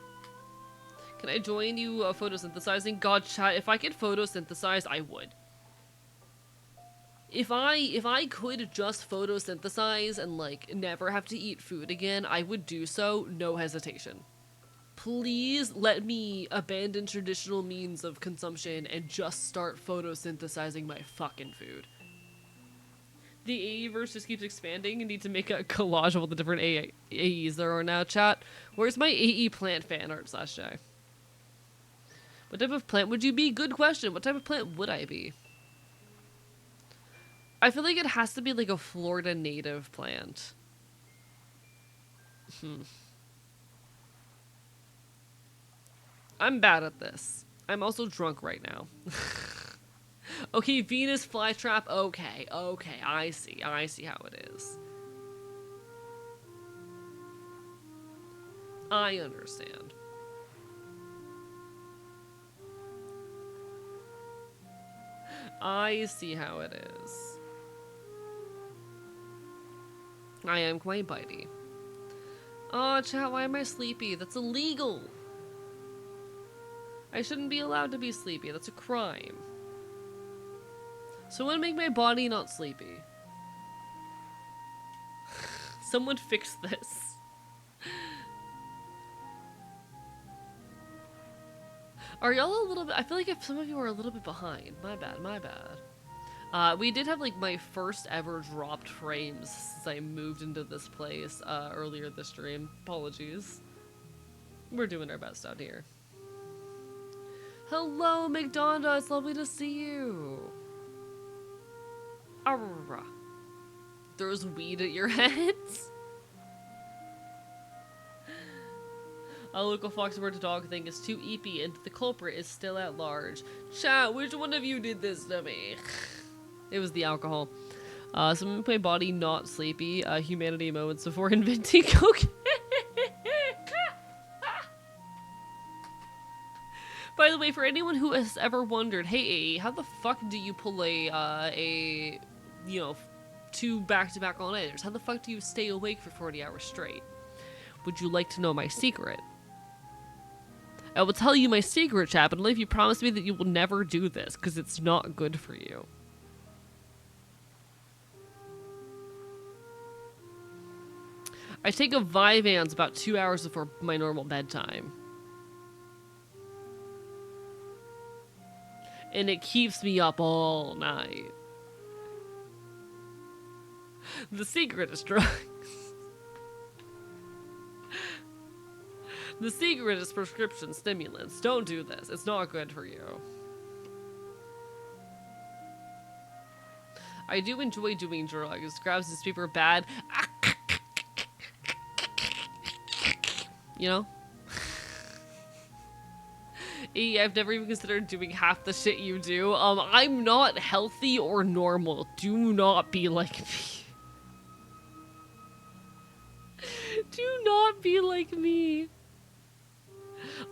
Can I join you photosynthesizing? God, chat, if I could photosynthesize, I would. If I could just photosynthesize and like never have to eat food again, I would do so, no hesitation. Please let me abandon traditional means of consumption and just start photosynthesizing my fucking food. The AE-verse just keeps expanding and need to make a collage of all the different AEs there are now. Chat, where's my AE plant fan art / Jay? What type of plant would you be? Good question. What type of plant would I be? I feel like it has to be like a Florida native plant. I'm bad at this. I'm also drunk right now. Okay, Venus flytrap. Okay, I see how it is. I understand. I see how it is. I am quite bitey. Oh, chat, why am I sleepy? That's illegal. I shouldn't be allowed to be sleepy. That's a crime. Someone make my body not sleepy. Someone fix this. Are y'all a little bit... I feel like if some of you are a little bit behind. My bad. We did have like my first ever dropped frames since I moved into this place earlier this stream. Apologies. We're doing our best out here. Hello, McDonda. It's lovely to see you. Arrgh. Throws weed at your heads. A local foxbird dog thing is too eepy and the culprit is still at large. Chat, which one of you did this to me? It was the alcohol. Someone make my body not sleepy. Humanity moments before inventing cocaine. way, for anyone who has ever wondered, hey, how the fuck do you pull a you know, 2 back-to-back all-nighters? How the fuck do you stay awake for 40 hours straight? Would you like to know my secret? I will tell you my secret, chat, but only if you promise me that you will never do this, because it's not good for you. I take a Vyvanse about 2 hours before my normal bedtime. And it keeps me up all night. The secret is drugs. The secret is prescription stimulants. Don't do this. It's not good for you. I do enjoy doing drugs. Grabs this paper bad. You know? I've never even considered doing half the shit you do. I'm not healthy or normal. Do not be like me. Do not be like me.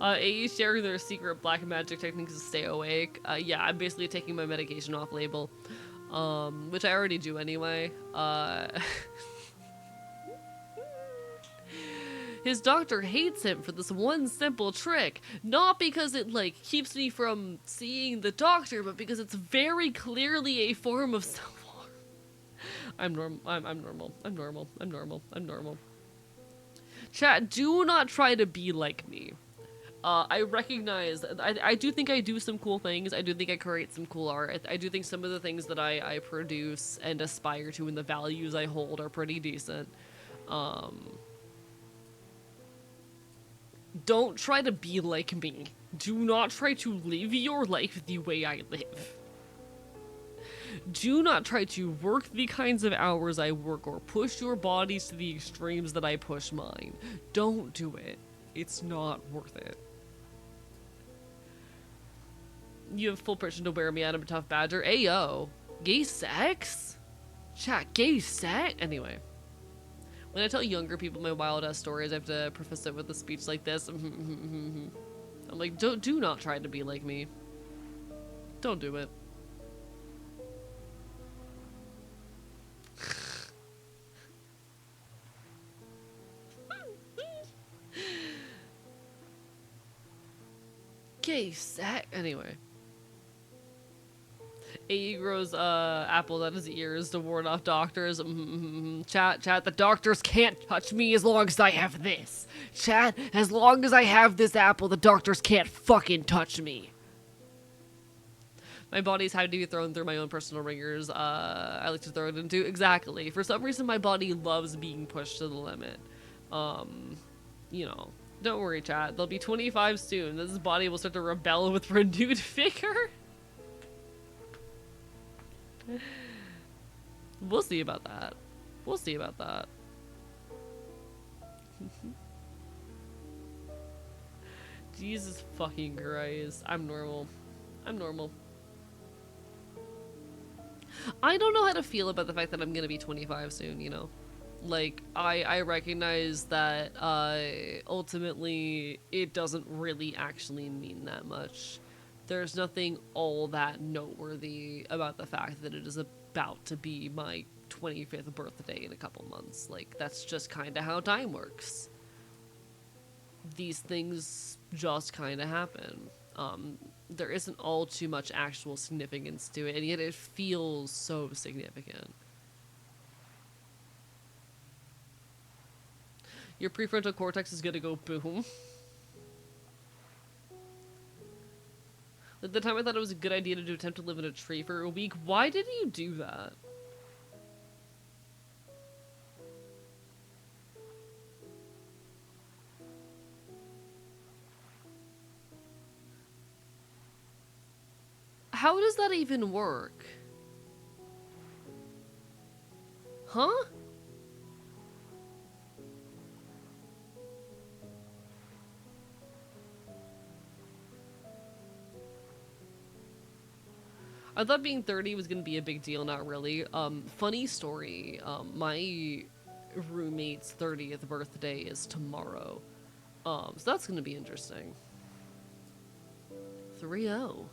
AE sharing their secret black magic techniques to stay awake. Yeah, I'm basically taking my medication off label. Which I already do anyway. His doctor hates him for this one simple trick. Not because it, like, keeps me from seeing the doctor, but because it's very clearly a form of self-harm. I'm normal. I'm normal. Chat, do not try to be like me. I recognize, I do think I do some cool things. I do think I create some cool art. I do think some of the things that I produce and aspire to and the values I hold are pretty decent. Don't try to be like me. Do not try to live your life the way I live. Do not try to work the kinds of hours I work or push your bodies to the extremes that I push mine. Don't do it. It's not worth it. You have full permission to wear me out. I'm a tough badger. Ayo. Gay sex? Chat, gay sex? Anyway. When I tell younger people my wild-ass stories, I have to preface it with a speech like this. I'm like, do not try to be like me. Don't do it. Gay sex? Anyway. AE grows apples out his ears to ward off doctors. Chat, the doctors can't touch me as long as I have this. Chat, as long as I have this apple, the doctors can't fucking touch me. My body's had to be thrown through my own personal ringers. I like to throw it into. Exactly. For some reason, my body loves being pushed to the limit. You know, don't worry, chat. They'll be 25 soon. This body will start to rebel with renewed vigor. We'll see about that. We'll see about that. Jesus fucking Christ. I'm normal. I'm normal. I don't know how to feel about the fact that I'm gonna be 25 soon, you know? Like, I recognize that, ultimately, it doesn't really actually mean that much. There's nothing all that noteworthy about the fact that it is about to be my 25th birthday in a couple months. Like, that's just kind of how time works. These things just kind of happen. There isn't all too much actual significance to it, and yet it feels so significant. Your prefrontal cortex is gonna go boom. At the time I thought it was a good idea to attempt to live in a tree for a week. Why did you do that? How does that even work? Huh? I thought being 30 was gonna be a big deal, not really. Funny story, my roommate's 30th birthday is tomorrow. So that's gonna be interesting. 3-0.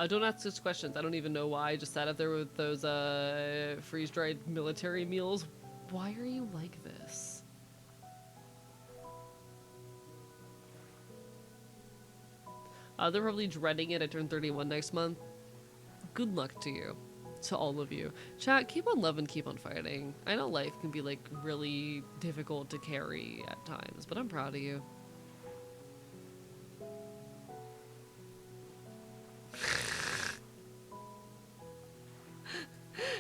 Don't ask us questions. I don't even know why. I just sat up there with those freeze-dried military meals. Why are you like this? They're probably dreading it. I turn 31 next month. Good luck to you. To all of you. Chat, keep on loving, keep on fighting. I know life can be like really difficult to carry at times, but I'm proud of you.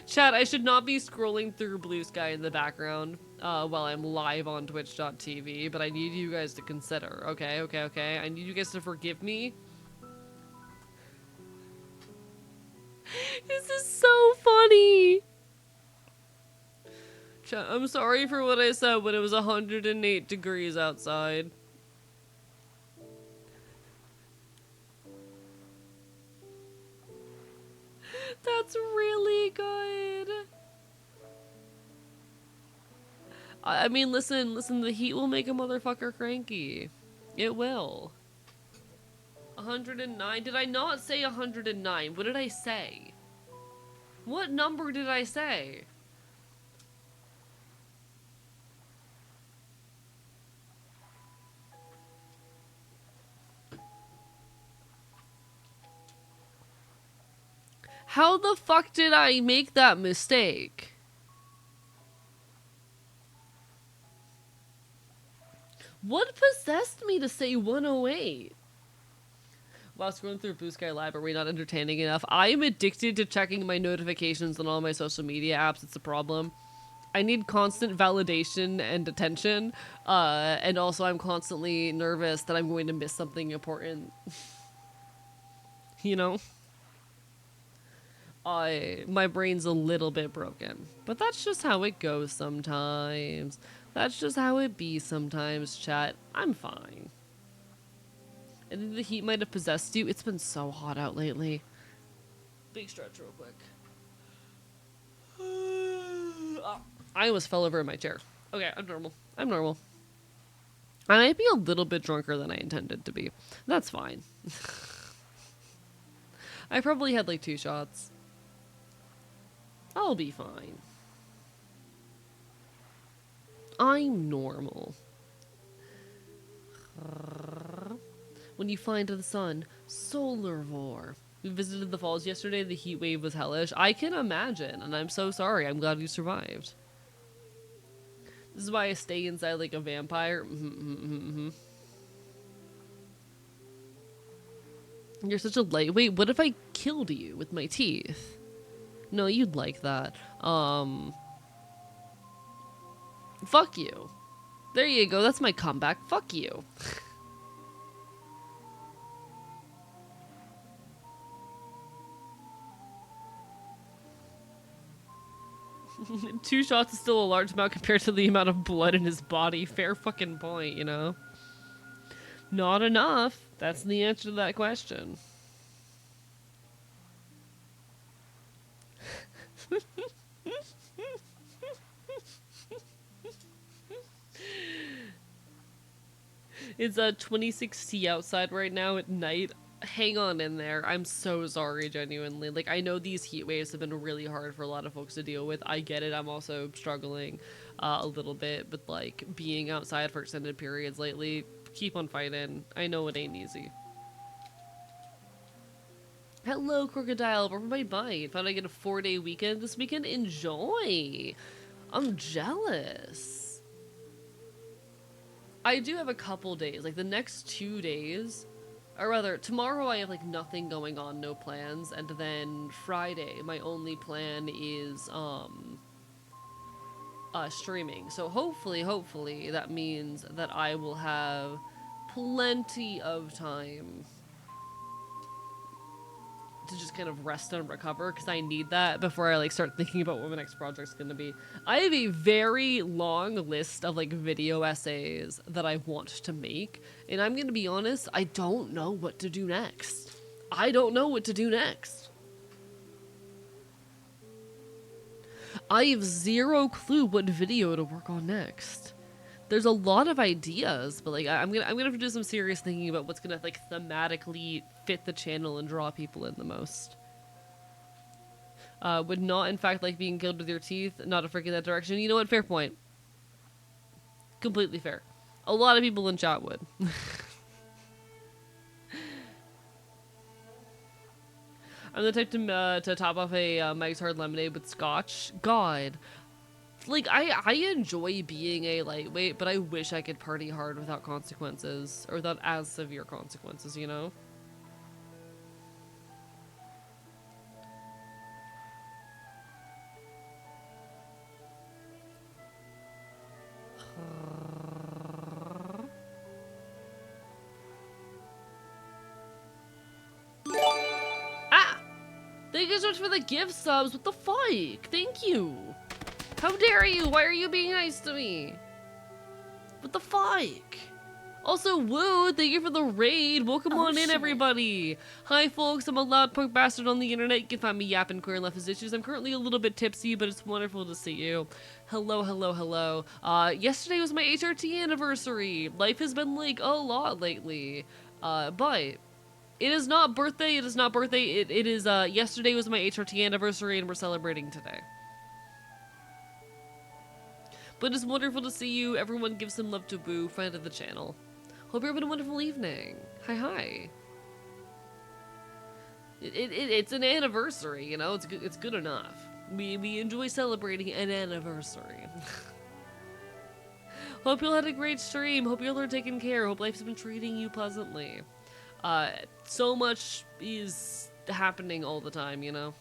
Chat, I should not be scrolling through Blue Sky in the background while I'm live on twitch.tv, but I need you guys to consider. Okay, okay, okay. I need you guys to forgive me. This is so funny. Chat, I'm sorry for what I said when it was 108 degrees outside. That's really good. I mean, listen, the heat will make a motherfucker cranky. It will. 109? Did I not say 109? What did I say? What number did I say? How the fuck did I make that mistake? What possessed me to say 108? While scrolling through Blue Sky Live, are we not entertaining enough? I am addicted to checking my notifications on all my social media apps. It's a problem. I need constant validation and attention. And also I'm constantly nervous that I'm going to miss something important. You know? My brain's a little bit broken. But that's just how it goes sometimes. That's just how it be sometimes, chat. I'm fine. I think the heat might have possessed you. It's been so hot out lately. Big stretch real quick. I almost fell over in my chair. Okay, I'm normal. I'm normal. I might be a little bit drunker than I intended to be. That's fine. I probably had like 2 shots. I'll be fine. I'm normal. When you find the sun, solar vor. We visited the falls yesterday. The heat wave was hellish. I can imagine, and I'm so sorry. I'm glad you survived. This is why I stay inside like a vampire. You're such a lightweight. What if I killed you with my teeth? No, you'd like that. Fuck you. There you go. That's my comeback. Fuck you. 2 shots is still a large amount compared to the amount of blood in his body. Fair fucking point, you know? Not enough. That's the answer to that question. It's 26 outside right now at night. Hang on in there. I'm so sorry, genuinely. Like, I know these heat waves have been really hard for a lot of folks to deal with. I get it. I'm also struggling a little bit with, like, being outside for extended periods lately. Keep on fighting. I know it ain't easy. Hello, Crocodile. Over my bite. Found I get a 4-day weekend this weekend. Enjoy. I'm jealous. I do have a couple days. Like, the next 2 days... Or rather, tomorrow I have, like, nothing going on, no plans. And then Friday, my only plan is, streaming. So hopefully, that means that I will have plenty of time to just kind of rest and recover, because I need that before I, like, start thinking about what my next project's gonna be. I have a very long list of, like, video essays that I want to make, and I'm gonna be honest, I don't know what to do next. I don't know what to do next. I have zero clue what video to work on next. There's a lot of ideas, but like I'm gonna have to do some serious thinking about what's gonna like thematically fit the channel and draw people in the most. Would not in fact like being killed with your teeth, not a freak in that direction. You know what? Fair point. Completely fair. A lot of people in chat would. I'm the type to top off a Mike's Hard Lemonade with scotch. God. Like, I enjoy being a lightweight, but I wish I could party hard without consequences. Or without as severe consequences, you know? Ah! Thank you so much for the gift subs. What the fuck? Thank you. How dare you? Why are you being nice to me? What the fuck? Also, woo, thank you for the raid. Welcome on in, everybody. Hi, folks. I'm a loud punk bastard on the internet. You can find me yapping queer and leftist issues. I'm currently a little bit tipsy, but it's wonderful to see you. Hello, hello, hello. Yesterday was my HRT anniversary. Life has been, like, a lot lately. But it is not birthday. It is not birthday. It is, yesterday was my HRT anniversary, and we're celebrating today. But it's wonderful to see you. Everyone give some love to Boo, friend of the channel. Hope you're having a wonderful evening. Hi, hi. It's an anniversary, you know. It's good enough. We enjoy celebrating an anniversary. Hope you all had a great stream. Hope you all are taking care. Hope life's been treating you pleasantly. So much is happening all the time, you know.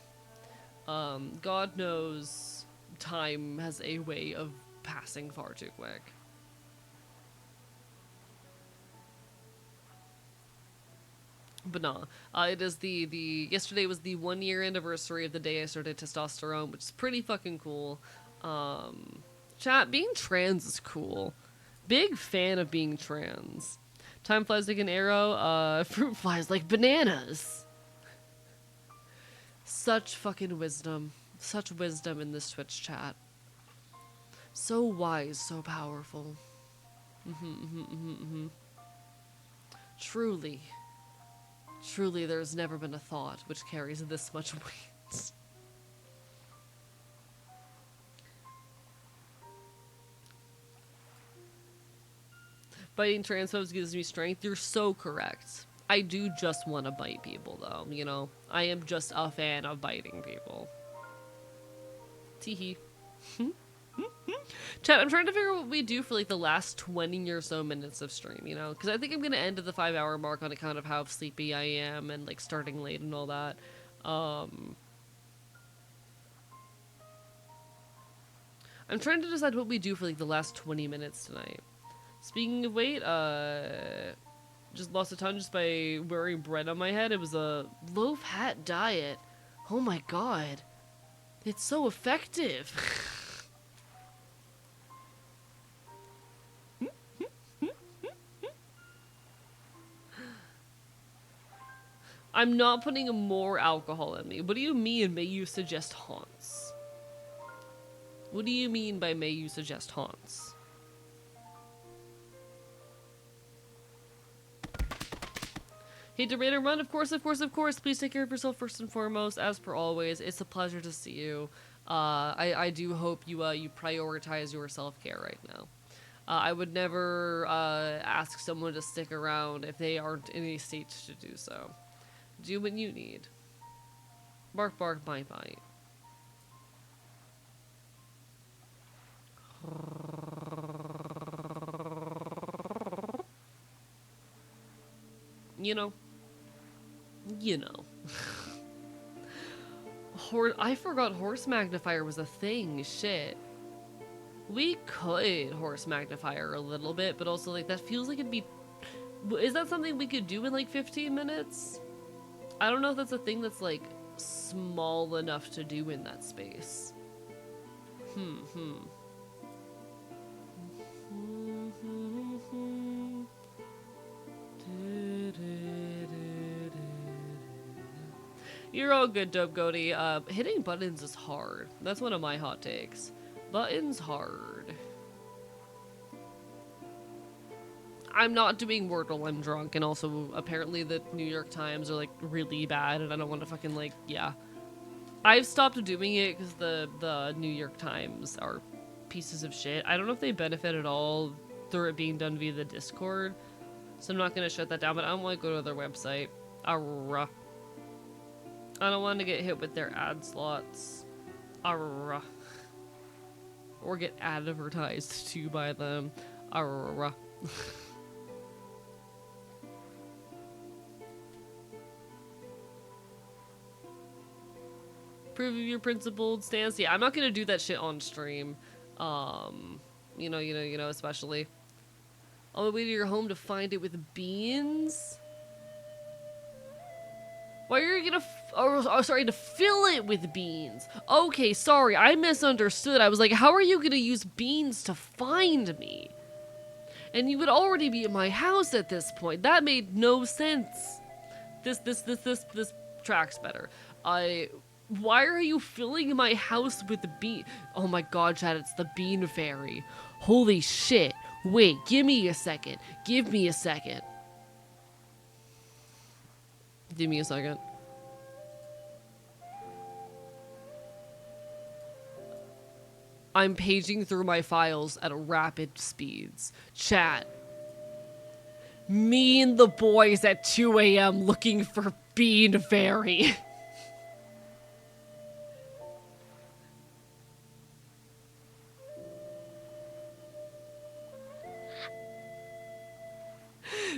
God knows time has a way of passing far too quick. But nah, it is yesterday was the 1 year anniversary of the day I started testosterone, which is pretty fucking cool. Chat, being trans is cool. Big fan of being trans. Time flies like an arrow, fruit flies like bananas. Such fucking wisdom. Such wisdom in this Twitch chat. So wise, so powerful. Truly. Truly, there's never been a thought which carries this much weight. Biting transphobes gives me strength. You're so correct. I do just want to bite people, though, you know? I am just a fan of biting people. Teehee. Chat, I'm trying to figure out what we do for like the last 20 or so minutes of stream, you know? Because I think I'm going to end at the 5-hour mark on account of how sleepy I am and like starting late and all that. I'm trying to decide what we do for like the last 20 minutes tonight. Speaking of weight, just lost a ton just by wearing bread on my head. It was a low-fat diet. Oh my god. It's so effective. I'm not putting more alcohol in me. What do you mean, may you suggest haunts? What do you mean by may you suggest haunts? Hey, to raid and run, of course, of course, of course. Please take care of yourself first and foremost, as per always. It's a pleasure to see you. I do hope you you prioritize your self-care right now. I would never ask someone to stick around if they aren't in a state to do so. Do what you need. Bark, bark, bite, bite. You know. You know. I forgot horse magnifier was a thing. Shit. We could horse magnifier a little bit, but also like that feels like it'd be... Is that something we could do in like 15 minutes? I don't know if that's a thing that's like small enough to do in that space. You're all good, Dope Goaty. Hitting buttons is hard. That's one of my hot takes. Buttons hard. I'm not doing Wordle, I'm drunk, and also apparently the New York Times are like really bad, and I don't want to fucking like, yeah. I've stopped doing it because the New York Times are pieces of shit. I don't know if they benefit at all through it being done via the Discord, so I'm not gonna shut that down, but I don't want to go to their website. Arrgh. I don't want to get hit with their ad slots. Arrgh. Or get advertised to by them. Arrgh. Prove your principled stance. Yeah, I'm not gonna do that shit on stream. You know, especially. On the way to your home to find it with beans? Why are you gonna sorry, to fill it with beans. Okay, sorry, I misunderstood. I was like, how are you gonna use beans to find me? And you would already be at my house at this point. That made no sense. This tracks better. Why are you filling my house with bean? Oh my god, Chad, it's the bean fairy. Holy shit. Wait, give me a second. Give me a second. Give me a second. I'm paging through my files at rapid speeds. Chat. Me and the boys at 2 a.m. looking for Bean Fairy.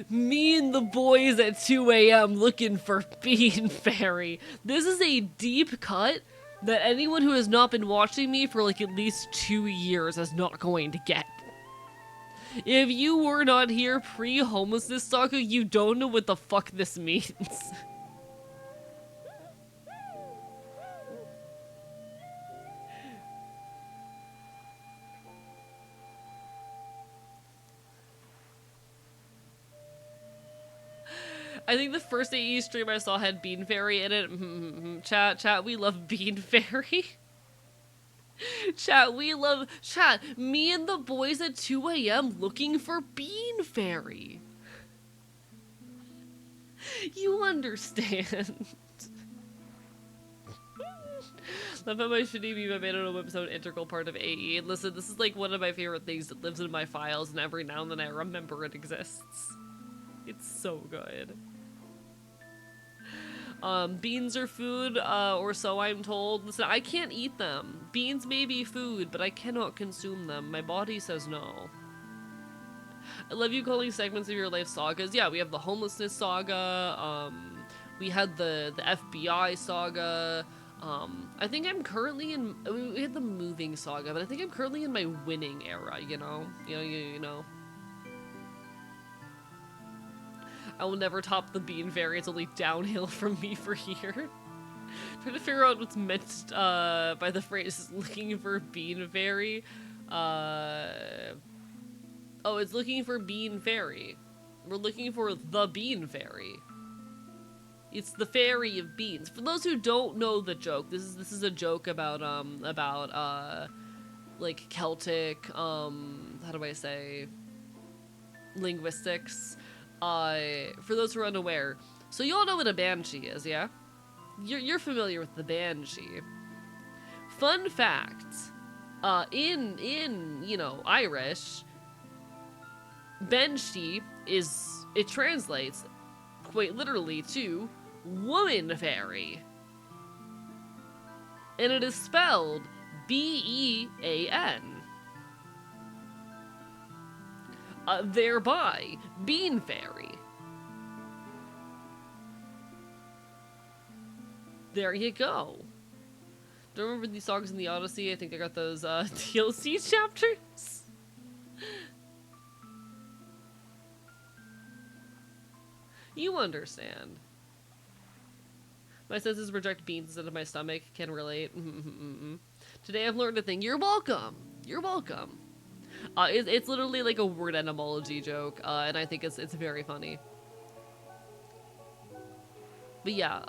Me and the boys at 2 a.m. looking for Bean Fairy. This is a deep cut that anyone who has not been watching me for like at least 2 years is not going to get. If you were not here pre-homelessness saga, you don't know what the fuck this means. I think the first AE stream I saw had Bean Fairy in it. Chat, we love Bean Fairy. Chat, me and the boys at 2 a.m. looking for Bean Fairy. You understand. Love how my shitty meme I made on a website integral part of AE. And listen, this is like one of my favorite things that lives in my files, and every now and then I remember it exists. It's so good. Beans are food, or so I'm told. Listen, I can't eat them. Beans may be food, but I cannot consume them. My body says no. I love you calling segments of your life sagas. Yeah, we have the homelessness saga. We had the FBI saga. I think I'm currently in. We had the moving saga, but I think I'm currently in my winning era. You know. I will never top the Bean Fairy. It's only downhill from me for here. Trying to figure out what's meant by the phrase looking for Bean Fairy. Oh, it's looking for Bean Fairy. We're looking for the Bean Fairy. It's the fairy of beans. For those who don't know the joke, this is a joke about like Celtic, how do I say, linguistics. For those who are unaware, so you all know what a banshee is, yeah? You're familiar with the banshee. Fun fact, in you know, Irish, banshee it translates quite literally to woman fairy. And it is spelled B-E-A-N. Thereby, Bean Fairy. There you go. Do you remember these songs in the Odyssey? I think I got those DLC chapters. You understand. My senses reject beans instead of my stomach. Can relate. Today I've learned a thing. You're welcome. You're welcome. It's literally like a word etymology joke, and I think it's very funny. But yeah,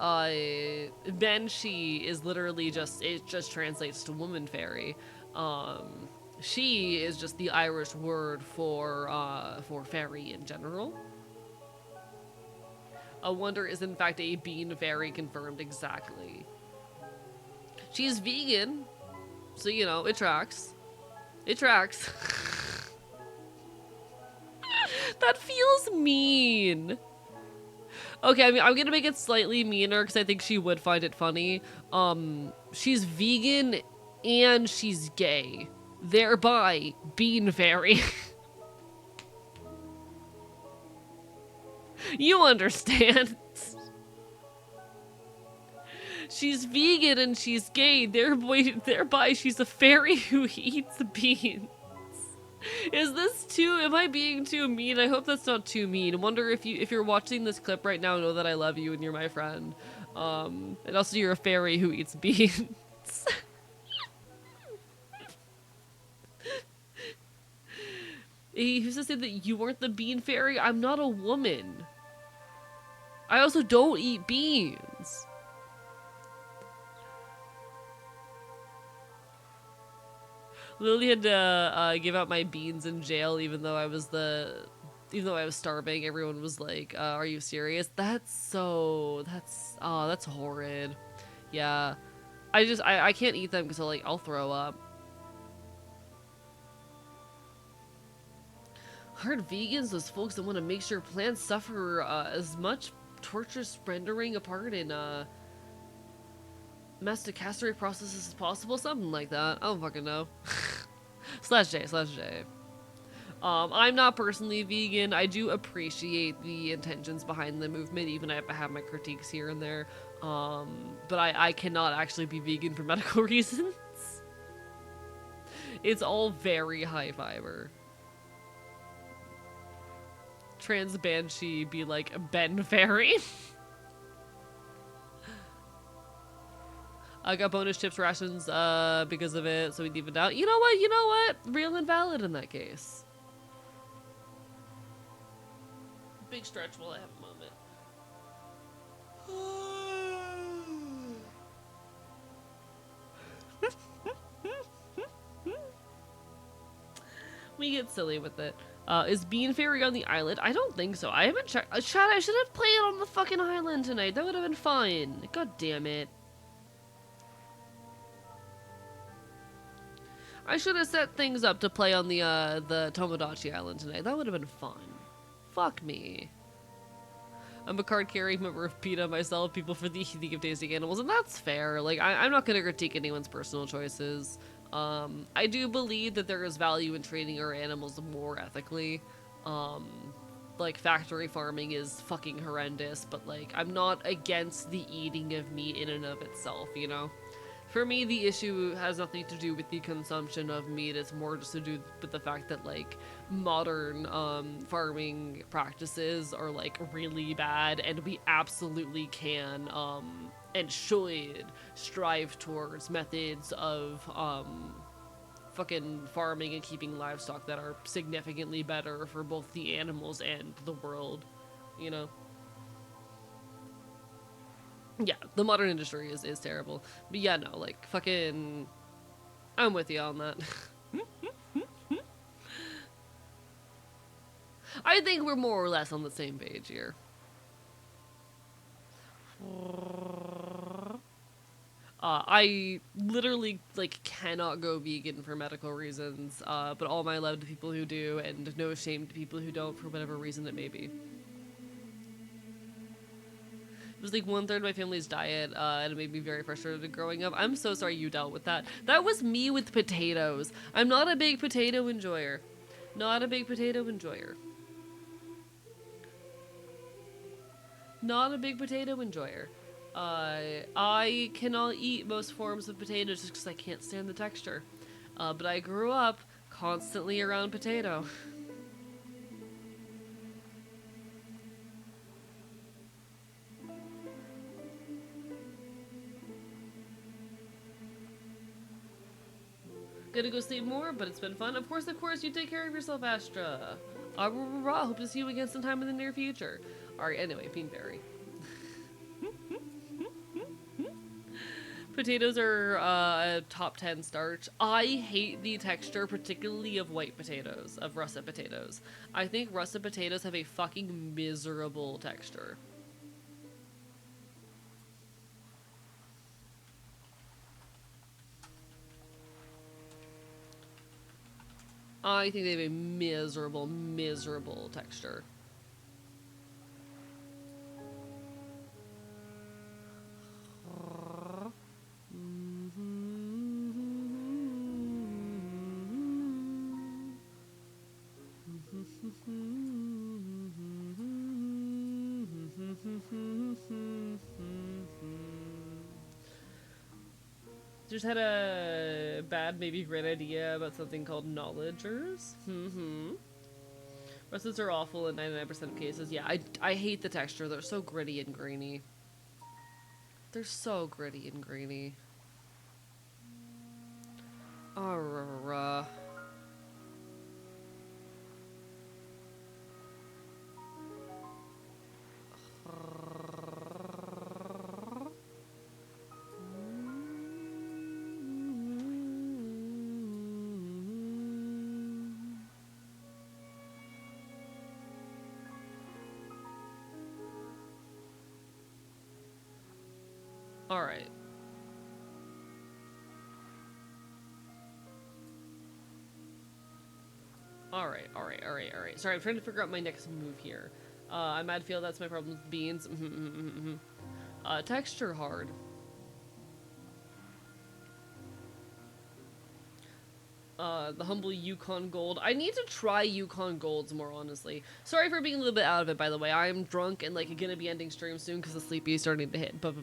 Banshee is literally just, it just translates to woman fairy. She is just the Irish word for fairy in general. A wonder is in fact a bean fairy, confirmed exactly. She's vegan, so you know, it tracks. It tracks. That feels mean. Okay, I mean, I'm gonna make it slightly meaner because I think she would find it funny. She's vegan and she's gay, thereby bean fairy. You understand. She's vegan and she's gay, thereby she's a fairy who eats beans. Is this too, am I being too mean? I hope that's not too mean. I wonder if you're watching this clip right now, know that I love you and you're my friend. And also you're a fairy who eats beans. He used to say that you weren't the bean fairy. I'm not a woman. I also don't eat beans. Lily had to give out my beans in jail, even though I was starving. Everyone was like, "Are you serious?" That's horrid. Yeah, I can't eat them because I'll throw up. Heard vegans, those folks that want to make sure plants suffer as much torturous rendering apart in masticastory processes as possible, something like that. I don't fucking know. /J. I'm not personally vegan. I do appreciate the intentions behind the movement, even if I have my critiques here and there. But I cannot actually be vegan for medical reasons. It's all very high fiber. Trans Banshee be like Ben Fairy. I got bonus chips rations because of it, so we leave it out. You know what? Real and valid in that case. Big stretch while I have a moment. We get silly with it. Is Bean Fairy on the island? I don't think so. I haven't checked. Chad, I should have played on the fucking island tonight. That would have been fun. God damn it. I should have set things up to play on the Tomodachi Island tonight. That would have been fun. Fuck me. I'm a card-carrying member of PETA myself, people for the League of Tasting Animals, and that's fair. Like, I'm not gonna critique anyone's personal choices. I do believe that there is value in training our animals more ethically. Like, factory farming is fucking horrendous, but, like, I'm not against the eating of meat in and of itself, you know? For me, the issue has nothing to do with the consumption of meat. It's more just to do with the fact that, like, modern farming practices are, like, really bad, and we absolutely can and should strive towards methods of fucking farming and keeping livestock that are significantly better for both the animals and the world, you know? Yeah, the modern industry is terrible. But yeah, no, like, fucking... I'm with you on that. I think we're more or less on the same page here. I literally, like, cannot go vegan for medical reasons, but all my love to people who do, and no shame to people who don't, for whatever reason it may be. It was like 1/3 of my family's diet, and it made me very frustrated growing up. I'm so sorry you dealt with that. That was me with potatoes. I'm not a big potato enjoyer. Not a big potato enjoyer. Not a big potato enjoyer. I cannot eat most forms of potatoes just because I can't stand the texture. But I grew up constantly around potato. Gonna go sleep more, but it's been fun. Of course, you take care of yourself, Astra. Hope to see you again sometime in the near future. Alright, anyway, Bean Fairy. Potatoes are a top 10 starch. I hate the texture, particularly of white potatoes, of russet potatoes. I think russet potatoes have a fucking miserable texture. I think they have a miserable, miserable texture. Just had a bad, maybe great idea about something called knowledgers. Russets are awful in 99% of cases. Yeah, I hate the texture. They're so gritty and grainy. They're so gritty and grainy. Alright. Alright. Sorry, I'm trying to figure out my next move here. I might feel that's my problem with beans. Texture hard. The humble Yukon Gold. I need to try Yukon Golds more, honestly. Sorry for being a little bit out of it, by the way. I'm drunk and, like, gonna be ending stream soon because the sleepy is starting to hit. But,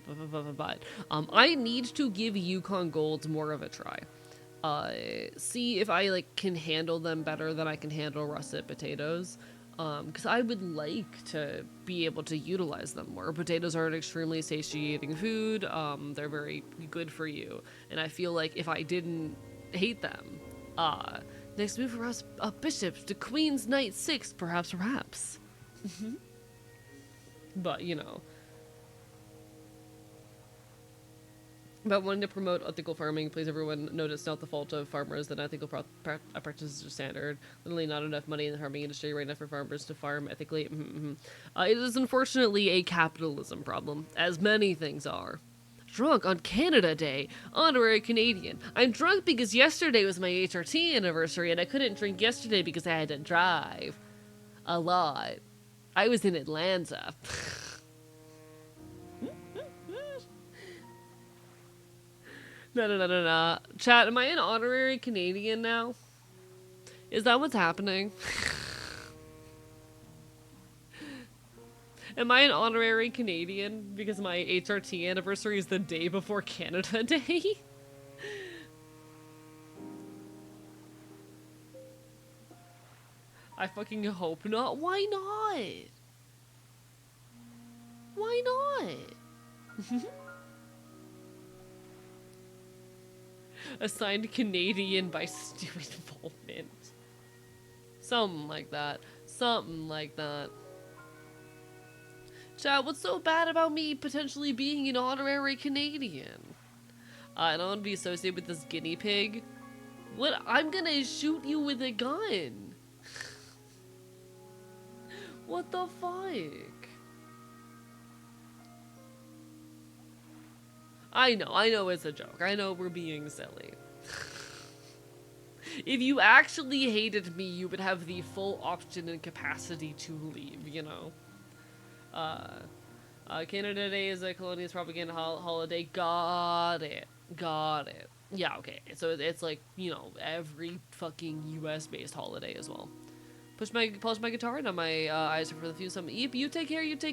I need to give Yukon Golds more of a try. See if I, like, can handle them better than I can handle russet potatoes. Because I would like to be able to utilize them more. Potatoes are an extremely satiating food. They're very good for you. And I feel like if I didn't hate them, next move for us, bishops to queen's knight 6, perhaps. But, you know. About wanting to promote ethical farming, please everyone note it's not the fault of farmers that ethical practices are standard. Literally not enough money in the farming industry right now for farmers to farm ethically. It is unfortunately a capitalism problem, as many things are. Drunk on Canada Day, honorary Canadian. I'm drunk because yesterday was my HRT anniversary and I couldn't drink yesterday because I had to drive a lot. I was in Atlanta. No. Chat, am I an honorary Canadian now? Is that what's happening? Am I an honorary Canadian because my HRT anniversary is the day before Canada Day? I fucking hope not. Why not? Why not? Assigned Canadian by student involvement. Something like that. Something like that. Chat, what's so bad about me potentially being an honorary Canadian? I don't want to be associated with this guinea pig. What? I'm gonna shoot you with a gun. What the fuck? I know it's a joke. I know we're being silly. If you actually hated me, you would have the full option and capacity to leave, you know? Canada Day is a colonialist propaganda holiday. Got it. Yeah, okay. So it's like, you know, every fucking US-based holiday as well. Polish my guitar, now my eyes are for the few. Some EP, you take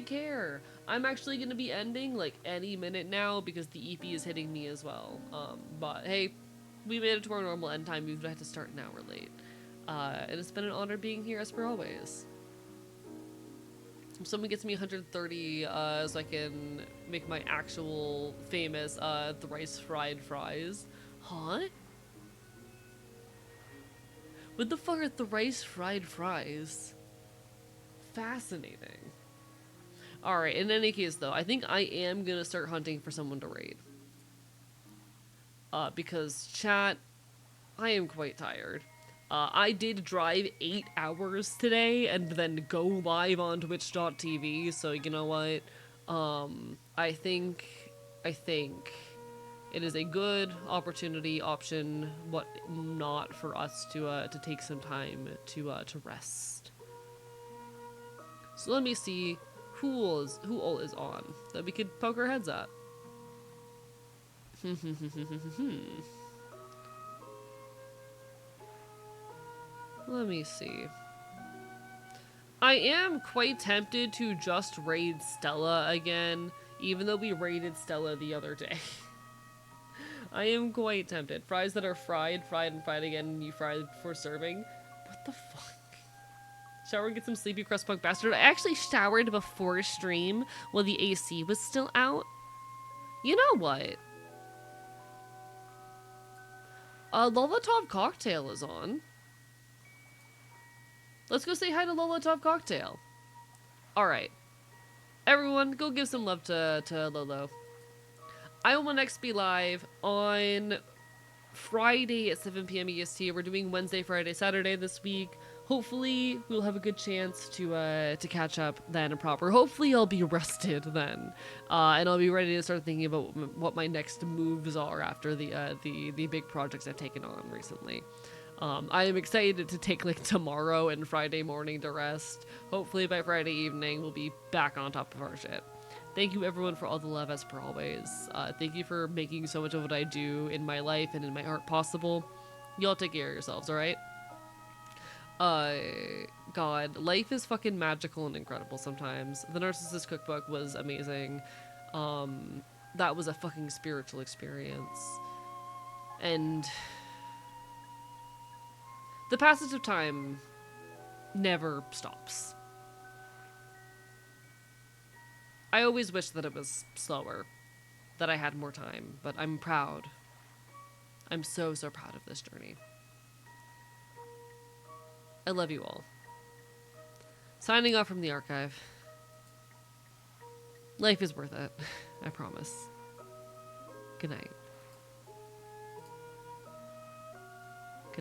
care. I'm actually gonna be ending like any minute now because the EP is hitting me as well. But hey, we made it to our normal end time. We've had to start an hour late. And it's been an honor being here as per always. If someone gets me 130 so I can make my actual famous thrice fried fries. Huh? What the fuck are thrice fried fries? Fascinating. Alright, in any case though, I think I am gonna start hunting for someone to raid. because chat, I am quite tired. I did drive 8 hours today and then go live on twitch.tv, so you know what? I think it is a good opportunity option, what not for us to take some time to rest. So let me see who all is on that we could poke our heads at. Let me see. I am quite tempted to just raid Stella again, even though we raided Stella the other day. I am quite tempted. Fries that are fried, and fried again, and you fry before serving. What the fuck? Shower and get some sleepy crust punk bastard. I actually showered before stream while the AC was still out. You know what? Lolatov Cocktail is on. Let's go say hi to Lolatov Cocktail. Alright. Everyone, go give some love to Lolo. I will next be live on Friday at 7 p.m. EST. We're doing Wednesday, Friday, Saturday this week. Hopefully, we'll have a good chance to catch up then proper. Hopefully, I'll be rested then, and I'll be ready to start thinking about what my next moves are after the big projects I've taken on recently. I am excited to take like tomorrow and Friday morning to rest. Hopefully, by Friday evening, we'll be back on top of our shit. Thank you everyone for all the love as per always. Thank you for making so much of what I do in my life and in my art possible. Y'all take care of yourselves, alright? God, life is fucking magical and incredible sometimes. The Narcissist Cookbook was amazing. That was a fucking spiritual experience. And the passage of time never stops. I always wish that it was slower, that I had more time, but I'm proud. I'm so, so proud of this journey. I love you all. Signing off from the archive. Life is worth it. I promise. Good night.